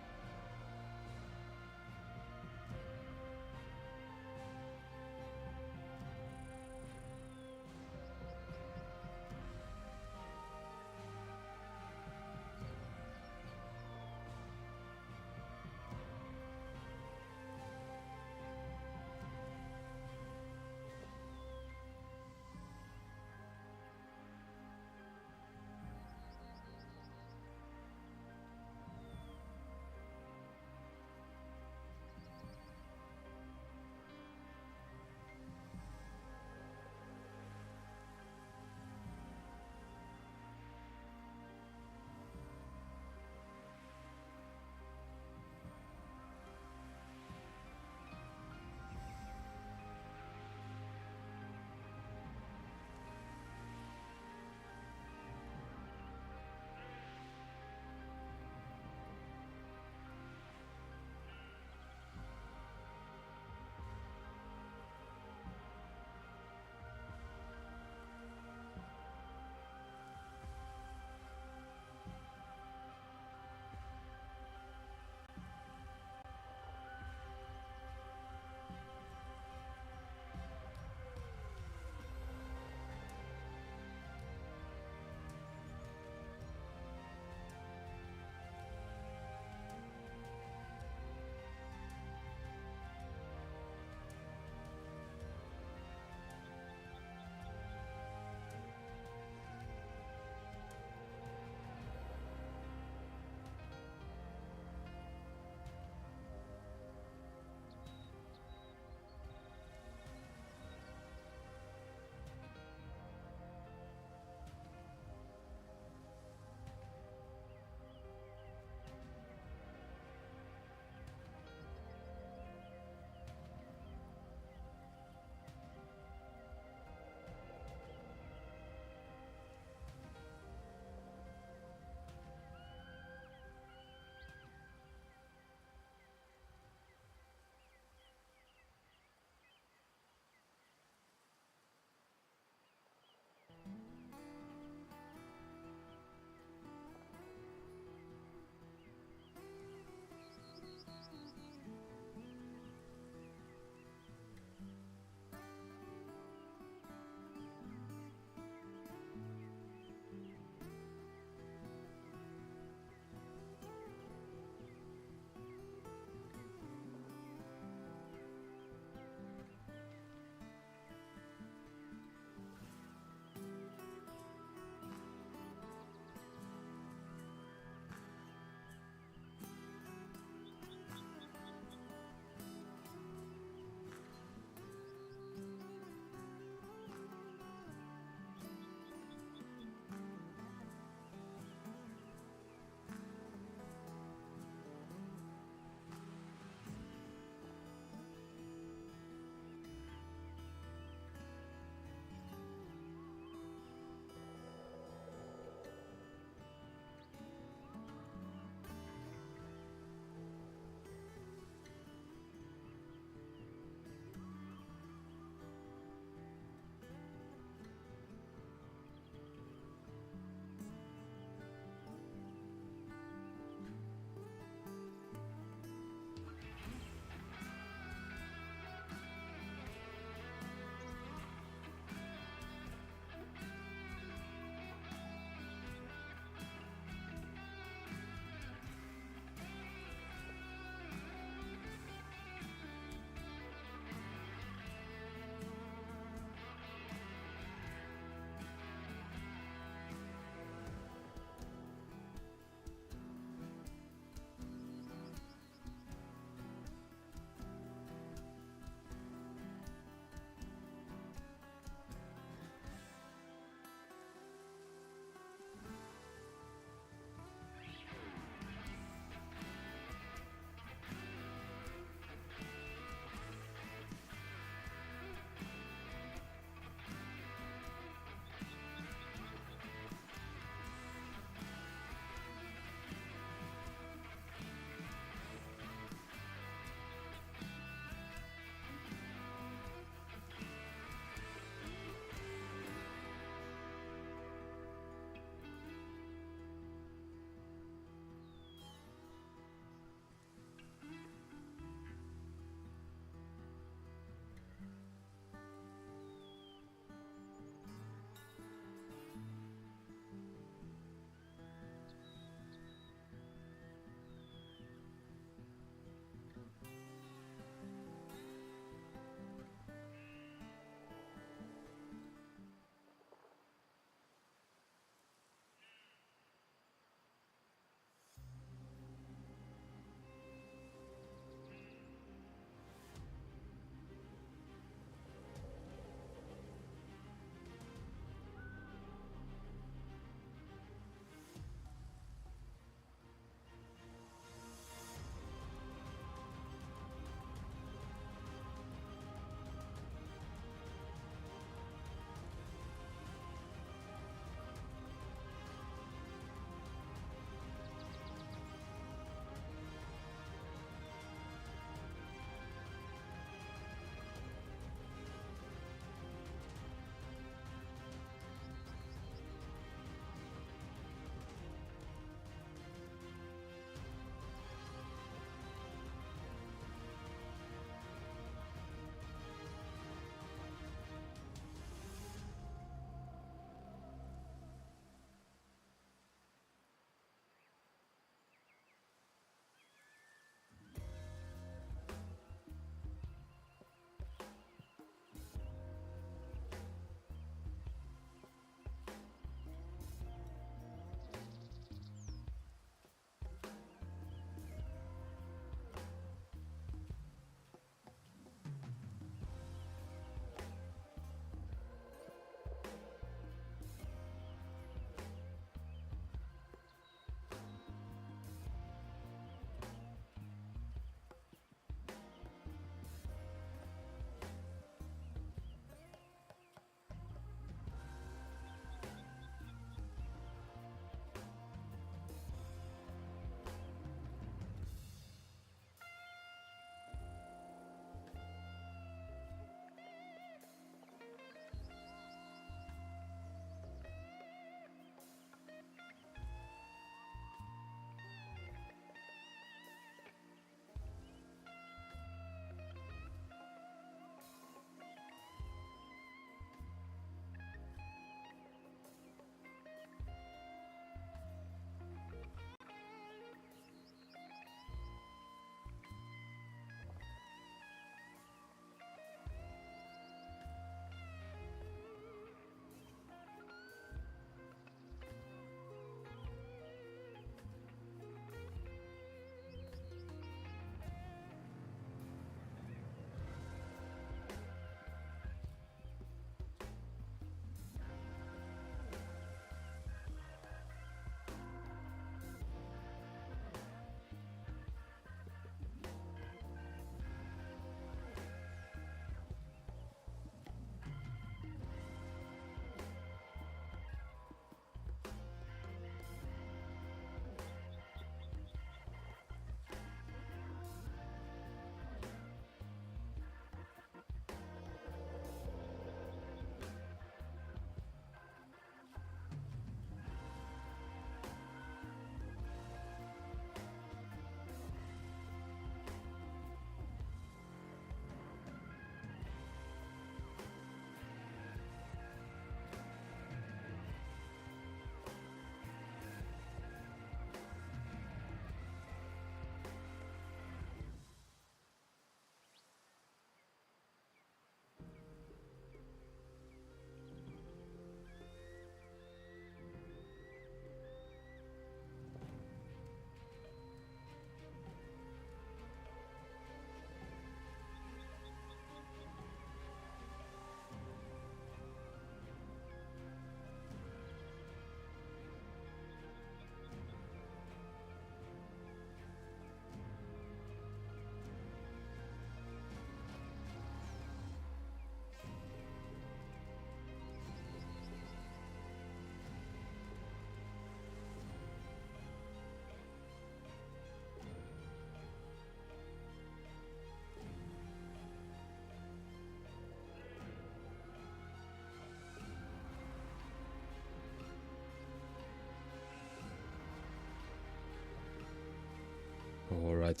S1: Right.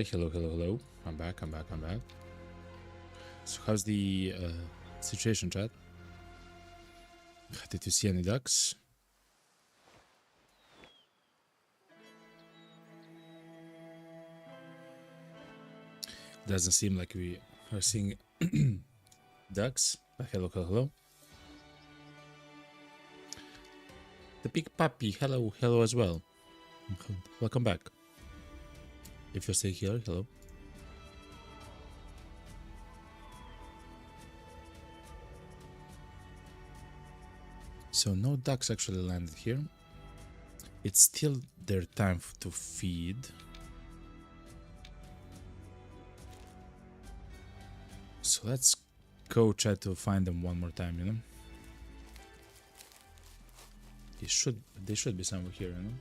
S1: Hello. I'm back. So how's the situation, chat? Did you see any ducks? Doesn't seem like we are seeing ducks. But hello. The big puppy, hello as well. Welcome back. If you're still here, hello. So no ducks actually landed here. It's still their time to feed. So let's go try to find them one more time, you know. They should be somewhere here, you know.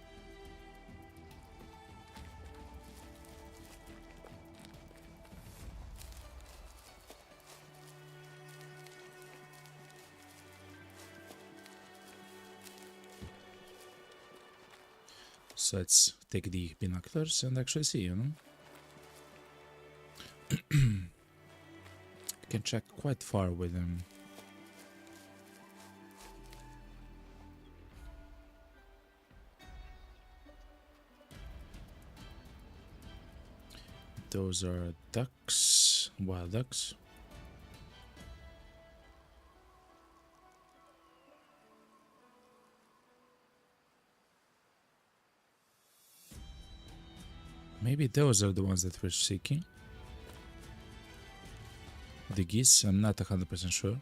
S1: So let's take the binoculars and actually see, you know. I can check quite far with them. Those are ducks, wild ducks. Maybe those are the ones that we're seeking. The geese, I'm not 100% sure.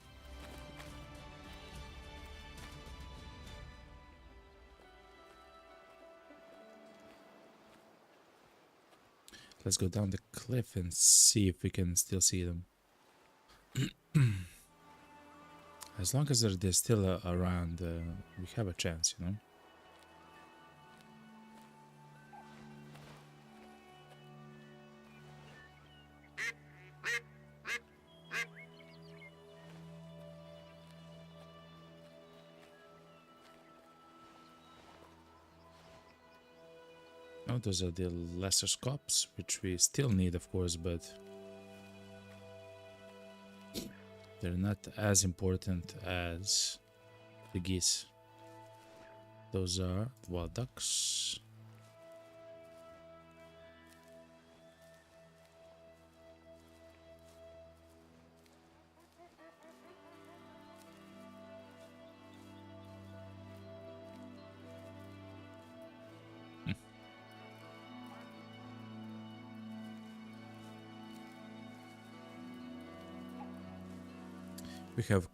S1: Let's go down the cliff and see if we can still see them. As long as they're still around, we have a chance, you know. No, those are the lesser scopes, which we still need, of course, but they're not as important as the geese. Those are wild ducks. We have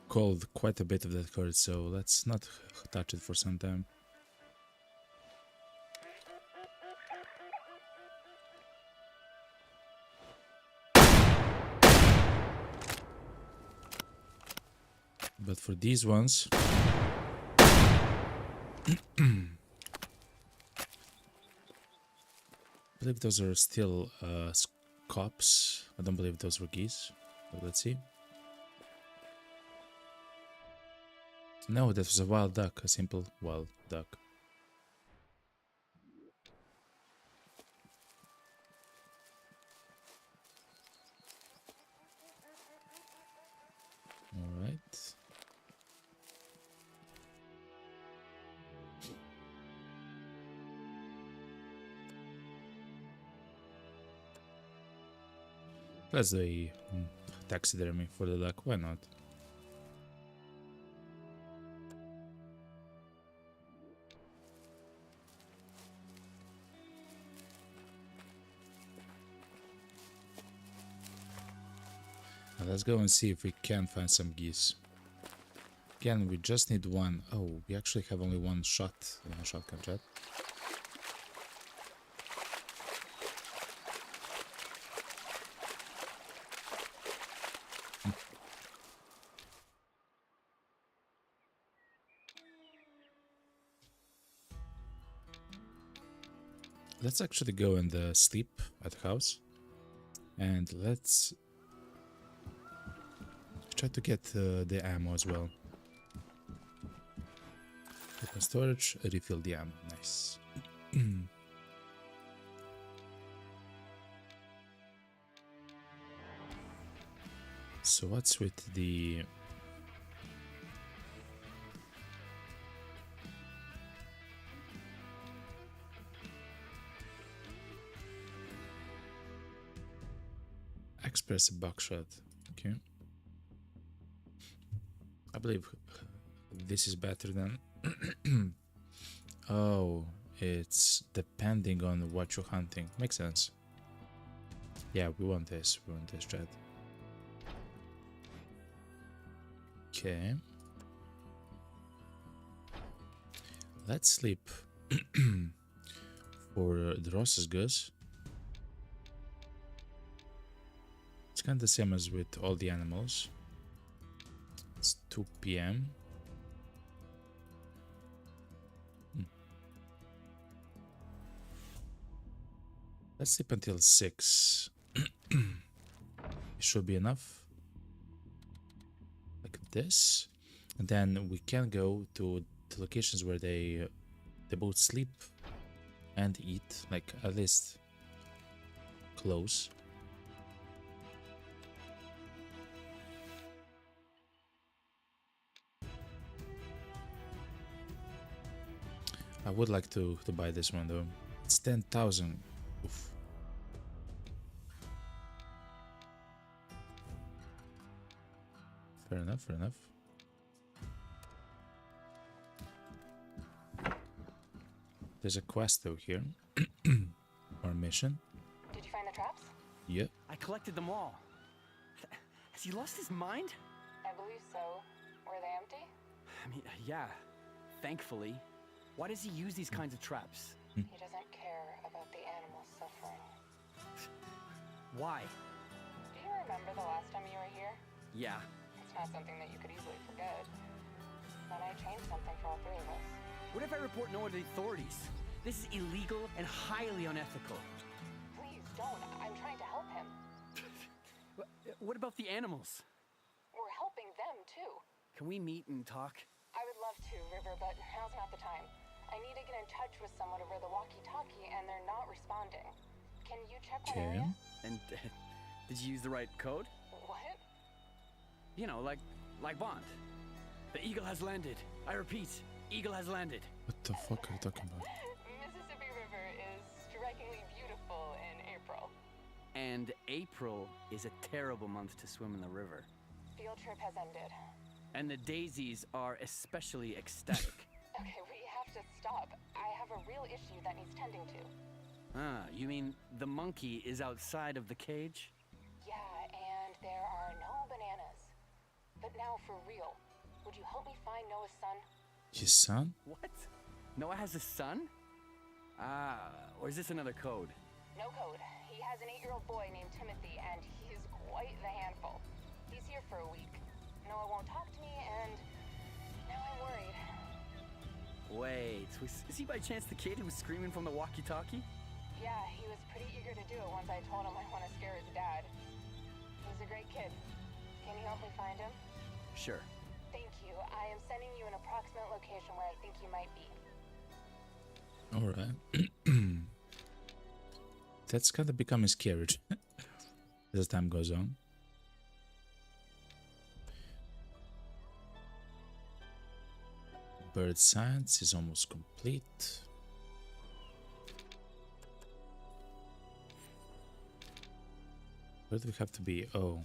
S1: called quite a bit of that card, so let's not touch it for some time. But for these ones, I believe those are still scops. I don't believe those were geese, but let's see. No, that was a wild duck, a simple wild duck. All right. Let's do a taxidermy for the duck, why not? Let's go and see if we can find some geese. Again, we just need one. Oh, we actually have only one shot in a shotgun jet. Let's actually go and sleep at the house. And let's try to get the ammo as well. Open storage, refill the ammo. Nice. So what's with the express buckshot? Okay, I believe this is better than. Oh, it's depending on what you're hunting. Makes sense. Yeah, we want this. We want this, chat. Okay. Let's sleep for the Ross's goose. It's kind of the same as with all the animals. It's 2 p.m. Let's sleep until 6. It should be enough. Like this. And then we can go to the locations where they both sleep and eat, like at least close. I would like to buy this one though. It's 10,000. Oof. Fair enough, fair enough. There's a quest though here. Or mission.
S7: Did you find the traps?
S1: Yep.
S2: I collected them all. Has he lost his mind?
S7: I believe so. Were they empty?
S2: I mean, yeah. Thankfully. Why does he use these kinds of traps?
S7: He doesn't care about the animals suffering.
S2: Why?
S7: Do you remember the last time you were here?
S2: Yeah.
S7: It's not something that you could easily forget. Then I changed something for all three of us.
S2: What if I report no one to the authorities? This is illegal and highly unethical.
S7: Please don't. I'm trying to help him.
S2: What about the animals?
S7: We're helping them too.
S2: Can we meet and talk?
S7: I would love to, River, but now's not the time. I need to get in touch with someone over the walkie-talkie, and they're not responding. Can you check one
S1: Okay.
S7: area?
S2: And did you use the right code?
S7: What?
S2: You know, like Bond. The eagle has landed. I repeat, eagle has landed.
S1: What the fuck are you talking about?
S7: Mississippi River is strikingly beautiful in April.
S2: And April is a terrible month to swim in the river.
S7: Field trip has ended.
S2: And the daisies are especially ecstatic.
S7: Okay, we have to stop. I have a real issue that needs tending to.
S2: Ah, you mean the monkey is outside of the cage?
S7: Yeah, and there are no bananas. But now for real, would you help me find Noah's son?
S1: His son?
S2: What? Noah has a son? Ah, or is this another code?
S7: No code. He has an 8-year-old boy named Timothy, and he's quite the handful. He's here for a week. Noah won't talk to me, and now I'm worried.
S2: Wait, is he by chance the kid who was screaming from the walkie-talkie?
S7: Yeah, he was pretty eager to do it once I told him I want to scare his dad. He's a great kid. Can you help me find him?
S2: Sure.
S7: Thank you. I am sending you an approximate location where I think you might be.
S1: Alright. That's kind of becoming scary as time goes on. Bird science is almost complete. Where do we have to be? Oh.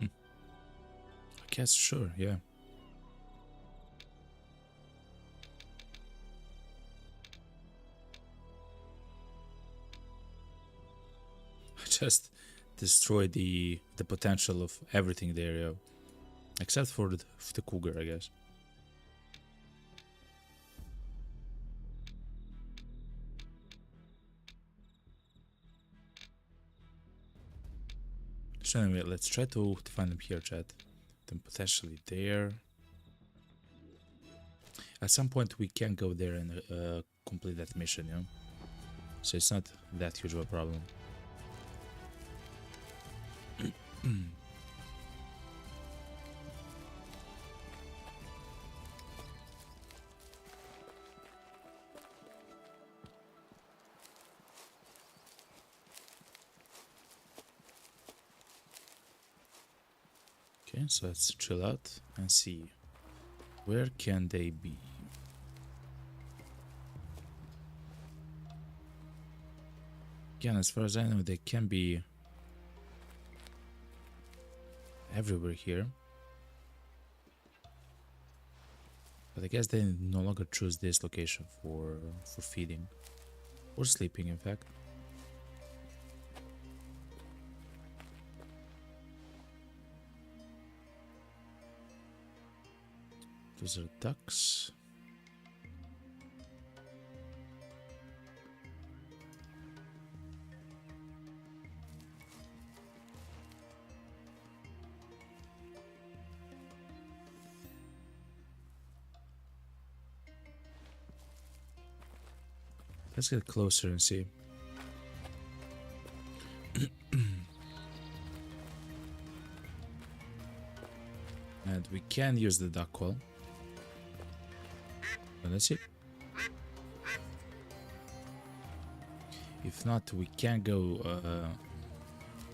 S1: I guess, sure, yeah. I just destroy the potential of everything there, yeah. Except for the cougar, I guess. So anyway, let's try to find them here, chat. Then potentially there. At some point we can go there and complete that mission, you know? So it's not that huge of a problem. Okay, so let's chill out and see where can they be. Again, as far as I know, they can be everywhere here. But I guess they no longer choose this location for feeding or sleeping, in fact. Those are ducks. Let's get closer and see. And we can use the duck call. Let's see. If not, we can go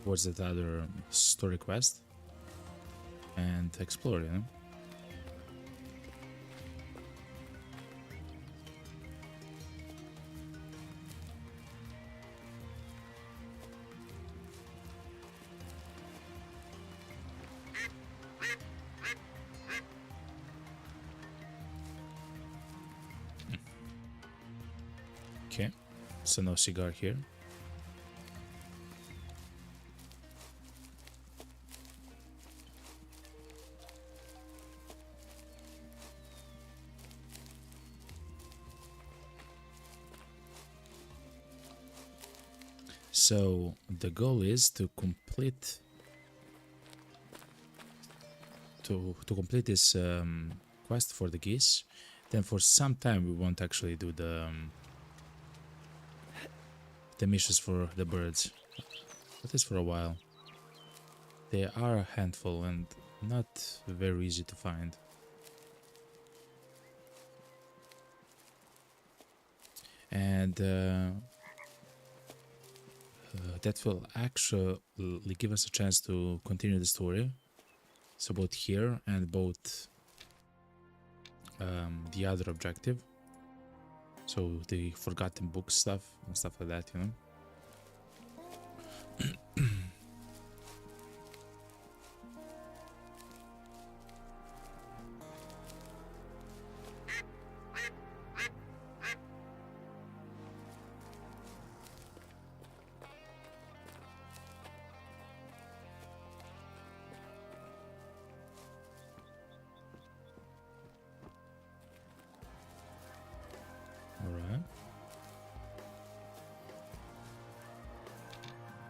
S1: towards that other story quest and explore, you know? Okay, so no cigar here. So the goal is to complete complete this quest for the geese. Then for some time we won't actually do the missions for the birds, at least for a while. They are a handful and not very easy to find. And that will actually give us a chance to continue the story. So both here and both the other objective. So the forgotten book stuff and stuff like that, you know.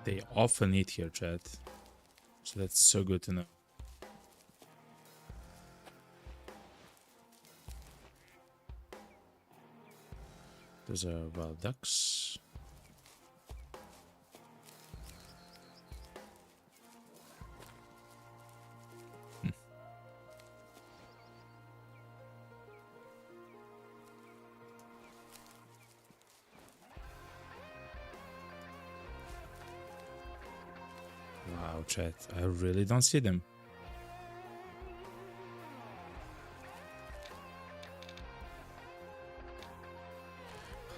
S1: They often eat here, chat. So that's so good to know. Those are wild ducks. Wow, chat, I really don't see them.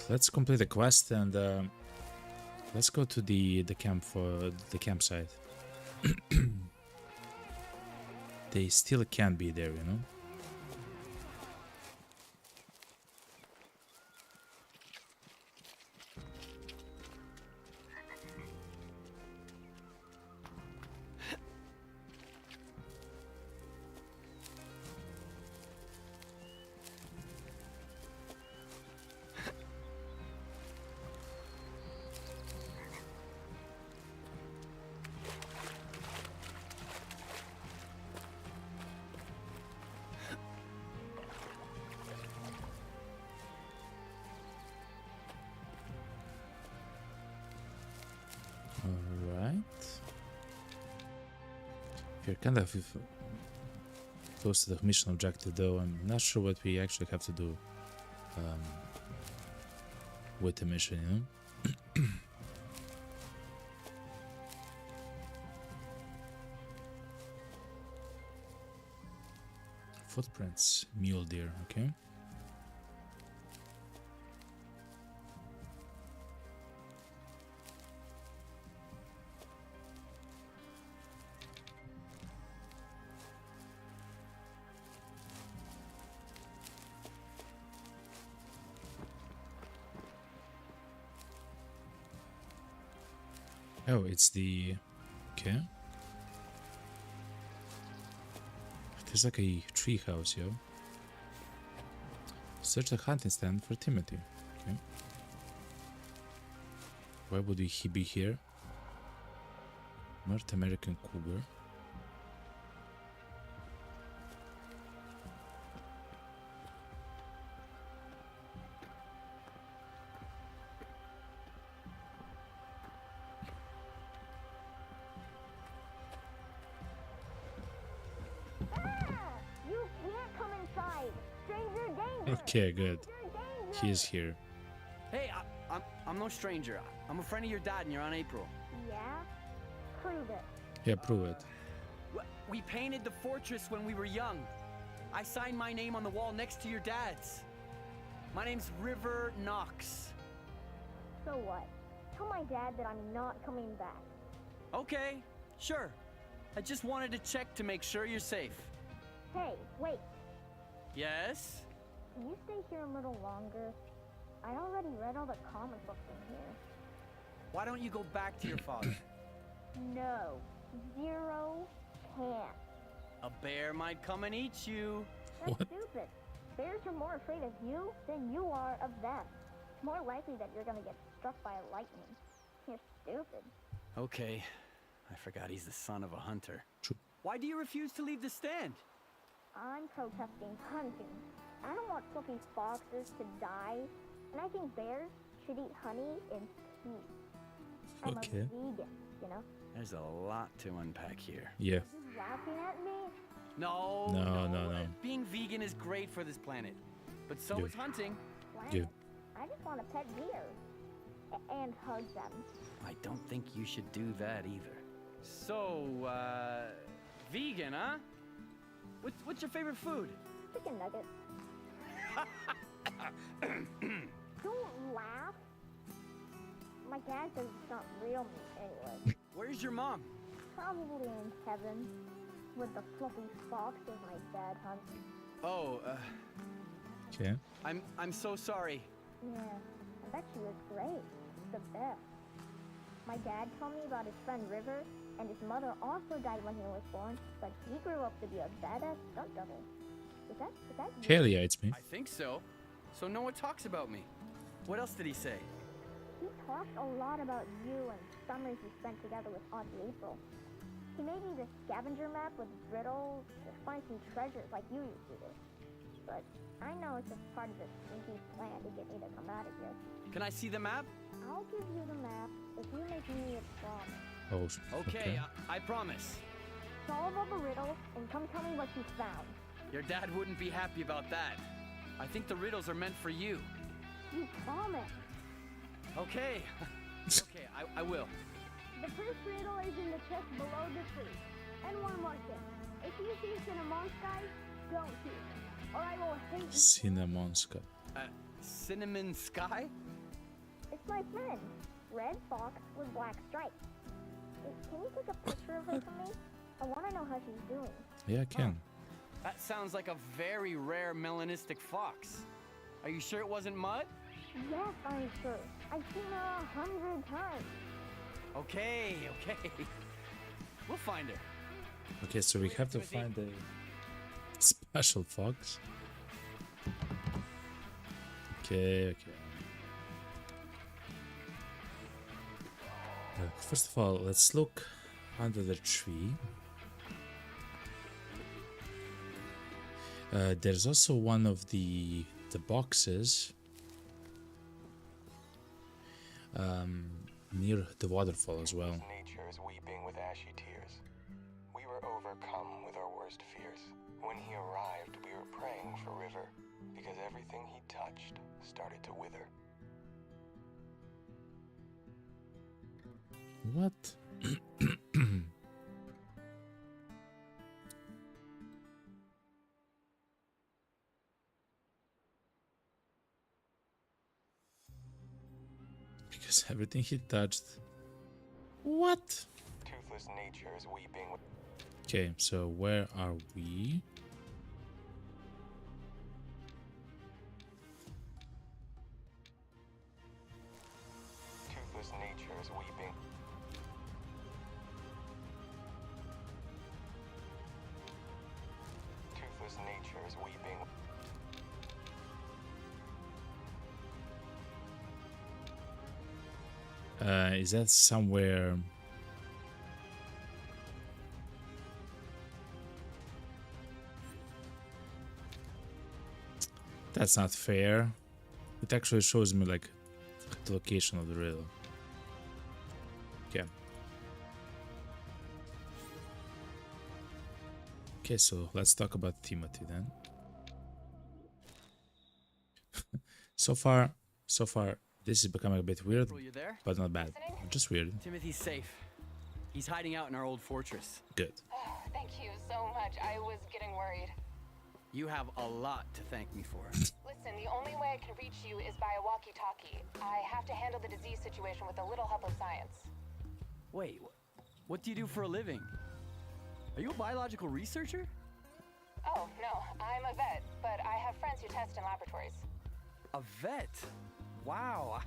S1: Let's complete the quest and let's go to the camp for the campsite. They still can be there, you know. We're kind of close to the mission objective, though. I'm not sure what we actually have to do with the mission, you know? Footprints. Mule deer. Okay. Oh, it's the... Okay. There's like a tree house, yo. Search the hunting stand for Timothy. Okay. Why would he be here? North American cougar.
S9: You can't come inside. Stranger danger.
S1: Okay, good. He is here.
S8: Hey, I'm no stranger. I'm a friend of your dad, and you're on April.
S9: Yeah? Prove it.
S1: Yeah, prove it.
S8: We painted the fortress when we were young. I signed my name on the wall next to your dad's. My name's River Knox.
S9: So what? Tell my dad that I'm not coming back.
S8: Okay, sure. I just wanted to check to make sure you're safe.
S9: Hey, wait.
S8: Yes?
S9: Can you stay here a little longer? I already read all the comic books in here.
S8: Why don't you go back to your father?
S9: No. 0 chance.
S8: A bear might come and eat you.
S9: That's
S1: What?
S9: stupid. Bears are more afraid of you than you are of them. It's more likely that you're gonna get struck by lightning. You're stupid.
S8: Okay. I forgot he's the son of a hunter.
S1: True.
S8: Why do you refuse to leave the stand?
S9: I'm protesting hunting. I don't want fluffy foxes to die, and I think bears should eat honey in peace. I'm
S1: Okay.
S9: a vegan, you know?
S8: There's a lot to unpack here.
S1: Yeah.
S9: You laughing at me?
S8: No,
S1: No.
S8: Being vegan is great for this planet, but so
S1: Yeah.
S8: is hunting.
S9: Planet.
S1: Yeah.
S9: I just want to pet deer. And hug them.
S8: I don't think you should do that either. So, vegan, huh? What's your favorite food?
S9: Chicken nugget. Don't laugh. My dad says it's not real meat anyway.
S8: Where's your mom?
S9: Probably in heaven. With the fluffy foxes my dad hunts.
S8: Oh,
S1: Okay.
S8: I'm so sorry.
S9: Yeah, I bet she was great. The best. My dad told me about his friend River, and his mother also died when he was born, but he grew up to be a badass stunt double. Is that you?
S1: Hell yeah, it's me.
S8: I think so. So Noah talks about me. What else did he say?
S9: He talked a lot about you and summers you spent together with Auntie April. He made me this scavenger map with riddles to find some treasures like you used to do. But I know it's just part of his sneaky plan to get me to come out of here.
S8: Can I see the map?
S9: I'll give you the map if you make me a promise.
S1: Oh,
S8: Okay, I promise.
S9: Solve all the riddles and come tell me what you found.
S8: Your dad wouldn't be happy about that. I think the riddles are meant for you.
S9: You promise.
S8: Okay. Okay, I will.
S9: The first riddle is in the chest below the tree. And one more thing. If you see Cinnamon Sky, don't shoot him, or I will hate you.
S1: Cinnamonska.
S8: Cinnamon Sky?
S9: It's my friend. Red fox with black stripes. Can you take a picture of her for me? I want to know how she's doing.
S1: Yeah, I can.
S8: That sounds like a very rare melanistic fox. Are you sure it wasn't mud?
S9: Yes, I'm sure. I've seen her 100 times.
S8: Okay. We'll find her.
S1: Okay, so we have to find a special fox. Okay. First of all, let's look under the tree. There's also one of the boxes near the waterfall as well.
S10: Nature is weeping with ashy tears. We were overcome with our worst fears. When he arrived, we were praying for River, because everything he touched started to wither.
S1: What? Because everything he touched. What?
S10: Toothless nature is weeping.
S1: Okay, so where are we?
S10: Toothless nature is weeping. Toothless nature is weeping.
S1: Is that somewhere? That's not fair. It actually shows me like the location of the riddle. Okay. Okay, so let's talk about Timothy then. So far, this is becoming a bit weird,
S8: April, you there?
S1: but not bad. Just weird.
S8: Timothy's safe. He's hiding out in our old fortress.
S1: Good.
S7: Oh, thank you so much. I was getting worried.
S8: You have a lot to thank me for.
S7: Listen, the only way I can reach you is by a walkie-talkie. I have to handle the disease situation with a little help of science.
S8: Wait, what do you do for a living? Are you a biological researcher?
S7: Oh, no, I'm a vet, but I have friends who test in laboratories.
S8: A vet? Wow,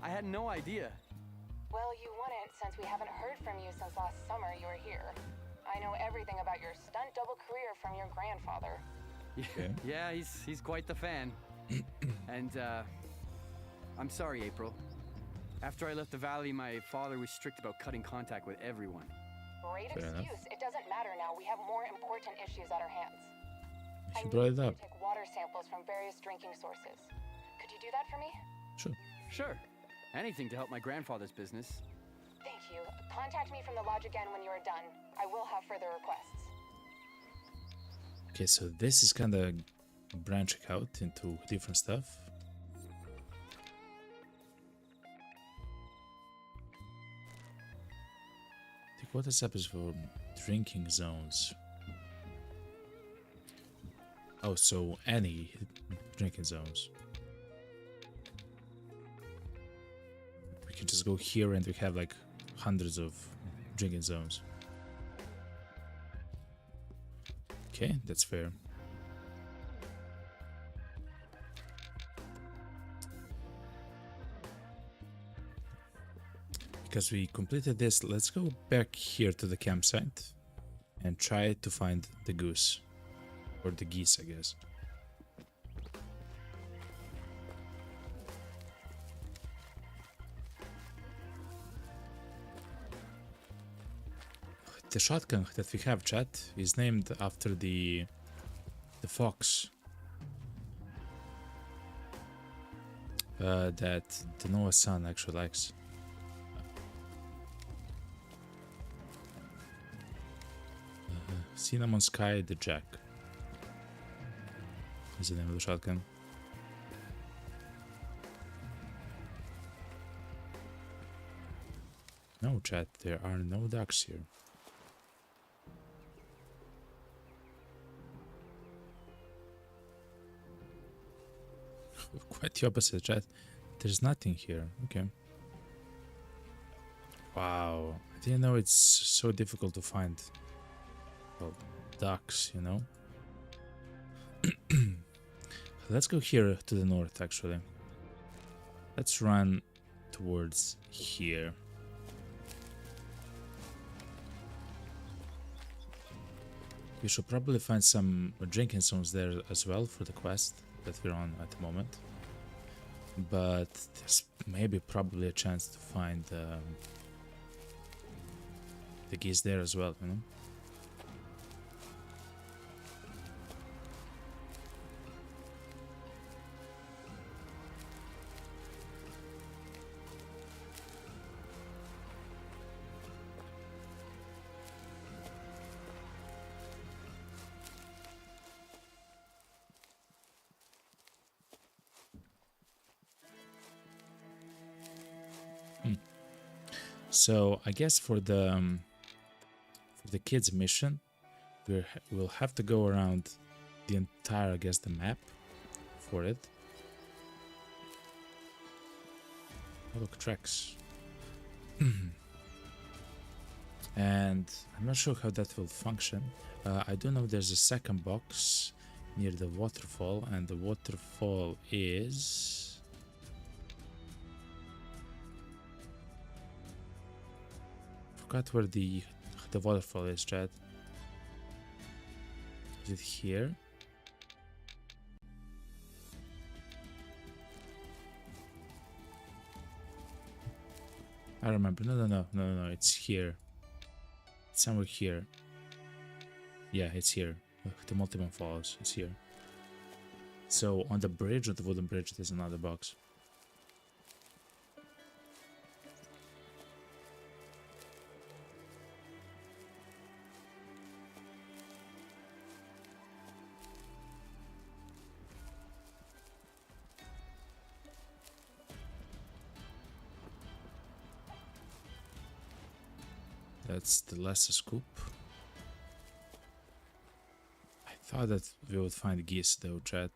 S8: I had no idea.
S7: Well, you wouldn't, since we haven't heard from you since last summer you were here. I know everything about your stunt double career from your grandfather.
S1: Okay.
S8: Yeah, he's quite the fan. And, I'm sorry, April. After I left the valley, my father was strict about cutting contact with everyone.
S7: Great
S1: Fair
S7: excuse.
S1: enough.
S7: It doesn't matter now. We have more important issues at our hands. I
S1: He
S7: need
S1: brought it
S7: you
S1: up.
S7: to take water samples from various drinking sources. Could you do that for me?
S1: Sure.
S8: Sure. Anything to help my grandfather's business.
S7: Thank you. Contact me from the lodge again when you are done. I will have further requests.
S1: Okay, so this is kind of branching out into different stuff. Take water samples for drinking zones. Oh, so any drinking zones. We can just go here and we have like hundreds of drinking zones. Okay, that's fair. Because we completed this, let's go back here to the campsite and try to find the goose. Or the geese, I guess. The shotgun that we have, chat, is named after the fox that the Noah's son actually likes. Cinnamon Sky the Jack is the name of the shotgun. No, chat, there are no ducks here. Quite the opposite, chat. There's nothing here. Okay. Wow. I didn't know it's so difficult to find, well, ducks, you know? Let's go here to the north, actually. Let's run towards here. We should probably find some drinking zones there as well for the quest that we're on at the moment. But there's maybe probably a chance to find the geese there as well, you know? So I guess for the kids mission, we'll have to go around the entire, I guess, the map for it. Oh, look, tracks. And I'm not sure how that will function. I do know there's a second box near the waterfall, and the waterfall is... Forgot where the waterfall is, Chad. Is it here? I remember. No, it's here. It's somewhere here. Yeah, it's here. The multiple falls. It's here. So on the bridge, on the wooden bridge, there's another box. That's the lesser scoop. I thought that we would find geese though, chat,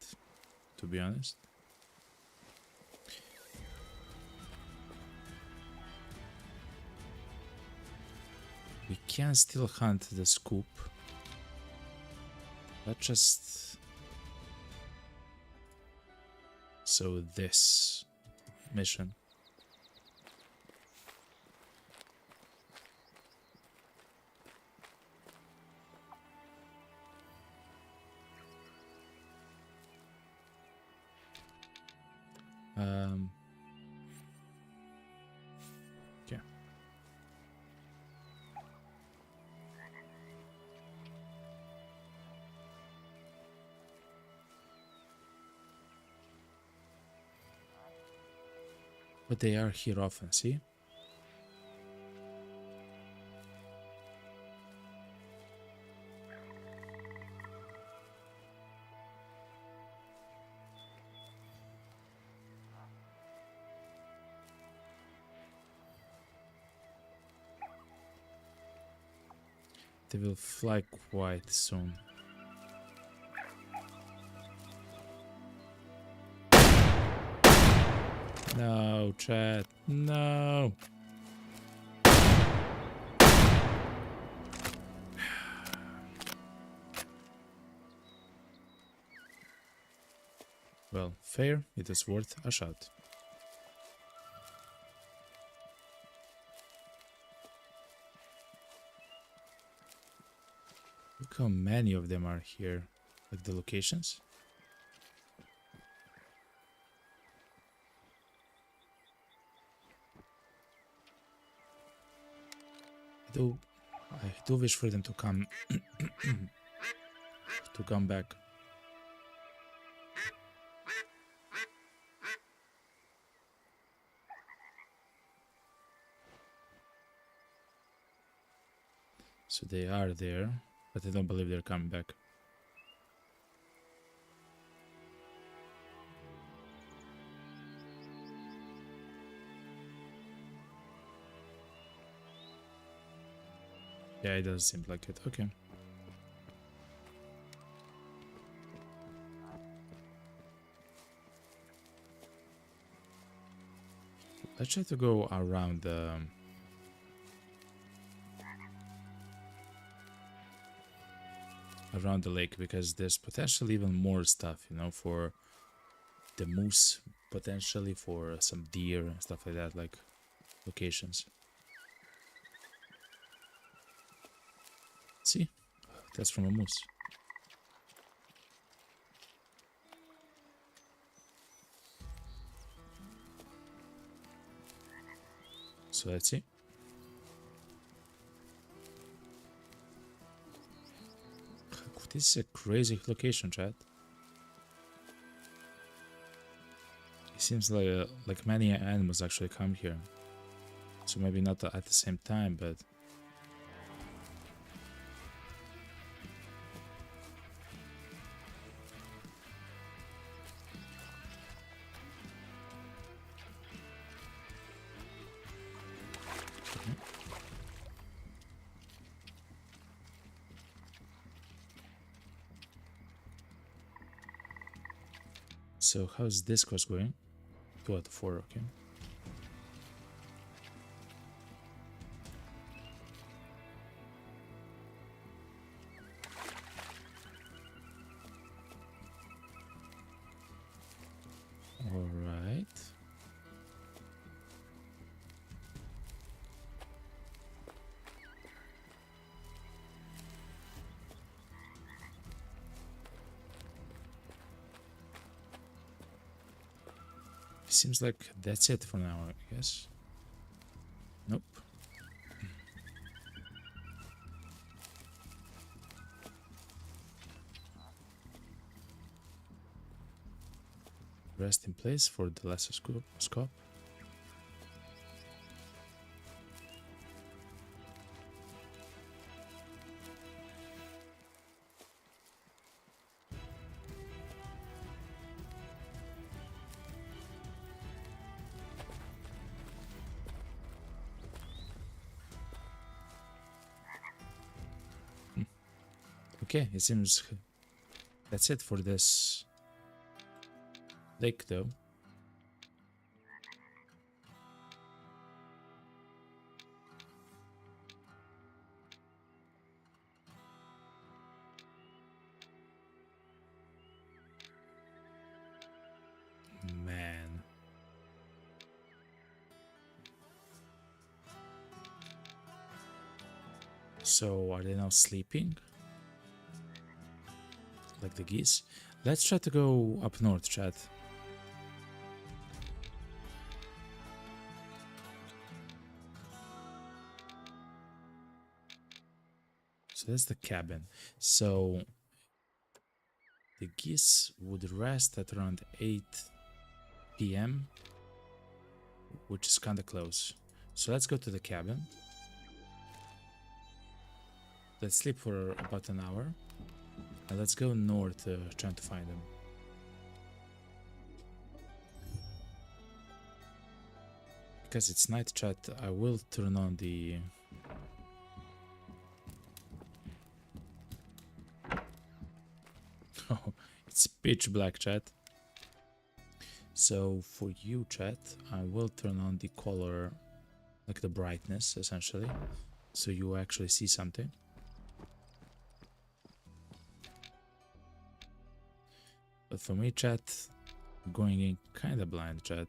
S1: to be honest. We can still hunt the scoop. But just... So this mission. Yeah. But they are here often, see? They will fly quite soon. No, chat. No. Well, fair. It is worth a shot. Look how many of them are here. Like the locations. I do wish for them to come to come back. So they are there, but I don't believe they're coming back. Yeah, it does seem like it. Okay. Let's try to go around the... around the lake, because there's potentially even more stuff, you know, for the moose, potentially for some deer and stuff like that, like locations. See, that's from a moose. So let's see. This is a crazy location, chat. It seems like many animals actually come here. So maybe not at the same time, but... So how's this course going? 2 out of 4, okay. seems like that's it for now, I guess. Nope. Rest in place for the laser scope. Okay, it seems that's it for this lake, though. Man. So, are they now sleeping? Like the geese? Let's try to go up north, chat. So that's the cabin. So the geese would rest at around 8 p.m., which is kind of close. So let's go to the cabin. Let's sleep for about an hour. And let's go north, trying to find them. Because it's night, chat, I will turn on the... Oh, it's pitch black, chat. So for you, chat, I will turn on the color, like the brightness, essentially, so you actually see something. But for me, chat, I'm going in kind of blind, chat.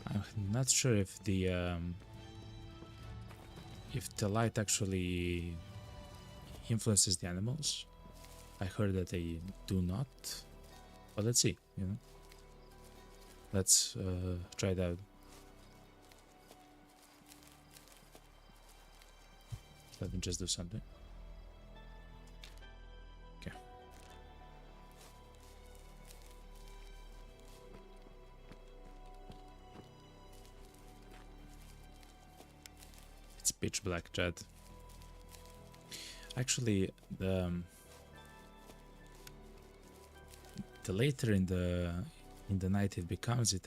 S1: I'm not sure if the light actually influences the animals. I heard that they do not, but let's see, you know. Let's try it out. Let me just do something. Okay. It's pitch black, chat. Actually, the later in the night it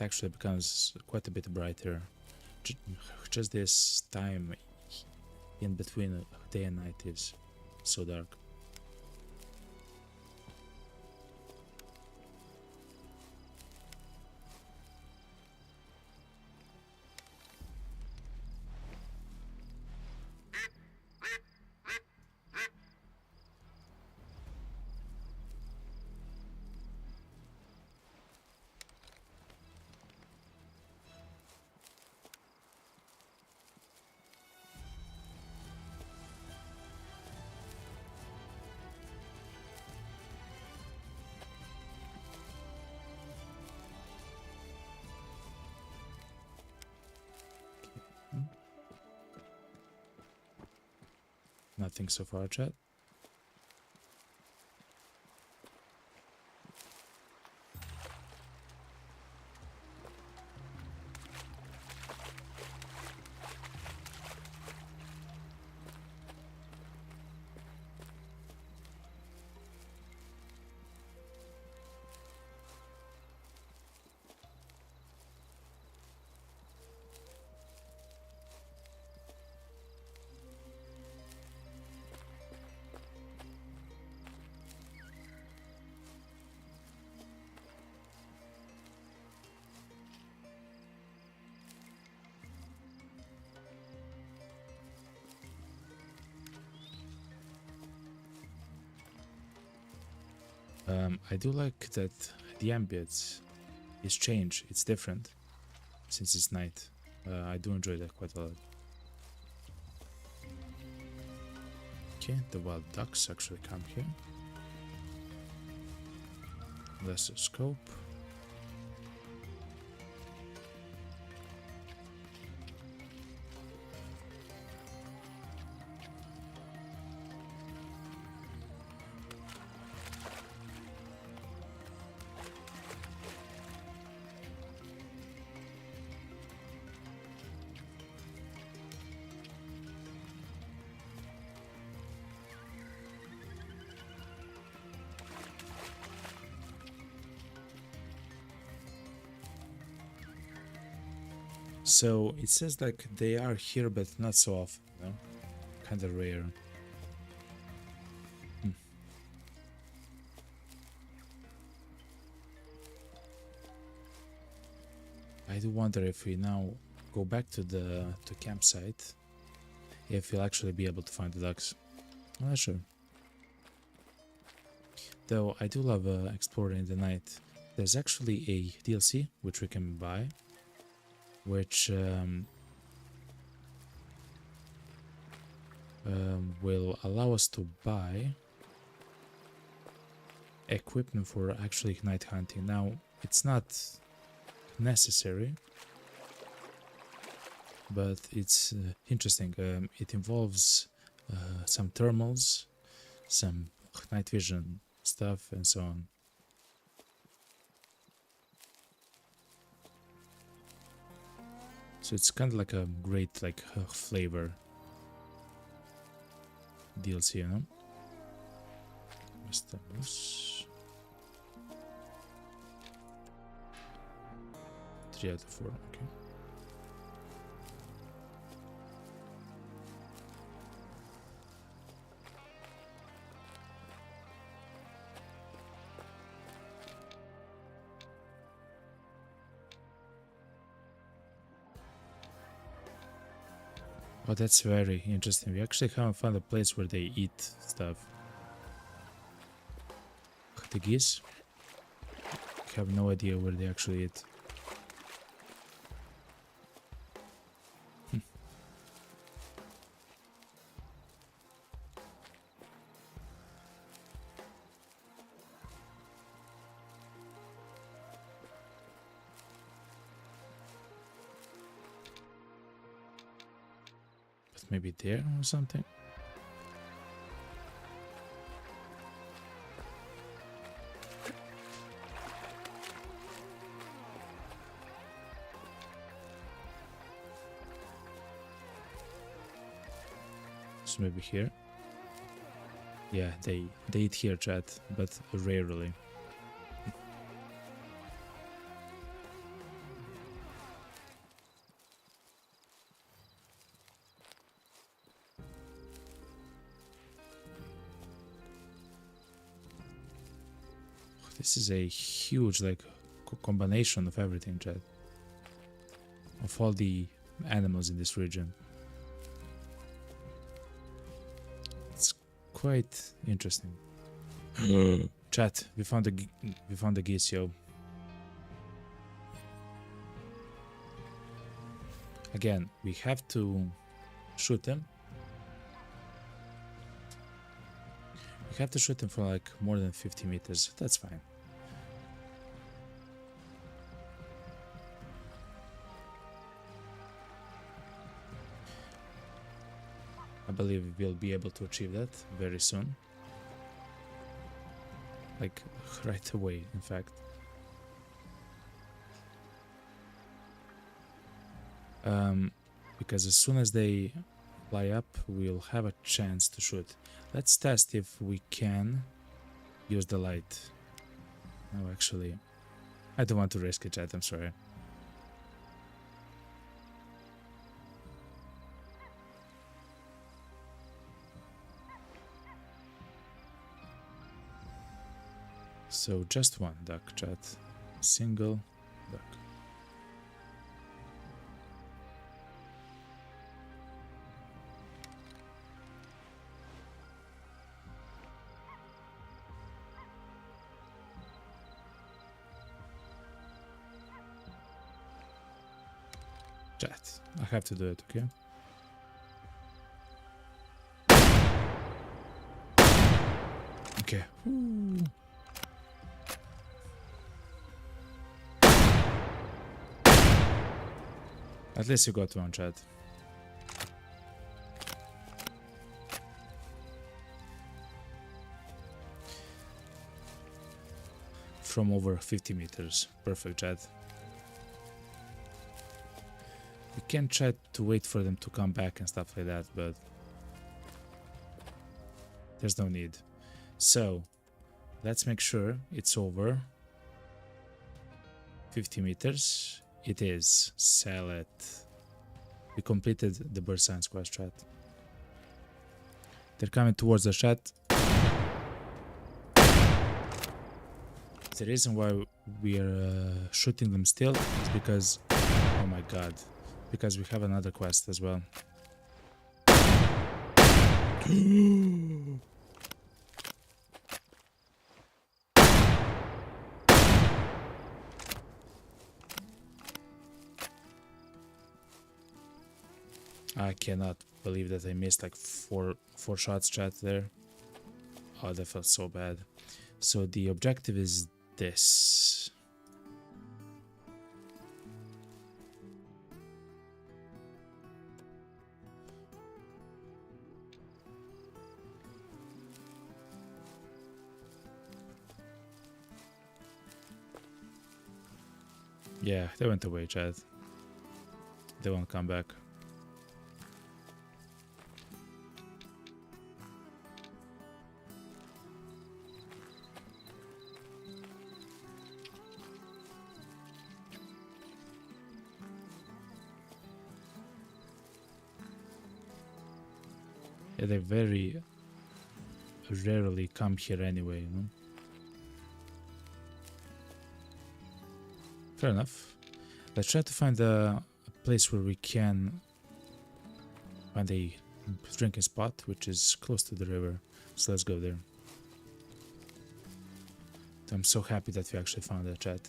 S1: actually becomes quite a bit brighter. Just this time in between day and night is so dark. Nothing so far, chat. I do like that the ambience is changed. It's different since it's night. I do enjoy that quite a lot. Okay, the wild ducks actually come here. Lesser scope. So it says like they are here, but not so often, you know? Kind of rare. I do wonder if we now go back to the campsite, if we'll actually be able to find the ducks. I'm not sure. Though I do love exploring in the night. There's actually a DLC which we can buy, which will allow us to buy equipment for actually night hunting. Now, it's not necessary, but it's interesting. It involves some thermals, some night vision stuff, and so on. So it's kind of like a great flavor DLC, you know? Mr. Moose. 3 out of 4, okay. Oh, that's very interesting. We actually haven't found a place where they eat stuff. The geese? I have no idea where they actually eat. Maybe there or something. So maybe here. Yeah, they eat here, chat, but rarely. This is a huge combination of everything, chat. Of all the animals in this region. It's quite interesting. Chat, we found the geese, yo. Again, we have to shoot them. We have to shoot them for like more than 50 meters. That's fine. I believe we'll be able to achieve that very soon. Like right away, in fact. Because as soon as they fly up, we'll have a chance to shoot. Let's test if we can use the light. No, actually, I don't want to risk it, chat, I'm sorry. So just one duck, chat. Single duck. Chat. I have to do it, okay? Okay. Ooh. At least you got one, chat. From over 50 meters. Perfect, chat. We can try to wait for them to come back and stuff like that, but there's no need. So, let's make sure it's over 50 meters. It is. Sell it. We completed the bird science quest, chat. They're coming towards the chat. The reason why we are shooting them still is because, oh my god, because we have another quest as well. I cannot believe that I missed like four shots, chat, there. Oh, that felt so bad. So the objective is this. Yeah, they went away, chat. They won't come back. Yeah, they very rarely come here anyway, you know? Fair enough. Let's try to find a place where we can find a drinking spot, which is close to the river. So let's go there. I'm so happy that we actually found that, chat.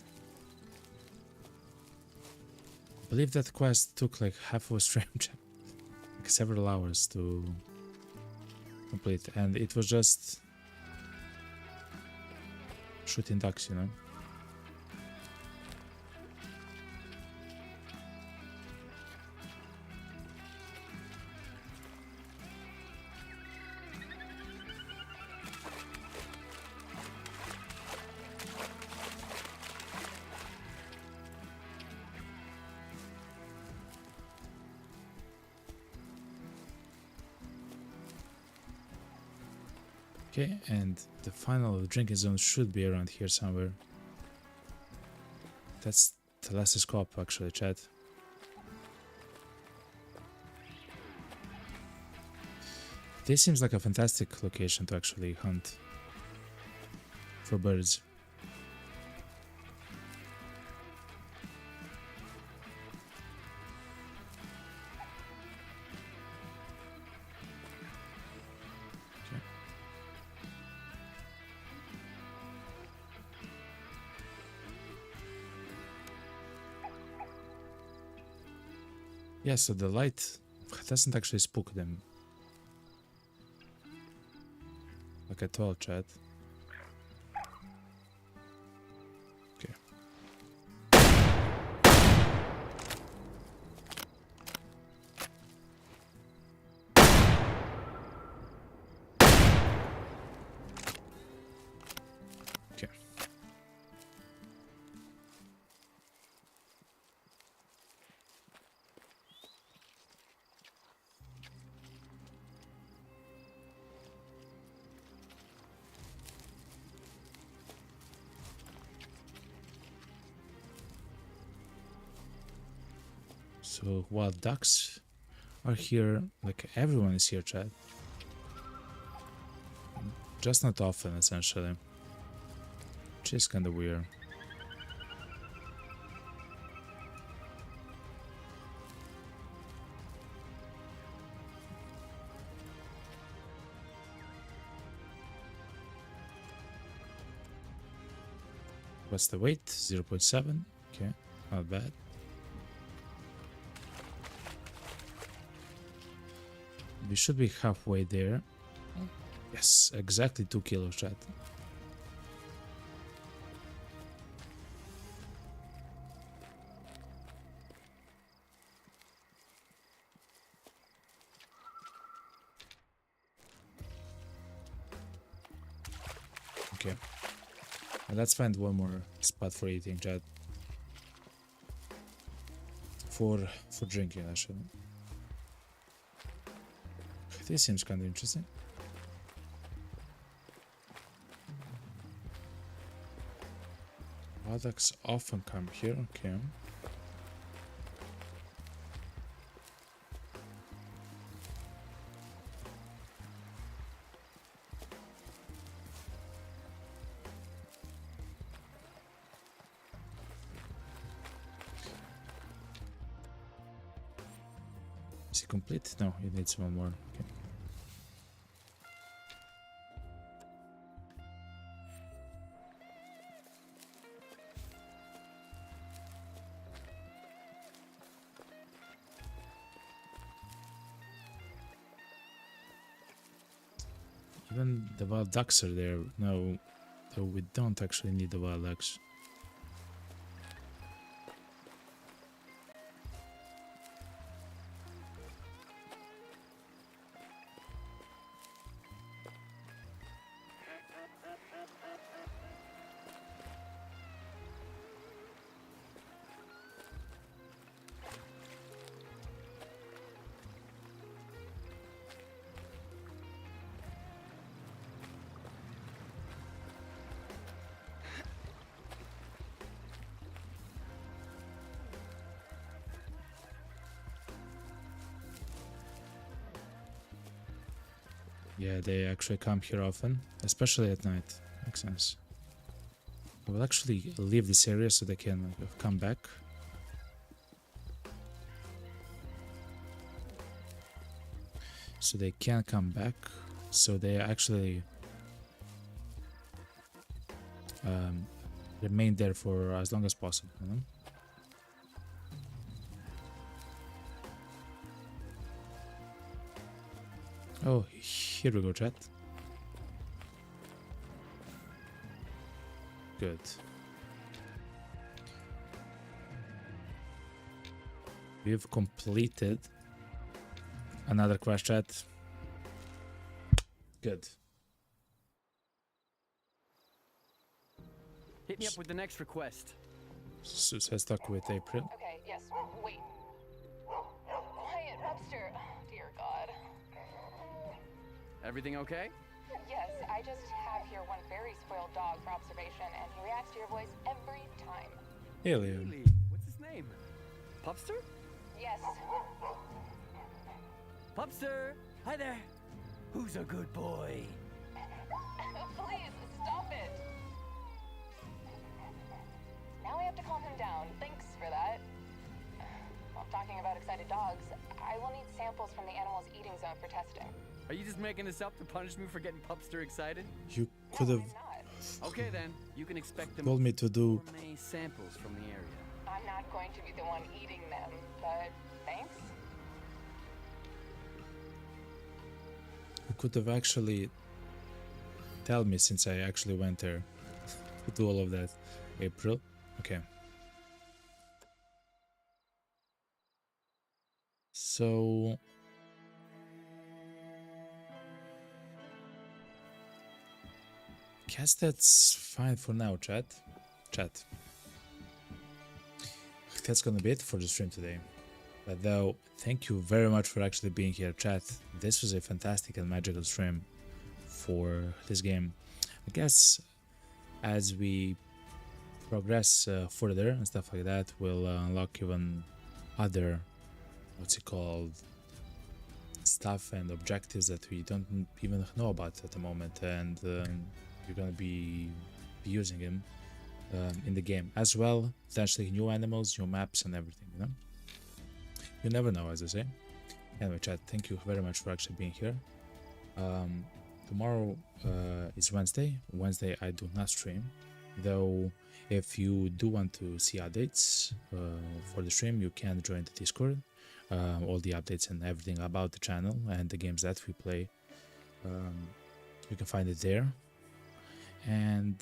S1: I believe that quest took like half of a stream, chat. Like several hours to complete, and it was just shooting ducks, you know. Okay, and the final drinking zone should be around here somewhere. That's the last scope, actually, chat. This seems like a fantastic location to actually hunt for birds. Yeah, so the light doesn't actually spook them. Like I told, chat. Okay. Okay. So wild ducks are here, like everyone is here, chat. Just not often, essentially. Which is kinda weird. What's the weight? 0.7. Okay, not bad. We should be halfway there. Yes, exactly 2 kilos, chat. Okay. And let's find one more spot for eating, chat. For drinking, actually. This seems kind of interesting. Roguelikes often come here, okay. Is it complete? No, it needs one more. Okay. Even the wild ducks are there. No, though we don't actually need the wild ducks. Yeah, they actually come here often, especially at night. Makes sense. I will actually leave this area so they can come back. So they can come back. So they actually remain there for as long as possible. You know? Oh, here we go, chat. Good. We've completed another crash, chat. Good.
S8: Hit me up with the next request.
S1: So I stuck with April.
S7: Okay, yes, wait. Quiet, Webster. Dear God.
S8: Everything okay?
S7: Yes, I just have here one very spoiled dog for observation, and he reacts to your voice every time.
S1: Alien.
S8: Really? What's his name? Pupster?
S7: Yes.
S8: Pupster! Hi there! Who's a good boy?
S7: Please, stop it. Now I have to calm him down. Thanks for that. While talking about excited dogs, I will need samples from the animal's eating zone for testing.
S8: Are you just making this up to punish me for getting Pupster excited?
S1: You could have
S8: Okay then, you can expect them
S1: told me to do.
S8: gourmet samples from the area.
S7: I'm not going to be the one eating them, but thanks.
S1: You could have actually tell me since I actually went there to do all of that. April. Okay. So guess that's fine for now, chat. That's gonna be it for the stream today. But though, thank you very much for actually being here, chat. This was a fantastic and magical stream for this game. I guess as we progress further and stuff like that, we'll unlock even other, what's it called, stuff and objectives that we don't even know about at the moment, and you're gonna be using them in the game as well. Potentially new animals, new maps, and everything. You know, you never know, as I say. Anyway, chat, thank you very much for actually being here. Tomorrow is Wednesday. Wednesday I do not stream, though. If you do want to see updates for the stream, you can join the Discord. all the updates and everything about the channel and the games that we play. You can find it there. And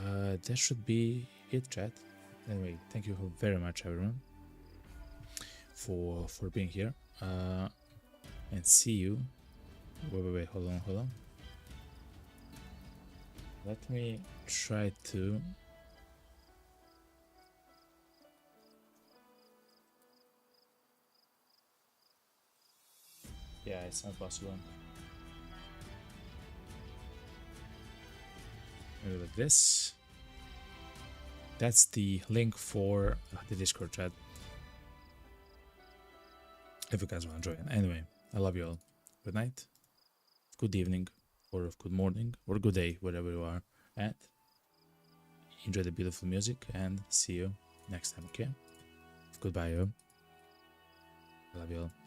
S1: that should be it, chat. Anyway, thank you very much, everyone, for being here. And see you. Wait, hold on. Let me try to... Yeah, it's not possible. Maybe like this. That's the link for the Discord chat. If you guys want to join. Anyway, I love you all. Good night, good evening, or good morning, or good day, wherever you are at. Enjoy the beautiful music and see you next time, okay? Goodbye, yo. I love you all.